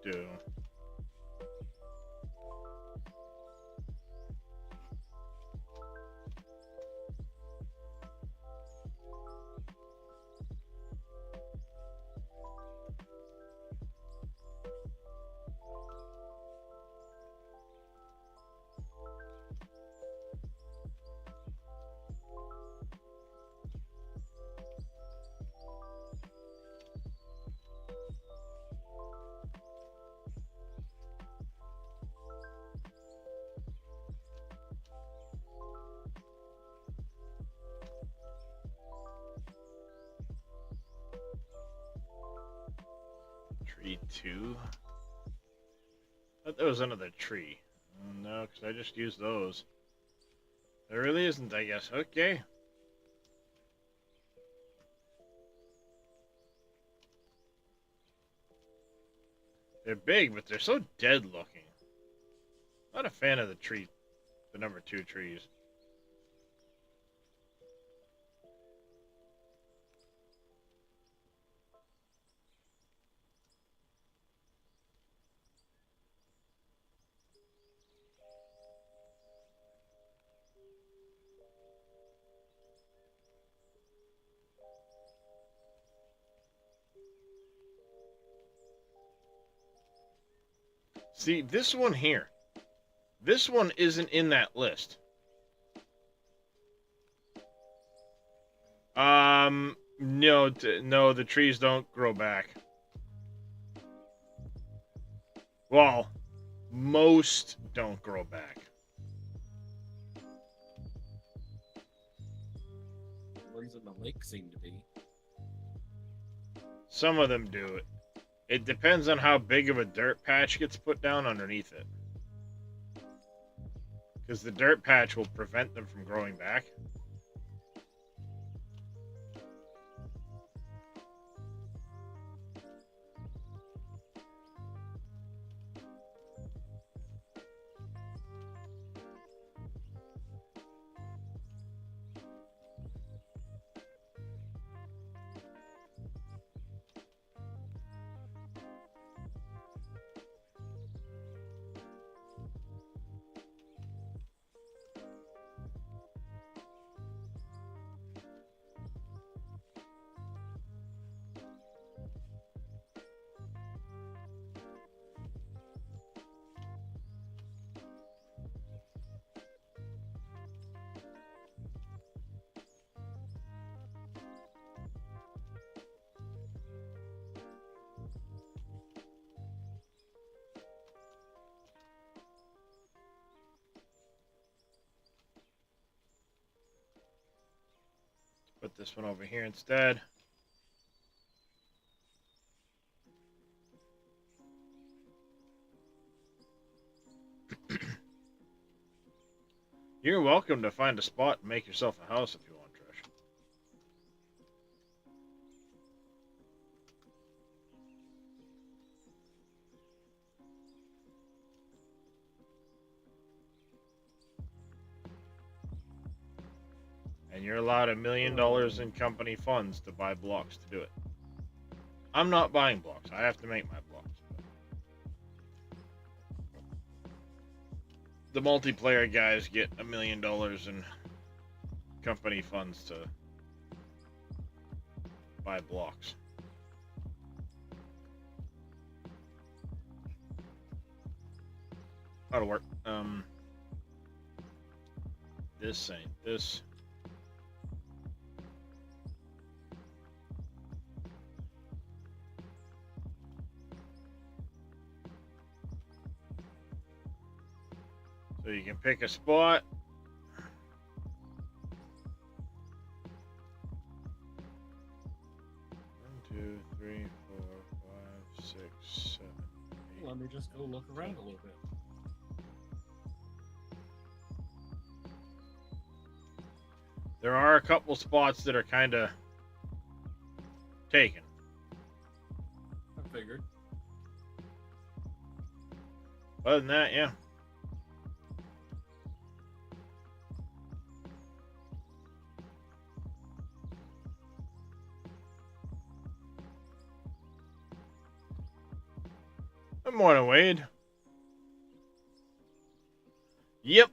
Do. Tree 2. I thought there was another tree. No, because I just used those. There really isn't, I guess. Okay. They're big, but they're so dead looking. Not a fan of the tree, the number 2 trees. See, this one here. This one isn't in that list. No, no, the trees don't grow back. Well, most don't grow back. The ones in the lake seem to be. Some of them do it. It depends on how big of a dirt patch gets put down underneath it. Because the dirt patch will prevent them from growing back. put this one over here instead. You're welcome to find a spot and make yourself a house if you want, Trish. And you're allowed $1 million in company funds to buy blocks to do it. I'm not buying blocks. I have to make my blocks. The multiplayer guys get $1 million in company funds to buy blocks. That'll work. This ain't this. So you can pick a spot. One, two, three, four, five, six, seven, eight. Let me just go look around a little bit. There are a couple spots that are kind of taken. I figured. Other than that, yeah. Good morning, Wade. Yep.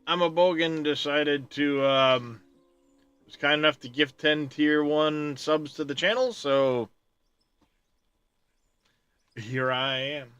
I'm a Bogan decided to, was kind enough to gift 10 tier 1 subs to the channel, so here I am.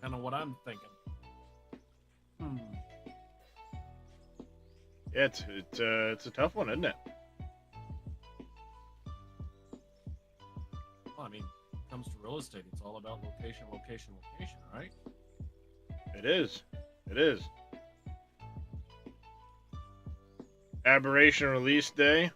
Kind of what I'm thinking. Yeah, it's a tough one, isn't it? Well, I mean, when it comes to real estate, it's all about location, location, location, right? It is. It is. Aberration release day.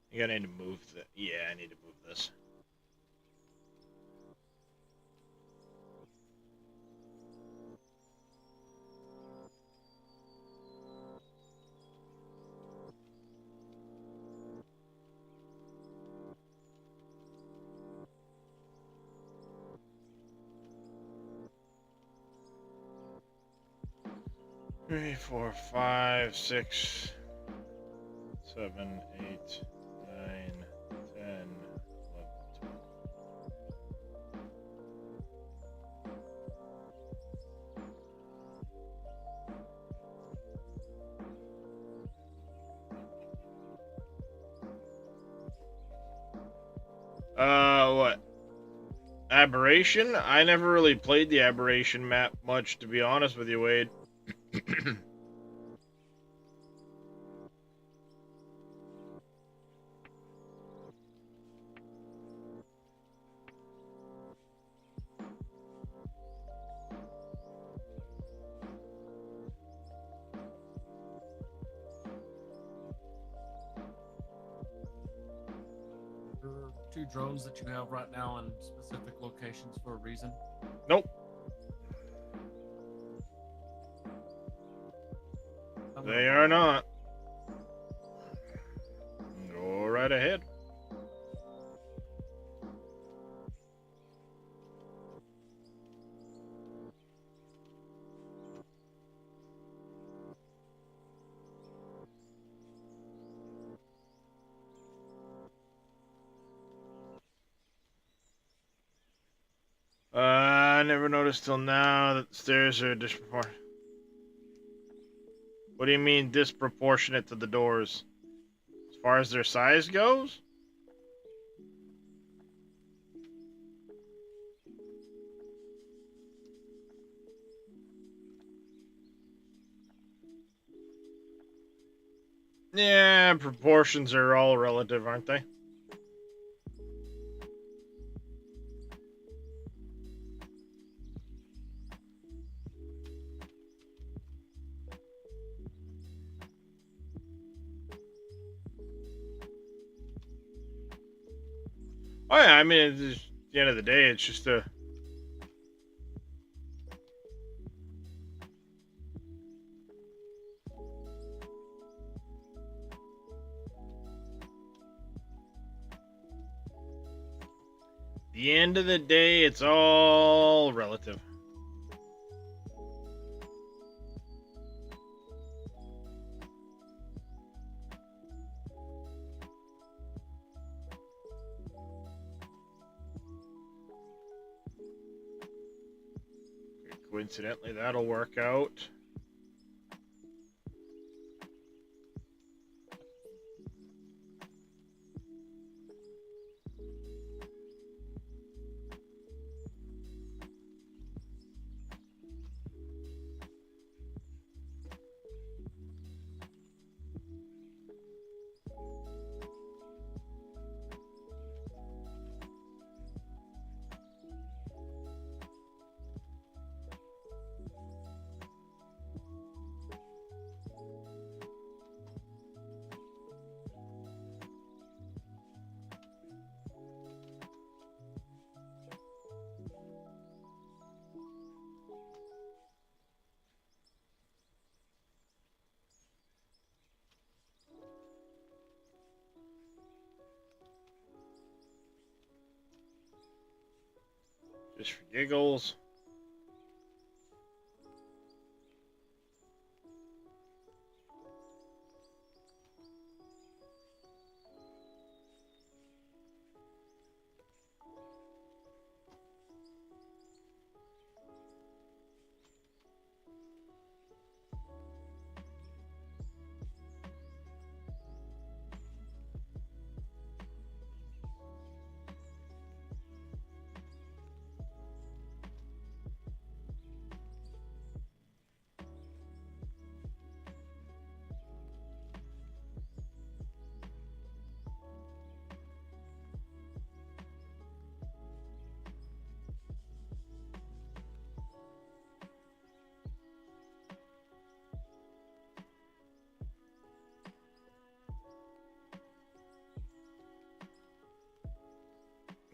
I think I need to move the. Yeah, I need to move this. Three, 4, 5, 6, 7, 8, 9, 10, 11, 12. What? Aberration? I never really played the Aberration map much, to be honest with you, Wade. two drones that you have right now in specific locations for a reason? Nope. I'm They gonna- are not. Go right ahead. I never noticed till now that the stairs are disproportionate. What do you mean disproportionate to the doors? As far as their size goes? Yeah, proportions are all relative, aren't they? Oh yeah, I mean, at the end of the day, it's just a... The end of the day, it's all relative. Coincidentally, that'll work out. Just for giggles.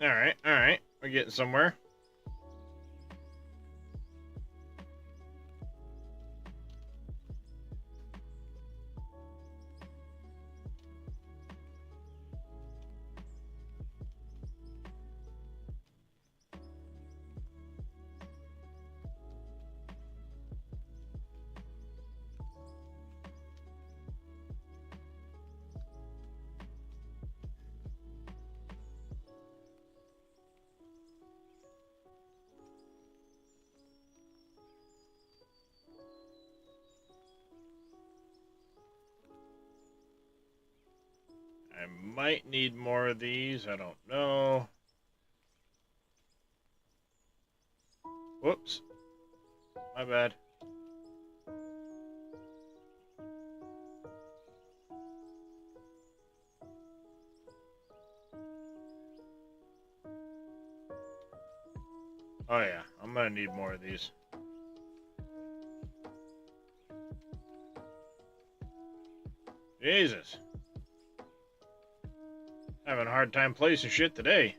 Alright, alright. We're getting somewhere. I might need more of these. I don't know. Whoops. My bad. Oh yeah, I'm gonna need more of these. Jesus. Having a hard time placing shit today.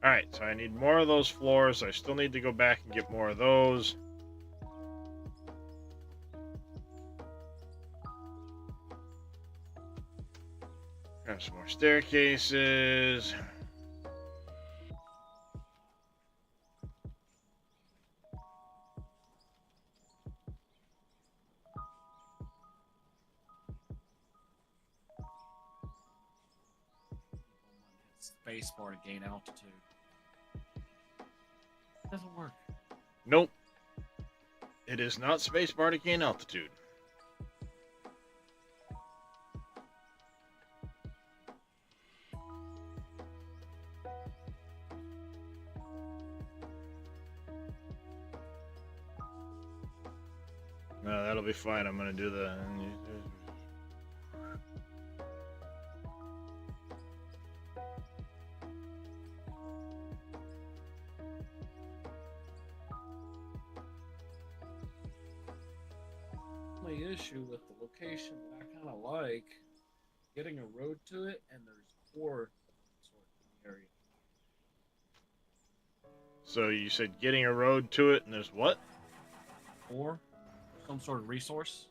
Alright, so I need more of those floors. I still need to go back and get more of those. Got some more staircases. Space bar to gain altitude. Doesn't work. Nope. It is not spacebar to gain altitude. No, that'll be fine. I'm gonna do the. Only issue with the location that I kind of like, getting a road to it, and there's ore sort of area. So you said getting a road to it, and there's what? Or some sort of resource.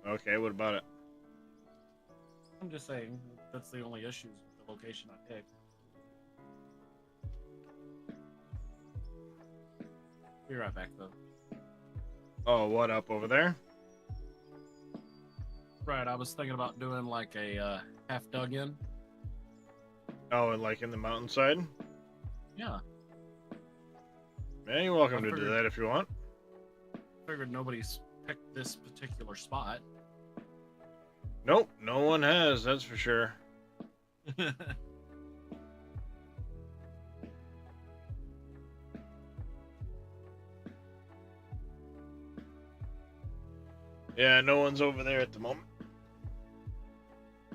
Okay, what about it? I'm just saying that's the only issue with the location I picked. Be right back though. Oh, what up over there? Right, I was thinking about doing like a half dug in. Oh, and like in the mountainside? Yeah, Yeah, you're welcome I to do figured- that if you want. figured nobody's picked this particular spot. Nope, no one has, that's for sure. Yeah, no one's over there at the moment.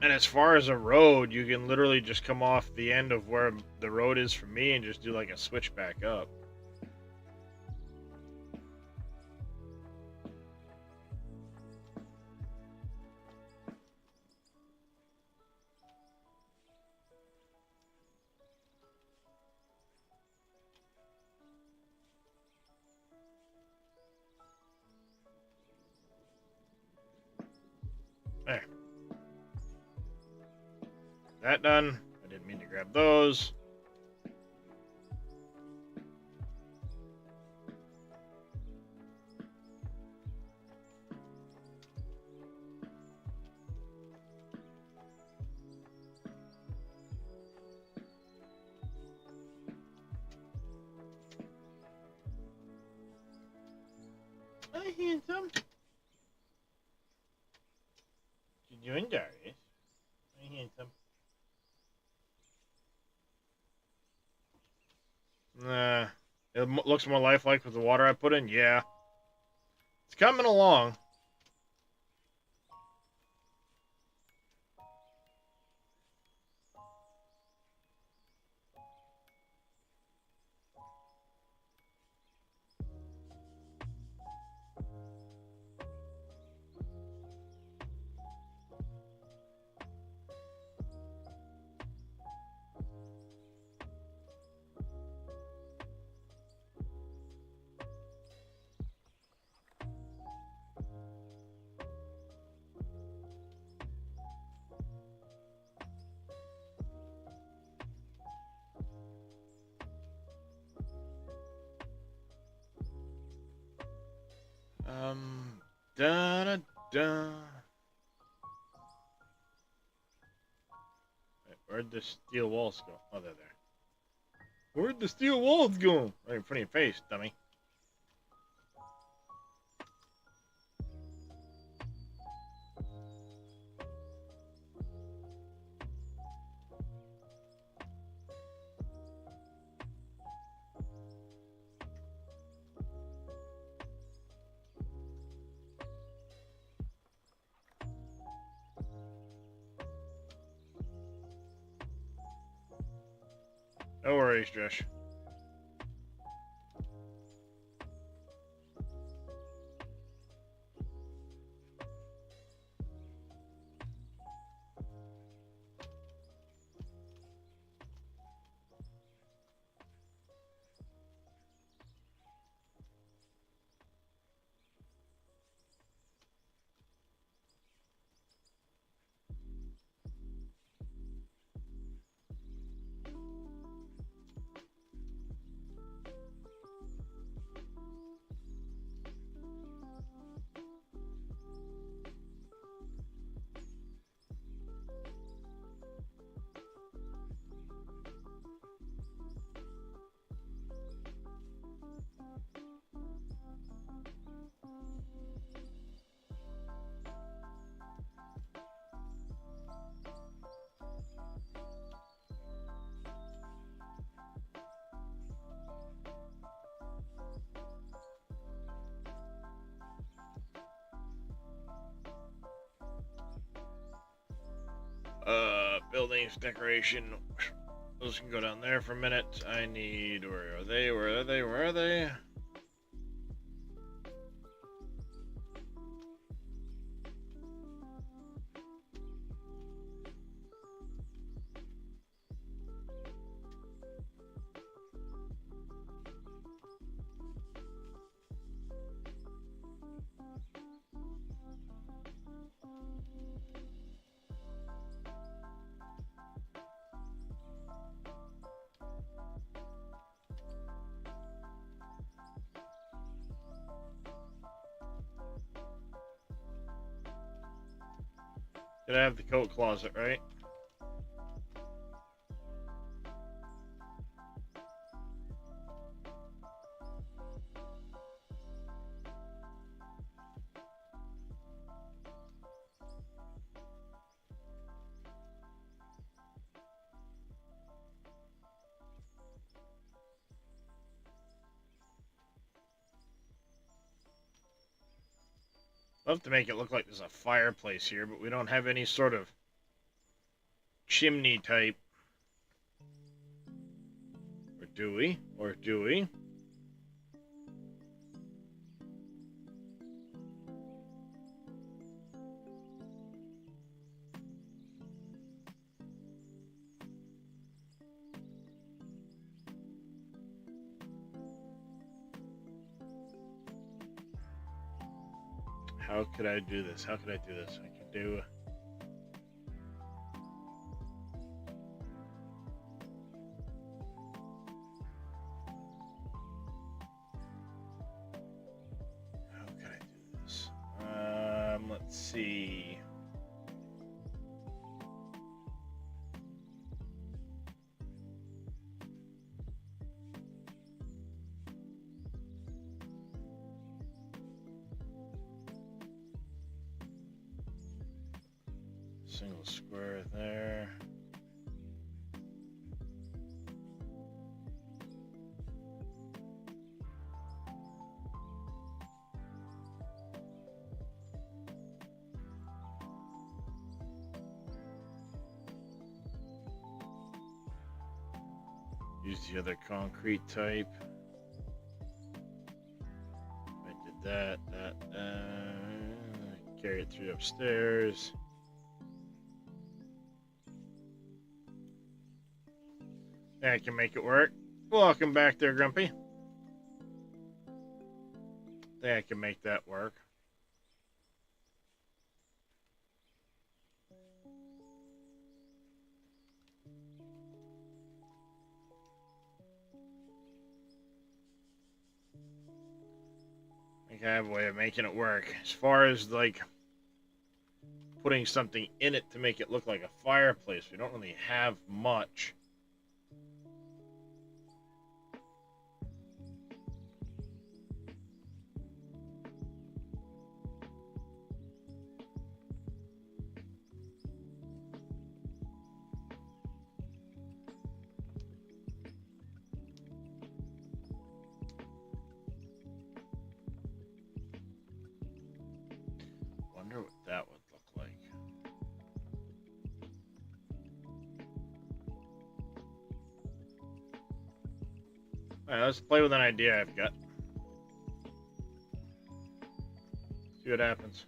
And as far as a road, you can literally just come off the end of where the road is for me and just do like a switch back up. There. That done. I didn't mean to grab those. Hi, handsome. You doing, Darius? Hi, handsome. Nah. It looks more lifelike with the water I put in? Yeah. It's coming along. Da da da. Where'd the steel walls go? Oh, they're there. Where'd the steel walls go? Right in front of your face, dummy. No worries, Josh. Buildings, decoration. Those can go down there for a minute. I need. Where are they? Where are they? Where are they? Did I have the coat closet, right? Love to make it look like there's a fireplace here, but we don't have any sort of chimney type. Or do we? Or do we? How could I do this? How could I do this? I could do... How could I do this? Let's see. Single square there. Use the other concrete type. I did that. Carry it through upstairs. I can make it work. Welcome back there, Grumpy. Think I can make that work. I think I have a way of making it work. As far as like putting something in it to make it look like a fireplace, we don't really have much. Wonder what that would look like. Alright, let's play with an idea I've got. See what happens.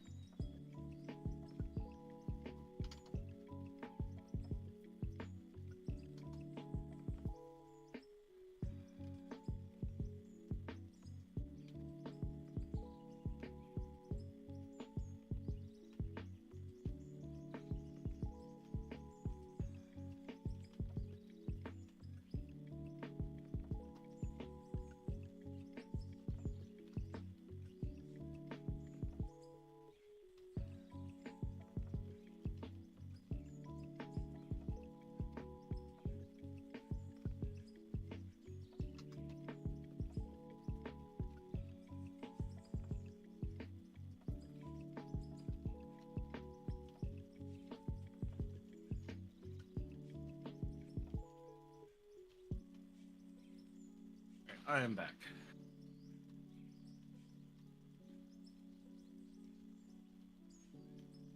I am back.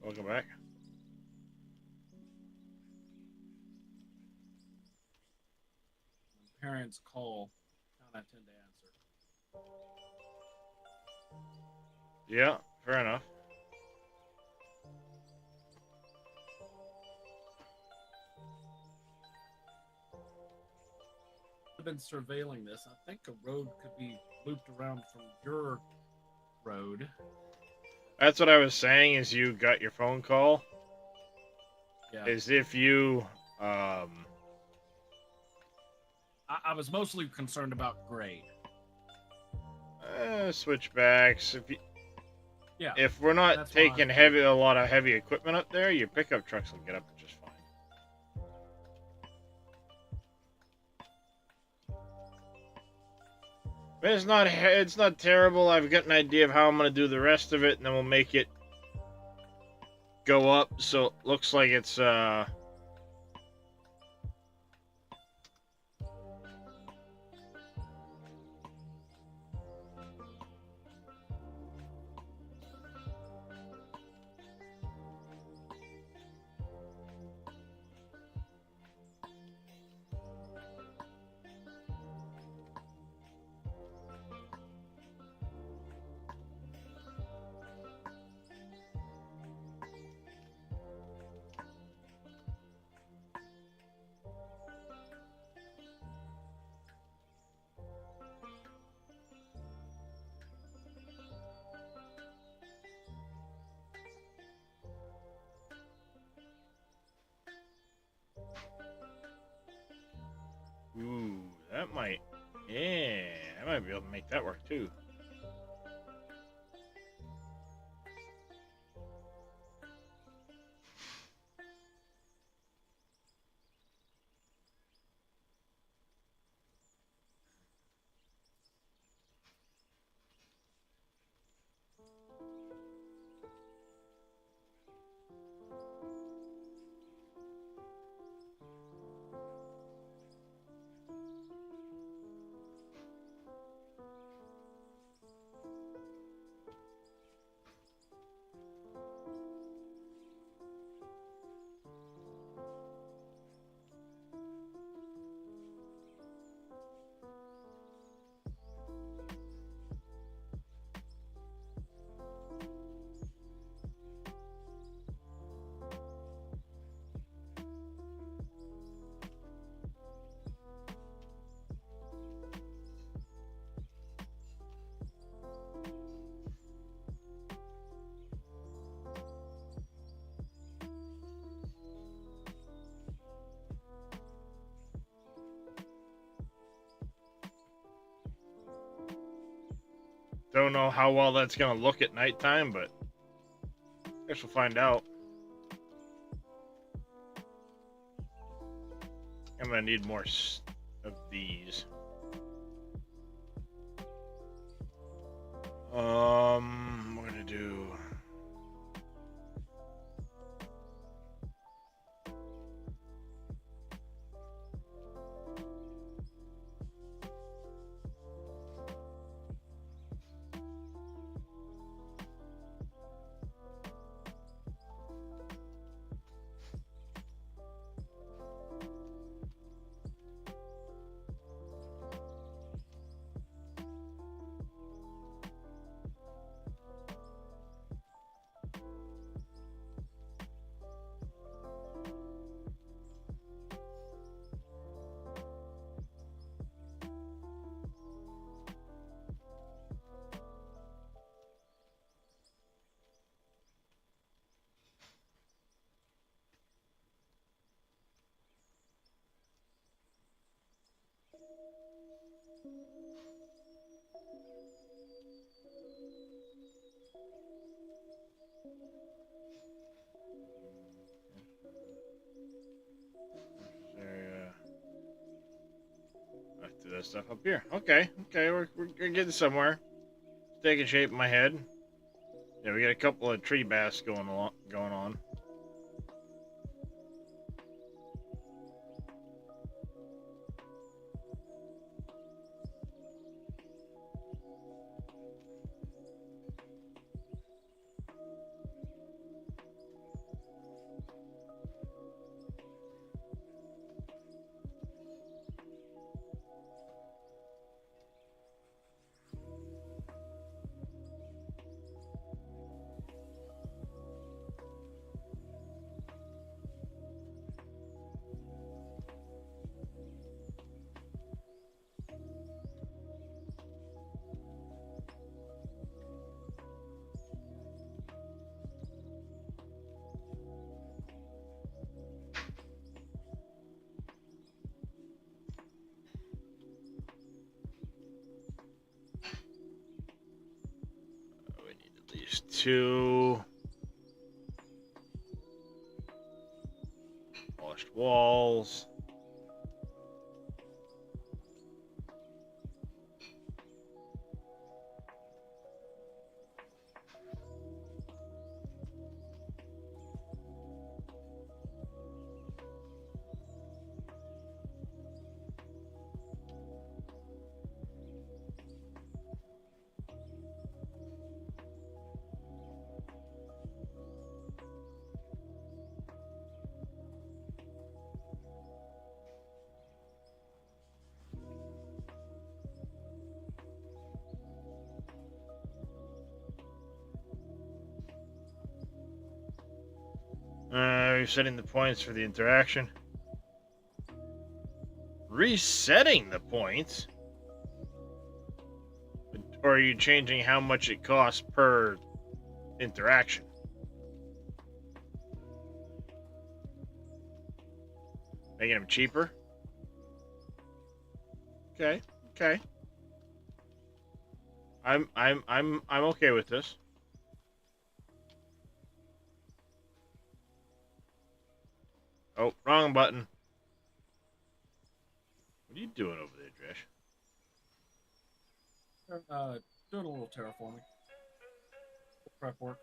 Welcome back. When parents call, kind of tend to answer. Yeah, fair enough. I've been surveilling this. I think a road could be looped around from your road. That's what I was saying. Is you got your phone call? Yeah. Is if you I was mostly concerned about grade. switchbacks. Yeah. If we're not That's taking fine. a lot of heavy equipment up there, your pickup trucks will get up just fine. But it's not terrible. I've got an idea of how I'm gonna do the rest of it, and then we'll make it go up so it looks like it's ooh, that might, yeah, I might be able to make that work too. Don't know how well that's gonna look at nighttime, but I guess we'll find out. I'm gonna need more of these. We're gonna do. that stuff up here. Okay, we're getting somewhere. It's taking shape in my head. Yeah, we got a couple of tree bass going on. We need at least 2 polished walls. Resetting the points for the interaction. Resetting the points? Or are you changing how much it costs per interaction? Making them cheaper? Okay. I'm okay with this. Oh, wrong button. What are you doing over there, Dresh? Doing a little terraforming. Prep work.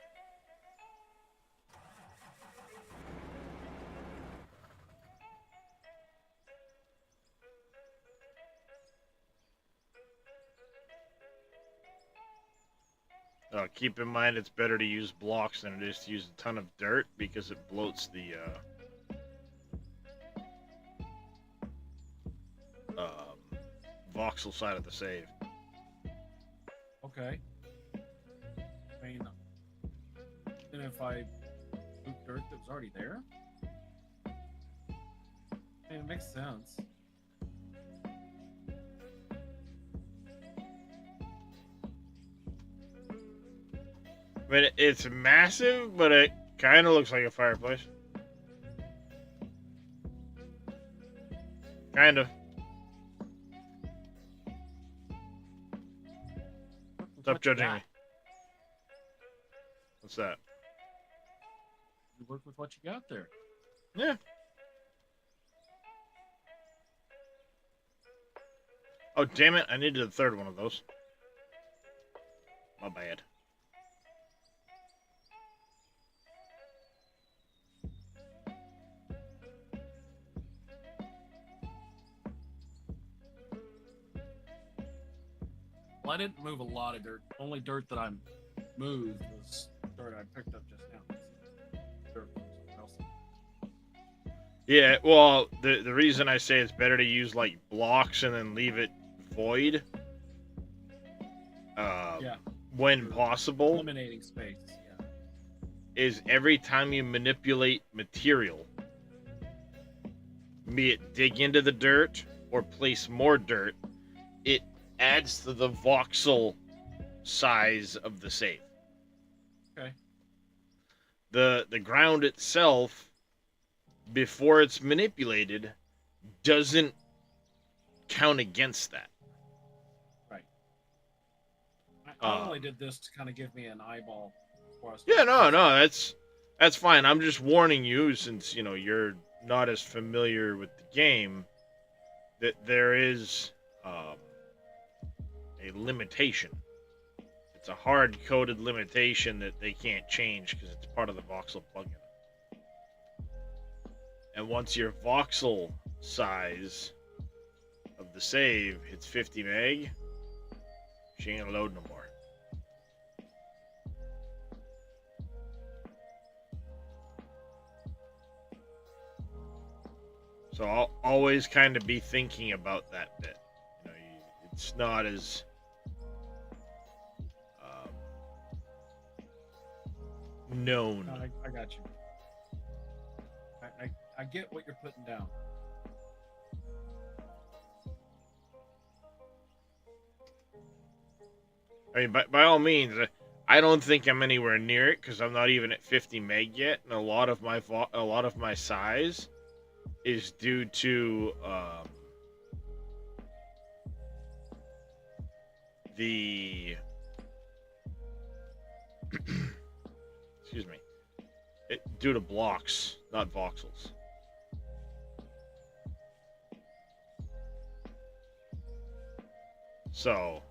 Keep in mind it's better to use blocks than it is to use a ton of dirt because it bloats the voxel side of the save. Okay. I mean, and if I move dirt that was already there? I mean, it makes sense. I mean, it's massive, but it kind of looks like a fireplace. Kind of. Stop judging me. What's that? You work with what you got there. Yeah. Oh, damn it. I needed a third one of those. My bad. Well, I didn't move a lot of dirt. Only dirt that I moved was dirt I picked up just now. Dirt from somewhere else. Yeah, well, the reason I say it's better to use, like, blocks and then leave it void, Yeah. when possible, Eliminating space, yeah. is every time you manipulate material, be it dig into the dirt or place more dirt, it adds to the voxel size of the save. Okay. The ground itself, before it's manipulated, doesn't count against that. I only did this to kind of give me an eyeball. For us Yeah, no, that's fine. I'm just warning you, since you're not as familiar with the game, that there is a limitation. It's a hard-coded limitation that they can't change because it's part of the voxel plugin. And once your voxel size of the save hits 50 meg, she ain't gonna load no more. So I'll always kind of be thinking about that bit. You know, it's not as known. No, I got you. I get what you're putting down. I mean, by all means, I don't think I'm anywhere near it because I'm not even at 50 meg yet, and a lot of my size is due to the excuse me, due to blocks, not voxels. So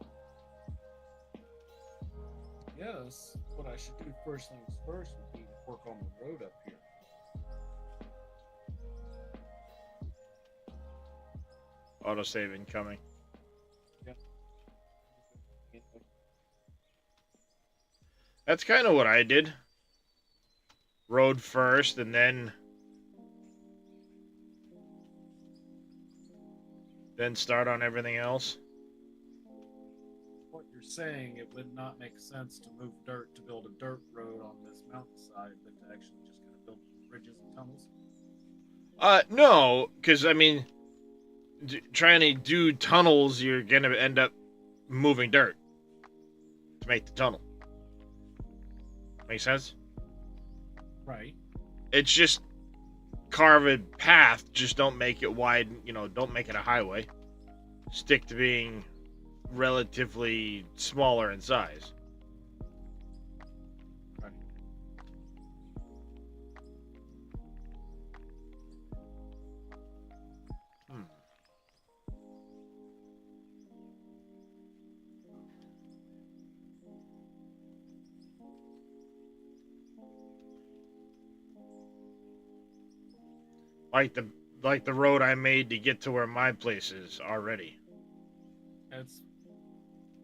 Yes, what I should do first things first would be to work on the road up here. autosave incoming. That's kind of what I did. Road first, and then start on everything else. What you're saying, it would not make sense to move dirt to build a dirt road on this mountainside, but to actually just kind of build bridges and tunnels. No, because I mean, trying to do tunnels, you're gonna end up moving dirt to make the tunnel. Make sense? Right. It's just carve a path, just don't make it wide, you know, don't make it a highway. Stick to being relatively smaller in size. Right. Like the road I made to get to where my place is already. It's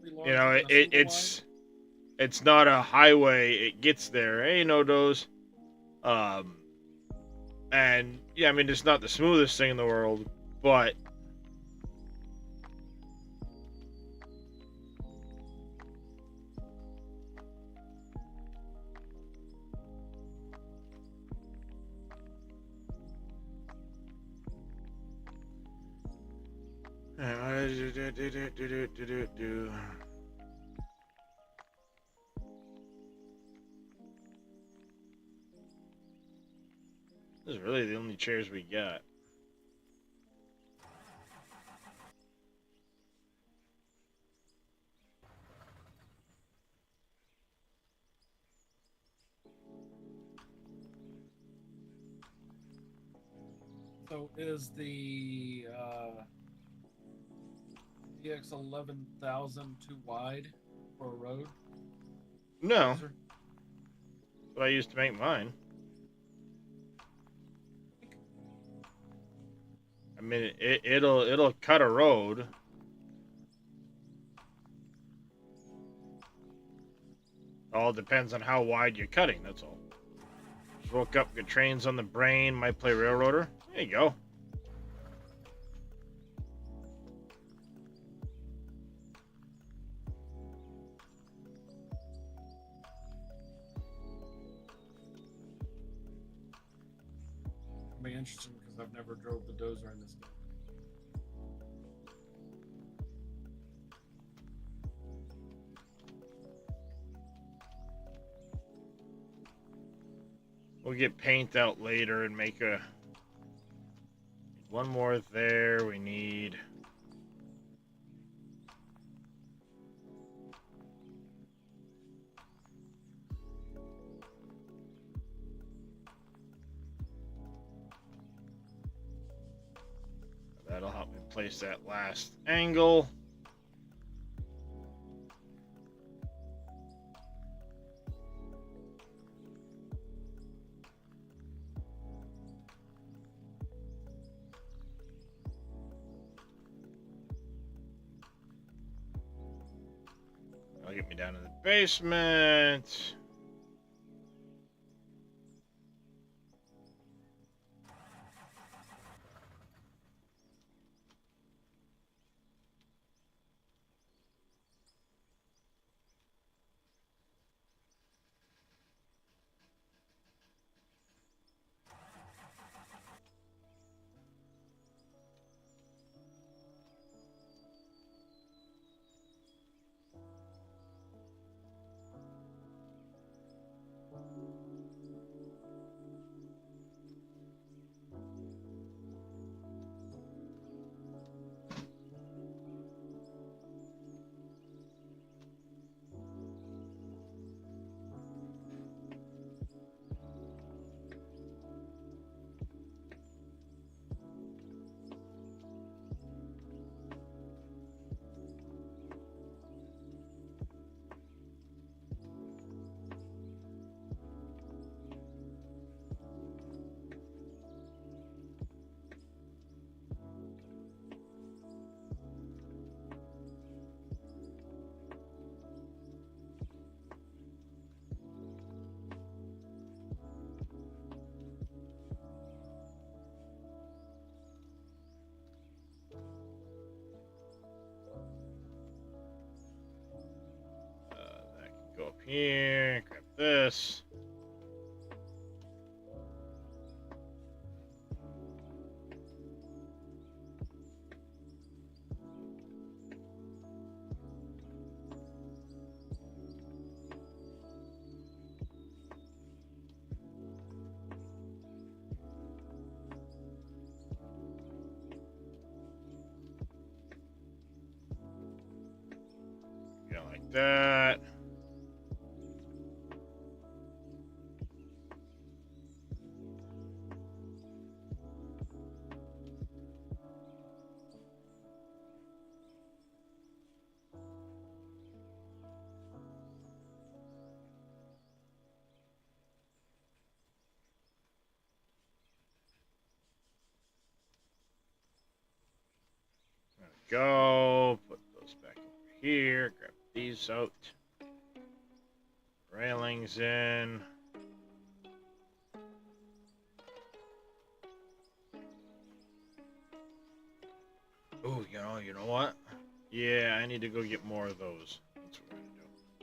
pretty large You know, and a single it's not a highway. It gets there. Hey, no dos. And yeah, I mean, it's not the smoothest thing in the world, but this is really the only chairs we got. So is the DX 11,000 too wide for a road? No, Sir? but I used to make mine. I mean, it'll cut a road. All depends on how wide you're cutting. That's all. Just woke up, got trains on the brain. Might play Railroader. There you go. It'll be interesting because I've never drove the dozer in this game. We'll get paint out later and make one more there. We need that'll help me place that last angle. That'll get me down to the basement. Go up here, grab this. Go like that. There we go. Put those back over here. Grab these out. Railings in. Oh, you know what? Yeah, I need to go get more of those. That's what we're gonna do.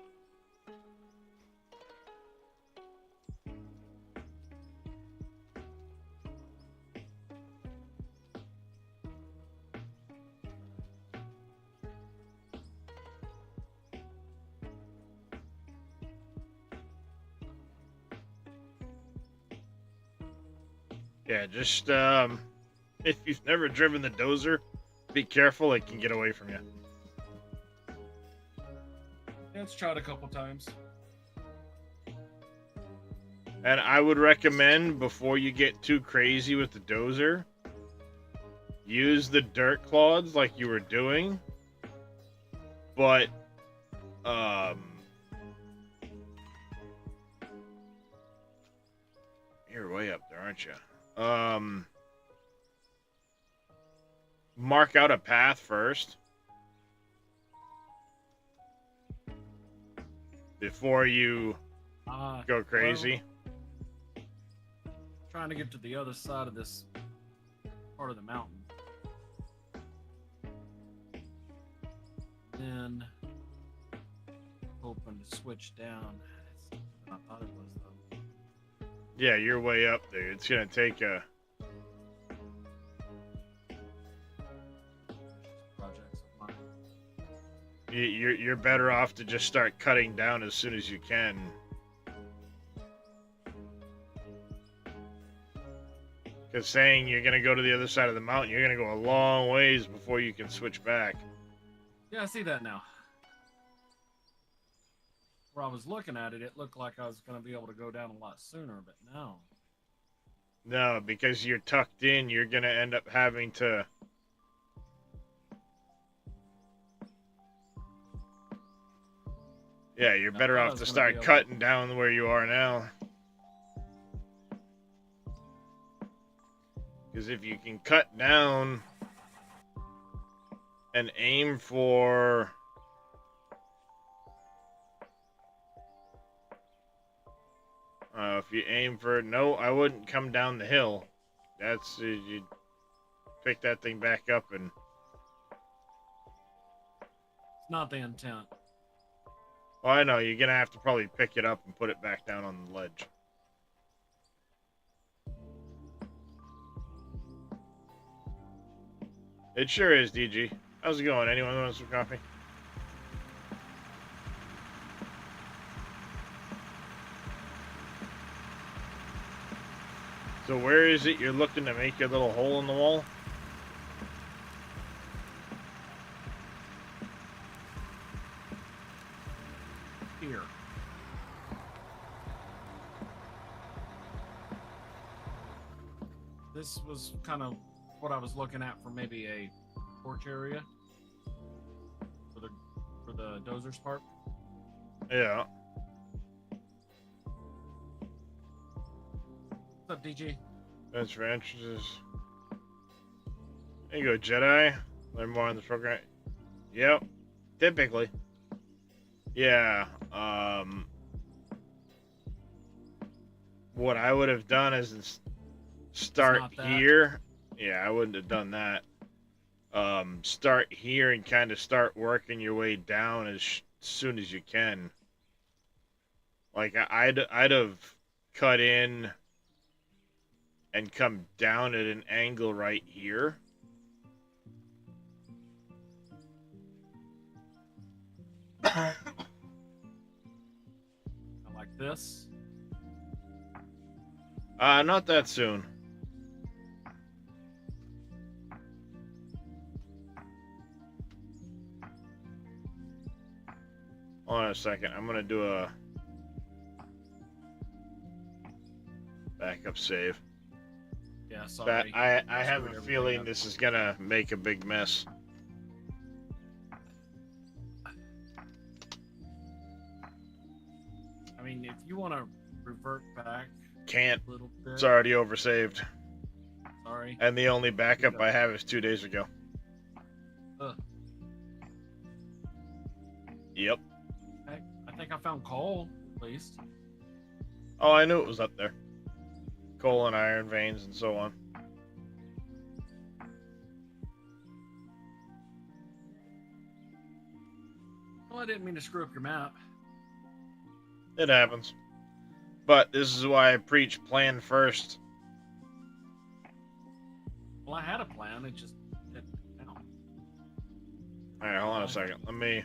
Yeah, just if you've never driven the dozer, be careful, it can get away from you. Yeah, it's tried a couple times. And I would recommend, before you get too crazy with the dozer, use the dirt clods like you were doing. But, you're way up there, aren't you? Mark out a path first. Before you go crazy. Well, trying to get to the other side of this part of the mountain. Then hoping to switch down. It's not I thought it was though. Yeah, you're way up there. It's gonna take a Projects of mine. you're better off to just start cutting down as soon as you can. Because saying you're gonna go to the other side of the mountain, you're gonna go a long ways before you can switch back. Yeah, I see that now. Where I was looking at it, it looked like I was going to be able to go down a lot sooner, but no. No, because you're tucked in, you're gonna end up having to Yeah, you're I better thought I off was to gonna be start able- cutting down where you are now. Because if you can cut down and aim for... if you aim for... No, I wouldn't come down the hill. That's... you'd pick that thing back up and... It's not the intent. Oh, I know. You're going to have to probably pick it up and put it back down on the ledge. It sure is, DG. How's it going? Anyone want some coffee? So where is it you're looking to make your little hole in the wall? Here. This was kind of what I was looking at for maybe a porch area for the dozers park. Yeah. What's up, DG? That's for entrances. There you go, Jedi. Learn more on the program. Yep. Typically. Yeah. What I would have done is start not that. here. Yeah, I wouldn't have done that. Start here and kind of start working your way down as soon as you can. Like I'd have cut in and come down at an angle right here. Like this. Not that soon. Hold on a second. I'm gonna do a backup save. Yeah, That sorry. I have Screwed a everything feeling up. this is gonna make a big mess. I mean, if you want to revert back Can't. a little bit. It's already oversaved. Sorry. And the only backup I have is 2 days ago. Ugh. Yep. I think I found coal, at least. Oh, I knew it was up there. Coal and iron veins and so on. Well, I didn't mean to screw up your map. It happens. But this is why I preach plan first. Well, I had a plan. It just didn't count. Alright, hold on a second. Let me...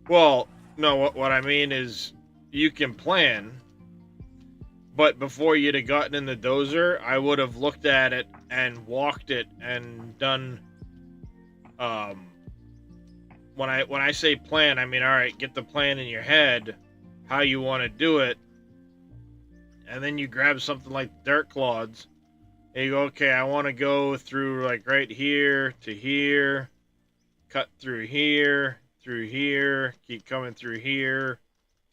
Well, no, what I mean is you can plan, but before you'd have gotten in the dozer, I would have looked at it and walked it and done... When I say plan, I mean, alright, get the plan in your head, how you want to do it, and then you grab something like dirt clods, and you go, okay, I want to go through like right here to here, cut through here, keep coming through here,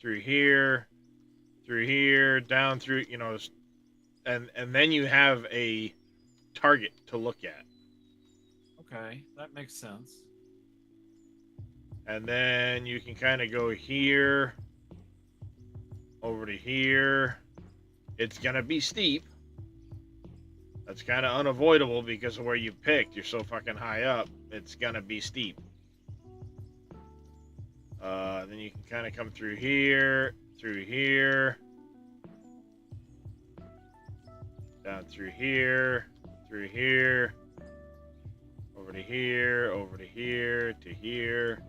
through here, down through, you know, and then you have a target to look at. Okay, that makes sense. And then you can kind of go here, over to here. It's going to be steep. That's kind of unavoidable because of where you picked. You're so fucking high up. It's going to be steep. Then you can kind of come through here, down through here, over to here, to here.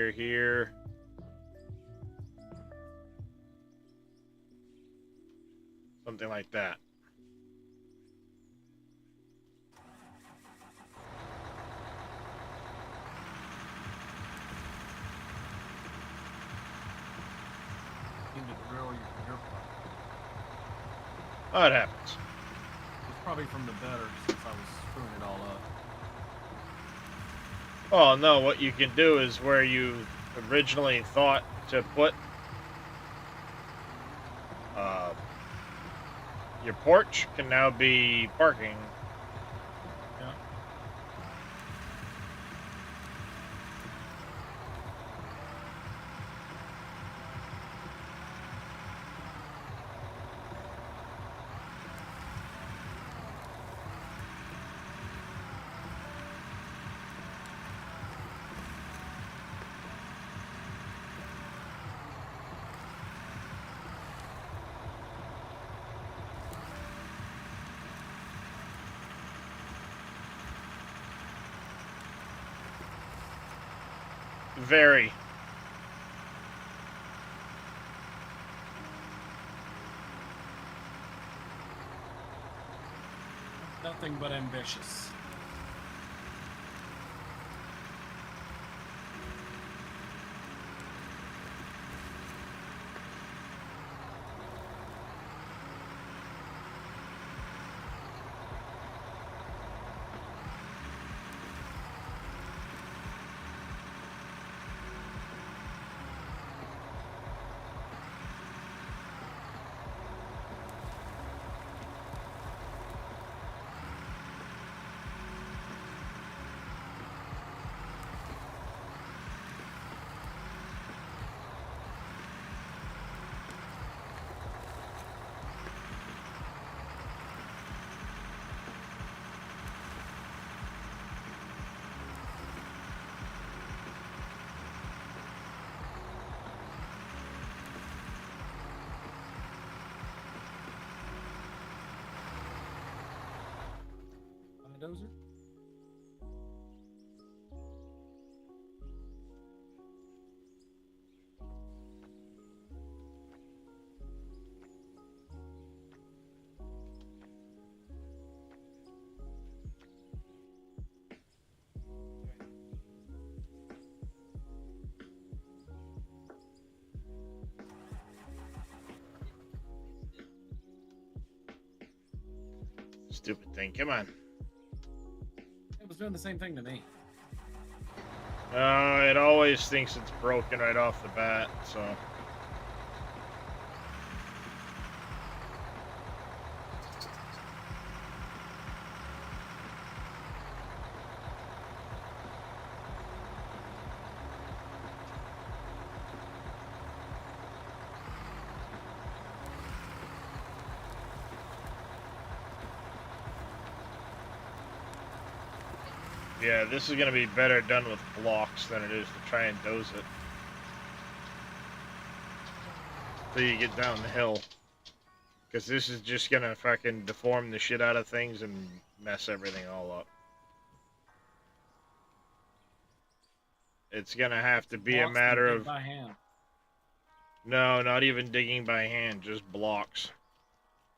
Here. Something like that. Into the rail, your Oh, it happens. Probably from the better since I was screwing it all up. Oh no, what you can do is where you originally thought to put your porch can now be parking. Yeah. Very. Nothing but ambitious. Dozer? Stupid thing. Come on. It was doing the same thing to me. It always thinks it's broken right off the bat, so. Yeah, this is going to be better done with blocks than it is to try and doze it. Till you get down the hill. Because this is just going to fucking deform the shit out of things and mess everything all up. It's going to have to be a Blocks matter and dig of... by hand. No, not even digging by hand, just blocks.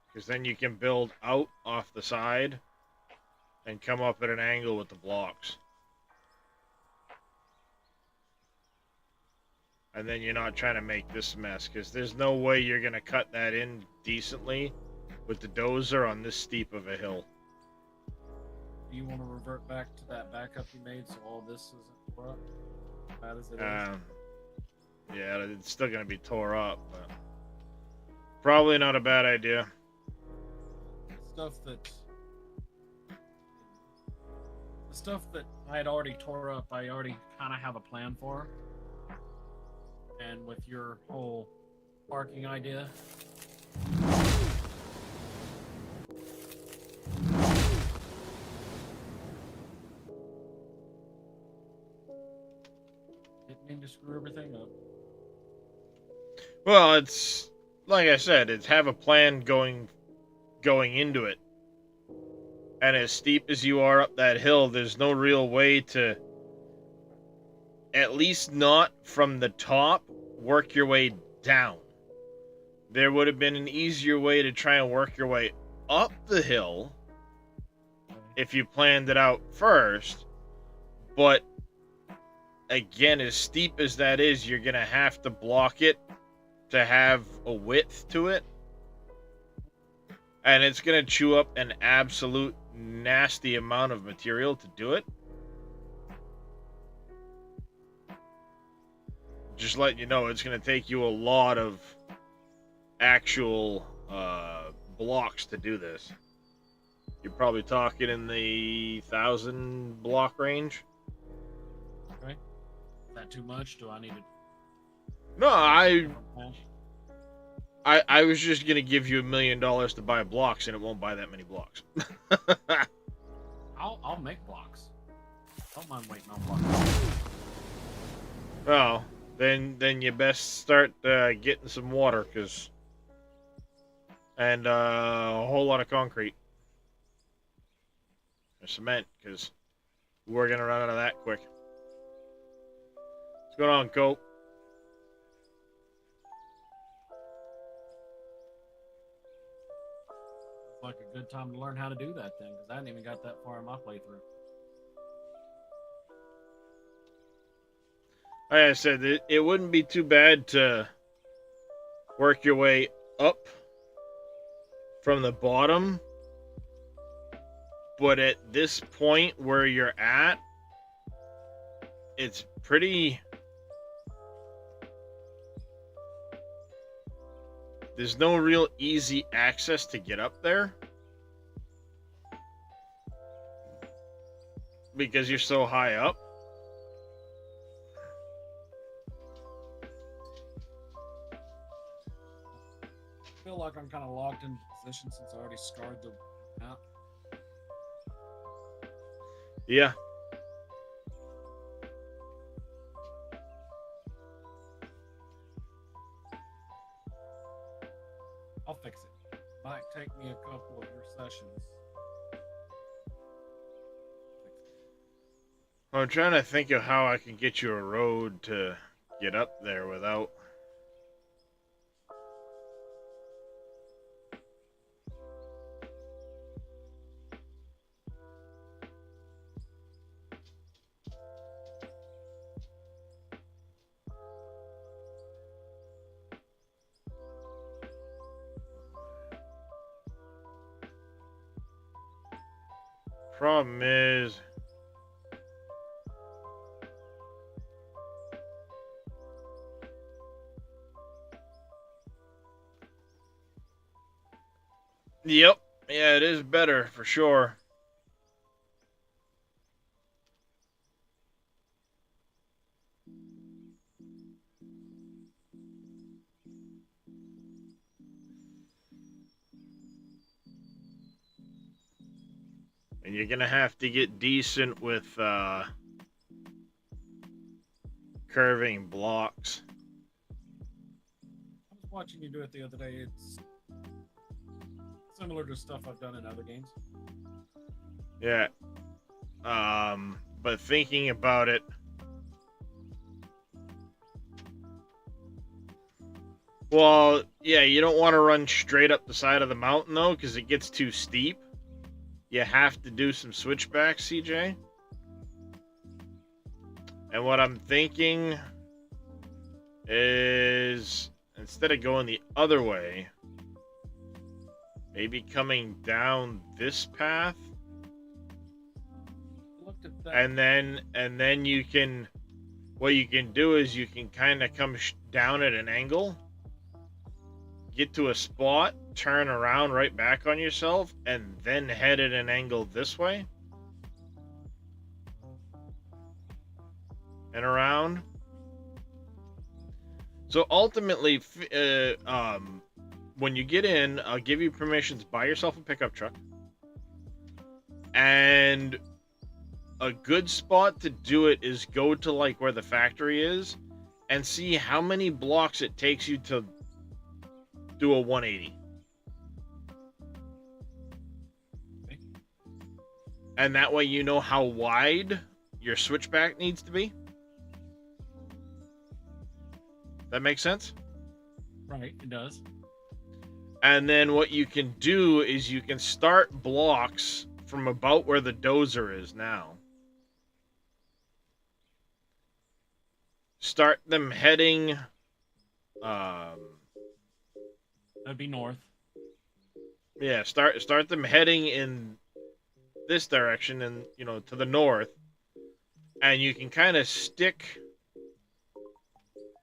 Because then you can build out off the side and come up at an angle with the blocks. And then you're not trying to make this mess, because there's no way you're going to cut that in decently with the dozer on this steep of a hill. Do you want to revert back to that backup you made so all this isn't tore up? Bad as it is? Yeah, it's still going to be tore up, but probably not a bad idea. The stuff that I had already tore up, I already kind of have a plan for. And with your whole parking idea, didn't mean to screw everything up. Well, it's like I said, it's have a plan going into it. And as steep as you are up that hill, there's no real way to, at least not from the top, work your way down. There would have been an easier way to try and work your way up the hill if you planned it out first. But again, as steep as that is, you're going to have to block it to have a width to it. And it's going to chew up an absolute nasty amount of material to do it. Just letting you know, it's going to take you a lot of actual blocks to do this. You're probably talking in the 1,000 block range. Okay. Is that too much? Do I need to? No, I Cash? was just going to give you $1 million to buy blocks, and it won't buy that many blocks. I'll make blocks. Don't mind waiting on blocks. Oh, then you best start getting some water, and a whole lot of concrete. Or cement, because we're going to run out of that quick. What's going on, Cope? It's like a good time to learn how to do that then, because I hadn't even got that far in my playthrough. Like I said, it wouldn't be too bad to work your way up from the bottom. But at this point where you're at, it's pretty... There's no real easy access to get up there. Because you're so high up. I feel like I'm kind of locked into position since I already scarred the map. Yeah. I'll fix it. Might take me a couple of your sessions. I'm trying to think of how I can get you a road to get up there without... Problem is... Yep. Yeah, it is better for sure. And you're gonna have to get decent with curving blocks. I was watching you do it the other day. It's similar to stuff I've done in other games. Yeah. But thinking about it, well, yeah, you don't want to run straight up the side of the mountain though, because it gets too steep. You have to do some switchbacks, CJ. And what I'm thinking is, instead of going the other way, maybe coming down this path, Looked at that. and then you can, what you can do is you can kind of come down at an angle, get to a spot, turn around right back on yourself, and then head at an angle this way and around. So ultimately, when you get in, I'll give you permission to buy yourself a pickup truck. And a good spot to do it is go to like where the factory is and see how many blocks it takes you to do a 180. Okay. And that way you know how wide your switchback needs to be. That makes sense? Right, it does. And then what you can do is you can start blocks from about where the dozer is now. Start them heading That'd be north. Yeah, start them heading in this direction and, to the north. And you can kind of stick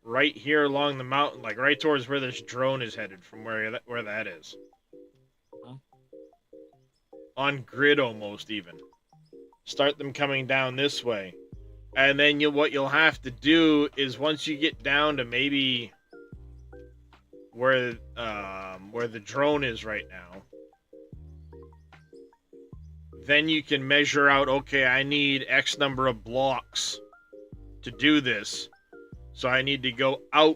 right here along the mountain, like right towards where this drone is headed from where that is. Huh? On grid almost even. Start them coming down this way. And then what you'll have to do is once you get down to maybe where the drone is right now, then you can measure out, okay, I need X number of blocks to do this. So I need to go out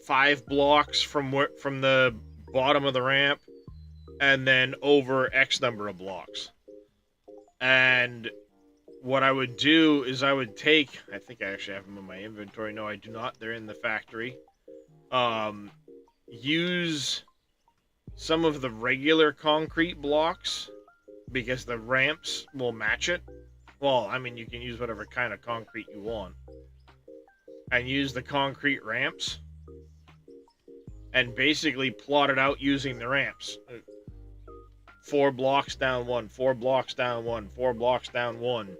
5 blocks from the bottom of the ramp and then over X number of blocks. And what I would do is I think I actually have them in my inventory. No, I do not. They're in the factory. Use some of the regular concrete blocks because the ramps will match it. Well, I mean, you can use whatever kind of concrete you want. And use the concrete ramps. And basically plot it out using the ramps. 4 blocks down 1, 4 blocks down 1, 4 blocks down 1.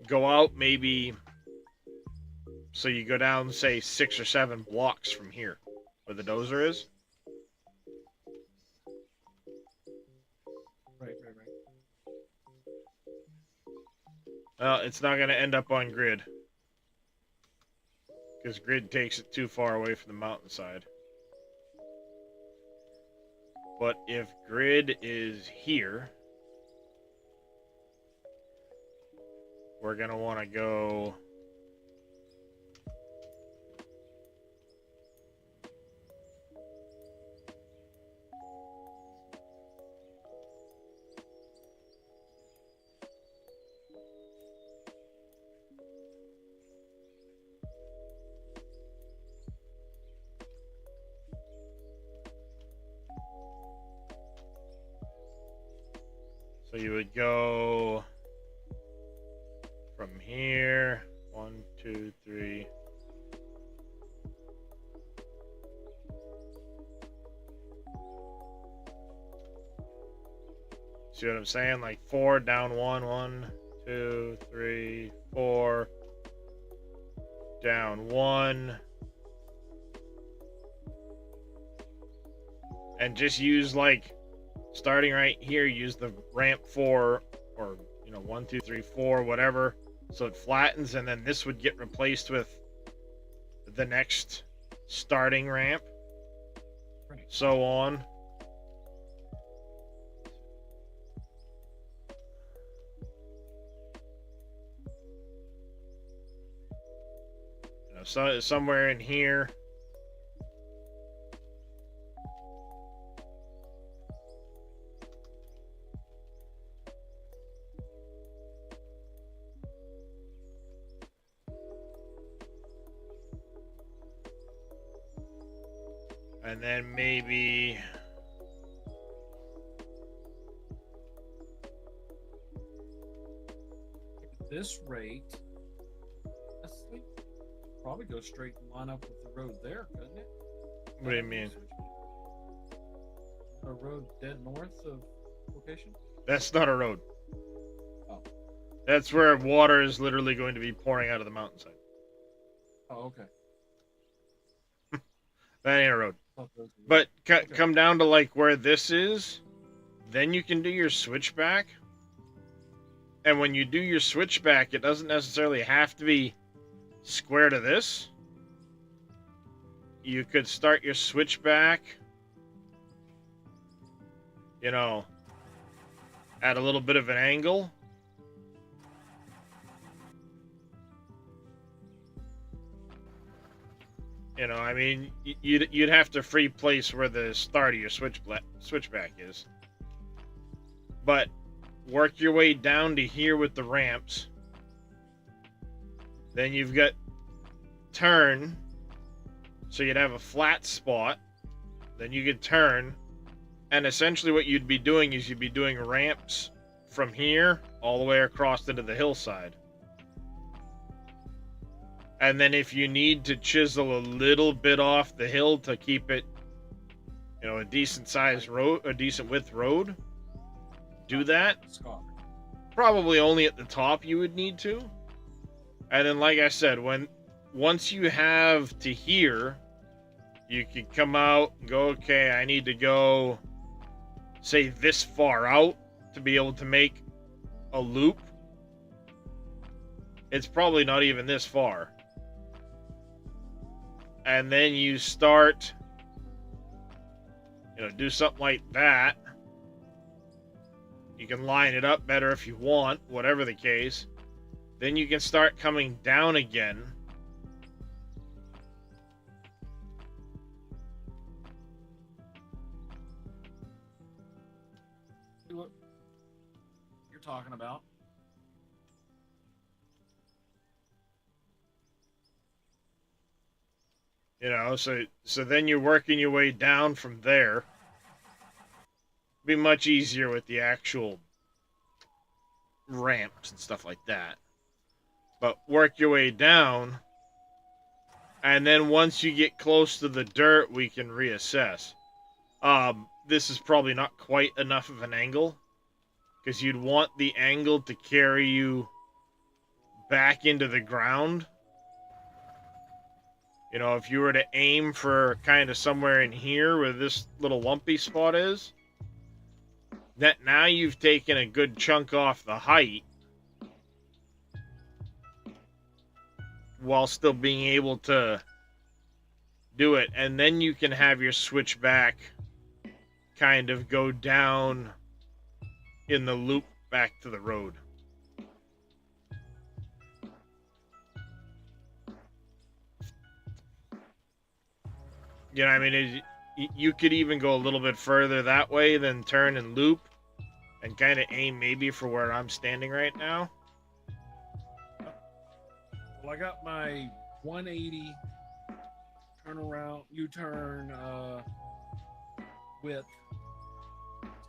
Go out maybe... So you go down, say, 6 or 7 blocks from here. Where the dozer is. Right. Well, it's not going to end up on grid. Because grid takes it too far away from the mountainside. But if grid is here, we're going to want to go... So you would go from here, 1, 2, 3. See what I'm saying? Like 4 down 1, 1, 2, 3, 4, down 1. And just use like, starting right here, use the ramp 4 or 1, 2, 3, 4, whatever, so it flattens, and then this would get replaced with the next starting ramp, Right. so on. So somewhere in here. And then maybe At this rate, this thing probably go straight and line up with the road there, couldn't it? what do you mean? A road dead north of location? That's not a road. Oh. That's where water is literally going to be pouring out of the mountainside. Oh, okay. That ain't a road. Thought those were- But Okay. come down to like where this is, then you can do your switchback. And when you do your switchback, it doesn't necessarily have to be square to this. You could start your switchback, at a little bit of an angle. I mean, you'd have to free place where the start of your switchback is. But work your way down to here with the ramps. Then you've got turn. So you'd have a flat spot. Then you could turn. And essentially what you'd be doing is you'd be doing ramps from here all the way across into the hillside. And then if you need to chisel a little bit off the hill to keep it, you know, a decent sized road, a decent width road, do that. Scar. Probably only at the top you would need to. And then, like I said, once you have to here, you can come out and go, okay, I need to go, say, this far out to be able to make a loop. It's probably not even this far. And then you start, you know, do something like that. You can line it up better if you want, whatever the case. Then you can start coming down again. See what you're talking about. You know, so then you're working your way down from there. Be much easier with the actual ramps and stuff like that. But work your way down, and then once you get close to the dirt, we can reassess. This is probably not quite enough of an angle, because you'd want the angle to carry you back into the ground. You know, if you were to aim for kind of somewhere in here where this little lumpy spot is, that now you've taken a good chunk off the height while still being able to do it. And then you can have your switchback kind of go down in the loop back to the road. You know what I mean? You could even go a little bit further that way, then turn and loop and kind of aim maybe for where I'm standing right now. Well, I got my 180 turnaround U-turn width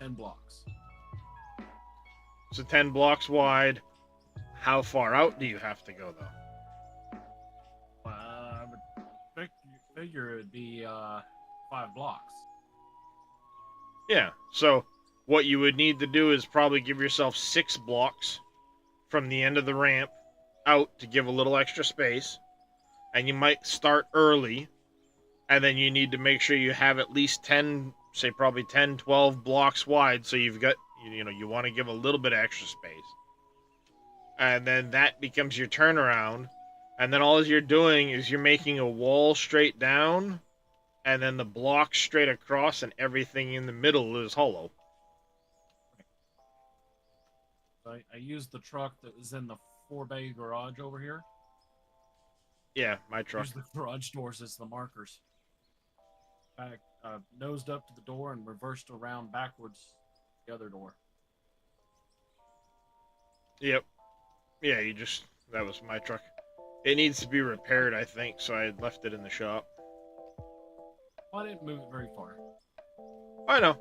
10 blocks. So 10 blocks wide. How far out do you have to go, though? I would figure it'd be 5 blocks. Yeah, so what you would need to do is probably give yourself 6 blocks from the end of the ramp out to give a little extra space. And you might start early, and then you need to make sure you have at least 10, say probably 10, 12 blocks wide, so you've got, you know, you want to give a little bit of extra space. And then that becomes your turnaround, and then all you're doing is you're making a wall straight down, and then the blocks straight across, and everything in the middle is hollow. I used the truck that was in the 4-bay garage over here. Yeah, my truck. Use the garage doors as the markers. Back, nosed up to the door and reversed around backwards the other door. Yep. Yeah, that was my truck. It needs to be repaired, I think, so I left it in the shop. Well, I didn't move it very far. I know.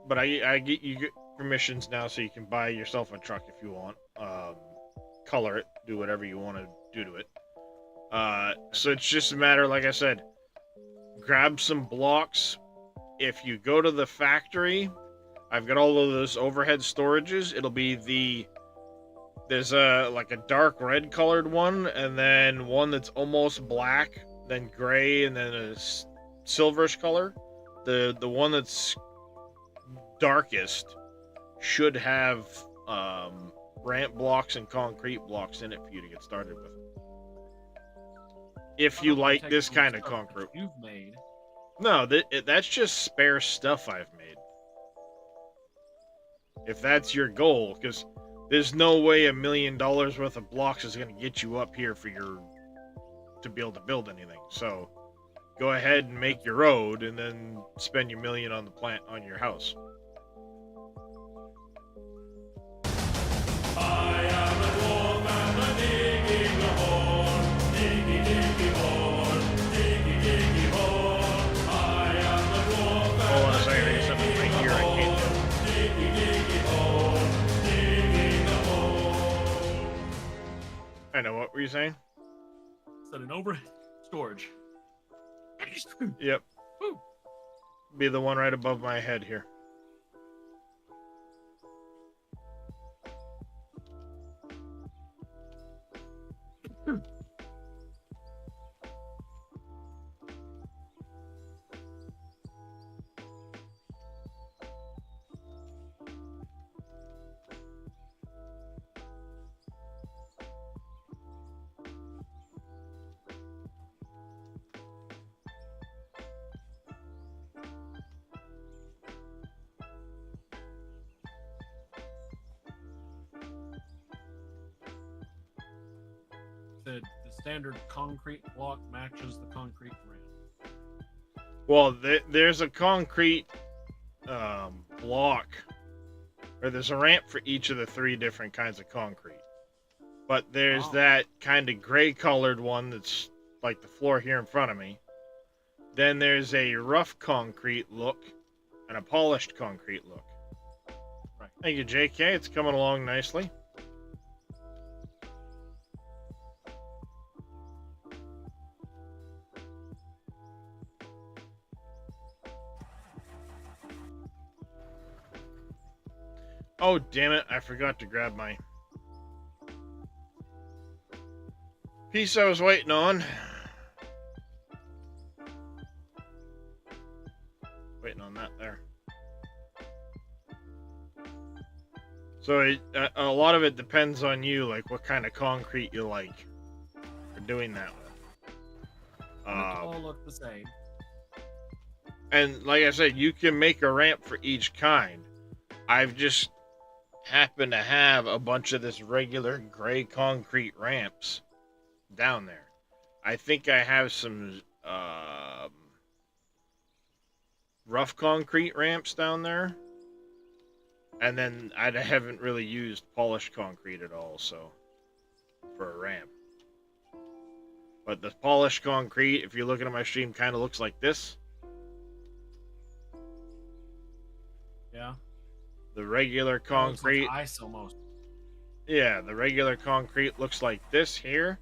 But I get you get permissions now, so you can buy yourself a truck if you want. Color it, do whatever you want to do to it. So it's just a matter, like I said, grab some blocks. If you go to the factory, I've got all of those overhead storages. It'll be there's like a dark red colored one, and then one that's almost black, then gray, and then a silverish color. The one that's darkest should have ramp blocks and concrete blocks in it for you to get started with. If you like this kind of concrete. You've made. No, that's just spare stuff I've made. If that's your goal, because there's no way $1 million worth of blocks is going to get you up here to be able to build anything. So go ahead and make your road, and then spend your $1 million on the plant on your house. I am a dwarf and I'm digging a hole. Diggy, diggy hole. Diggy, diggy hole. I am a dwarf Hold on a and second, I need something right here. I can't do it. diggy, diggy hole. Digging a hole. I know, what were you saying? Set an overhead storage. Yep. Woo. Be the one right above my head here. The standard concrete block matches the concrete ramp. Well, there's a concrete block, or there's a ramp for each of the 3 different kinds of concrete. But there's Oh. that kind of gray colored one that's like the floor here in front of me. Then there's a rough concrete look and a polished concrete look. Right. Thank you, JK. It's coming along nicely. Oh, damn it. I forgot to grab my piece I was waiting on. Waiting on that there. So a lot of it depends on you, like what kind of concrete you like for doing that with. They all look the same. And like I said, you can make a ramp for each kind. I've just happened to have a bunch of this regular gray concrete ramps down there. I think I have some rough concrete ramps down there. And then I haven't really used polished concrete at all, so for a ramp. But the polished concrete, if you're looking at my stream, kind of looks like this. Yeah. The regular concrete, ISO most. yeah, the regular concrete looks like this here.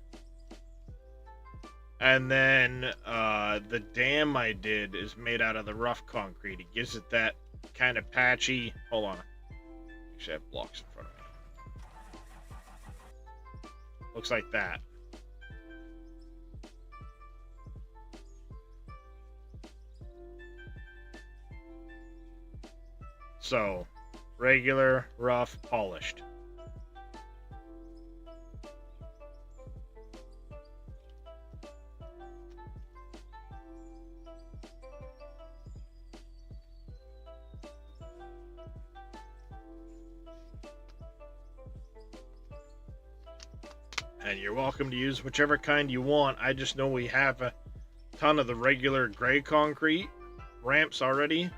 And then the dam I did is made out of the rough concrete. It gives it that kind of patchy. Hold on. Actually, I have blocks in front of me. Looks like that. So, regular, rough, polished. And you're welcome to use whichever kind you want. I just know we have a ton of the regular gray concrete ramps already.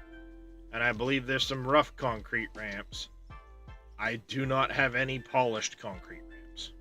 And I believe there's some rough concrete ramps. I do not have any polished concrete ramps.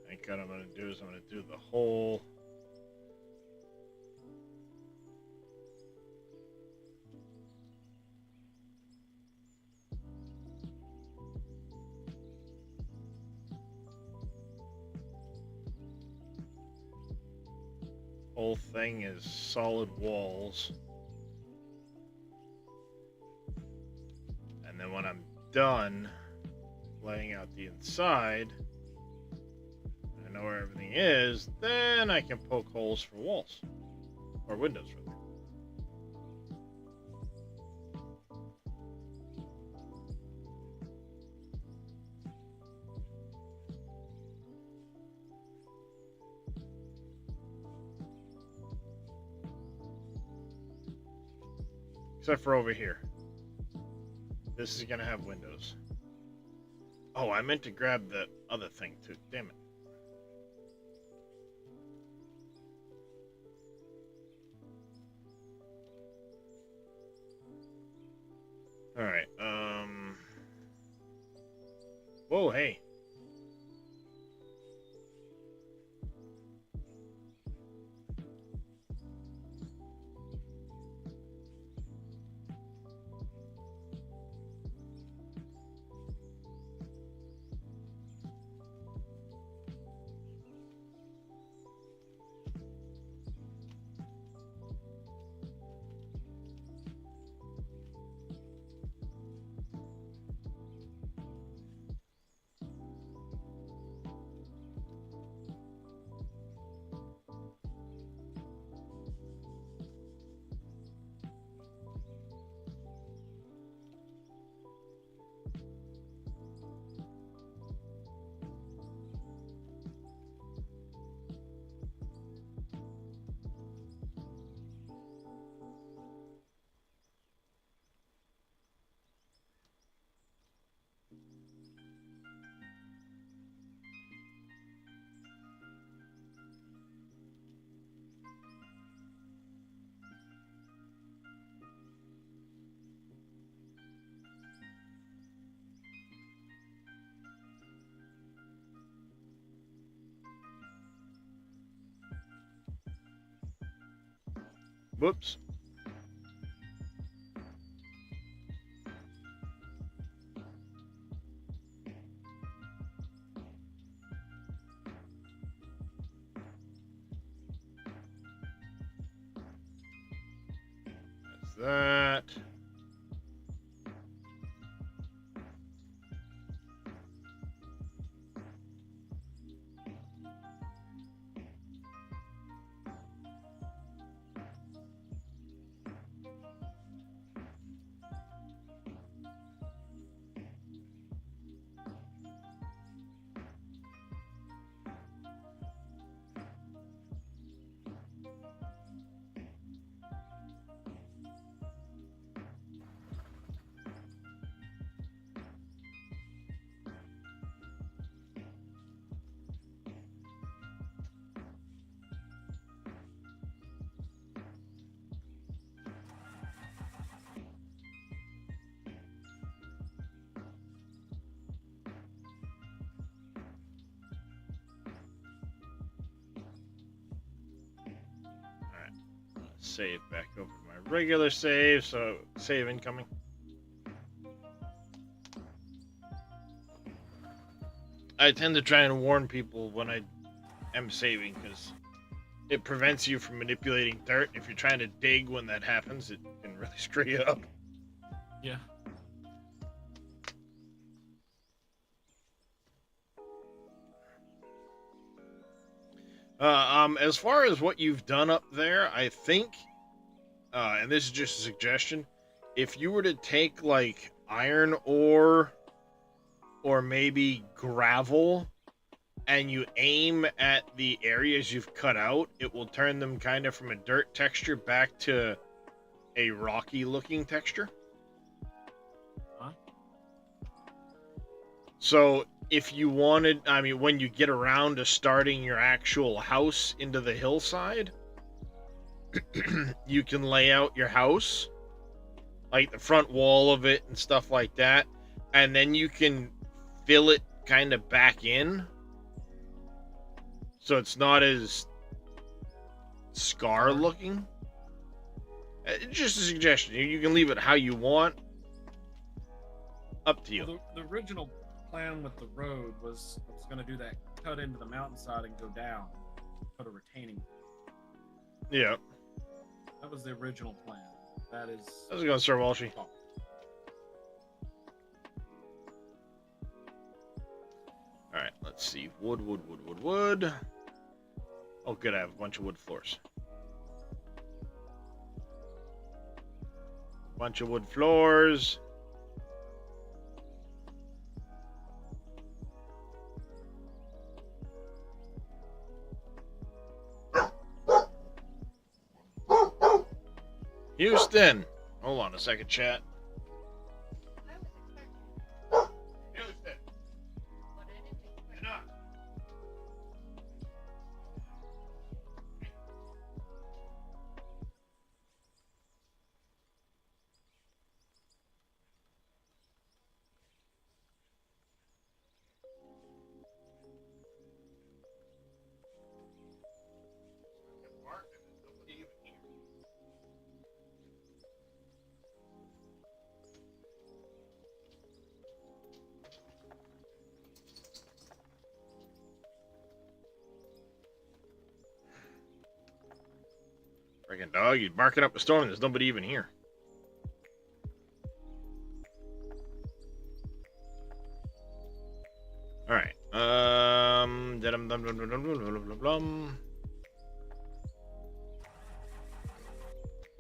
I think what I'm going to do is I'm going to do the whole thing is solid walls. And then when I'm done, laying out the inside, I know where everything is, then I can poke holes for walls. Or windows, rather. Except for over here. This is gonna have windows. Oh, I meant to grab the other thing too. Damn it. Alright, whoa, hey. Whoops. That's that. Save back over to my regular save, so save incoming. I tend to try and warn people when I am saving because it prevents you from manipulating dirt. If you're trying to dig when that happens, it can really screw you up. Yeah. As far as what you've done up there, I think, and this is just a suggestion, if you were to take, like, iron ore or maybe gravel and you aim at the areas you've cut out, it will turn them kind of from a dirt texture back to a rocky-looking texture. Huh? So if you wanted, I mean, when you get around to starting your actual house into the hillside, you can lay out your house, like the front wall of it and stuff like that, and then you can fill it kind of back in, so it's not as scar looking. Just a suggestion. You can leave it how you want. Up to you. Well, the original plan with the road was going to do that cut into the mountainside and go down, put a retaining. Yeah. That was the original plan. That is. How's it going, Sir Walshy? Let's see. Wood. Oh, good. I have a bunch of wood floors. Bunch of wood floors. Houston. Hold on a second, chat. I was expecting Houston. what I didn't expect. Enough. Freaking dog, you're barking up a storm. There's nobody even here. All right.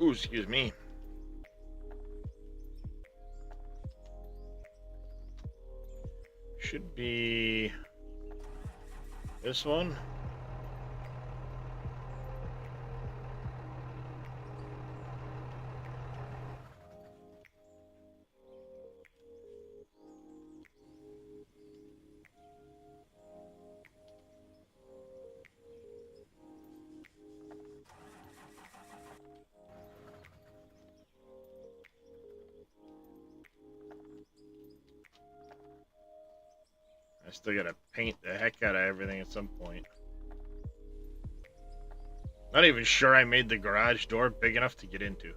Ooh, excuse me. Should be this one. I still gotta paint the heck out of everything at some point. Not even sure I made the garage door big enough to get into.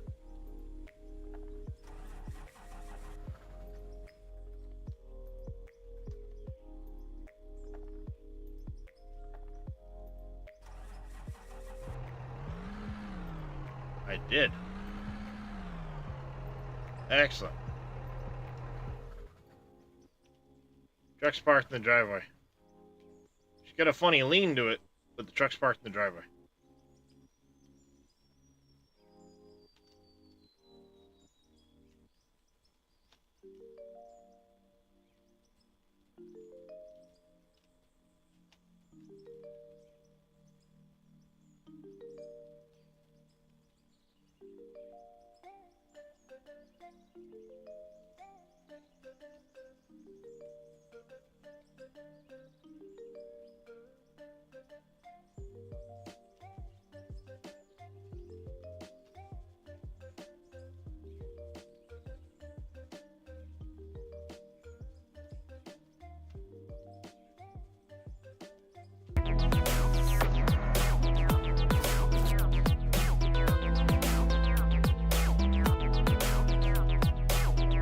I did. Excellent. Truck's parked in the driveway. She's got a funny lean to it, but the truck's parked in the driveway.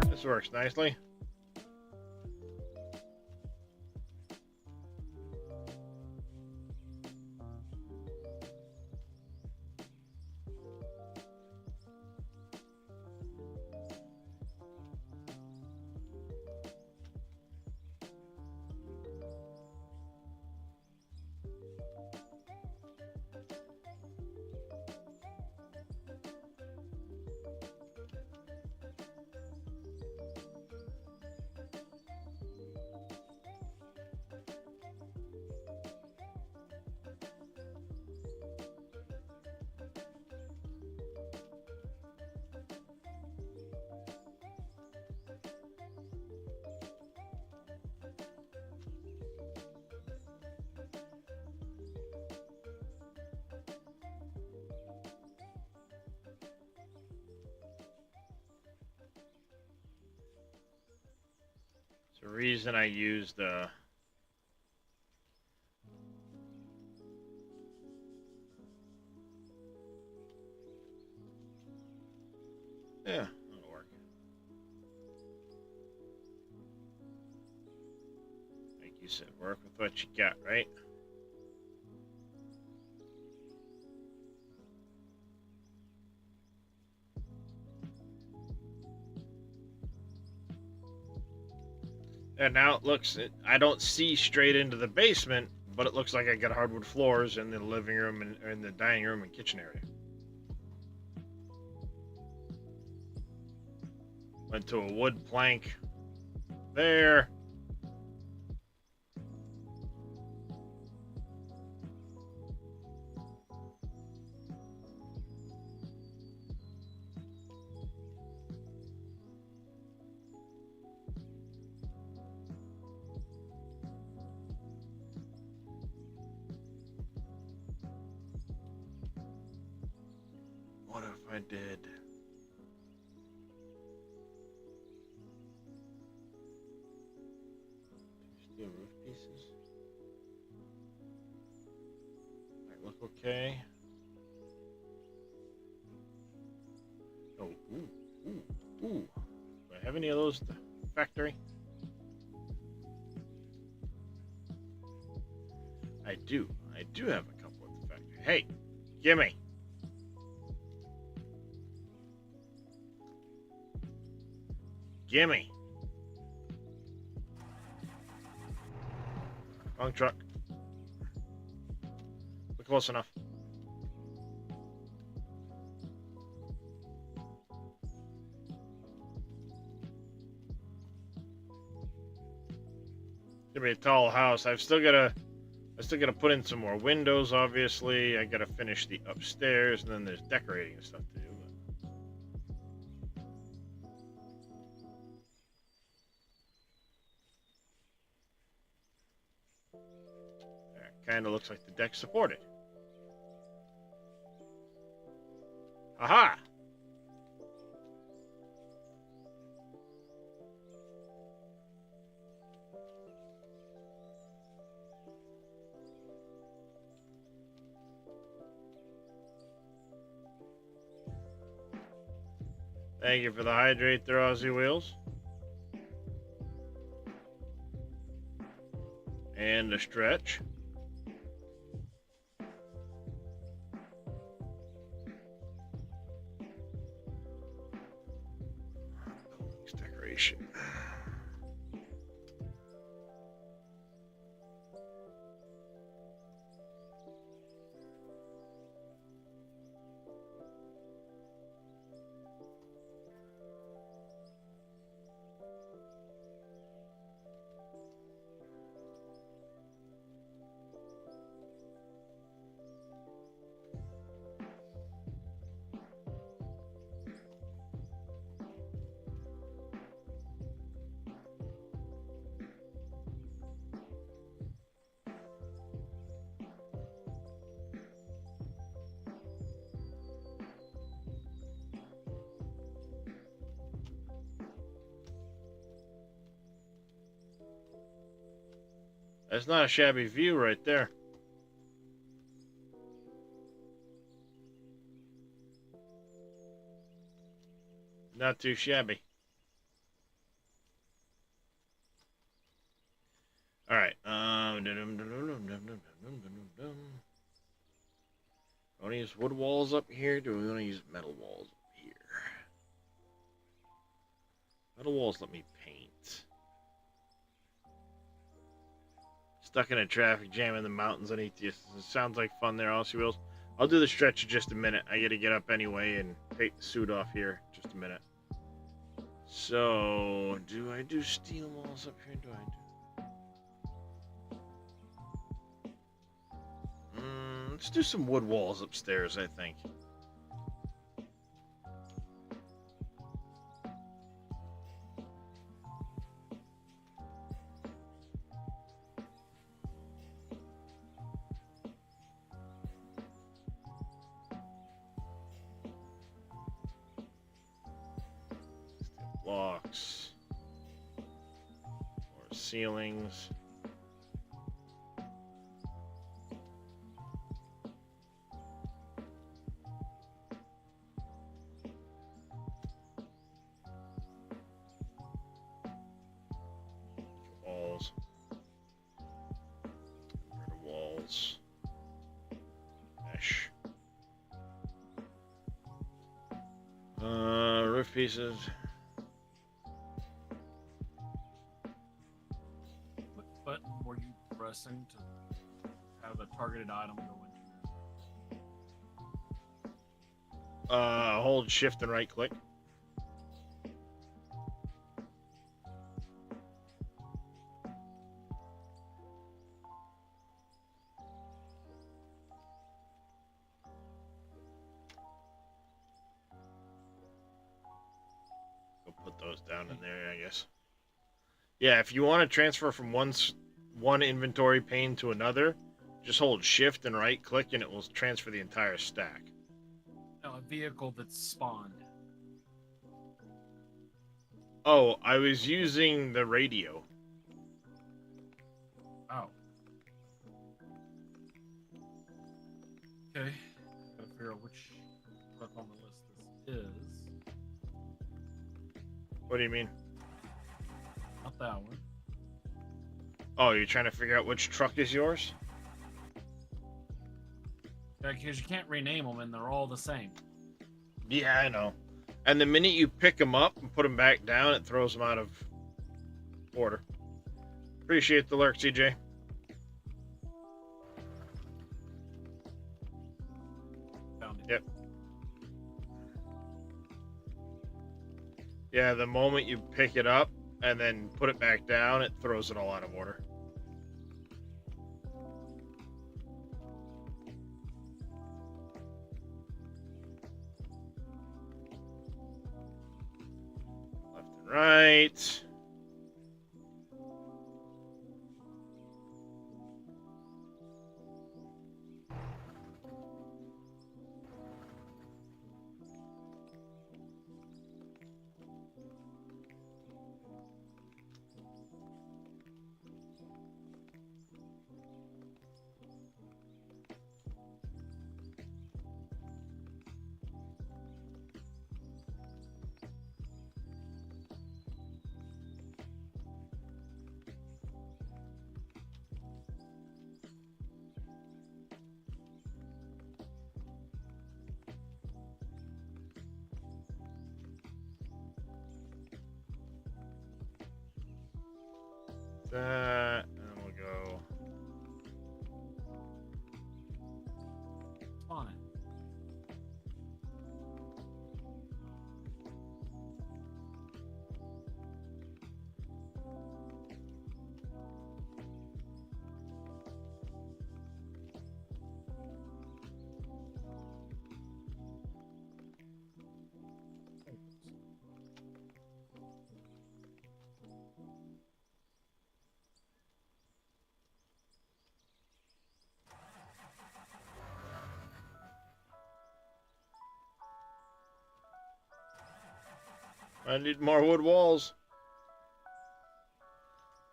This works nicely. The reason I used yeah, that'll work. Like you said, work with what you got, right? And now it looks, I don't see straight into the basement, but it looks like I got hardwood floors in the living room and in the dining room and kitchen area. Went to a wood plank there. What if I did? Steel roof pieces. Might look okay. Oh, ooh. Do I have any of those at the factory? I do. I do have a couple at the factory. Hey, gimme. Gimme. Wrong truck. We're close enough. Gonna be a tall house. I still gotta put in some more windows, obviously. I gotta finish the upstairs, and then there's decorating and stuff to do. Kind of looks like the deck's supported. Aha! Thank you for the hydrate there, Aussie Wheels. And the stretch. Decoration. That's not a shabby view right there. Not too shabby. All right. Want to use wood walls up here? Do we want to use metal walls up here? Metal walls let me paint. Stuck in a traffic jam in the mountains underneath you. It sounds like fun there, Aussie Wheels. I'll do the stretch in just a minute. I gotta get up anyway and take the suit off here. Just a minute. So, do I do steel walls up here? Do I do? Let's do some wood walls upstairs, I think. Blocks or ceilings. Walls. Walls. Mesh. Roof pieces. pressing to have a targeted item go into. Hold shift and right click. We'll put those down in there, I guess. Yeah, if you want to transfer from one inventory pane to another, just hold shift and right click and it will transfer the entire stack. No, a vehicle that's spawned. Oh, I was using the radio. Oh. Okay. Gotta figure out which truck on the list this is. What do you mean? Not that one. Oh, you're trying to figure out which truck is yours? Yeah, because you can't rename them and they're all the same. Yeah, I know. And the minute you pick them up and put them back down, it throws them out of order. Appreciate the lurk, CJ. Found it. Yep. Yeah, the moment you pick it up and then put it back down, it throws it all out of order. Left and right. That, and we'll go. Fine. I need more wood walls.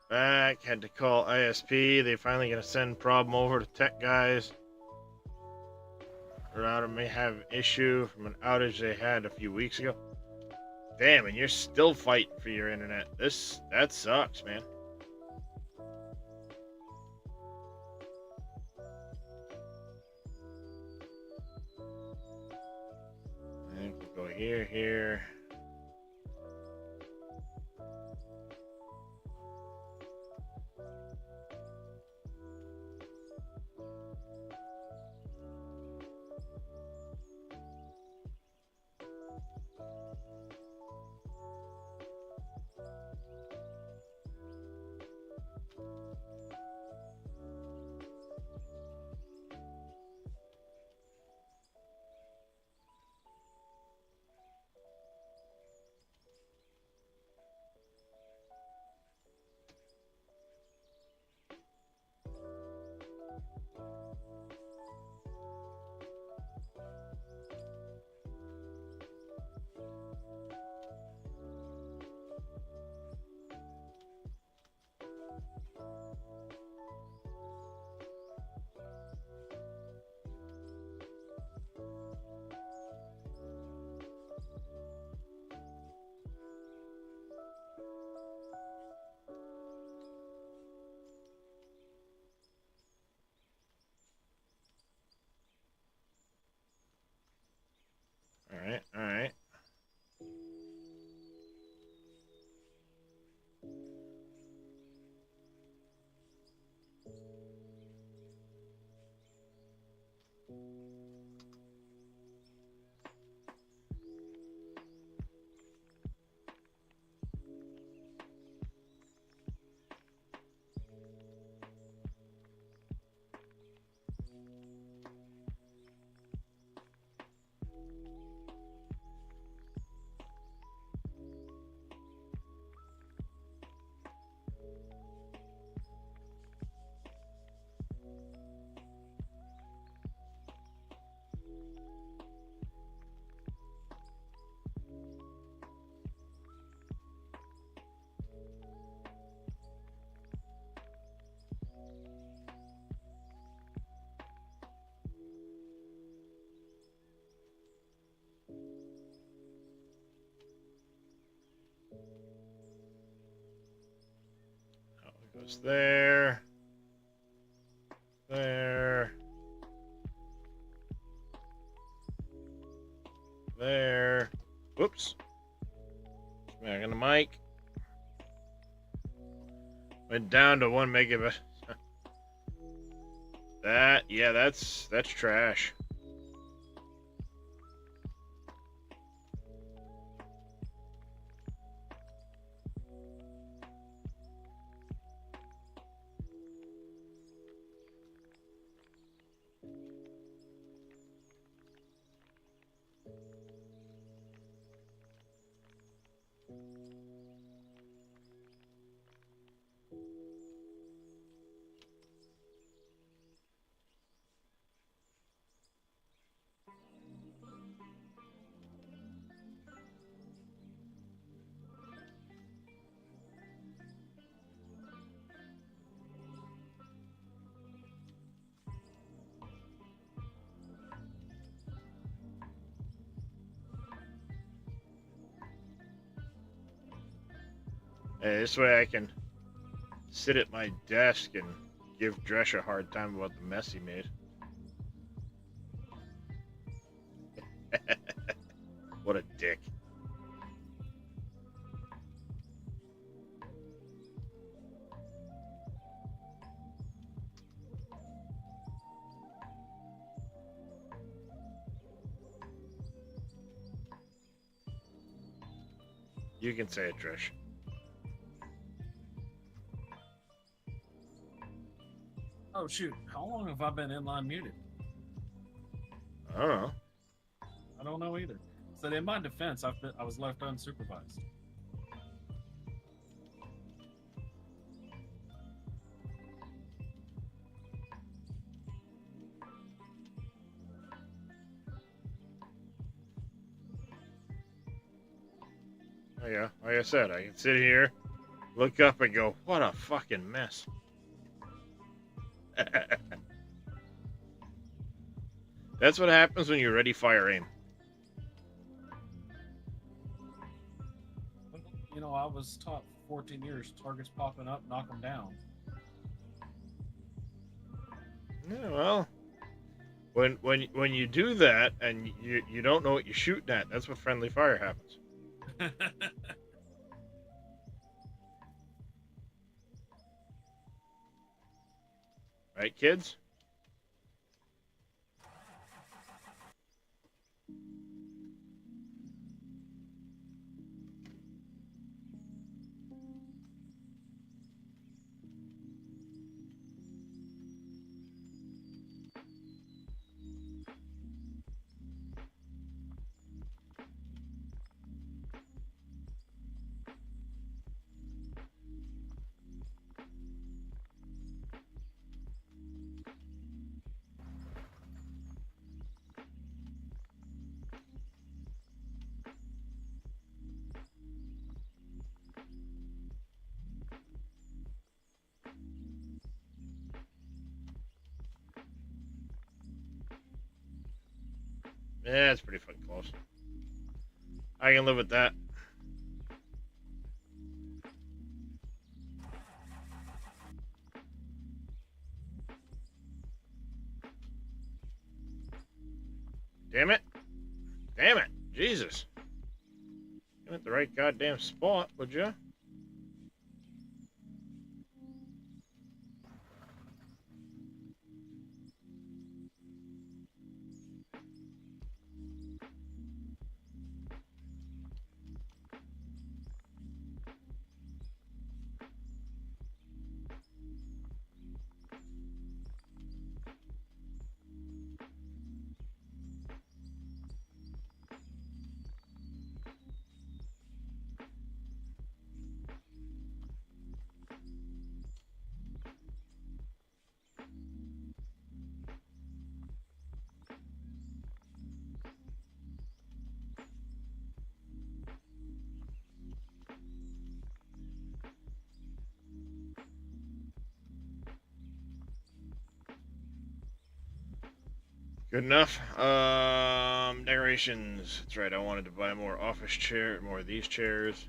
Back, had to call ISP. They finally gonna send problem over to tech guys. Router may have an issue from an outage they had a few weeks ago. Damn, and you're still fighting for your internet. That sucks, man. I think we'll go here. All right. Goes there. There. There. Whoops. Back on the mic. Went down to 1 megabit. Yeah, that's trash. Hey, this way I can sit at my desk and give Dresh a hard time about the mess he made. What a dick. You can say it, Trish. Oh shoot! How long have I been inline muted? I don't know. I don't know either. So in my defense, I was left unsupervised. Oh yeah, like I said, I can sit here, look up and go, what a fucking mess. That's what happens when you're ready fire aim. You know, I was taught for 14 years, targets popping up, knock them down. Yeah, well, when you do that and you don't know what you're shooting at, that's what friendly fire happens. Right, kids? Yeah, it's pretty fucking close. I can live with that. Damn it. Damn it. Jesus. You at the right goddamn spot, would you? Good enough. Decorations. That's right. I wanted to buy more office more of these chairs.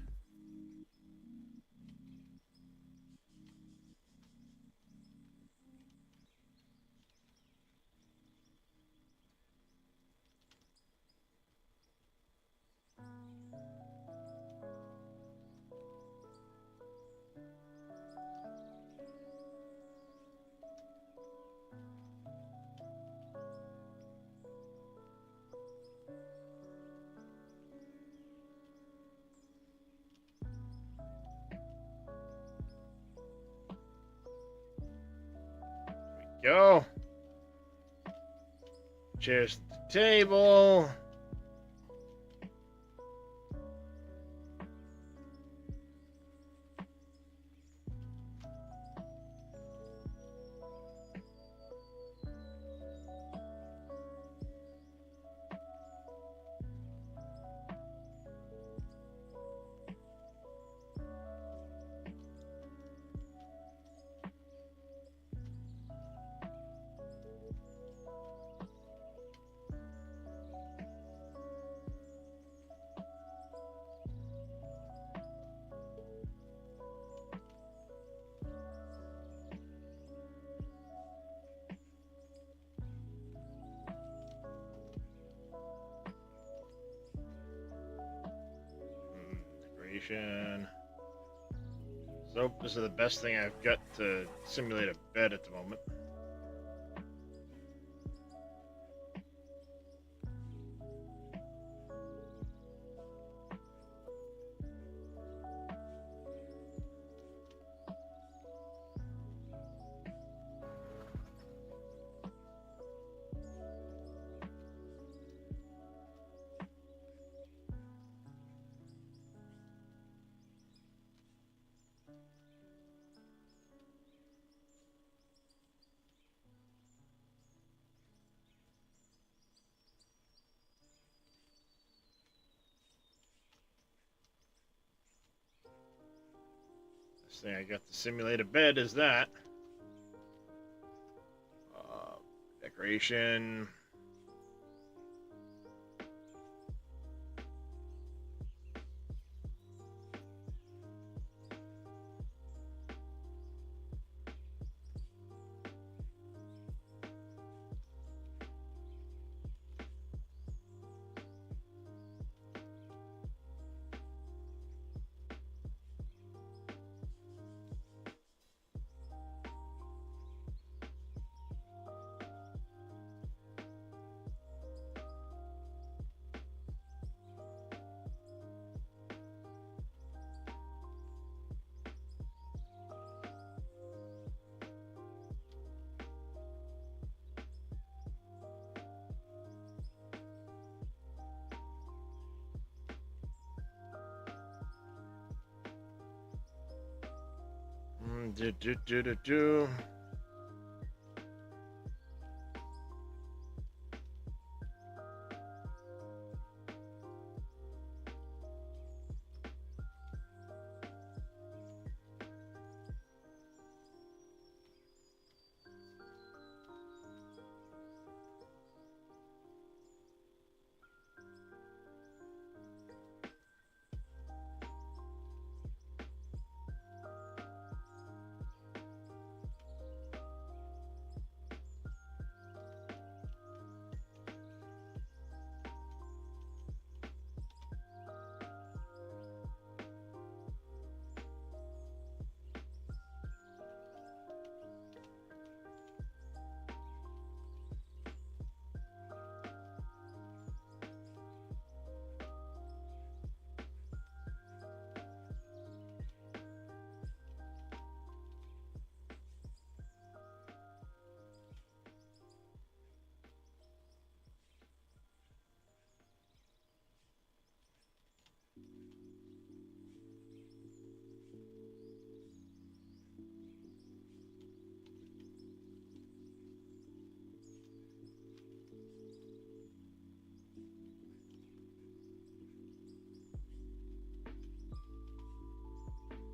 go. Chairs to the table. Decoration. So this is the best thing I've got to simulate a bed at the moment. Best thing I got to simulate a bed is that. Decoration. Do.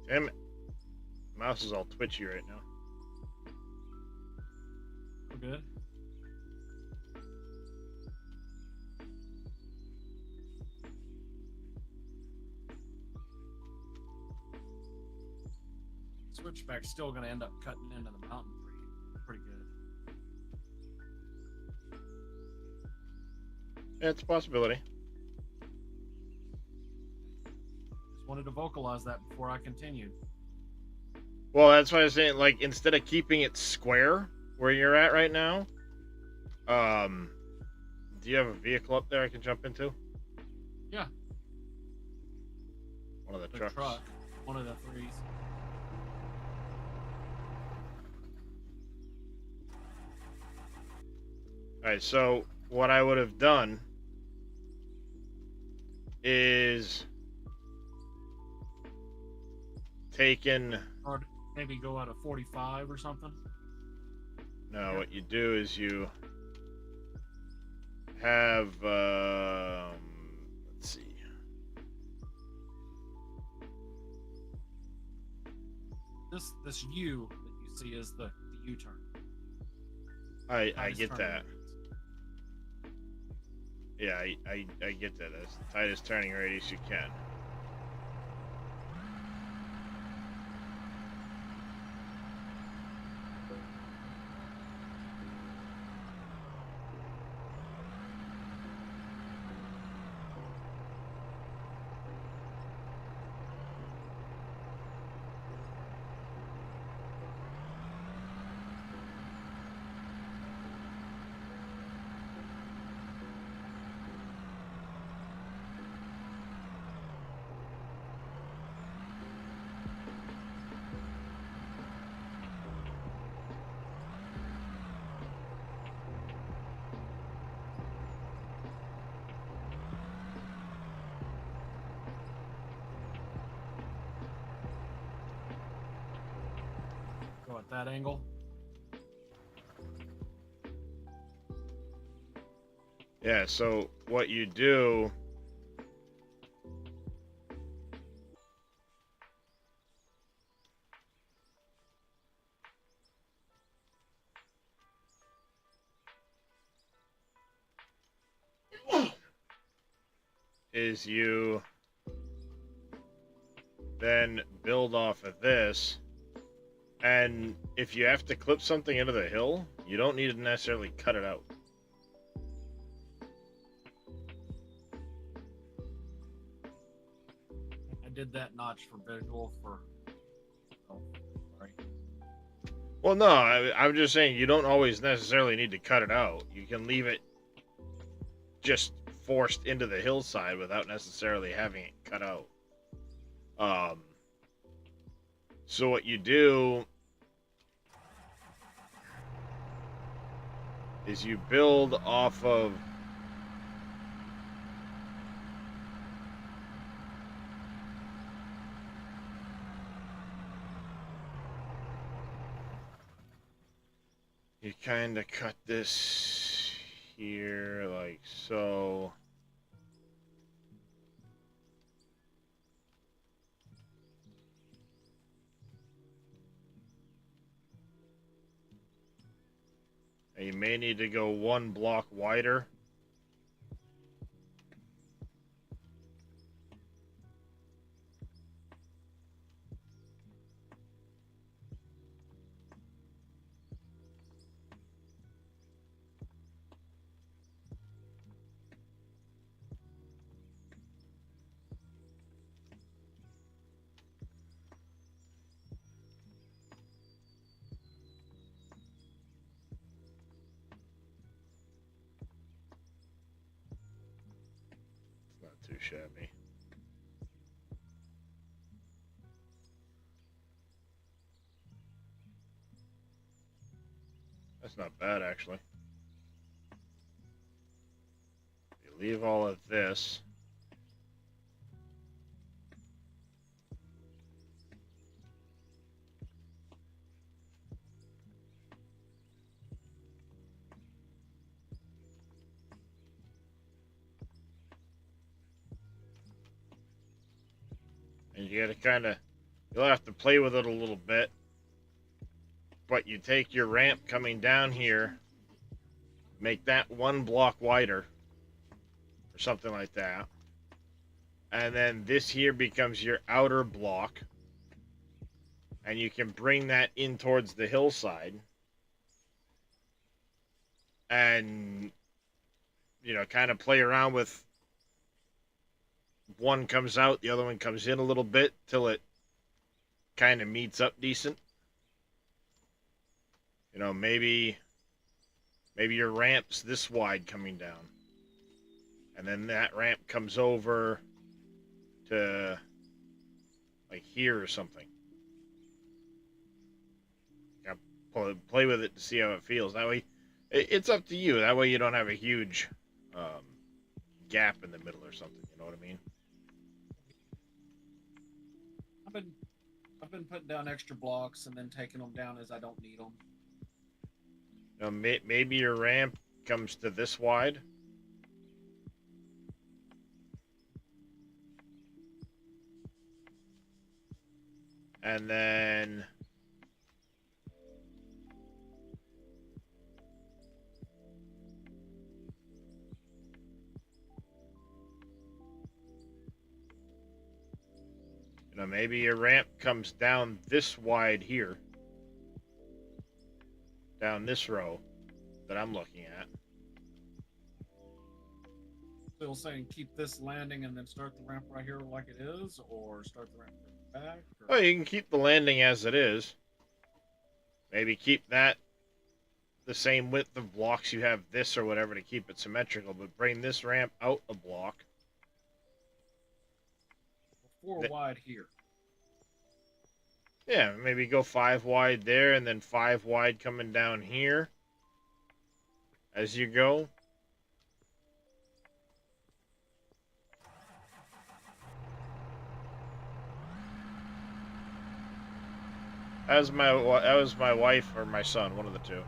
Damn it. Mouse is all twitchy right now. We're good. Switchback's still going to end up cutting into the mountain pretty good. Yeah, it's a possibility. Just wanted to vocalize that before I continued. Well, that's why I was saying, like, instead of keeping it square where you're at right now, do you have a vehicle up there I can jump into? Yeah. One of the The trucks. truck. One of the threes. Alright, so what I would have done is taken. Or maybe go out of 45 or something. No, what you do is you have, let's see. This U that you see is the U-turn. I Tightest get turning that. radius. Yeah, I get that. That's the tightest turning radius you can. Go at that angle. Yeah, so what you do is you then build off of this, and if you have to clip something into the hill, you don't need to necessarily cut it out. I did that notch for visual for. Oh, sorry. Well, no, I'm just saying you don't always necessarily need to cut it out. You can leave it just forced into the hillside without necessarily having it cut out. So what you do is you build off of you kind of cut this here like so. And you may need to go one block wider. It's not too shabby. That's not bad, actually. You leave all of this. And you gotta you'll have to play with it a little bit. But you take your ramp coming down here, make that one block wider, or something like that. And then this here becomes your outer block. And you can bring that in towards the hillside. And, kind of play around with one comes out, the other one comes in a little bit till it kind of meets up decent. Maybe your ramp's this wide coming down. And then that ramp comes over to like here or something. Play with it to see how it feels. That way, It's up to you. That way you don't have a huge gap in the middle or something. You know what I mean? I've been putting down extra blocks and then taking them down as I don't need them. Now, maybe your ramp comes to this wide. And then maybe your ramp comes down this wide here. Down this row that I'm looking at. Still saying keep this landing and then start the ramp right here like it is, or start the ramp back? Or... Oh, you can keep the landing as it is. Maybe keep that the same width of blocks you have this or whatever to keep it symmetrical, but bring this ramp out a block. 4 wide here. Yeah, maybe go 5 wide there and then 5 wide coming down here as you go. That was my wife or my son, one of the two.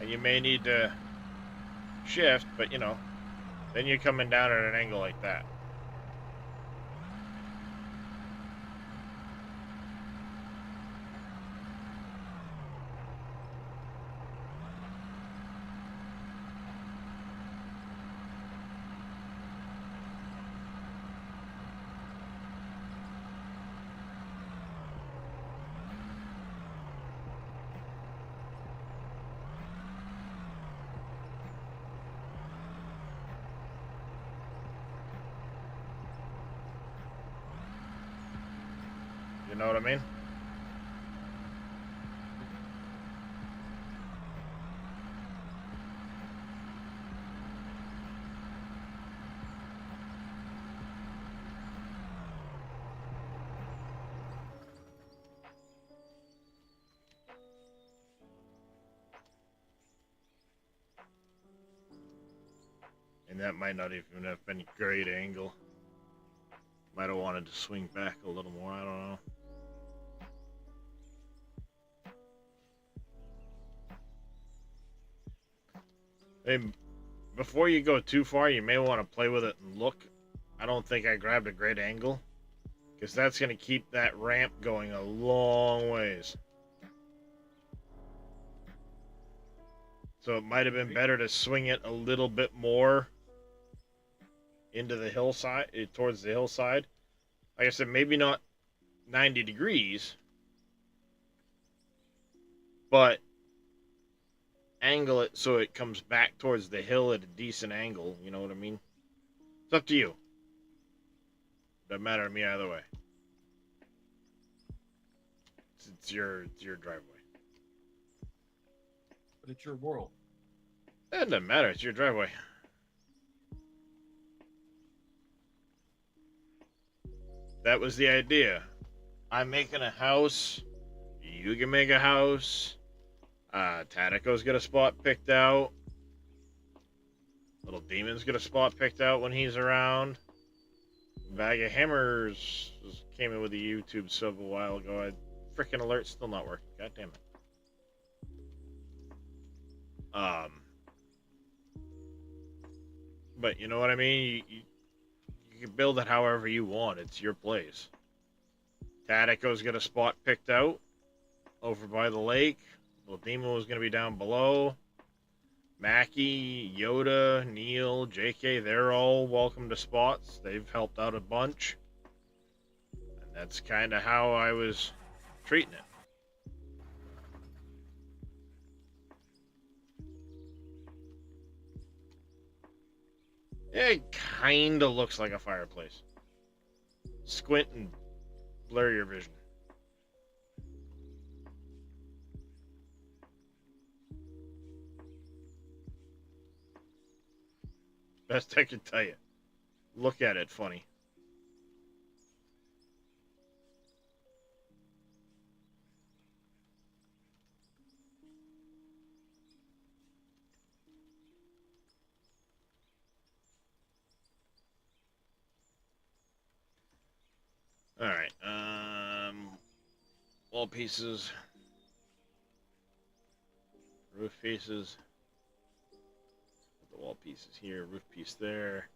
And you may need to shift, but you know, then you're coming down at an angle like that. You know what I mean? And that might not even have been a great angle. Might have wanted to swing back a little more, I don't know. And before you go too far, you may want to play with it and look. I don't think I grabbed a great angle, because that's going to keep that ramp going a long ways. So it might have been better to swing it a little bit more into the hillside, towards the hillside. Like I said, maybe not 90 degrees, but angle it so it comes back towards the hill at a decent angle. You know what I mean? It's up to you. Doesn't matter to me either way. It's your driveway. But it's your world. It doesn't matter. It's your driveway. That was the idea. I'm making a house. You can make a house. Tadako's got a spot picked out. Little Demon's got a spot picked out when he's around. Bag of Hammers came in with a YouTube sub a while ago. Freaking alert's still not working. God damn it. But you know what I mean? You can build it however you want. It's your place. Tadako's got a spot picked out over by the lake. Little Demon was going to be down below. Mackie, Yoda, Neil, JK, they're all welcome to spots. They've helped out a bunch. And that's kind of how I was treating it. It kind of looks like a fireplace. Squint and blur your vision. Best I can tell you. Look at it funny. wall pieces. Roof pieces. Put the wall pieces here, roof piece there.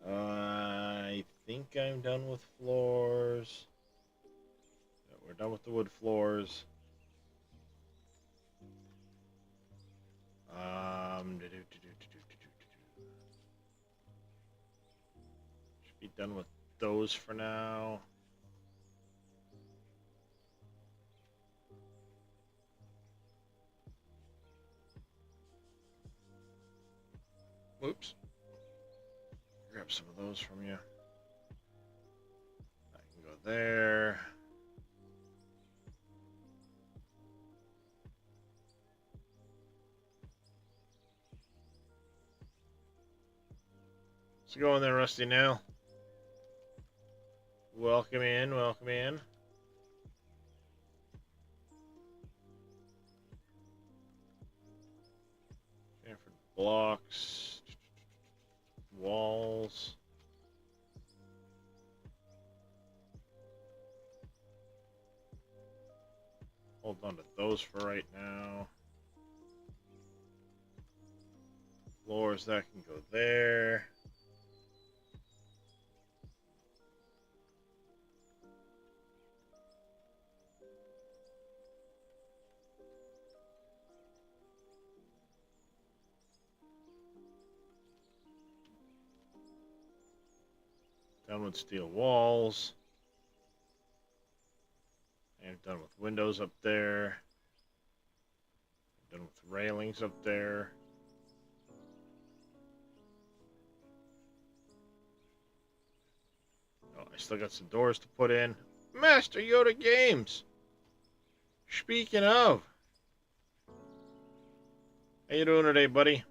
I think I'm done with floors. Yeah, we're done with the wood floors. Should be done with those for now. Whoops. Grab some of those from you. I can go there. So go in there, Rusty Nail. Welcome in, welcome in. Different blocks, walls. Hold on to those for right now. Floors, that can go there. Done with steel walls. And done with windows up there. Done with railings up there. Oh, I still got some doors to put in. Master Yoda Games! Speaking of. How you doing today, buddy?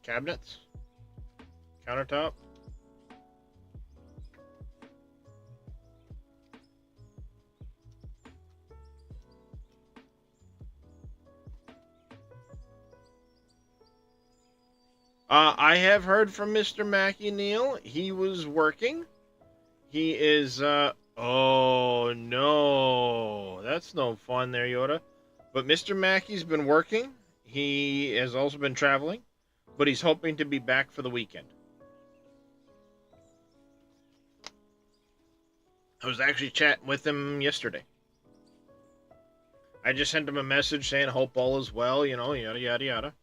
Cabinets? Countertop? I have heard from Mr. Mackie Neal. He was working. He is, oh no. That's no fun there, Yoda. But Mr. Mackey's been working. He has also been traveling. But he's hoping to be back for the weekend. I was actually chatting with him yesterday. I just sent him a message saying, hope all is well, you know, yada, yada, yada.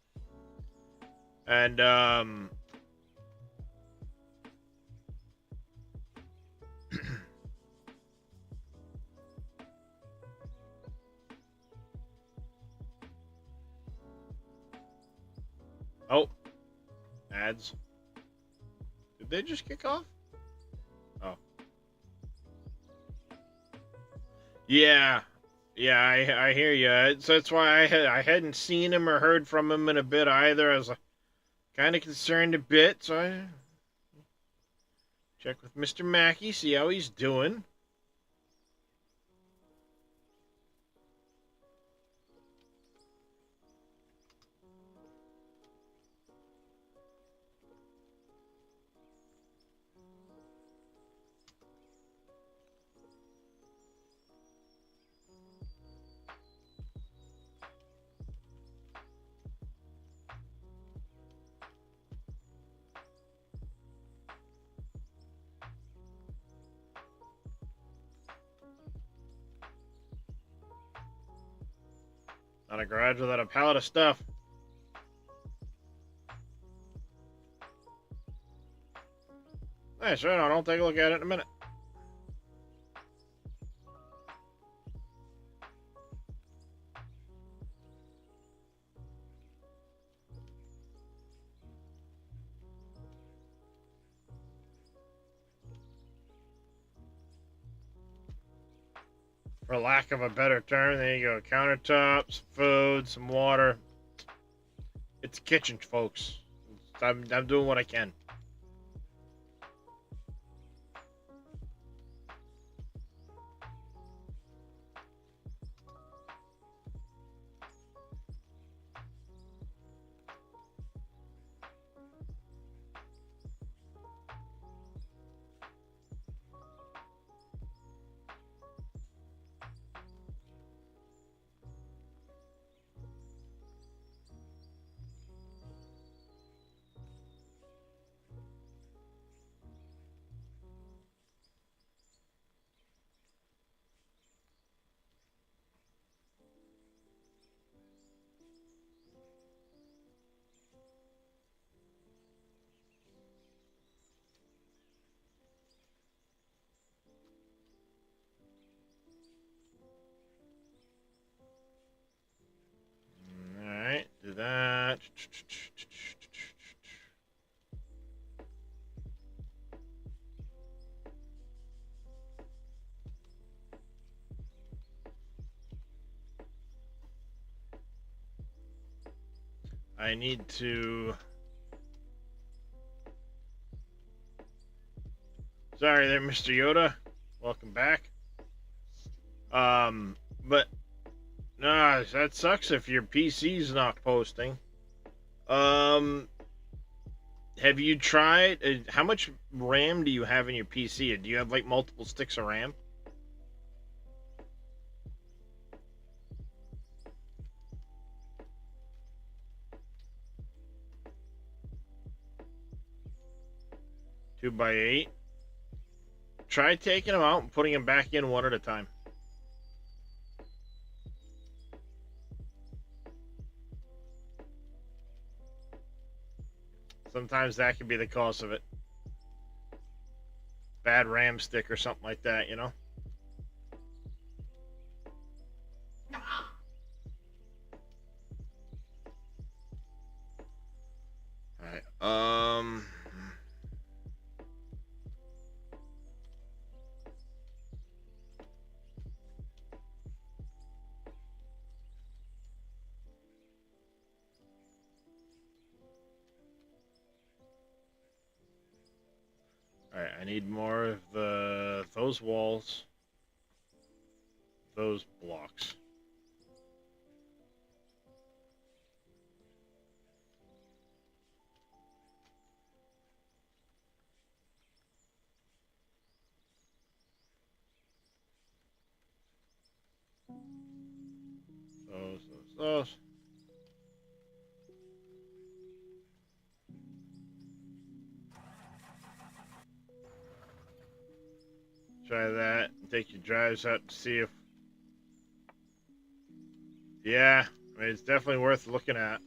And, oh, ads. Did they just kick off? Oh. Yeah. Yeah, I hear you. So that's why I hadn't seen him or heard from him in a bit either. I was kind of concerned a bit, so I check with Mr. Mackey, see how he's doing. Not a garage without a pallet of stuff. Hey, sure, I'll take a look at it in a minute. For lack of a better term, there you go. Countertops, food, some water. It's a kitchen, folks. I'm doing what I can. All right, do that. I need to. Sorry there, Mr. Yoda. Welcome back. But nah, that sucks if your PC's not posting. Have you tried? How much RAM do you have in your PC? Do you have like multiple sticks of RAM? Two by 8. Try taking them out and putting them back in one at a time. Sometimes that can be the cause of it. Bad RAM stick or something like that, you know? Alright, Alright, I need more of those walls. Those blocks. Those. Try that. Take your drives out to see if. Yeah, I mean, it's definitely worth looking at.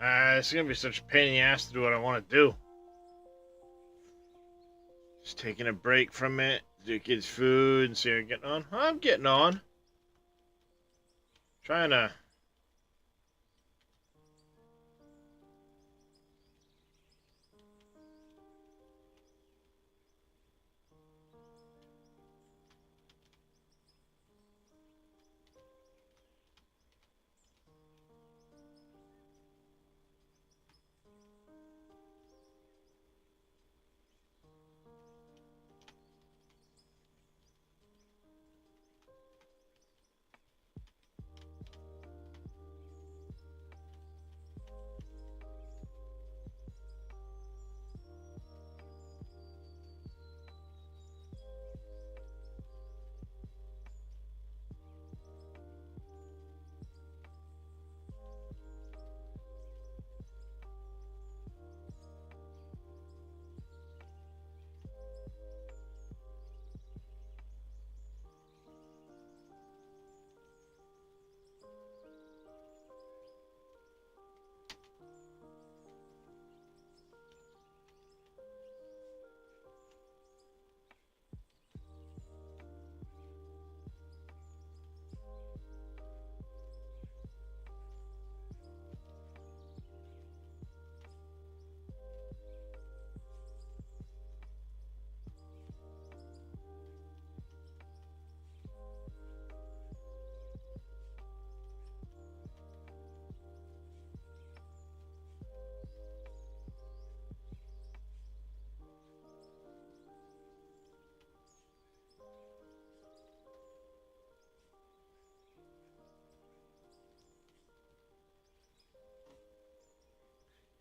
It's gonna be such a pain in the ass to do what I want to do. Just taking a break from it, do kids food, and see how I'm getting on. I'm getting on. Trying to.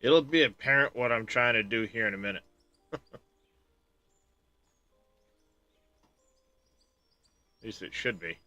It'll be apparent what I'm trying to do here in a minute. At least it should be.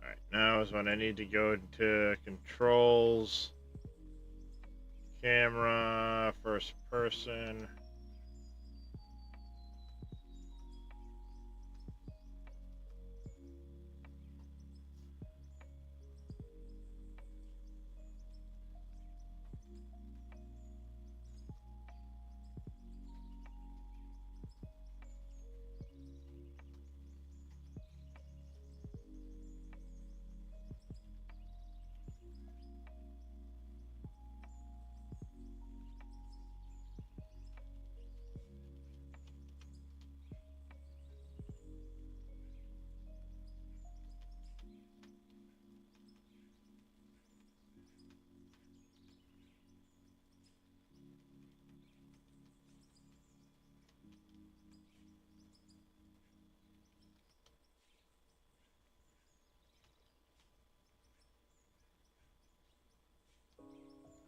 Alright, now is when I need to go to controls, camera, first person.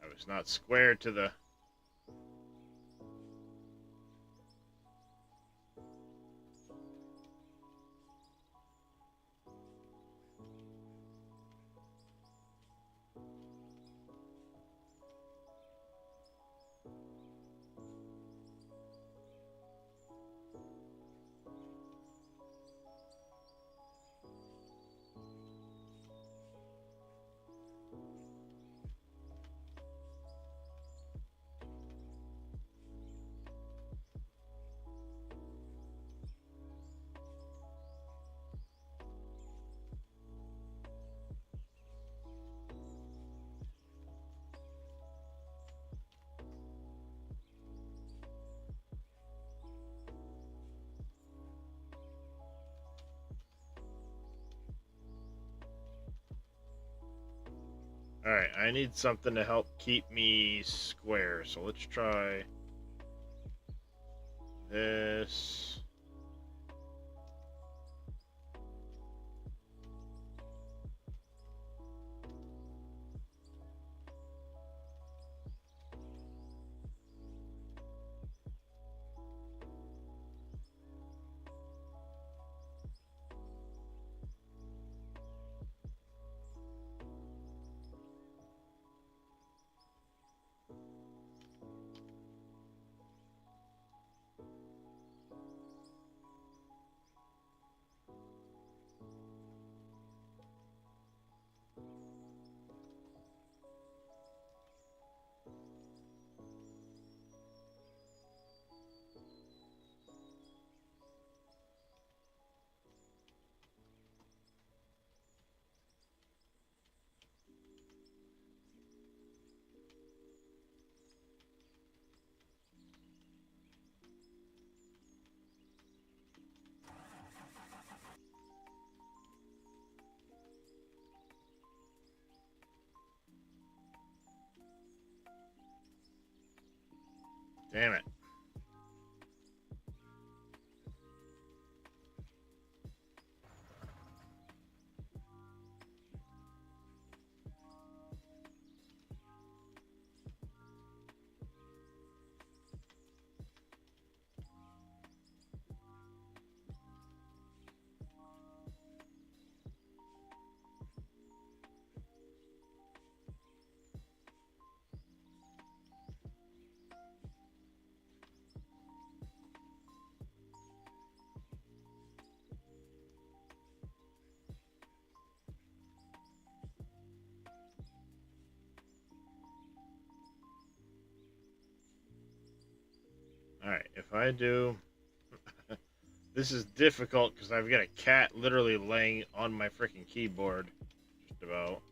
I was not square to the... Alright, I need something to help keep me square. So let's try this. Damn it. Alright, if I do... This is difficult because I've got a cat literally laying on my freaking keyboard. Just about.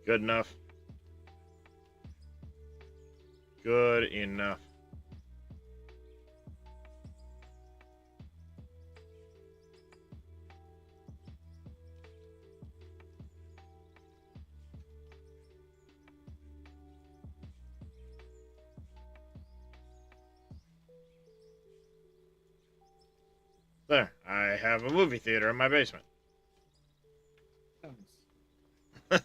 Good enough. Good enough. There, I have a movie theater in my basement. Nice.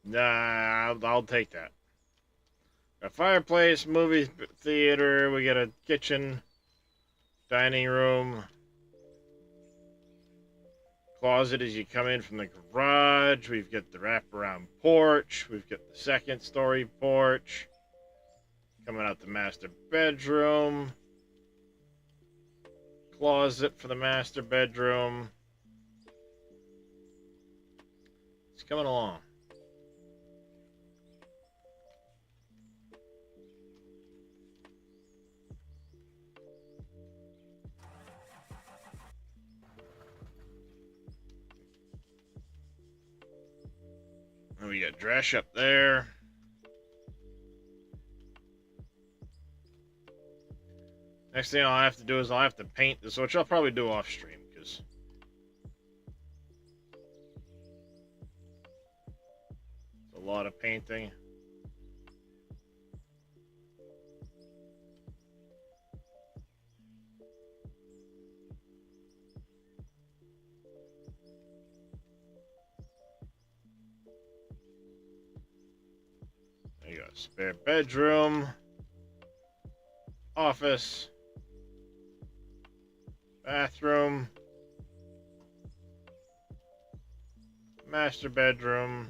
Nah, I'll take that. A fireplace, movie theater, we got a kitchen, dining room. closet as you come in from the garage. We've got the wraparound porch. We've got the second story porch. Coming out the master bedroom. Closet for the master bedroom. It's coming along. And we got Dresh up there. Next thing I'll have to do is I'll have to paint this, which I'll probably do off stream because it's a lot of painting. There you go. Spare bedroom. Office. Bathroom. Master bedroom.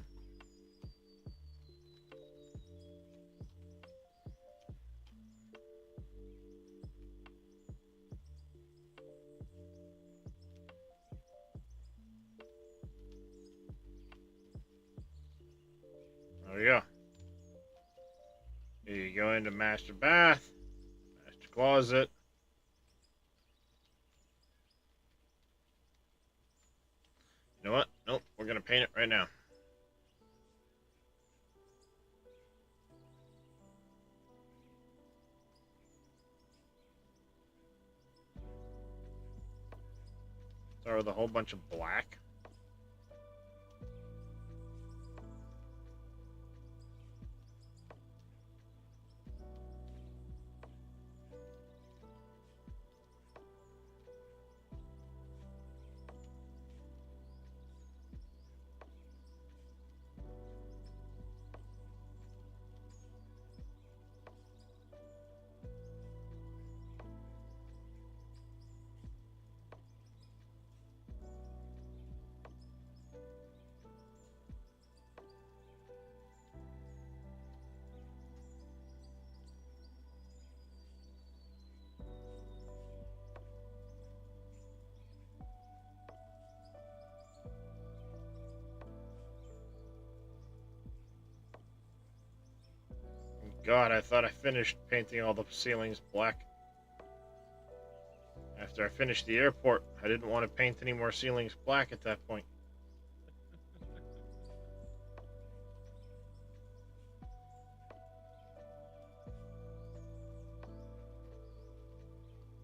There we go. Here you go into master bath, master closet. You know what? Nope, we're gonna paint it right now. Start with a whole bunch of black. God, I thought I finished painting all the ceilings black. After I finished the airport, I didn't want to paint any more ceilings black at that point.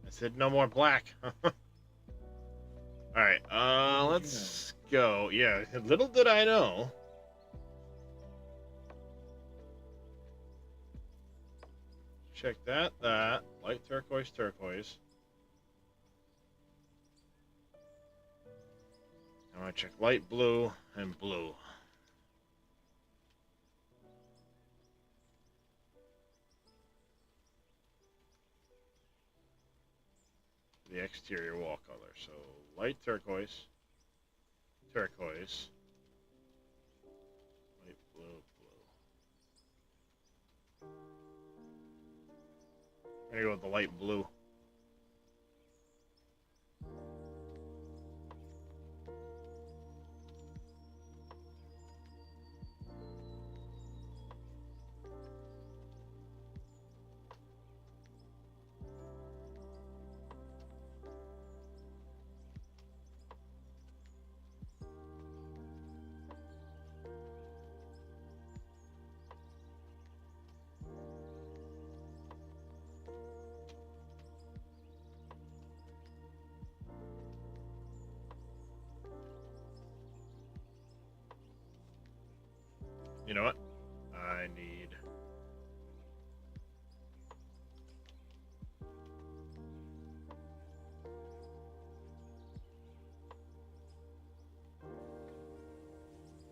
I said no more black. Alright, let's go. Yeah, little did I know. Check that, light turquoise, turquoise. I want to check light blue and blue. The exterior wall color. So light turquoise, turquoise, light blue, blue. I'm gonna go with the light blue. You know what? I need...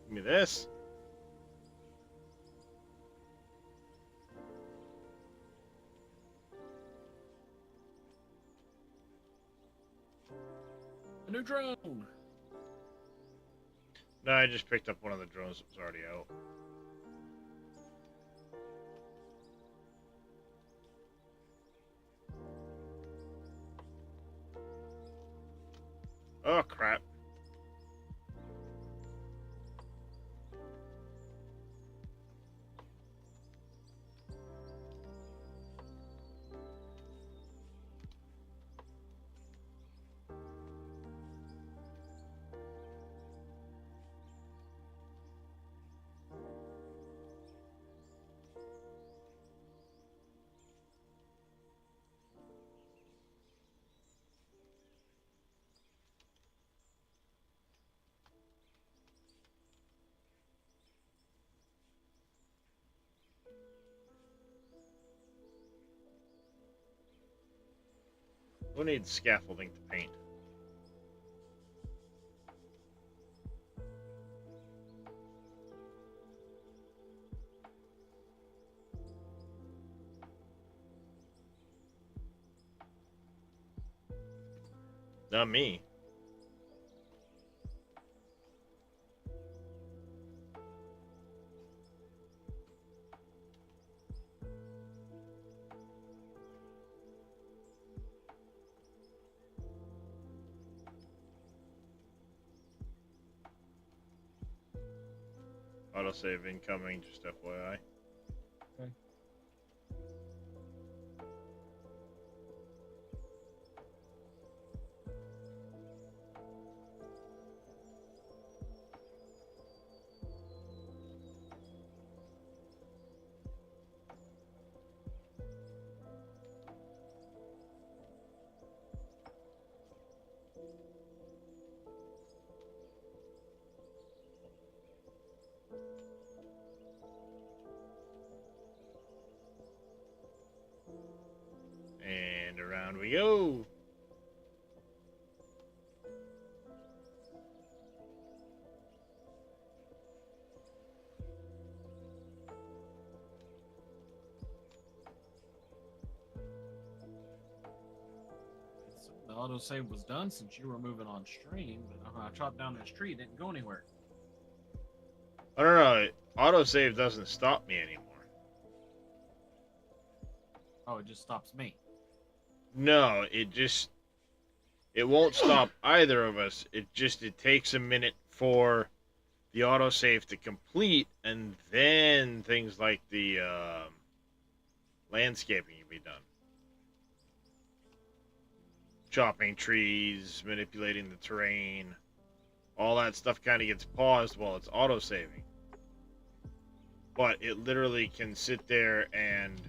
Give me this. A new drone. No, I just picked up one of the drones that was already out. Oh, crap. Who needs scaffolding to paint? Not me. Autosave incoming, just FYI. Okay. And around we go. So the autosave was done since you were moving on stream, but I chopped down this tree, it didn't go anywhere. I don't know. Autosave doesn't stop me anymore. Oh, it just stops me. No, it won't stop either of us. It takes a minute for the autosave to complete, and then things like the landscaping can be done. Chopping trees, manipulating the terrain, all that stuff kind of gets paused while it's autosaving. But it literally can sit there and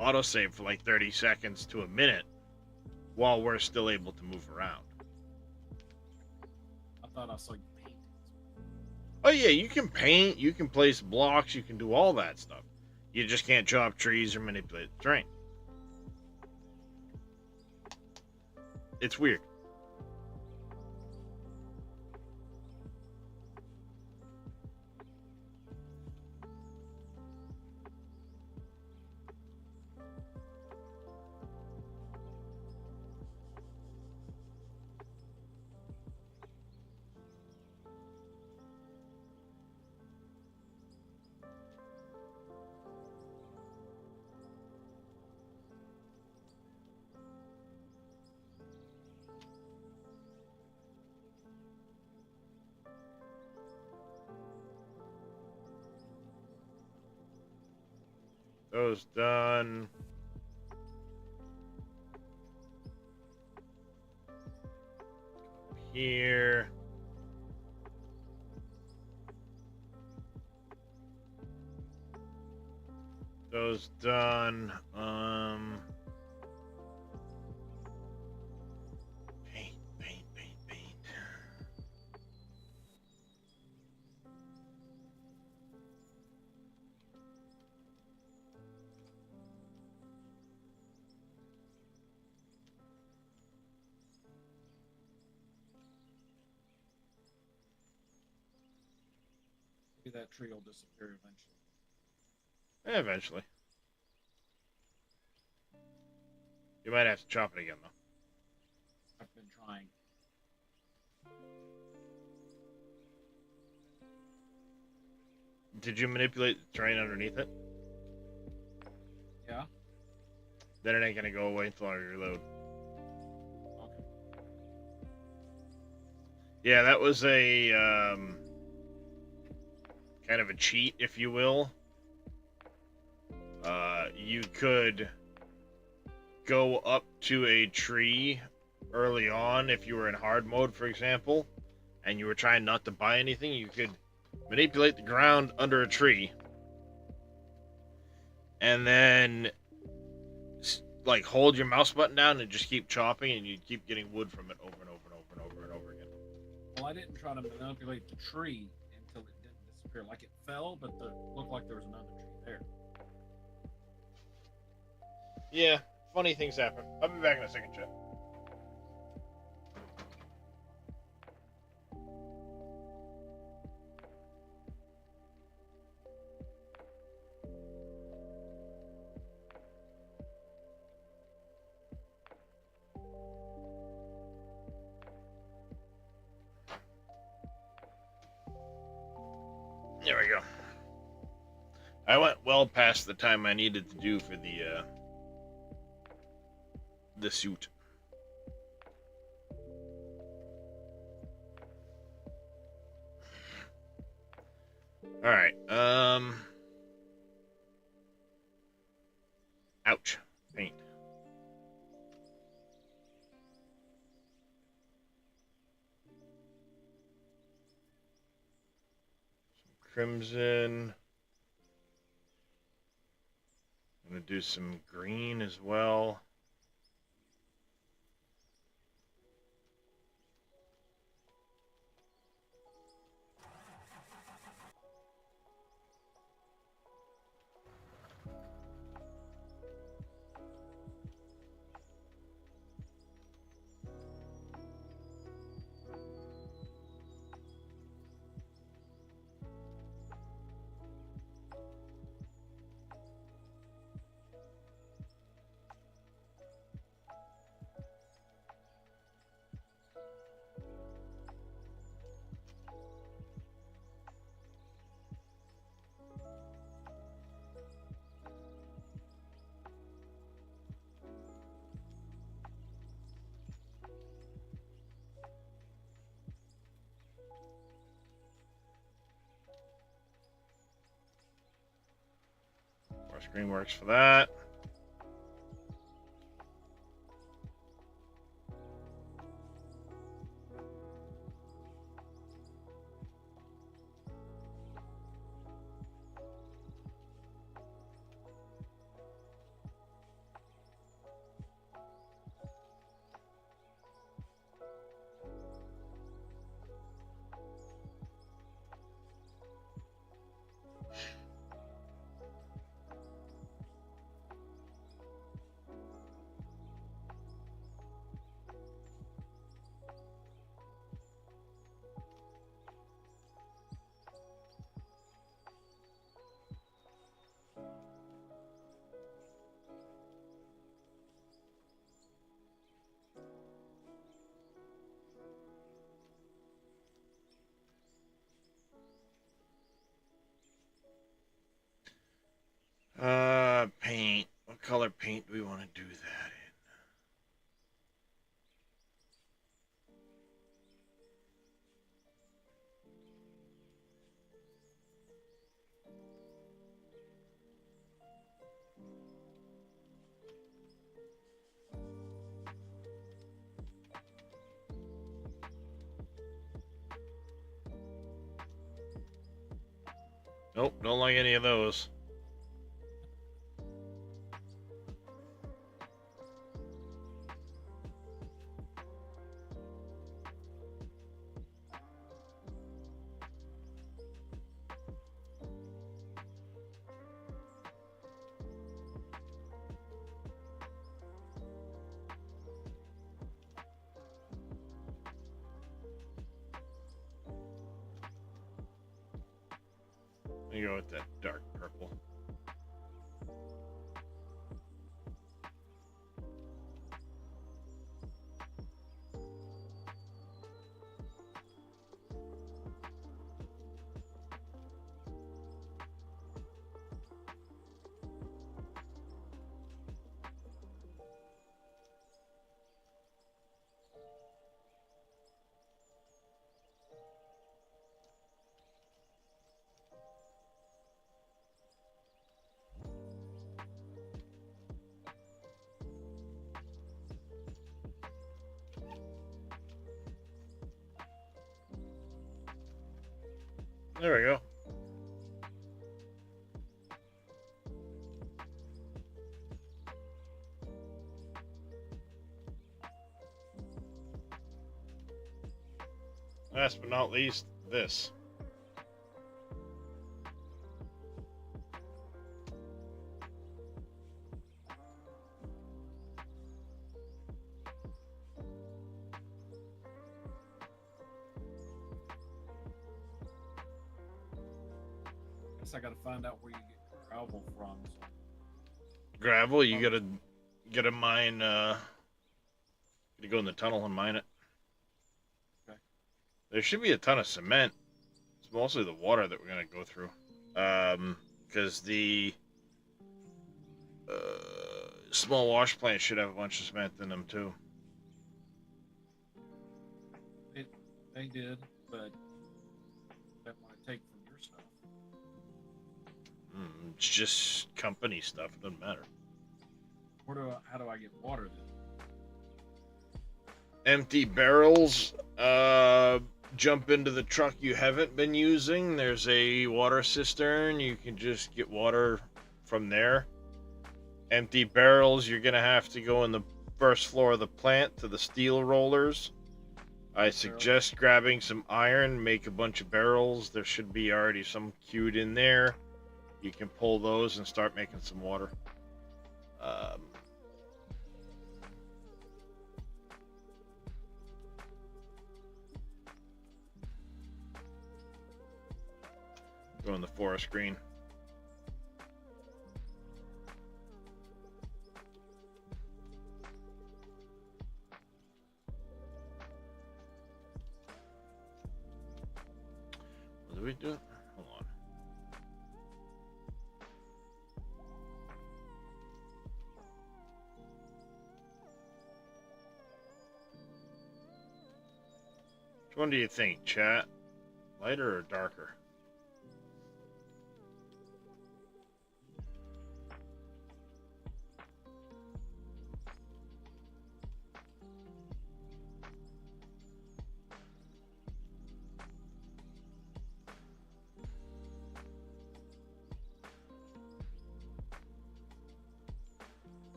autosave for like 30 seconds to a minute while we're still able to move around. I thought I saw you paint. Oh yeah, you can paint, you can place blocks, you can do all that stuff. You just can't chop trees or manipulate the terrain. It's weird. Those done. Here. Those done. Paint, paint, paint, paint. Maybe that tree will disappear eventually. Eventually. You might have to chop it again, though. I've been trying. Did you manipulate the terrain underneath it? Yeah. Then it ain't gonna go away until I reload. Okay. Yeah, that was a kind of a cheat, if you will. You could go up to a tree early on if you were in hard mode, for example, and you were trying not to buy anything. You could manipulate the ground under a tree, and then like hold your mouse button down and just keep chopping, and you'd keep getting wood from it over and over and over and over and over again. Well, I didn't try to manipulate the tree until it didn't disappear. Like it fell, but looked like there was another tree there. Yeah, funny things happen. I'll be back in a second, chat. There we go. I went well past the time I needed to do for the suit. All right. Ouch. Paint. Some crimson. I'm gonna do some green as well. Screen works for that. Paint. What color paint do we want to do that in? Nope, don't like any of those. Let me go with that dark purple. There we go. Last but not least, this. Guess I gotta find out where you get gravel from. So. Gravel, you gotta mine. You go in the tunnel and mine it. Okay. There should be a ton of cement. It's mostly the water that we're gonna go through, because the small wash plant should have a bunch of cement in them too. They did, but that might take from your stuff. It's just company stuff. It doesn't matter. How do I get water then? Empty barrels. Jump into the truck you haven't been using. There's a water cistern. You can just get water from there. Empty barrels, you're gonna have to go in the first floor of the plant to the steel rollers. I suggest grabbing some iron, make a bunch of barrels. There should be already some queued in there. You can pull those and start making some water. Go in the forest green. What do we do? Hold on. Which one do you think, chat? Lighter or darker?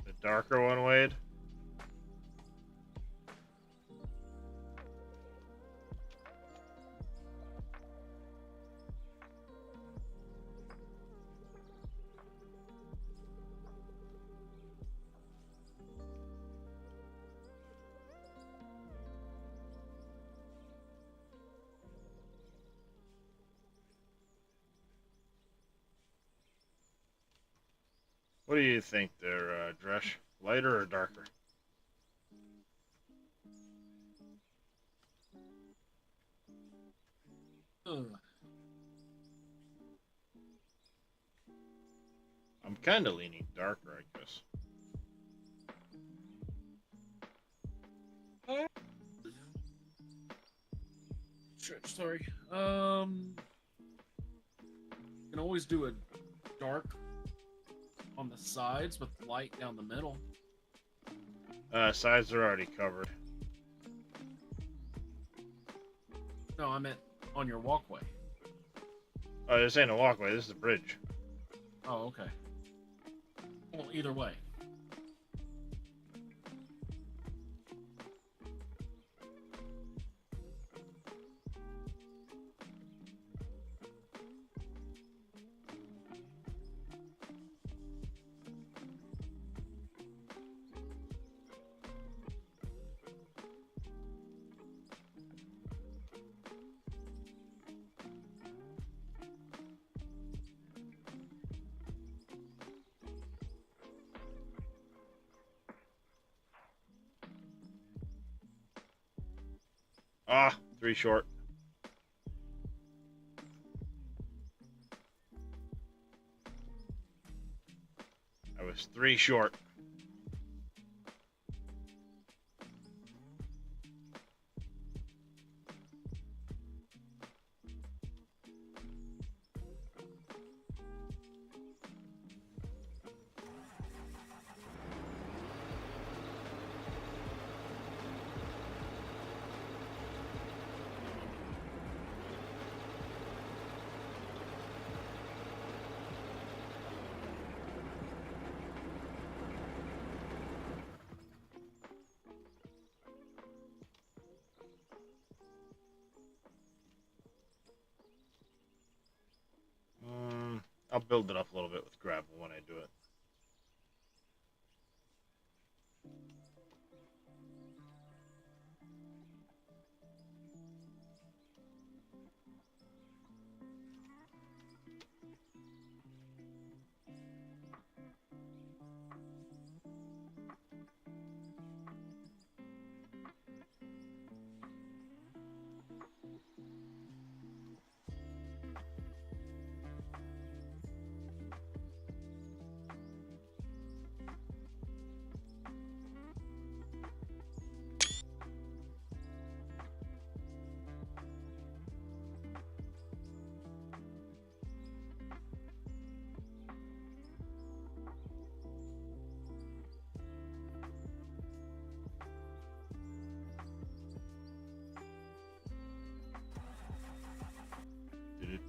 The darker one, Wade? What do you think there, Dresh? Lighter or darker? Ugh. I'm kind of leaning darker, I guess. Sorry. You can always do a dark on the sides with light down the middle. Sides are already covered. No, I meant on your walkway. Oh, this ain't a walkway. This is a bridge. Oh, okay. Well, either way. Ah, 3 short. I was 3 short. I'll build it up a little bit with gravel when I do it.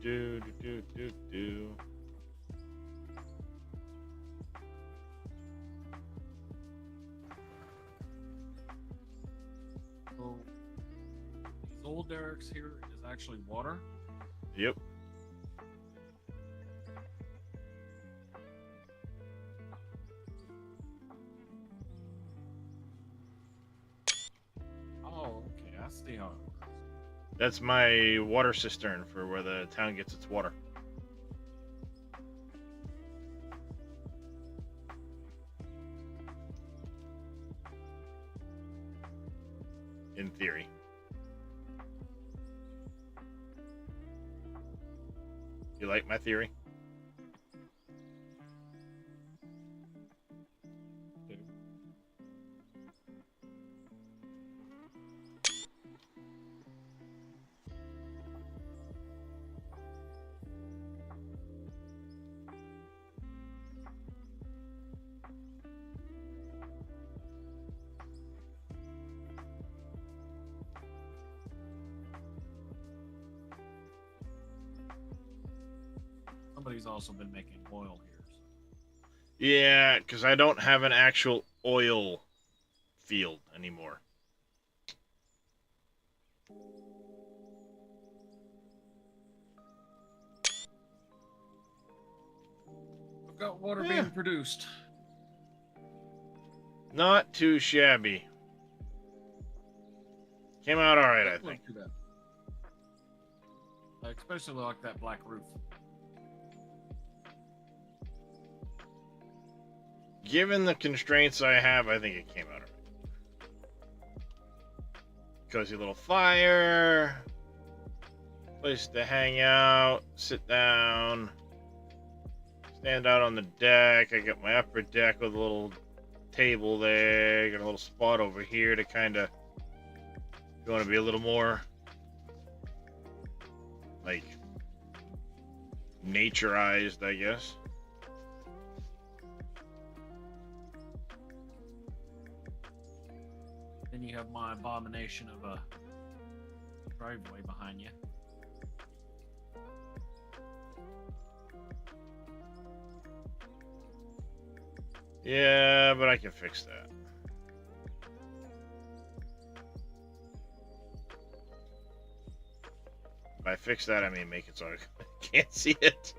Do do do do do. So these old derricks here is actually water. Yep. Oh, okay. I see how it works. That's my water cistern for where the town gets its water. In theory. You like my theory? Somebody's also been making oil here. So. Yeah, because I don't have an actual oil field anymore. I've got water Yeah. being produced. Not too shabby. Came out alright, I Not think. too bad. I especially like that black roof. Given the constraints I have, I think it came out alright. Cozy little fire. Place to hang out, sit down, stand out on the deck. I got my upper deck with a little table there. Got a little spot over here to kind of, if you want to be a little more like naturized, I guess. Then you have my abomination of a driveway behind you. Yeah, but I can fix that. By fix that, I mean make it so I can't see it.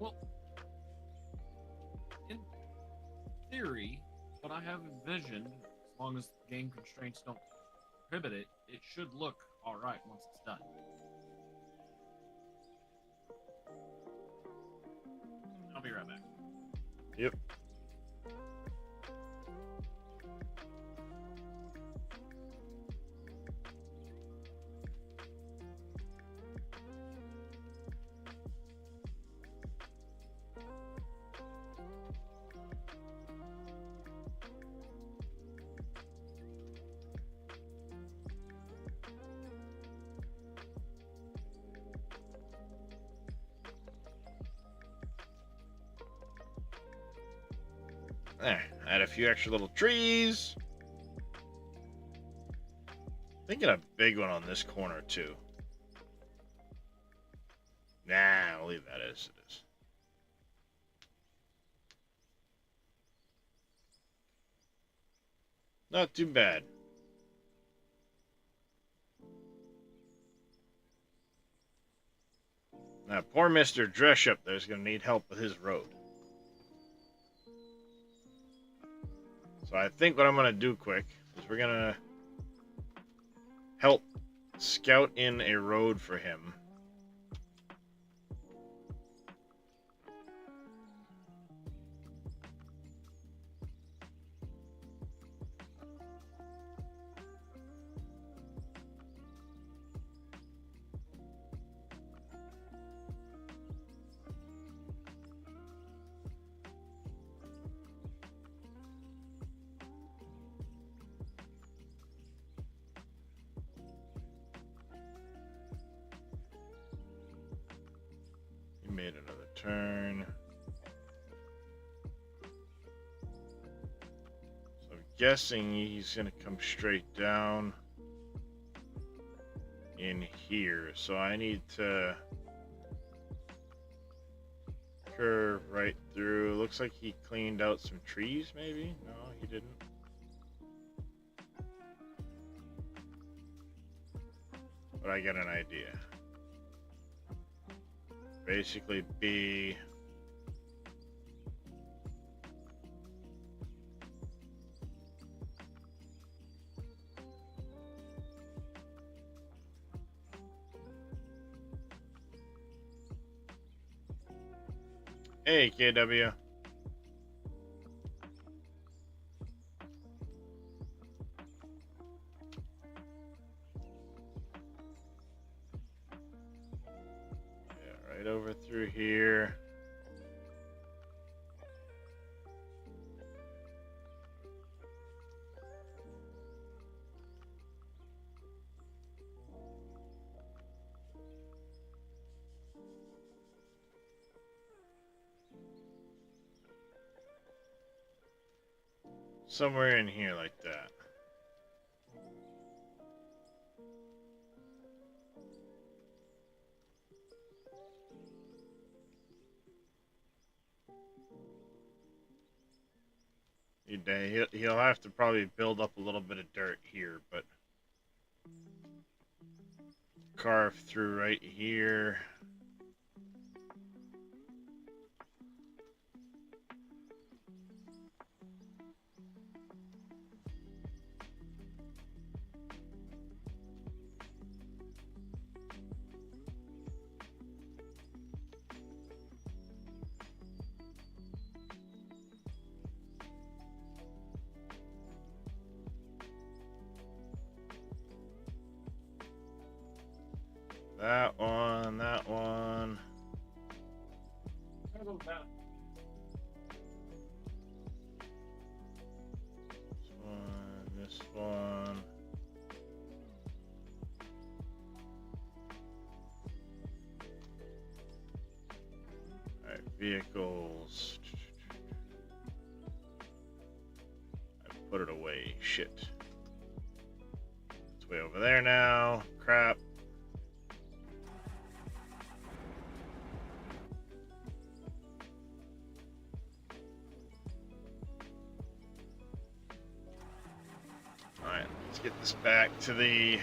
Well, in theory, what I have envisioned, as long as game constraints don't prohibit it, it should look alright once it's done. I'll be right back. Yep. There, add a few extra little trees. Thinking a big one on this corner too. Nah, I'll leave that as it is. Not too bad. Now, poor Mr. Dressup there's going to need help with his road. So I think what I'm going to do quick is we're going to help scout in a road for him. He made another turn. So I'm guessing he's going to come straight down in here. So I need to curve right through. Looks like he cleaned out some trees, maybe? No, he didn't. But I got an idea. Basically be Hey, KW. Right over through here. Somewhere in here like that. He'll have to probably build up a little bit of dirt here, but carve through right here. That one, that one. This one. Alright, vehicles. I put it away. Shit. It's way over there now. Crap. Alright, let's get this back to the...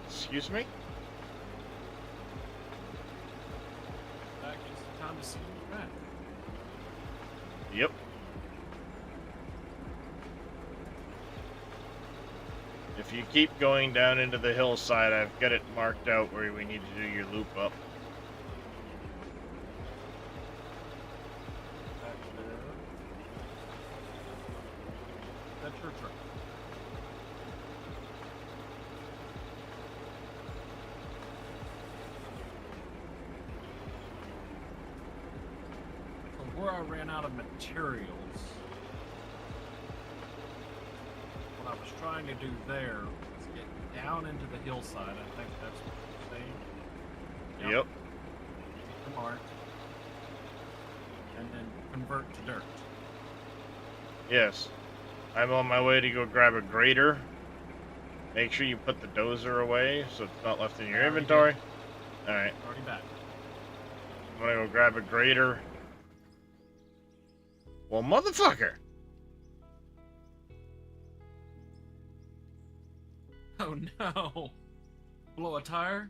Excuse me? Back just in time to see you back. Yep. If you keep going down into the hillside, I've got it marked out where we need to do your loop up. Back there. That's your truck. So where I ran out of materials, what I was trying to do there was get down into the hillside. I think that's what you're saying. Yep. The mark. And then convert to dirt. Yes. I'm on my way to go grab a grader. Make sure you put the dozer away so it's not left in your Already inventory. Alright. Already back. I'm gonna go grab a grader. Well, motherfucker. Oh no! Blow a tire?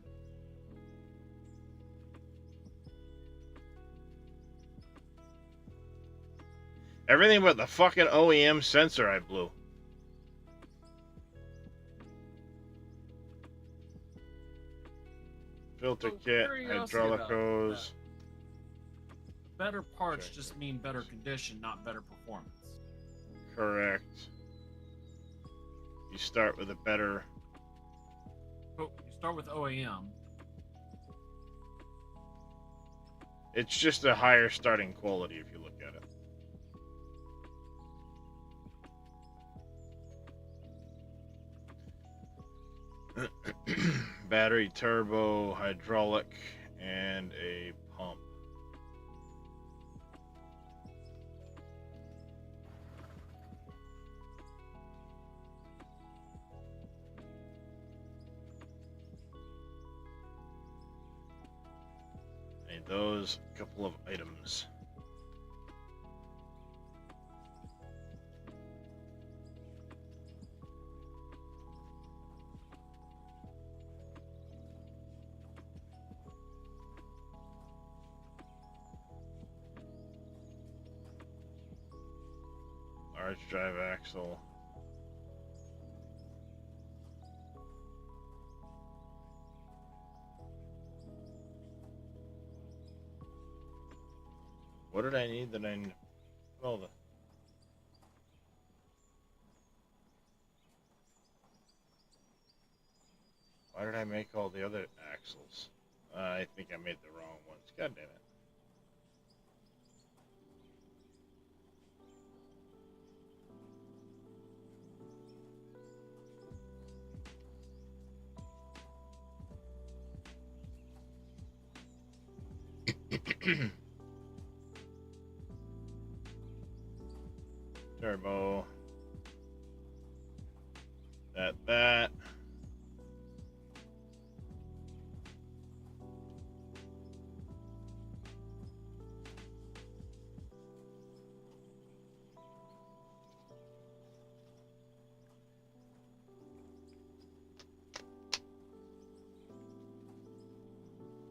Everything but the fucking OEM sensor I blew. Filter So, kit, curiosity hydraulic about hose. Better parts Check. just mean better condition, not better performance. Correct. You start with a better. But you start with OEM. It's just a higher starting quality if you look at it. Battery, turbo, hydraulic, and a pump. Need those couple of items. Large drive axle. What did I need that I... Well, the... Why did I make all the other axles? I think I made the wrong ones. God damn it. Turbo. That.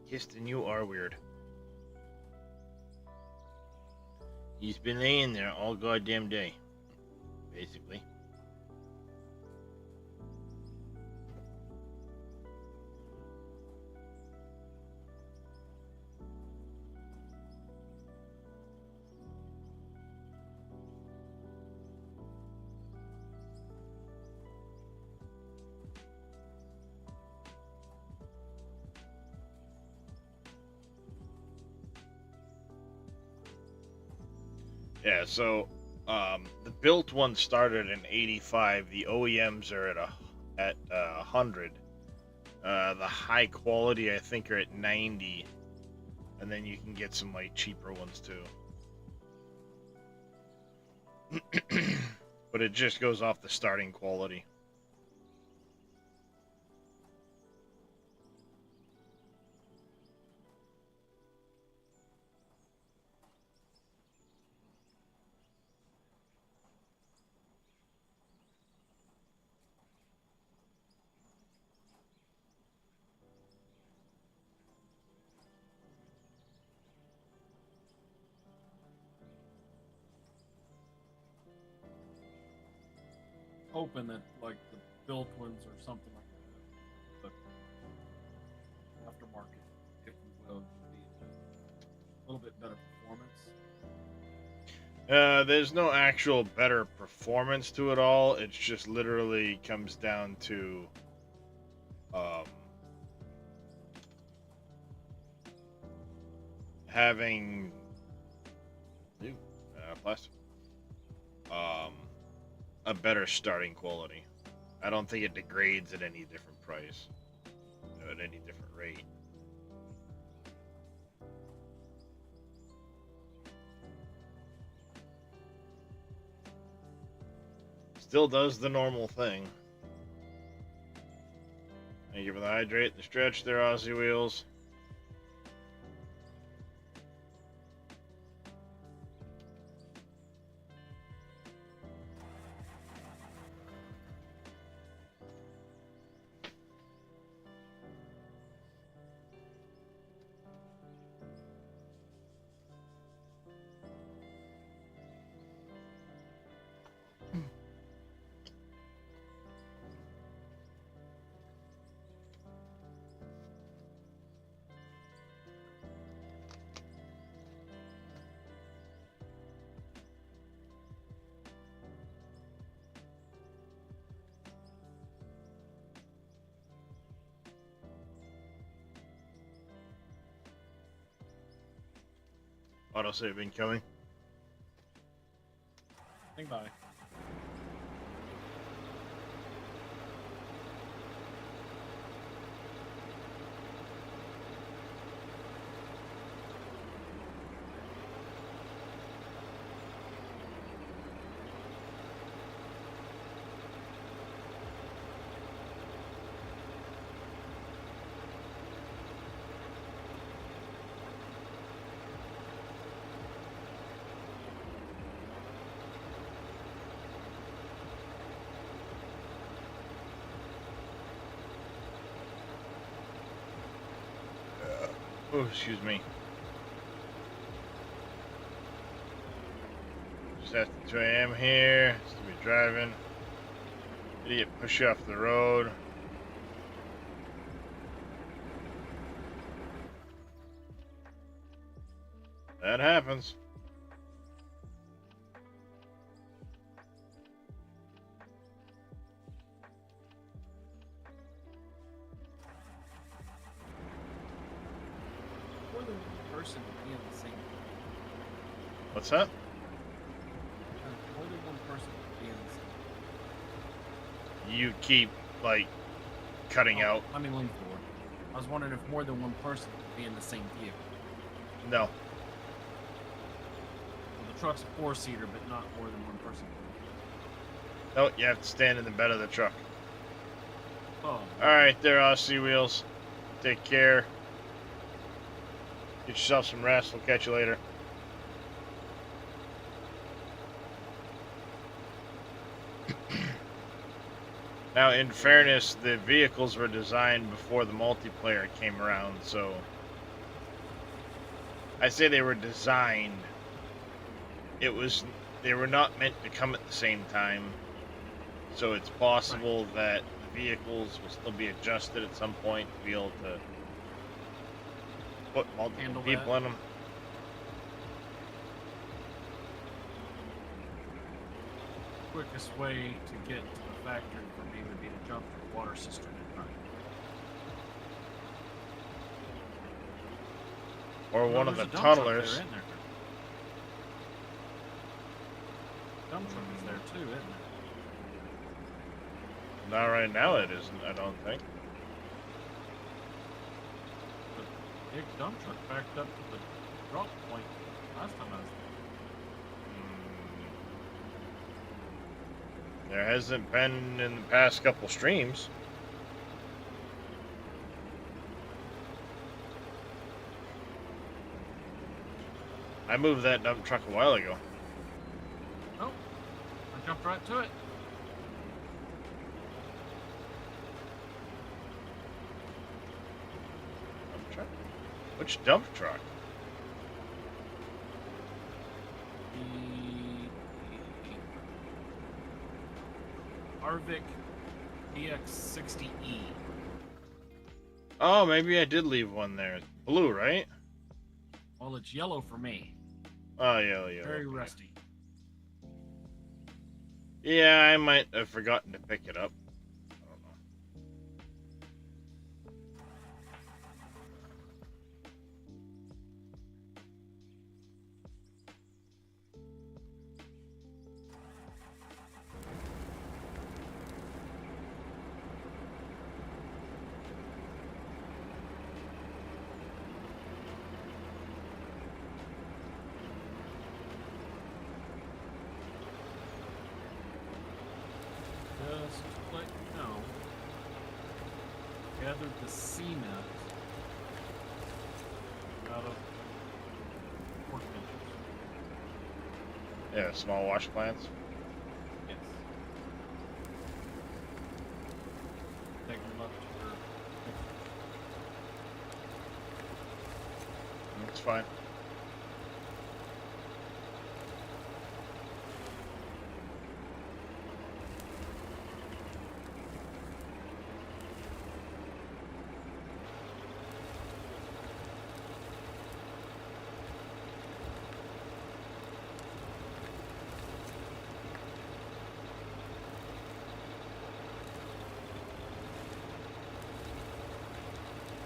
Kirsten, you are weird. He's been laying there all goddamn day, basically. Yeah, so the built one started in 85. The OEMs are at 100. The high quality I think are at 90, and then you can get some like cheaper ones too. But it just goes off the starting quality. Hoping that like the built ones or something like that, the aftermarket, if you will, would be a little bit better performance. There's no actual better performance to it all. It's just literally comes down to having plastic. A better starting quality. I don't think it degrades at any different price, at any different rate. Still does the normal thing. Thank you for the hydrate, the stretch, their Aussie wheels. Autosave incoming. Hang by. Oh, excuse me. Just after 2 a.m. here. Still be driving. Idiot push you off the road. That happens. More than one person to be in the same. What's that? More than one person to be in the same. You keep, like, cutting out. Let me lean forward. I was wondering if more than one person could be in the same vehicle. No. Well, the truck's a 4-seater, but not more than one person. No, you have to stand in the bed of the truck. Oh. Alright, there, Aussie Wheels. Take care. Get yourself some rest. We'll catch you later. Now, in fairness, the vehicles were designed before the multiplayer came around, so... I say they were designed. They were not meant to come at the same time. So it's possible that the vehicles will still be adjusted at some point to be able to put multiple Handle people that. in them. Quickest way to get to the factory for me would be to jump to the water cistern and run. Or No, one of the there's a dump truck tunnelers. there, isn't there? Dump truck is there too, isn't there? Not right now, it isn't, I don't think. The big dump truck backed up to the drop point last time I was There hasn't been in the past couple streams. I moved that dump truck a while ago. there. Oh, I jumped right to it. Dump truck? Which dump truck? The Arvik DX60E. Oh, maybe I did leave one there. It's blue, right? Well, it's yellow for me. Oh, yeah, yeah. Very okay. rusty. Yeah, I might have forgotten to pick it up. I don't know. Just to let you know, gathered the cement out of pork benches. Yeah, small wash plants. Yes. Take them up to her. It's fine.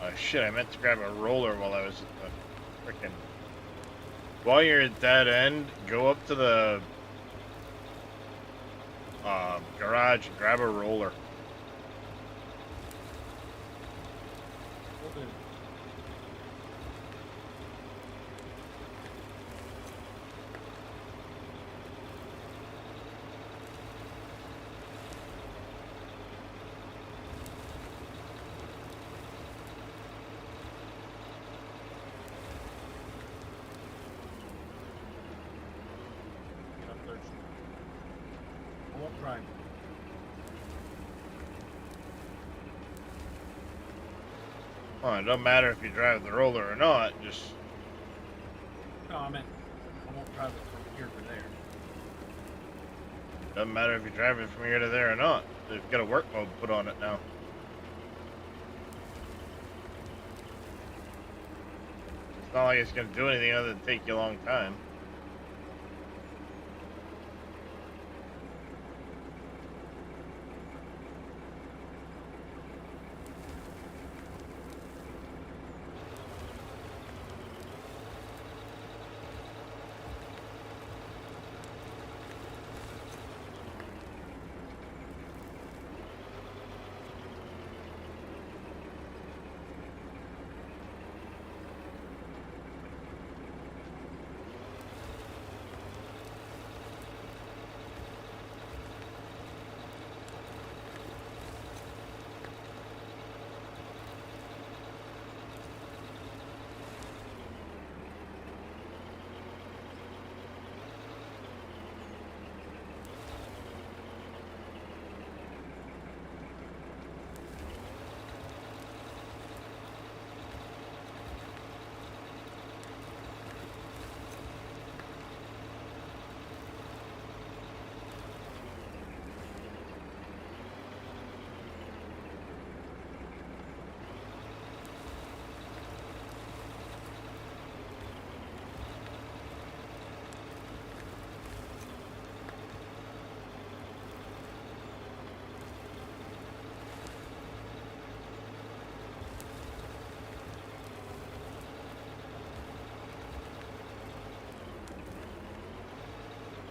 Oh shit, I meant to grab a roller while I was at the frickin' While you're at that end, go up to the garage and grab a roller. Will do. Get up there. I won't drive. Well, it doesn't matter if you drive the roller or not. Just No, I meant I won't drive it from here to there. doesn't matter if you drive it from here to there or not. They've got a work mode put on it now. It's not like it's gonna do anything other than take you a long time.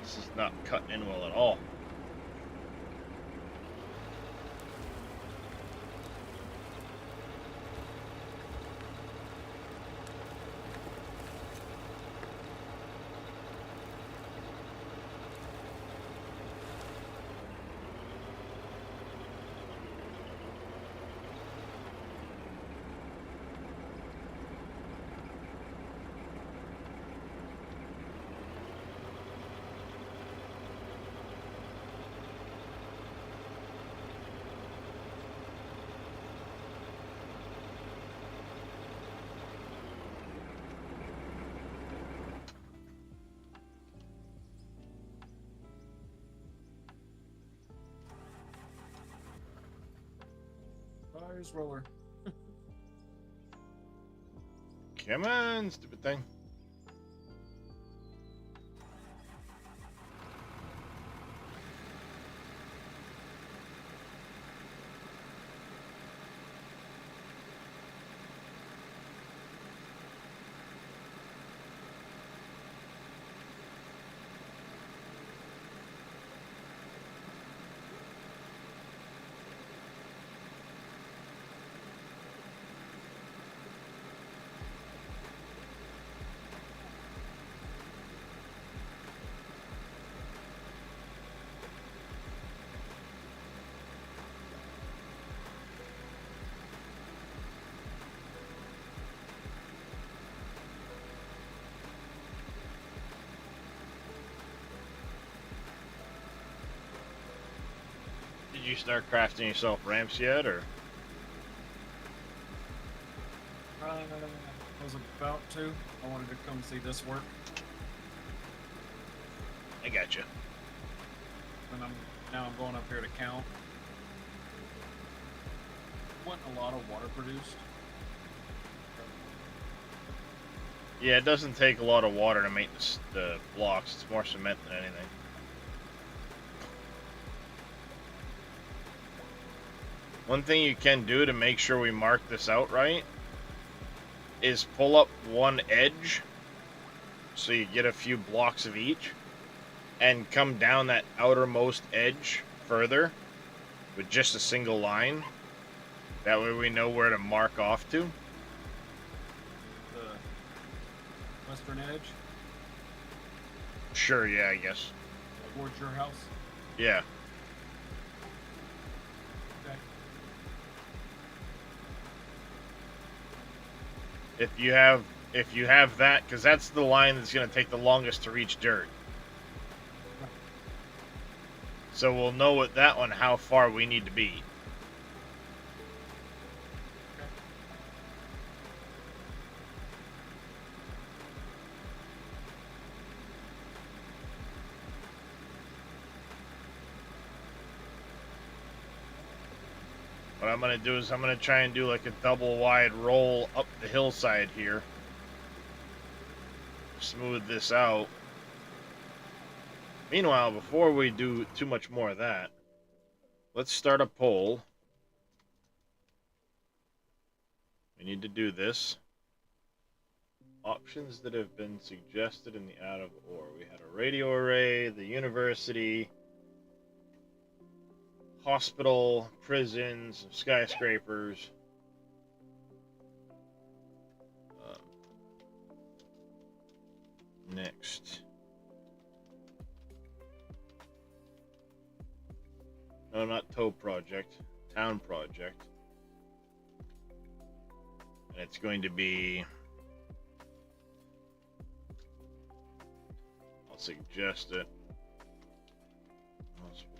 This is not cutting in well at all. Tires roller. Come on, stupid thing. Did you start crafting yourself ramps yet, or? I was about to. I wanted to come see this work, I got you. and now I'm going up here to count. Wasn't a lot of water produced. Yeah, it doesn't take a lot of water to make the blocks. It's more cement than anything. One thing you can do to make sure we mark this out right is pull up one edge so you get a few blocks of each, and come down that outermost edge further with just a single line. That way we know where to mark off to. The western edge Sure, yeah, I guess. towards your house. Yeah. Okay. If you have that, because that's the line that's going to take the longest to reach dirt. So we'll know with that one how far we need to be. What I'm going to do is I'm going to try and do like a double wide roll up the hillside here. Smooth this out. Meanwhile, before we do too much more of that, let's start a poll. We need to do this. Options that have been suggested in the out of ore. We had a radio array, the university, hospital, prisons, skyscrapers. Next. No, not tow project. Town project. And it's going to be... I'll suggest it. Hospital.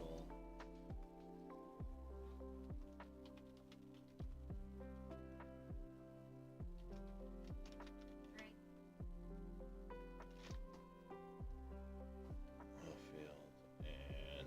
Oilfield and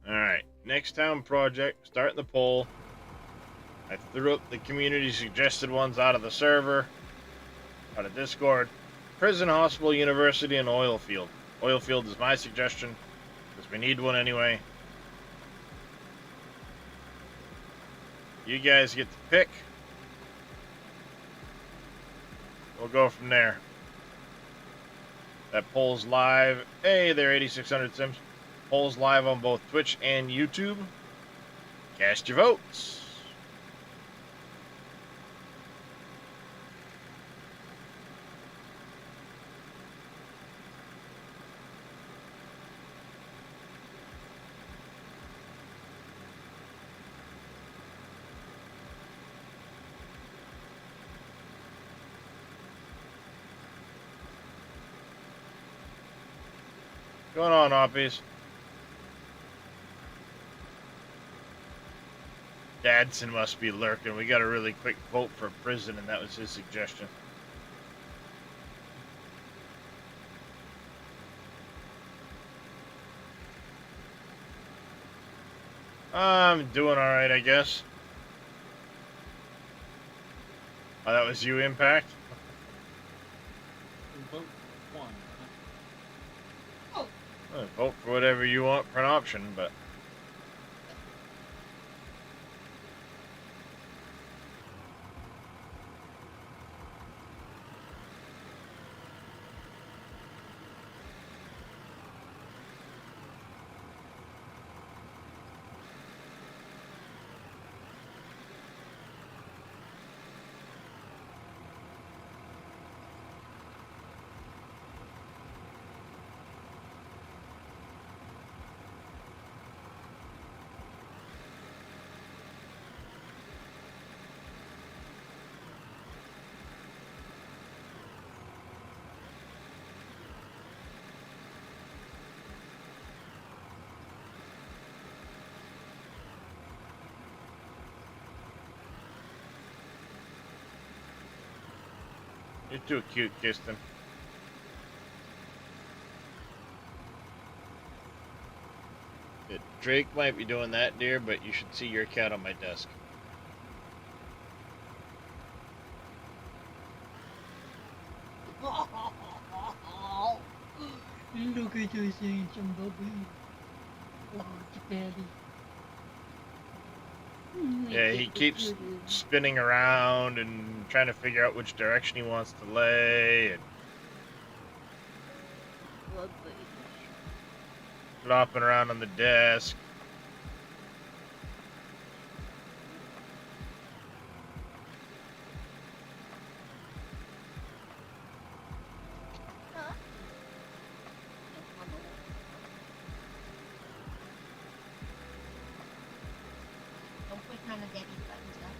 Alright, next town project, starting the poll. I threw up the community suggested ones out of the server, out of Discord. Prison, hospital, university, and oil field. Oil field is my suggestion, because we need one anyway. You guys get to pick. We'll go from there. That poll's live. Hey there, 8600 Sims. Polls live on both Twitch and YouTube. Cast your votes. What's going on, Oppies? Dadson must be lurking. We got a really quick vote for prison, and that was his suggestion. I'm doing alright, I guess. Oh, that was you, Impact? Vote one. Well, vote for whatever you want for an option, but... You're too cute, Kirsten. Drake might be doing that, dear, but you should see your cat on my desk. Look at you saying some baby. Oh, daddy. Yeah, he keeps spinning around and trying to figure out which direction he wants to lay, and flopping around on the desk. Don't push none of Debbie's buttons up.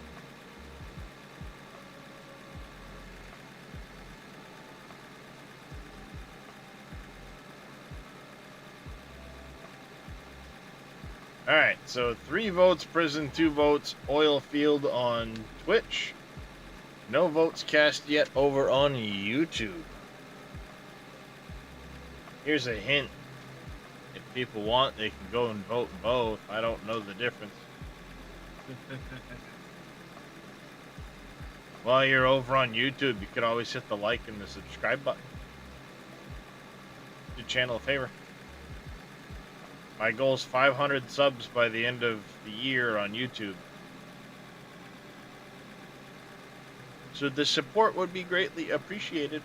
Alright, so 3 votes prison, 2 votes oil field on Twitch. No votes cast yet over on YouTube. Here's a hint. If people want, they can go and vote both. I don't know the difference. While you're over on YouTube, you can always hit the like and the subscribe button. Do the channel a favor. My goal is 500 subs by the end of the year on YouTube. So the support would be greatly appreciated.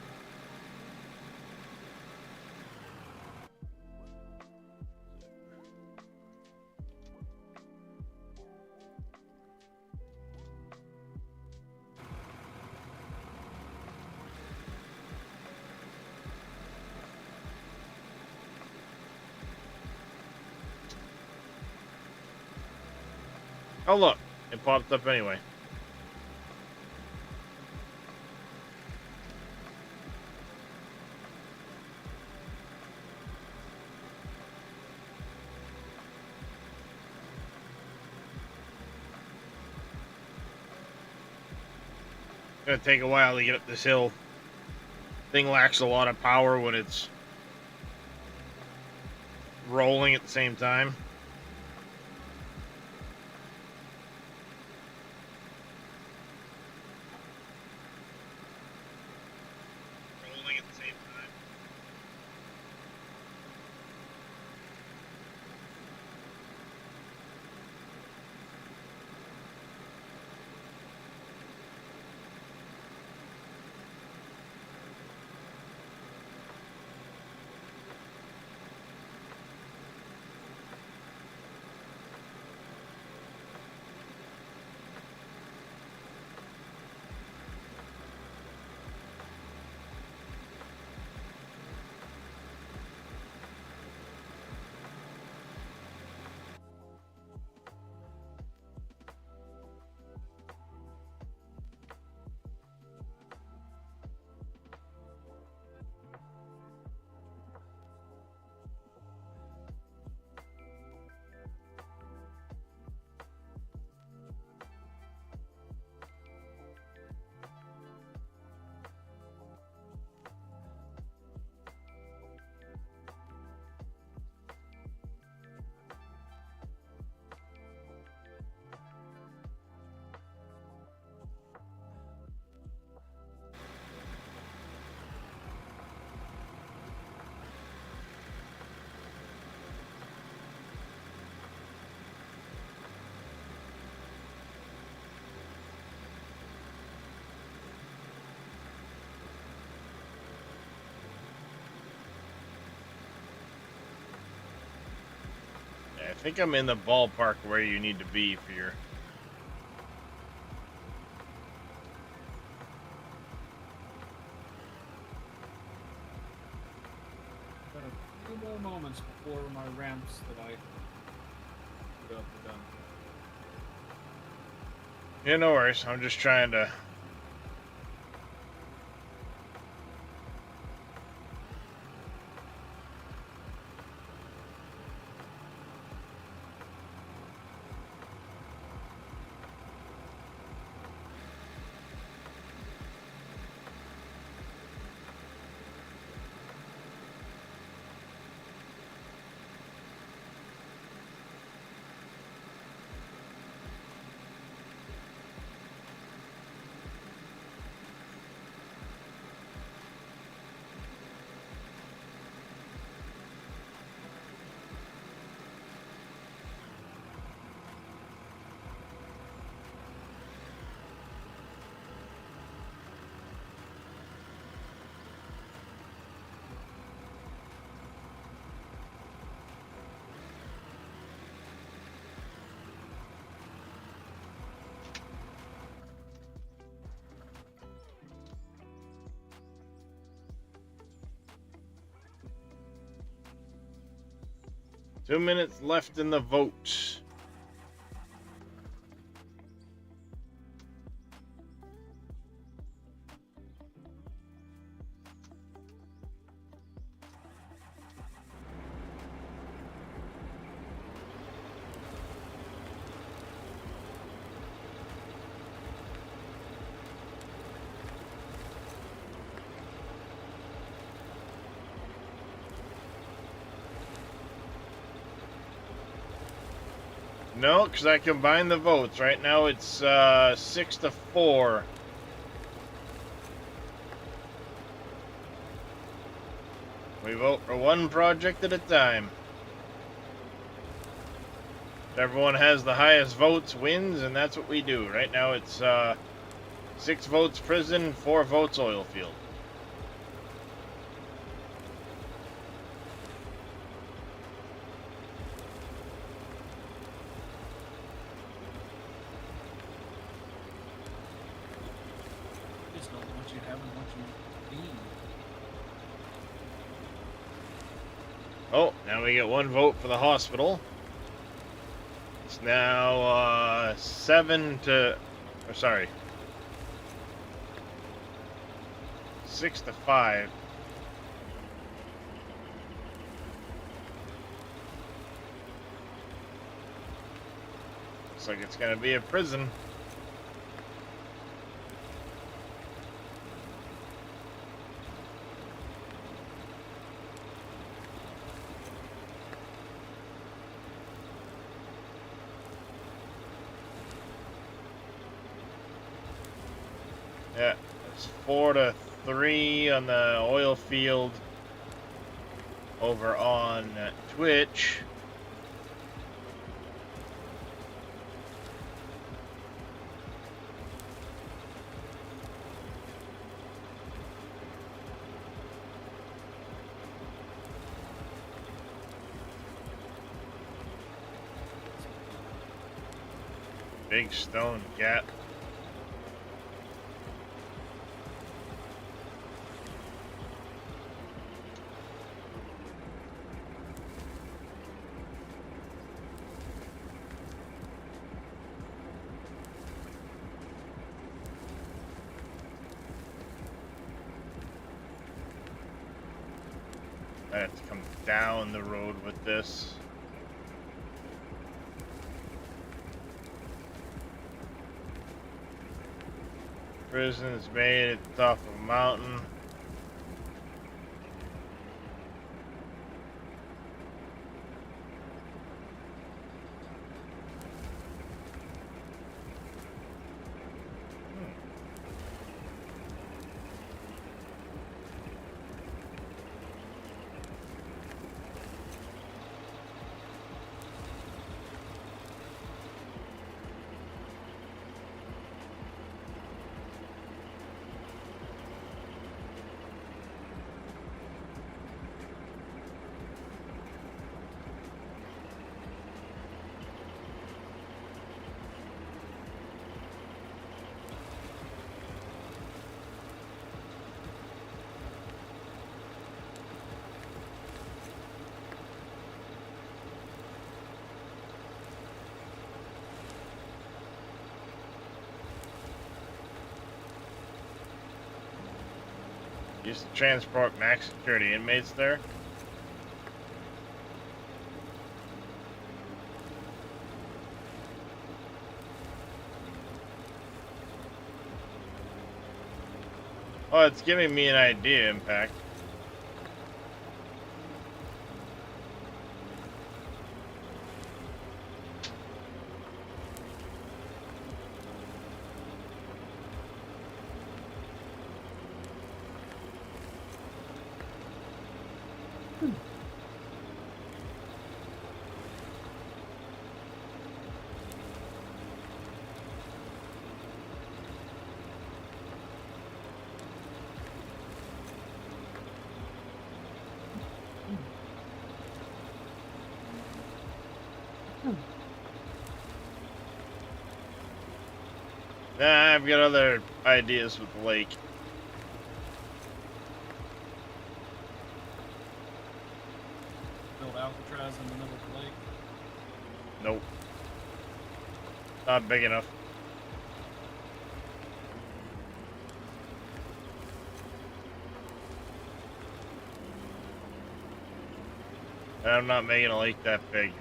Oh look, it popped up anyway. Gonna take a while to get up this hill. Thing lacks a lot of power when it's rolling at the same time. Rolling at the same time. I think I'm in the ballpark where you need to be for your... Got a few more moments before my ramps that I put up are done. Yeah, no worries. I'm just trying to... 2 minutes left in the vote. No, because I combined the votes. Right now it's 6-4. We vote for one project at a time. Everyone has the highest votes wins, and that's what we do. Right now it's 6 votes prison, 4 votes oil field. Just don't want you having what you need. Oh, now we get 1 vote for the hospital. It's now 6 to 5. Looks like it's gonna be a prison. Yeah, it's 4-3 on the oil field over on Twitch. Big stone gap. I have to come down the road with this. Prison is made at the top of a mountain. Used to transport max security inmates there. Oh, it's giving me an idea, Impact. Nah, I've got other ideas with the lake. Build Alcatraz in the middle of the lake. Nope. Not big enough. And I'm not making a lake that big.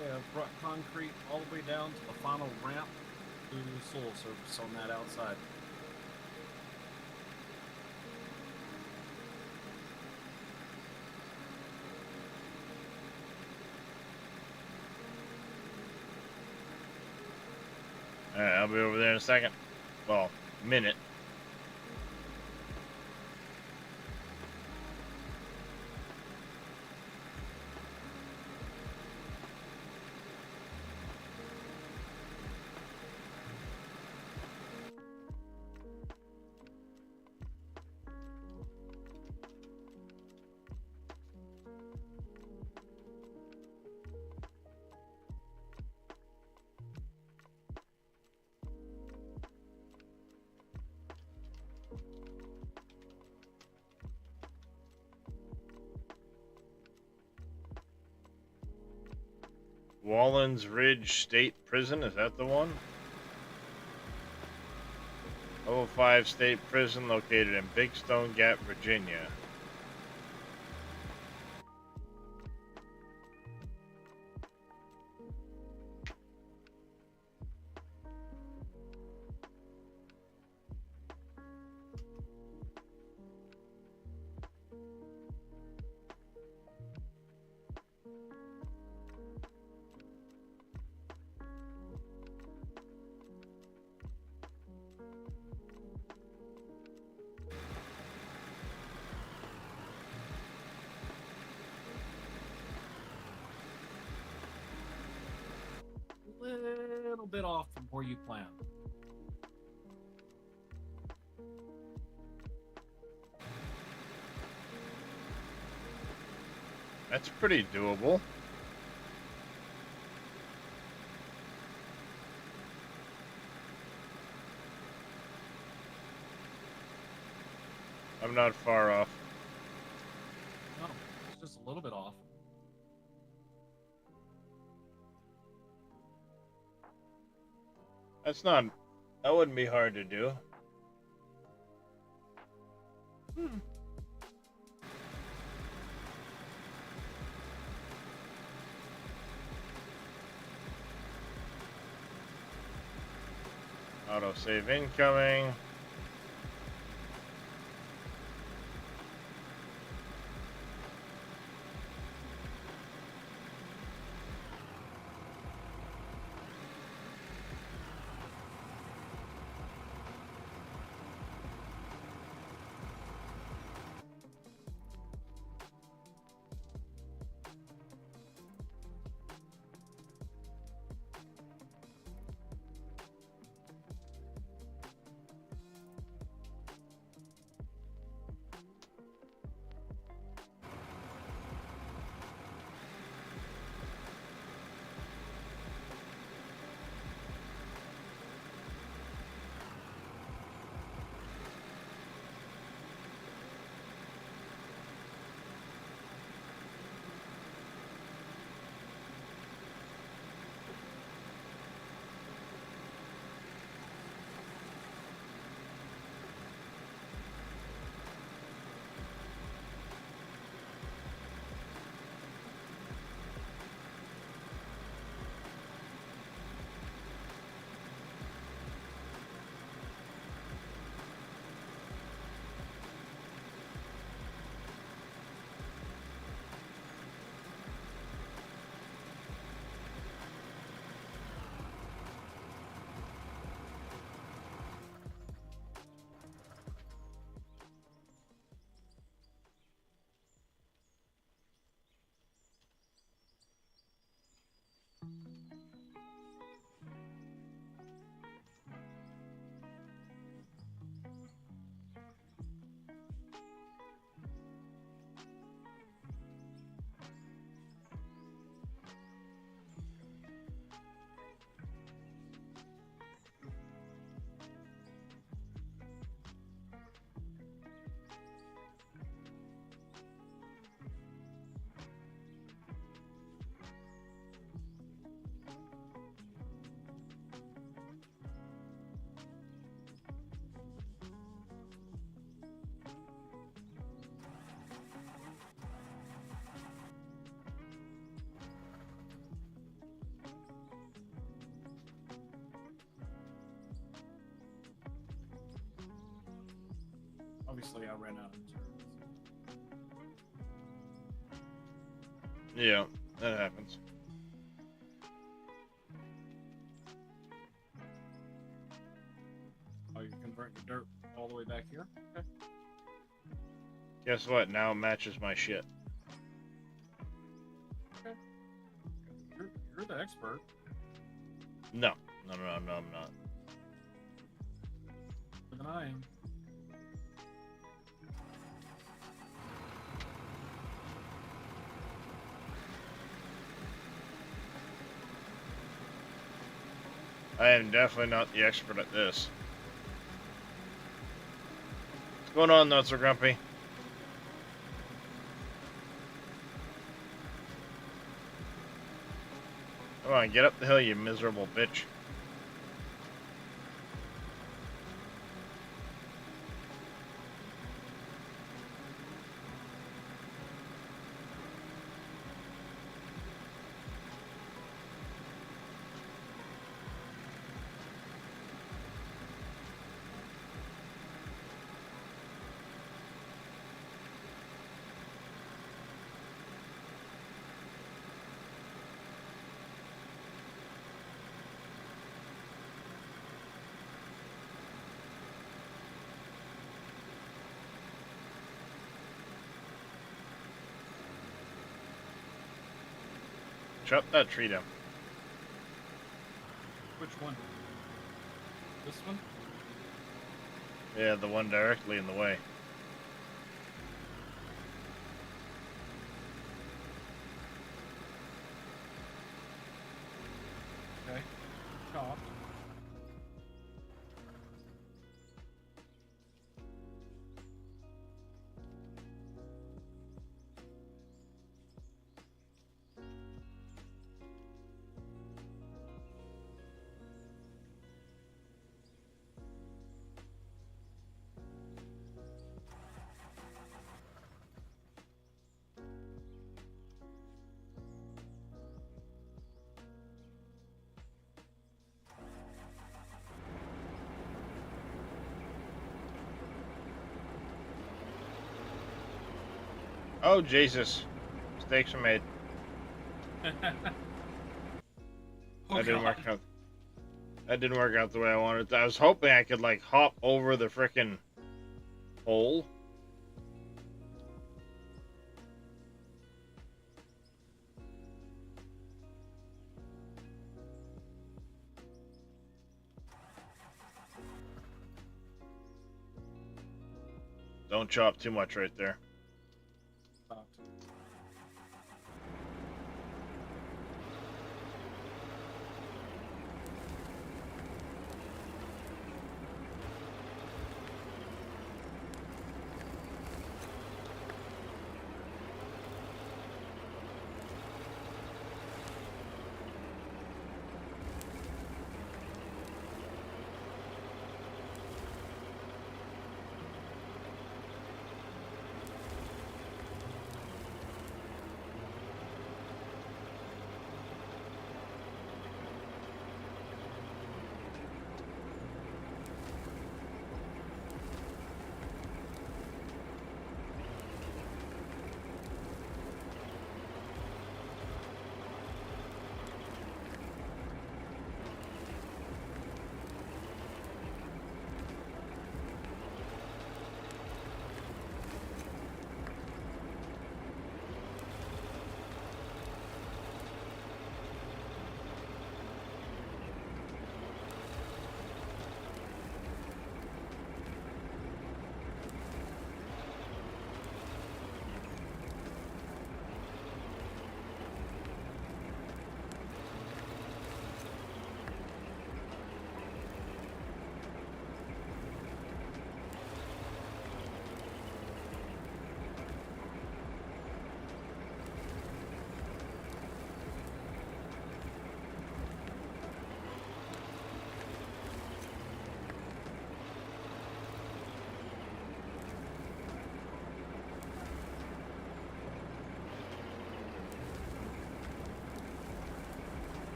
Yeah, I've brought concrete all the way down to the final ramp to the soil surface on that outside. Alright, I'll be over there in a second. Well, minute. Wallens Ridge State Prison, is that the one? Level 5 State Prison located in Big Stone Gap, Virginia. Little bit off from where you planned. That's pretty doable. I'm not far off. No, it's just a little bit off. That's not. That wouldn't be hard to do. Autosave incoming. Obviously, I ran out of turns. Yeah, that happens. Oh, you convert your dirt all the way back here? Okay. Guess what? Now it matches my shit. You're the expert. No, I'm not. More than I am. I am definitely not the expert at this. What's going on, Nuts or Grumpy? Come on, get up the hill, you miserable bitch. Chop that tree down. Which one? This one? Yeah, the one directly in the way. Okay. Chopped. Oh, Jesus. Mistakes are made. Oh, That didn't God. work out. That didn't work out the way I wanted. I was hoping I could, like, hop over the frickin' hole. Don't chop too much right there. Stopped.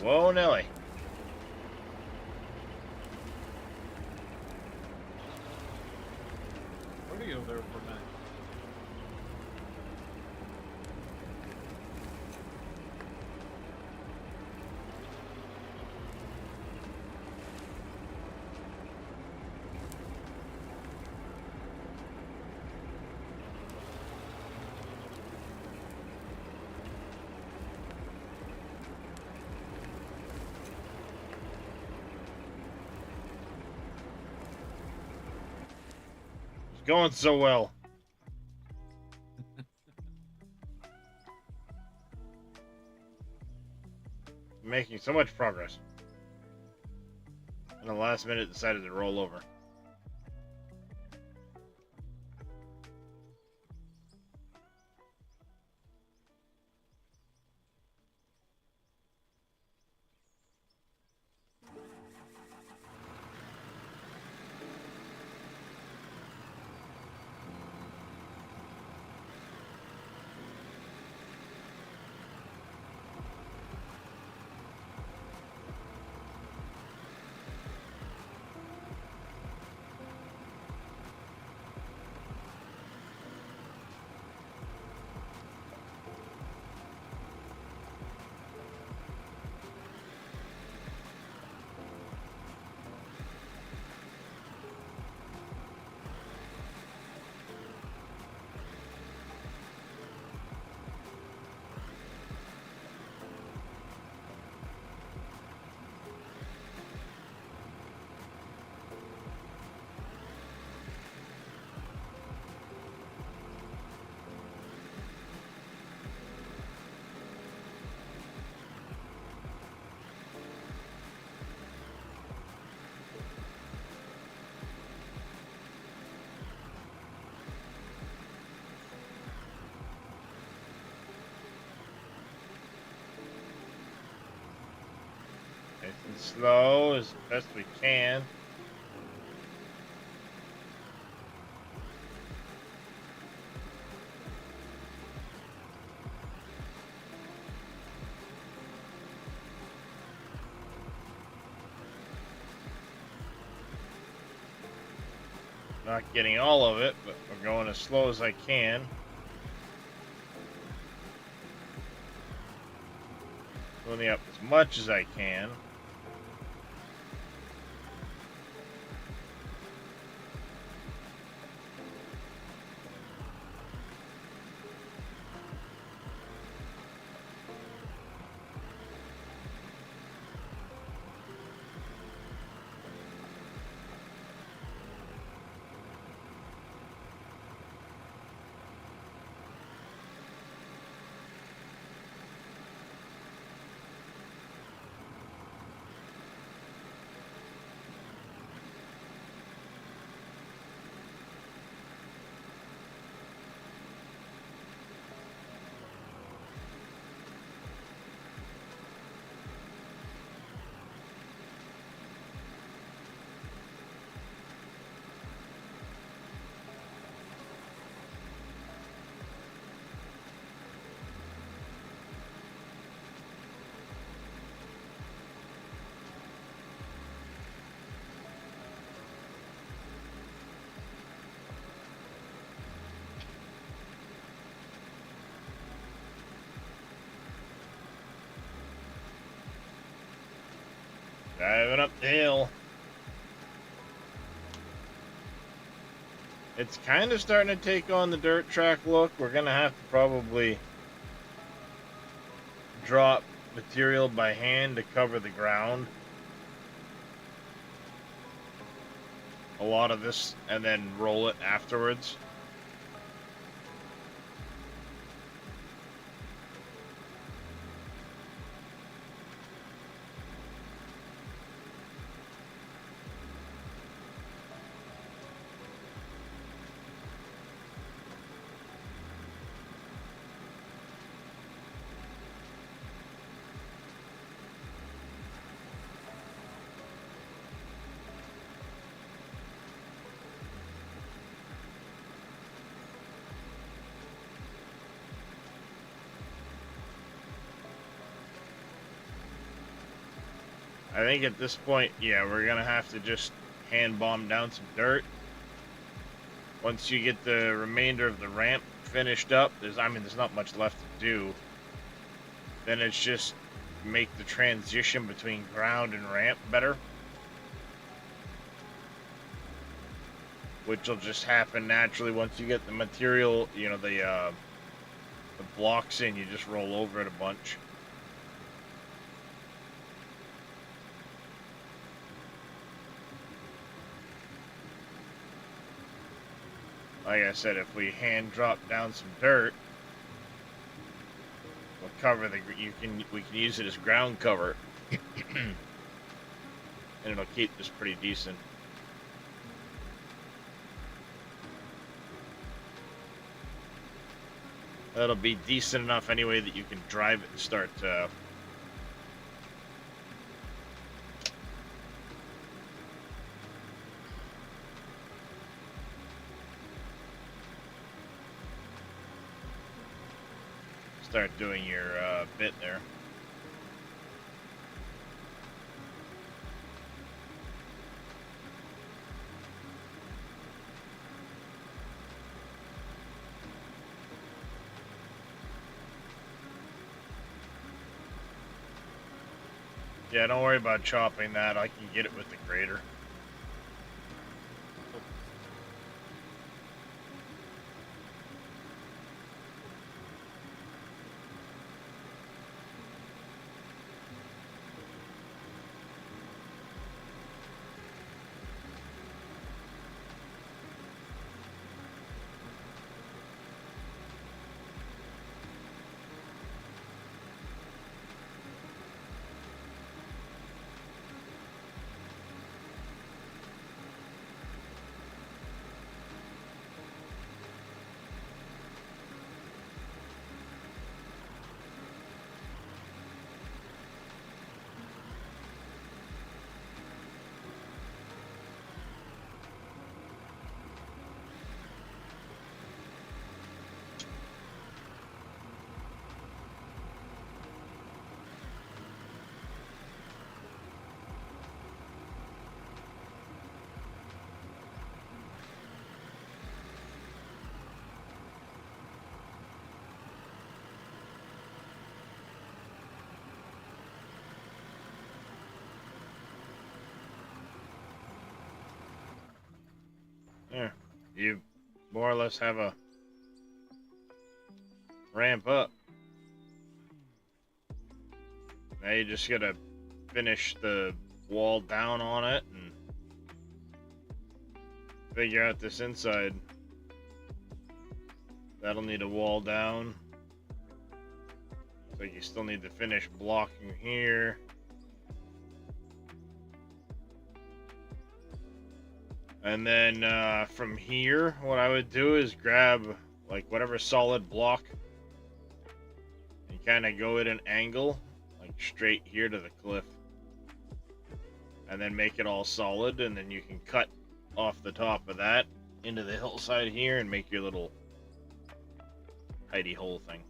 Whoa, Nelly. Rodeo. going so well. Making so much progress. And the last minute decided to roll over. Nice and slow as best we can. Not getting all of it, but we're going as slow as I can. Pulling up as much as I can. Driving up the hill. It's kind of starting to take on the dirt track look. We're going to have to probably drop material by hand to cover the ground. A lot of this, and then roll it afterwards. I think at this point, yeah, we're going to have to just hand bomb down some dirt. Once you get the remainder of the ramp finished up, there's not much left to do. Then it's just make the transition between ground and ramp better. Which will just happen naturally once you get the material, you know, the blocks in, you just roll over it a bunch. like I said, if we hand drop down some dirt, we'll cover the. We can use it as ground cover, and it'll keep this pretty decent. That'll be decent enough anyway that you can drive it and start. Start doing your bit there. Yeah, don't worry about chopping that. I can get it with the grater. There, you more or less have a ramp up. Now you just gotta finish the wall down on it and figure out this inside. That'll need a wall down. So you still need to finish blocking here. And then from here, what I would do is grab like whatever solid block and kind of go at an angle, like straight here to the cliff. And then make it all solid, and then you can cut off the top of that into the hillside here and make your little hidey hole thing.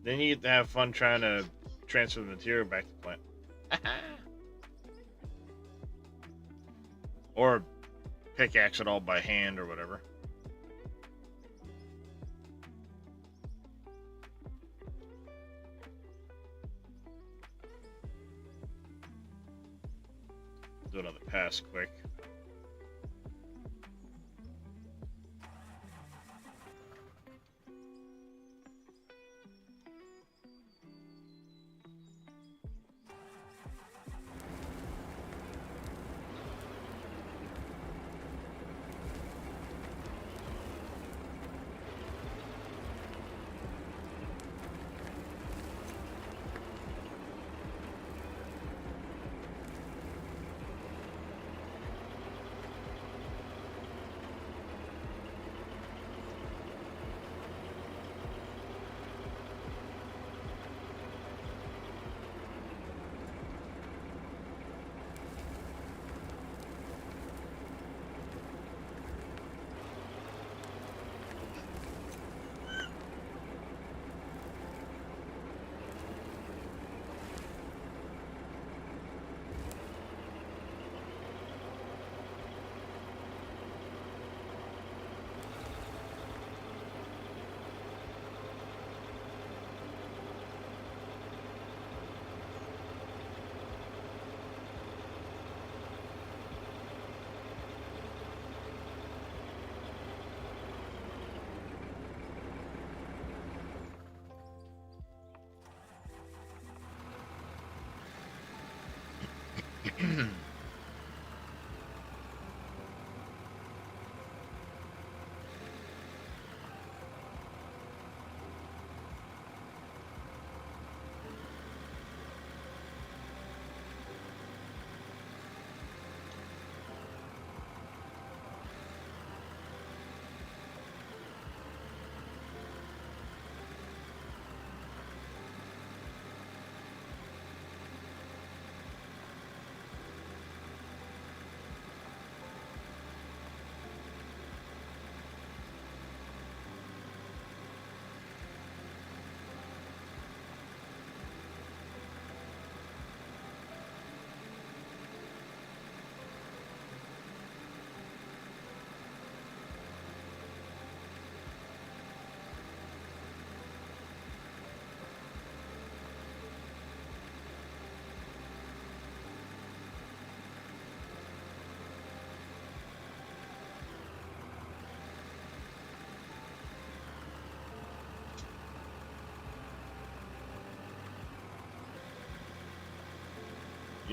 Then you get to have fun trying to transfer the material back to the plant. Or pickaxe it all by hand or whatever. Do another pass quick. You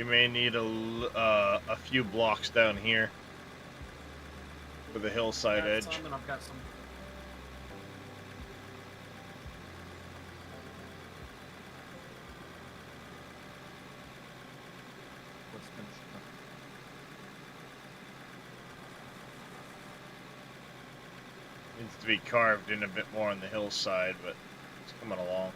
may need a few blocks down here for the hillside Got edge. some, and I've got some. Let's finish it up. Needs to be carved in a bit more on the hillside, but it's coming along.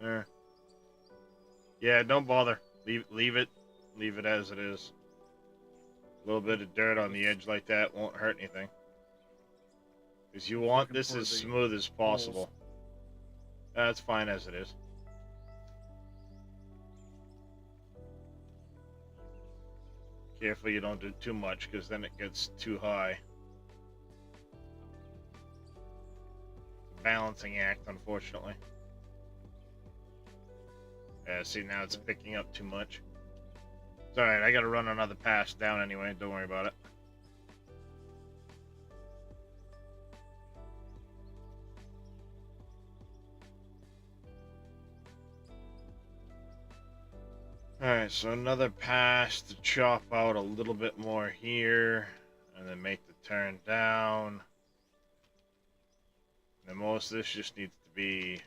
There. Yeah, don't bother. Leave it as it is. A little bit of dirt on the edge like that won't hurt anything. Because you want this as smooth as possible. That's fine as it is. Careful you don't do too much, because then it gets too high. Balancing act, unfortunately. Yeah, see, now it's picking up too much. It's alright, I gotta run another pass down anyway, don't worry about it. Alright, so another pass to chop out a little bit more here, and then make the turn down. And then most of this just needs to be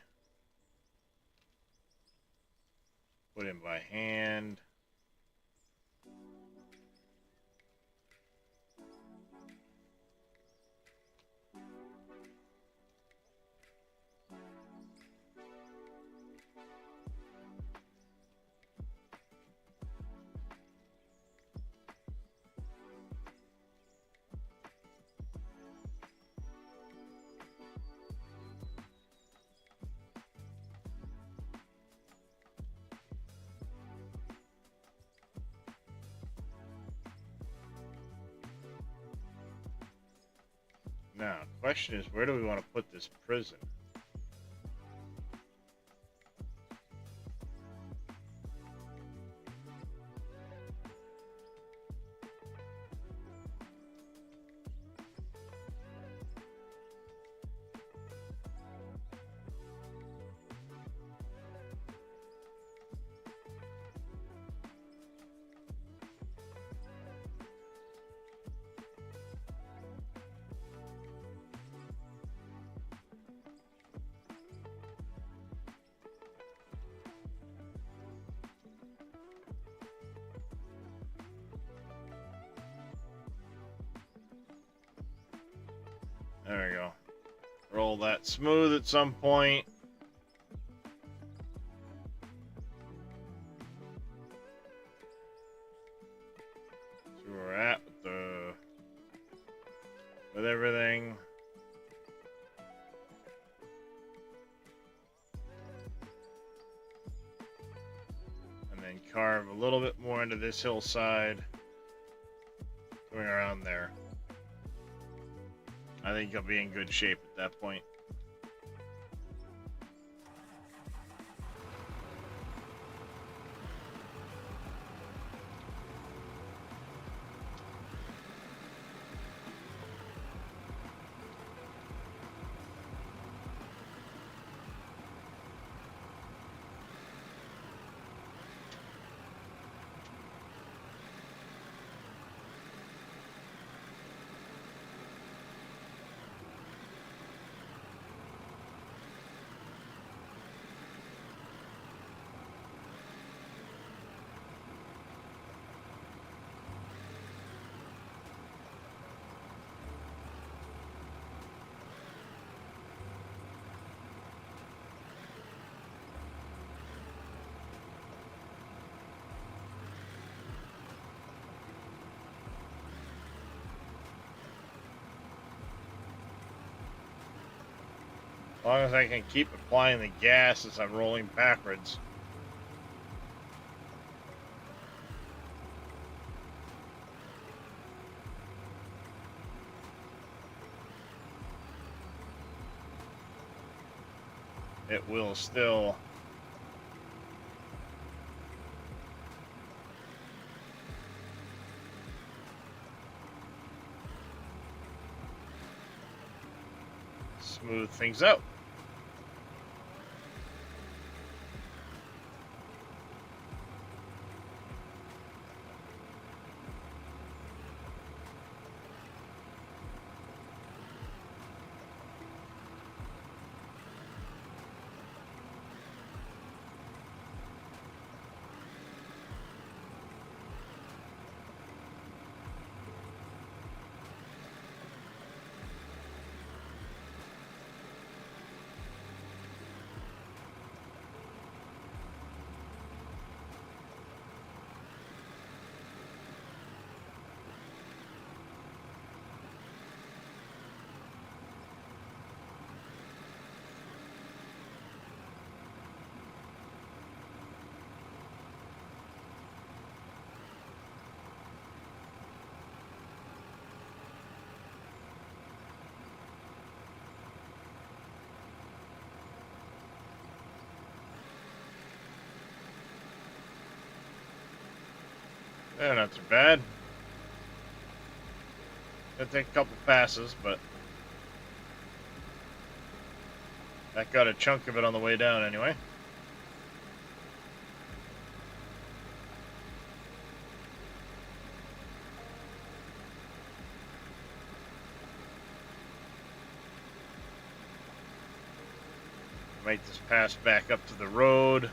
put in by hand. Now, the question is, where do we want to put this prison? There we go. Roll that smooth at some point. See where we're at with everything. And then carve a little bit more into this hillside. Going around there. I think you'll be in good shape at that point. As long as I can keep applying the gas as I'm rolling backwards. It will still smooth things out. Yeah, not too bad. Gonna take a couple passes, but that got a chunk of it on the way down anyway. Make this pass back up to the road,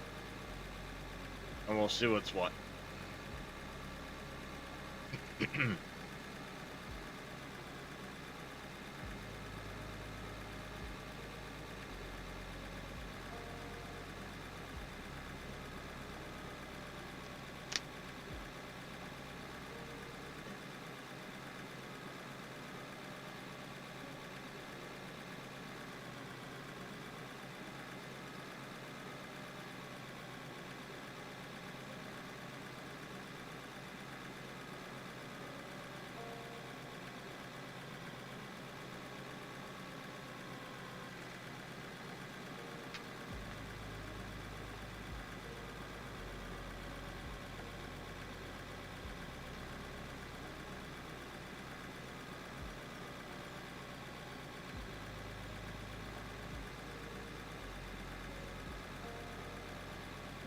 and we'll see what's what.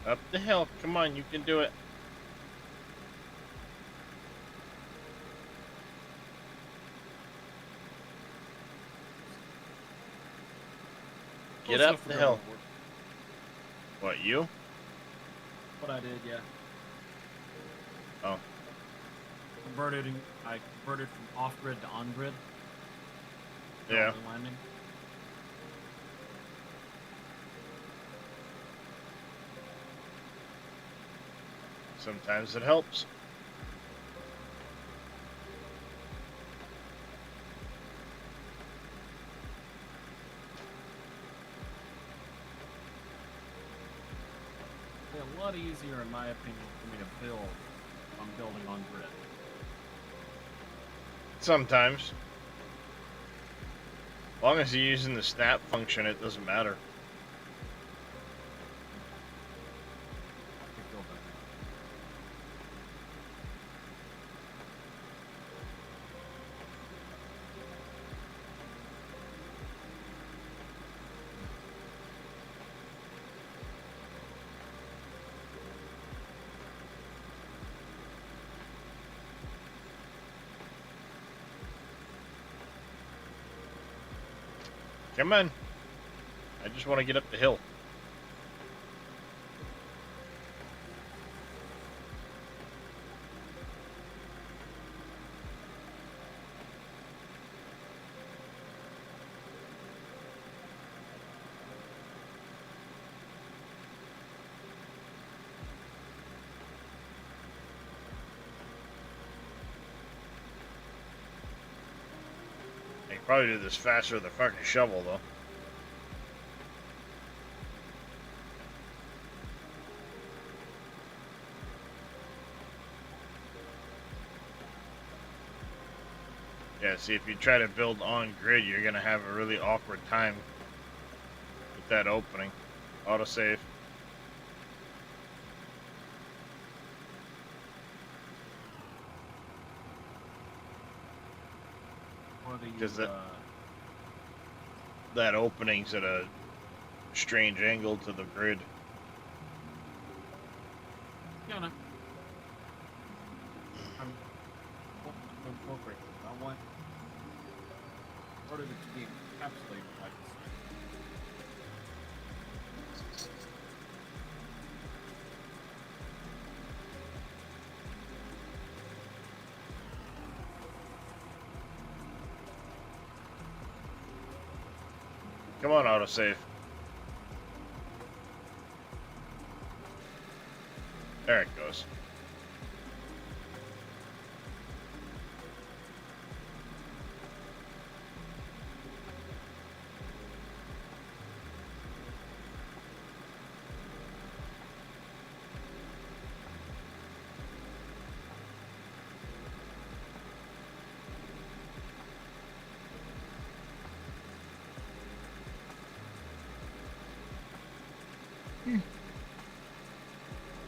Up the hill. Come on, you can do it. Get Close up enough for the going hill. to work. What, you? What I did, yeah. Oh. I converted from off-grid to on-grid. Yeah. trolley landing. Sometimes it helps. It'd be a lot easier, in my opinion, for me to build if I'm building on grid. Sometimes. As long as you're using the snap function, it doesn't matter. I could build that. Come on. I just want to get up the hill. I can probably do this faster with a fucking shovel, though. Yeah, see, if you try to build on grid, you're gonna have a really awkward time with that opening. Autosave. Or they Does use, it- That opening's at a strange angle to the grid. you know, I'm wanting to incorporate it. I want part of it to be encapsulated like this. Come on, autosave. There it goes.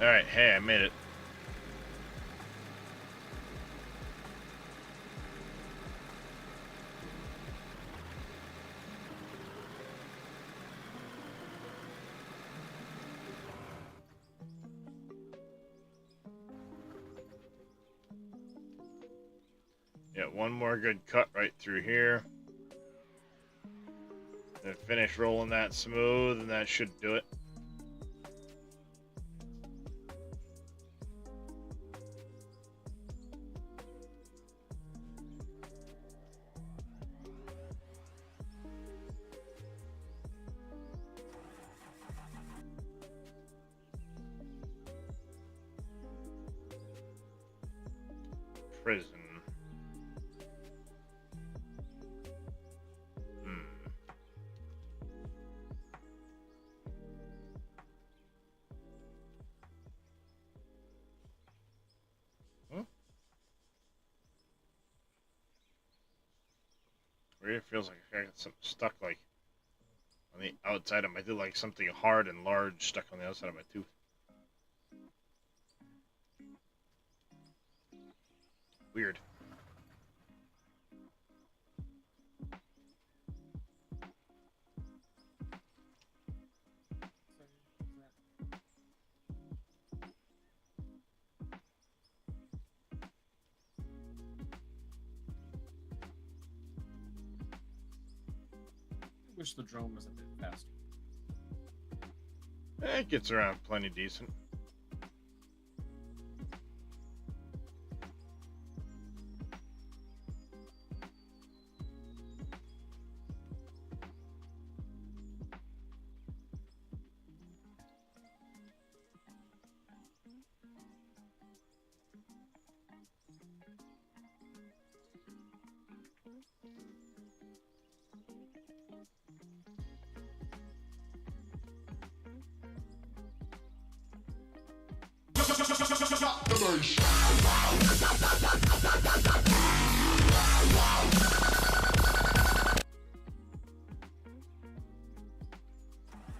Alright, hey, I made it. Yeah, one more good cut right through here. Then finish rolling that smooth, and that should do it. Prison. Really feels like I got something stuck, like on the outside of my tooth, like something hard and large stuck on the outside of my tooth. Weird. I wish the drone was a bit faster. It gets around plenty decent.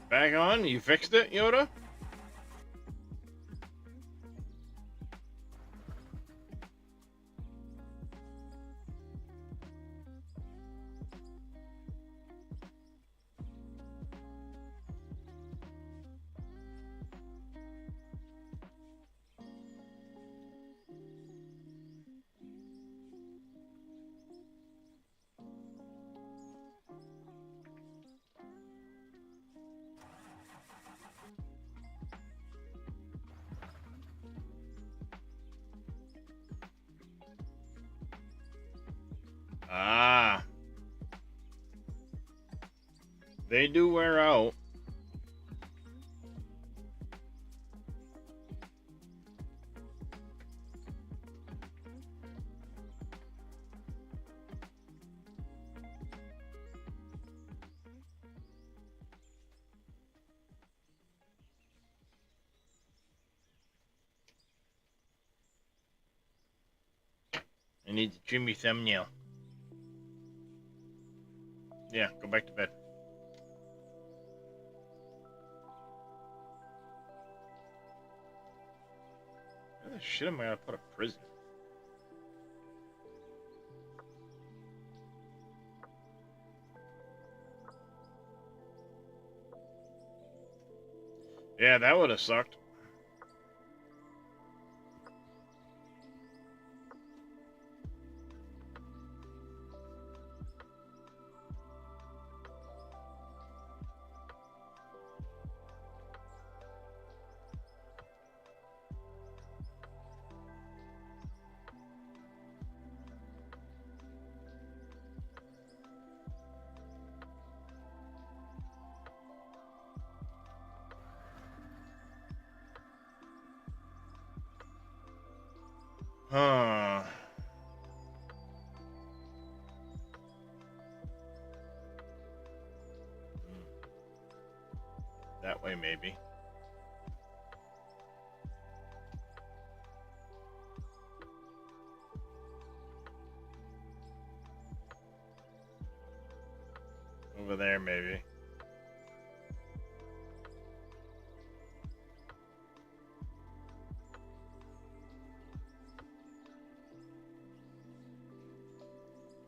Back on? You fixed it, Yoda? Ah. They do wear out. I need to trim your thumbnail. Yeah, go back to bed. Where the shit am I gonna put a prison? Yeah, that would have sucked. Huh. That way, maybe. Over there, maybe.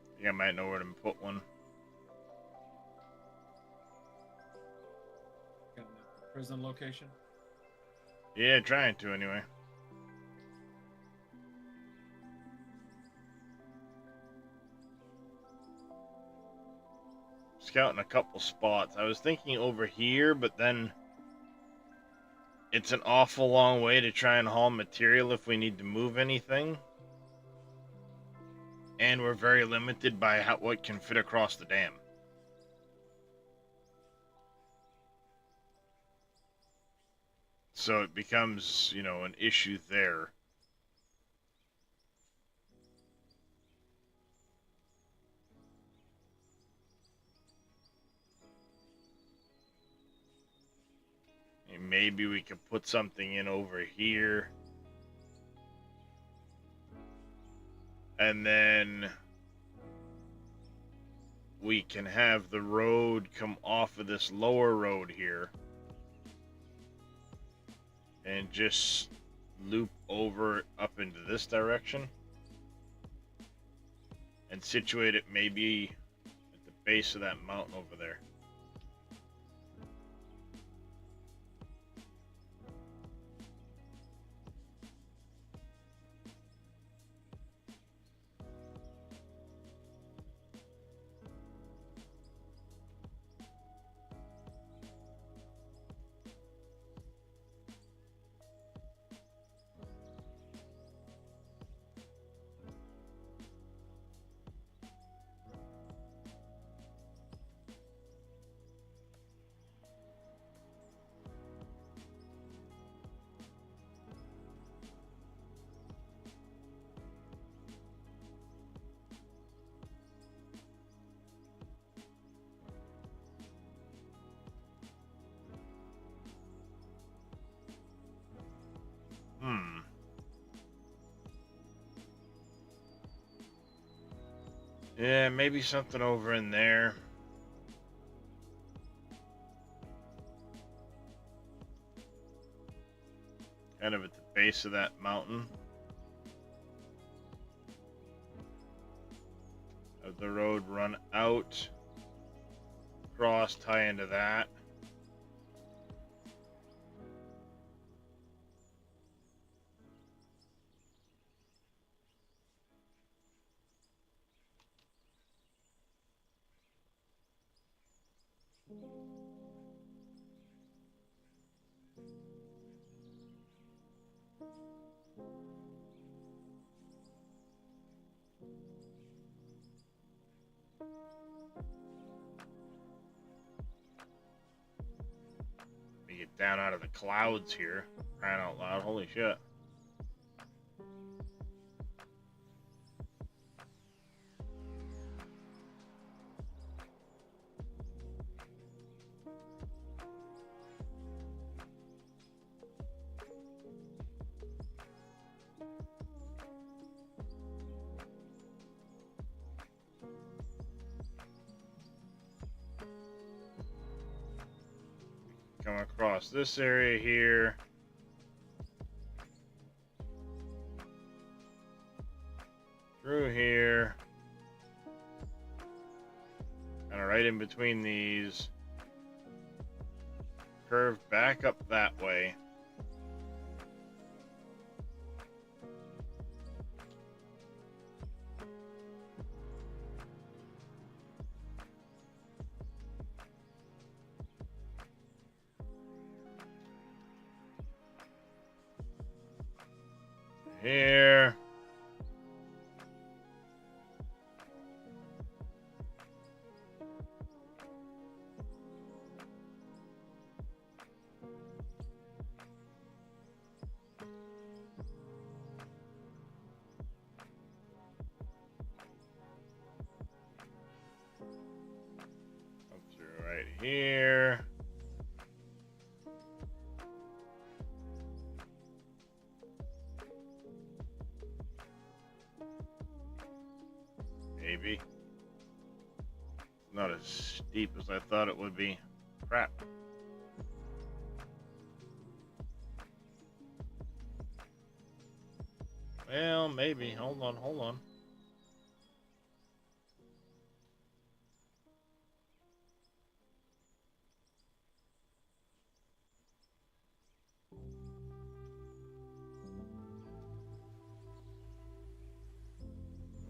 I think I might know where to put one. Got the prison location. Yeah, trying to anyway. Scouting a couple spots. I was thinking over here, but then it's an awful long way to try and haul material if we need to move anything. And we're very limited by what can fit across the dam. So it becomes, you know, an issue there. And maybe we could put something in over here. And then we can have the road come off of this lower road here. And just loop over up into this direction. And situate it maybe at the base of that mountain over there. Yeah, maybe something over in there. Kind of at the base of that mountain. Have the road run out. Cross, tie into that. Let me get down out of the clouds here. Crying out loud. Holy shit. Come across this area here. Through here. Kind of right in between these. Curve back up that way. Here. Up through right here. Maybe. Not as steep as I thought it would be. Crap. Well, maybe. Hold on, hold on.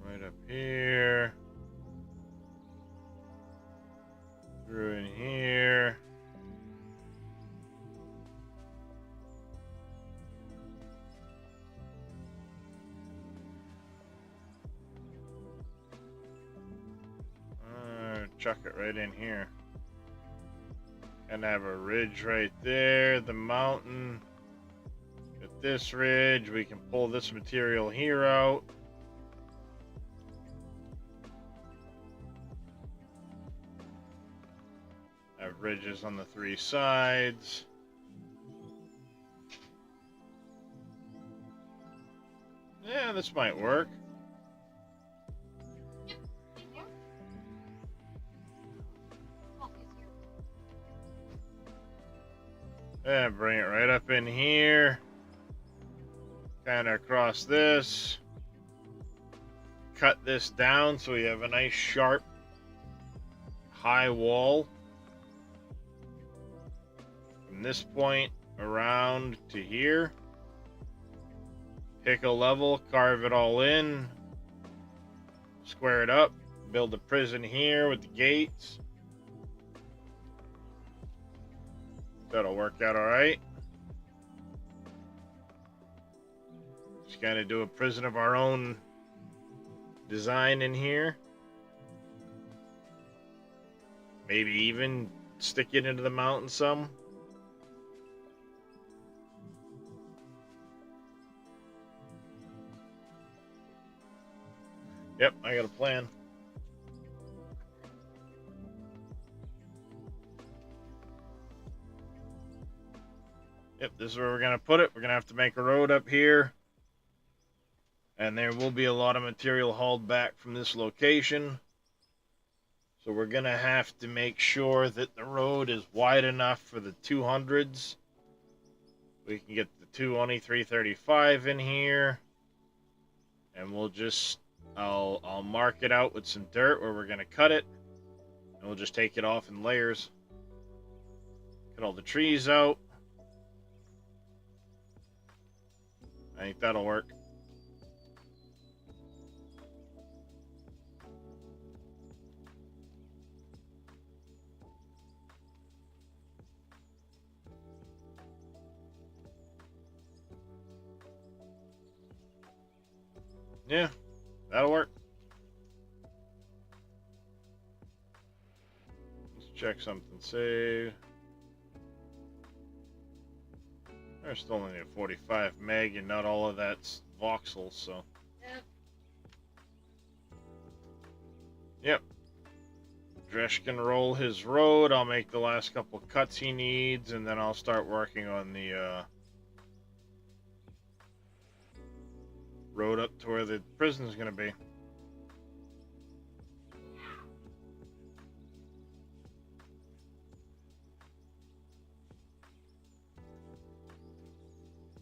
Right up here. Through in here. Chuck it right in here. And have a ridge right there, the mountain. Get this ridge, we can pull this material here out. Have ridges on the three sides. Yeah, this might work. Thank you. Oh, he's here. Yeah, bring it right up in here. Kind of across this. Cut this down so we have a nice sharp high wall. From this point around to here. Pick a level, carve it all in. Square it up. Build a prison here with the gates. That'll work out alright. Just kind of do a prison of our own design in here. Maybe even stick it into the mountain some. Yep, I got a plan. Yep, this is where we're going to put it. We're going to have to make a road up here. And there will be a lot of material hauled back from this location. So we're going to have to make sure that the road is wide enough for the 200s. We can get the 220 335 in here. And we'll just, I'll mark it out with some dirt where we're going to cut it. And we'll just take it off in layers. Cut all the trees out. I think that'll work. Yeah, that'll work. Let's check something. Save. There's still only a 45 meg, and not all of that's voxel, so. Yep. Yep. Dresh can roll his road. I'll make the last couple cuts he needs, and then I'll start working on the road up to where the prison's gonna be.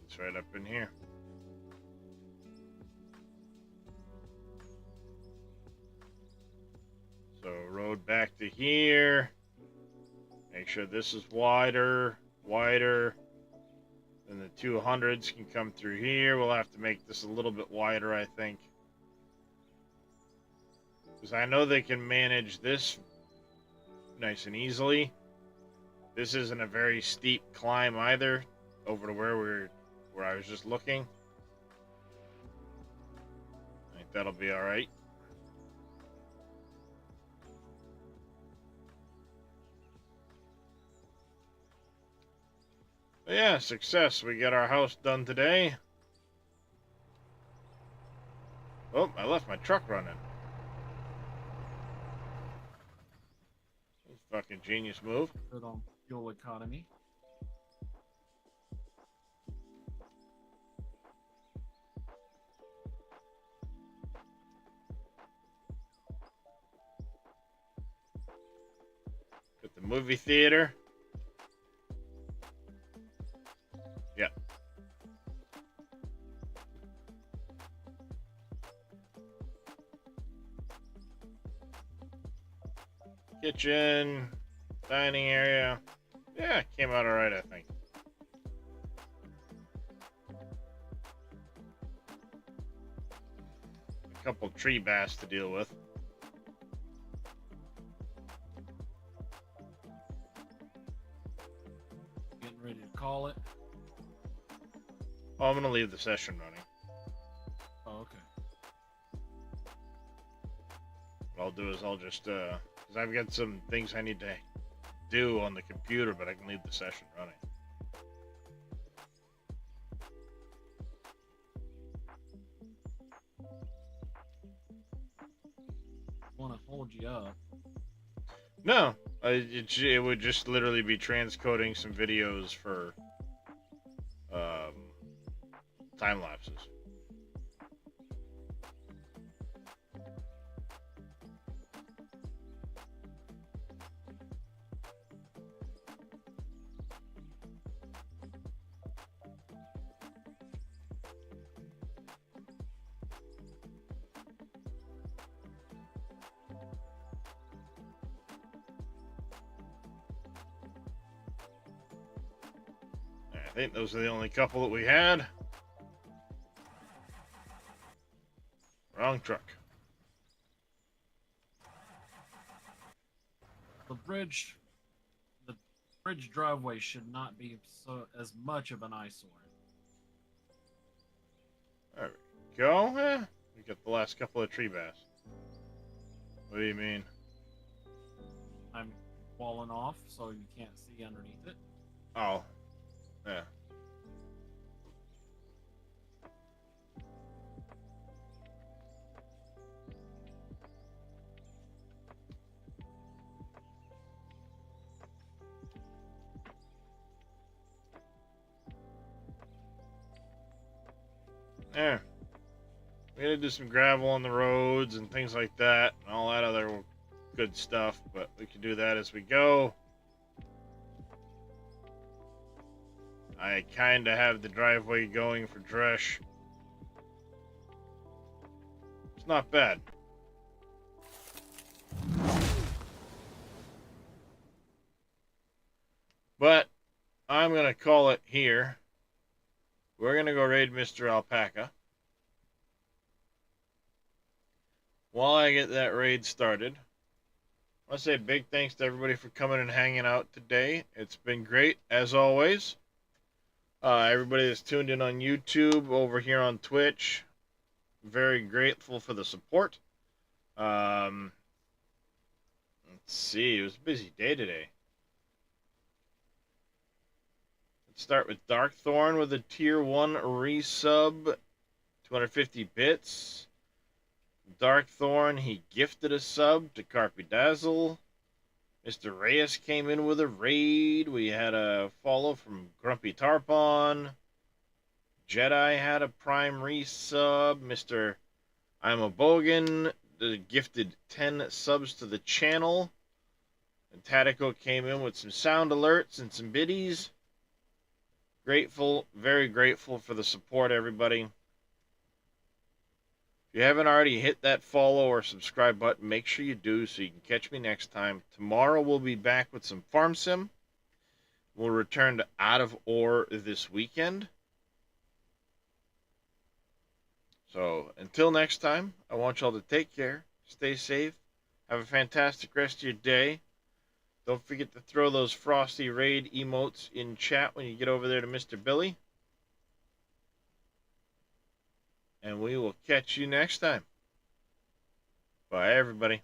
It's right up in here. So road back to here. Make sure this is wider. Then the 200s can come through here. We'll have to make this a little bit wider, I think. Because I know they can manage this nice and easily. This isn't a very steep climb either, over to where I was just looking. I think that'll be alright. But yeah, success. We got our house done today. Oh, I left my truck running. Fucking genius move. Good on fuel economy. At the movie theater. Yeah. Kitchen, dining area. Yeah, came out alright, I think. A couple tree bass to deal with. Getting ready to call it. Oh, I'm gonna leave the session running. Oh, okay. What I'll do is I'll just, because I've got some things I need to do on the computer, but I can leave the session running. Want to hold you up. No, it would just literally be transcoding some videos for time lapses. I think those are the only couple that we had. Wrong truck. The bridge driveway should not be so as much of an eyesore. There we go. We got the last couple of tree bass. What do you mean? I'm walling off so you can't see underneath it. Oh, yeah. There. We gotta do some gravel on the roads and things like that, and all that other good stuff, but we can do that as we go. I kinda have the driveway going for Dresch. It's not bad. But I'm gonna call it here. We're gonna go raid Mr. Alpaca. While I get that raid started, I want to say a big thanks to everybody for coming and hanging out today. It's been great, as always. Everybody that's tuned in on YouTube, over here on Twitch, very grateful for the support. Let's see, it was a busy day today. Let's start with Darkthorn with a tier 1 resub, 250 bits. Darkthorn, he gifted a sub to Carpy Dazzle. Mr. Reyes came in with a raid. We had a follow from Grumpy Tarpon. Jedi had a prime resub. Mr. I'm a Bogan gifted 10 subs to the channel. And Tatico came in with some sound alerts and some biddies. Grateful, very grateful for the support, everybody. If you haven't already hit that follow or subscribe button, make sure you do so you can catch me next time. Tomorrow we'll be back with some Farm Sim. We'll return to Out of Ore this weekend. So until next time, I want y'all to take care, stay safe, have a fantastic rest of your day. Don't forget to throw those Frosty Raid emotes in chat when you get over there to Mr. Billy. And we will catch you next time. Bye, everybody.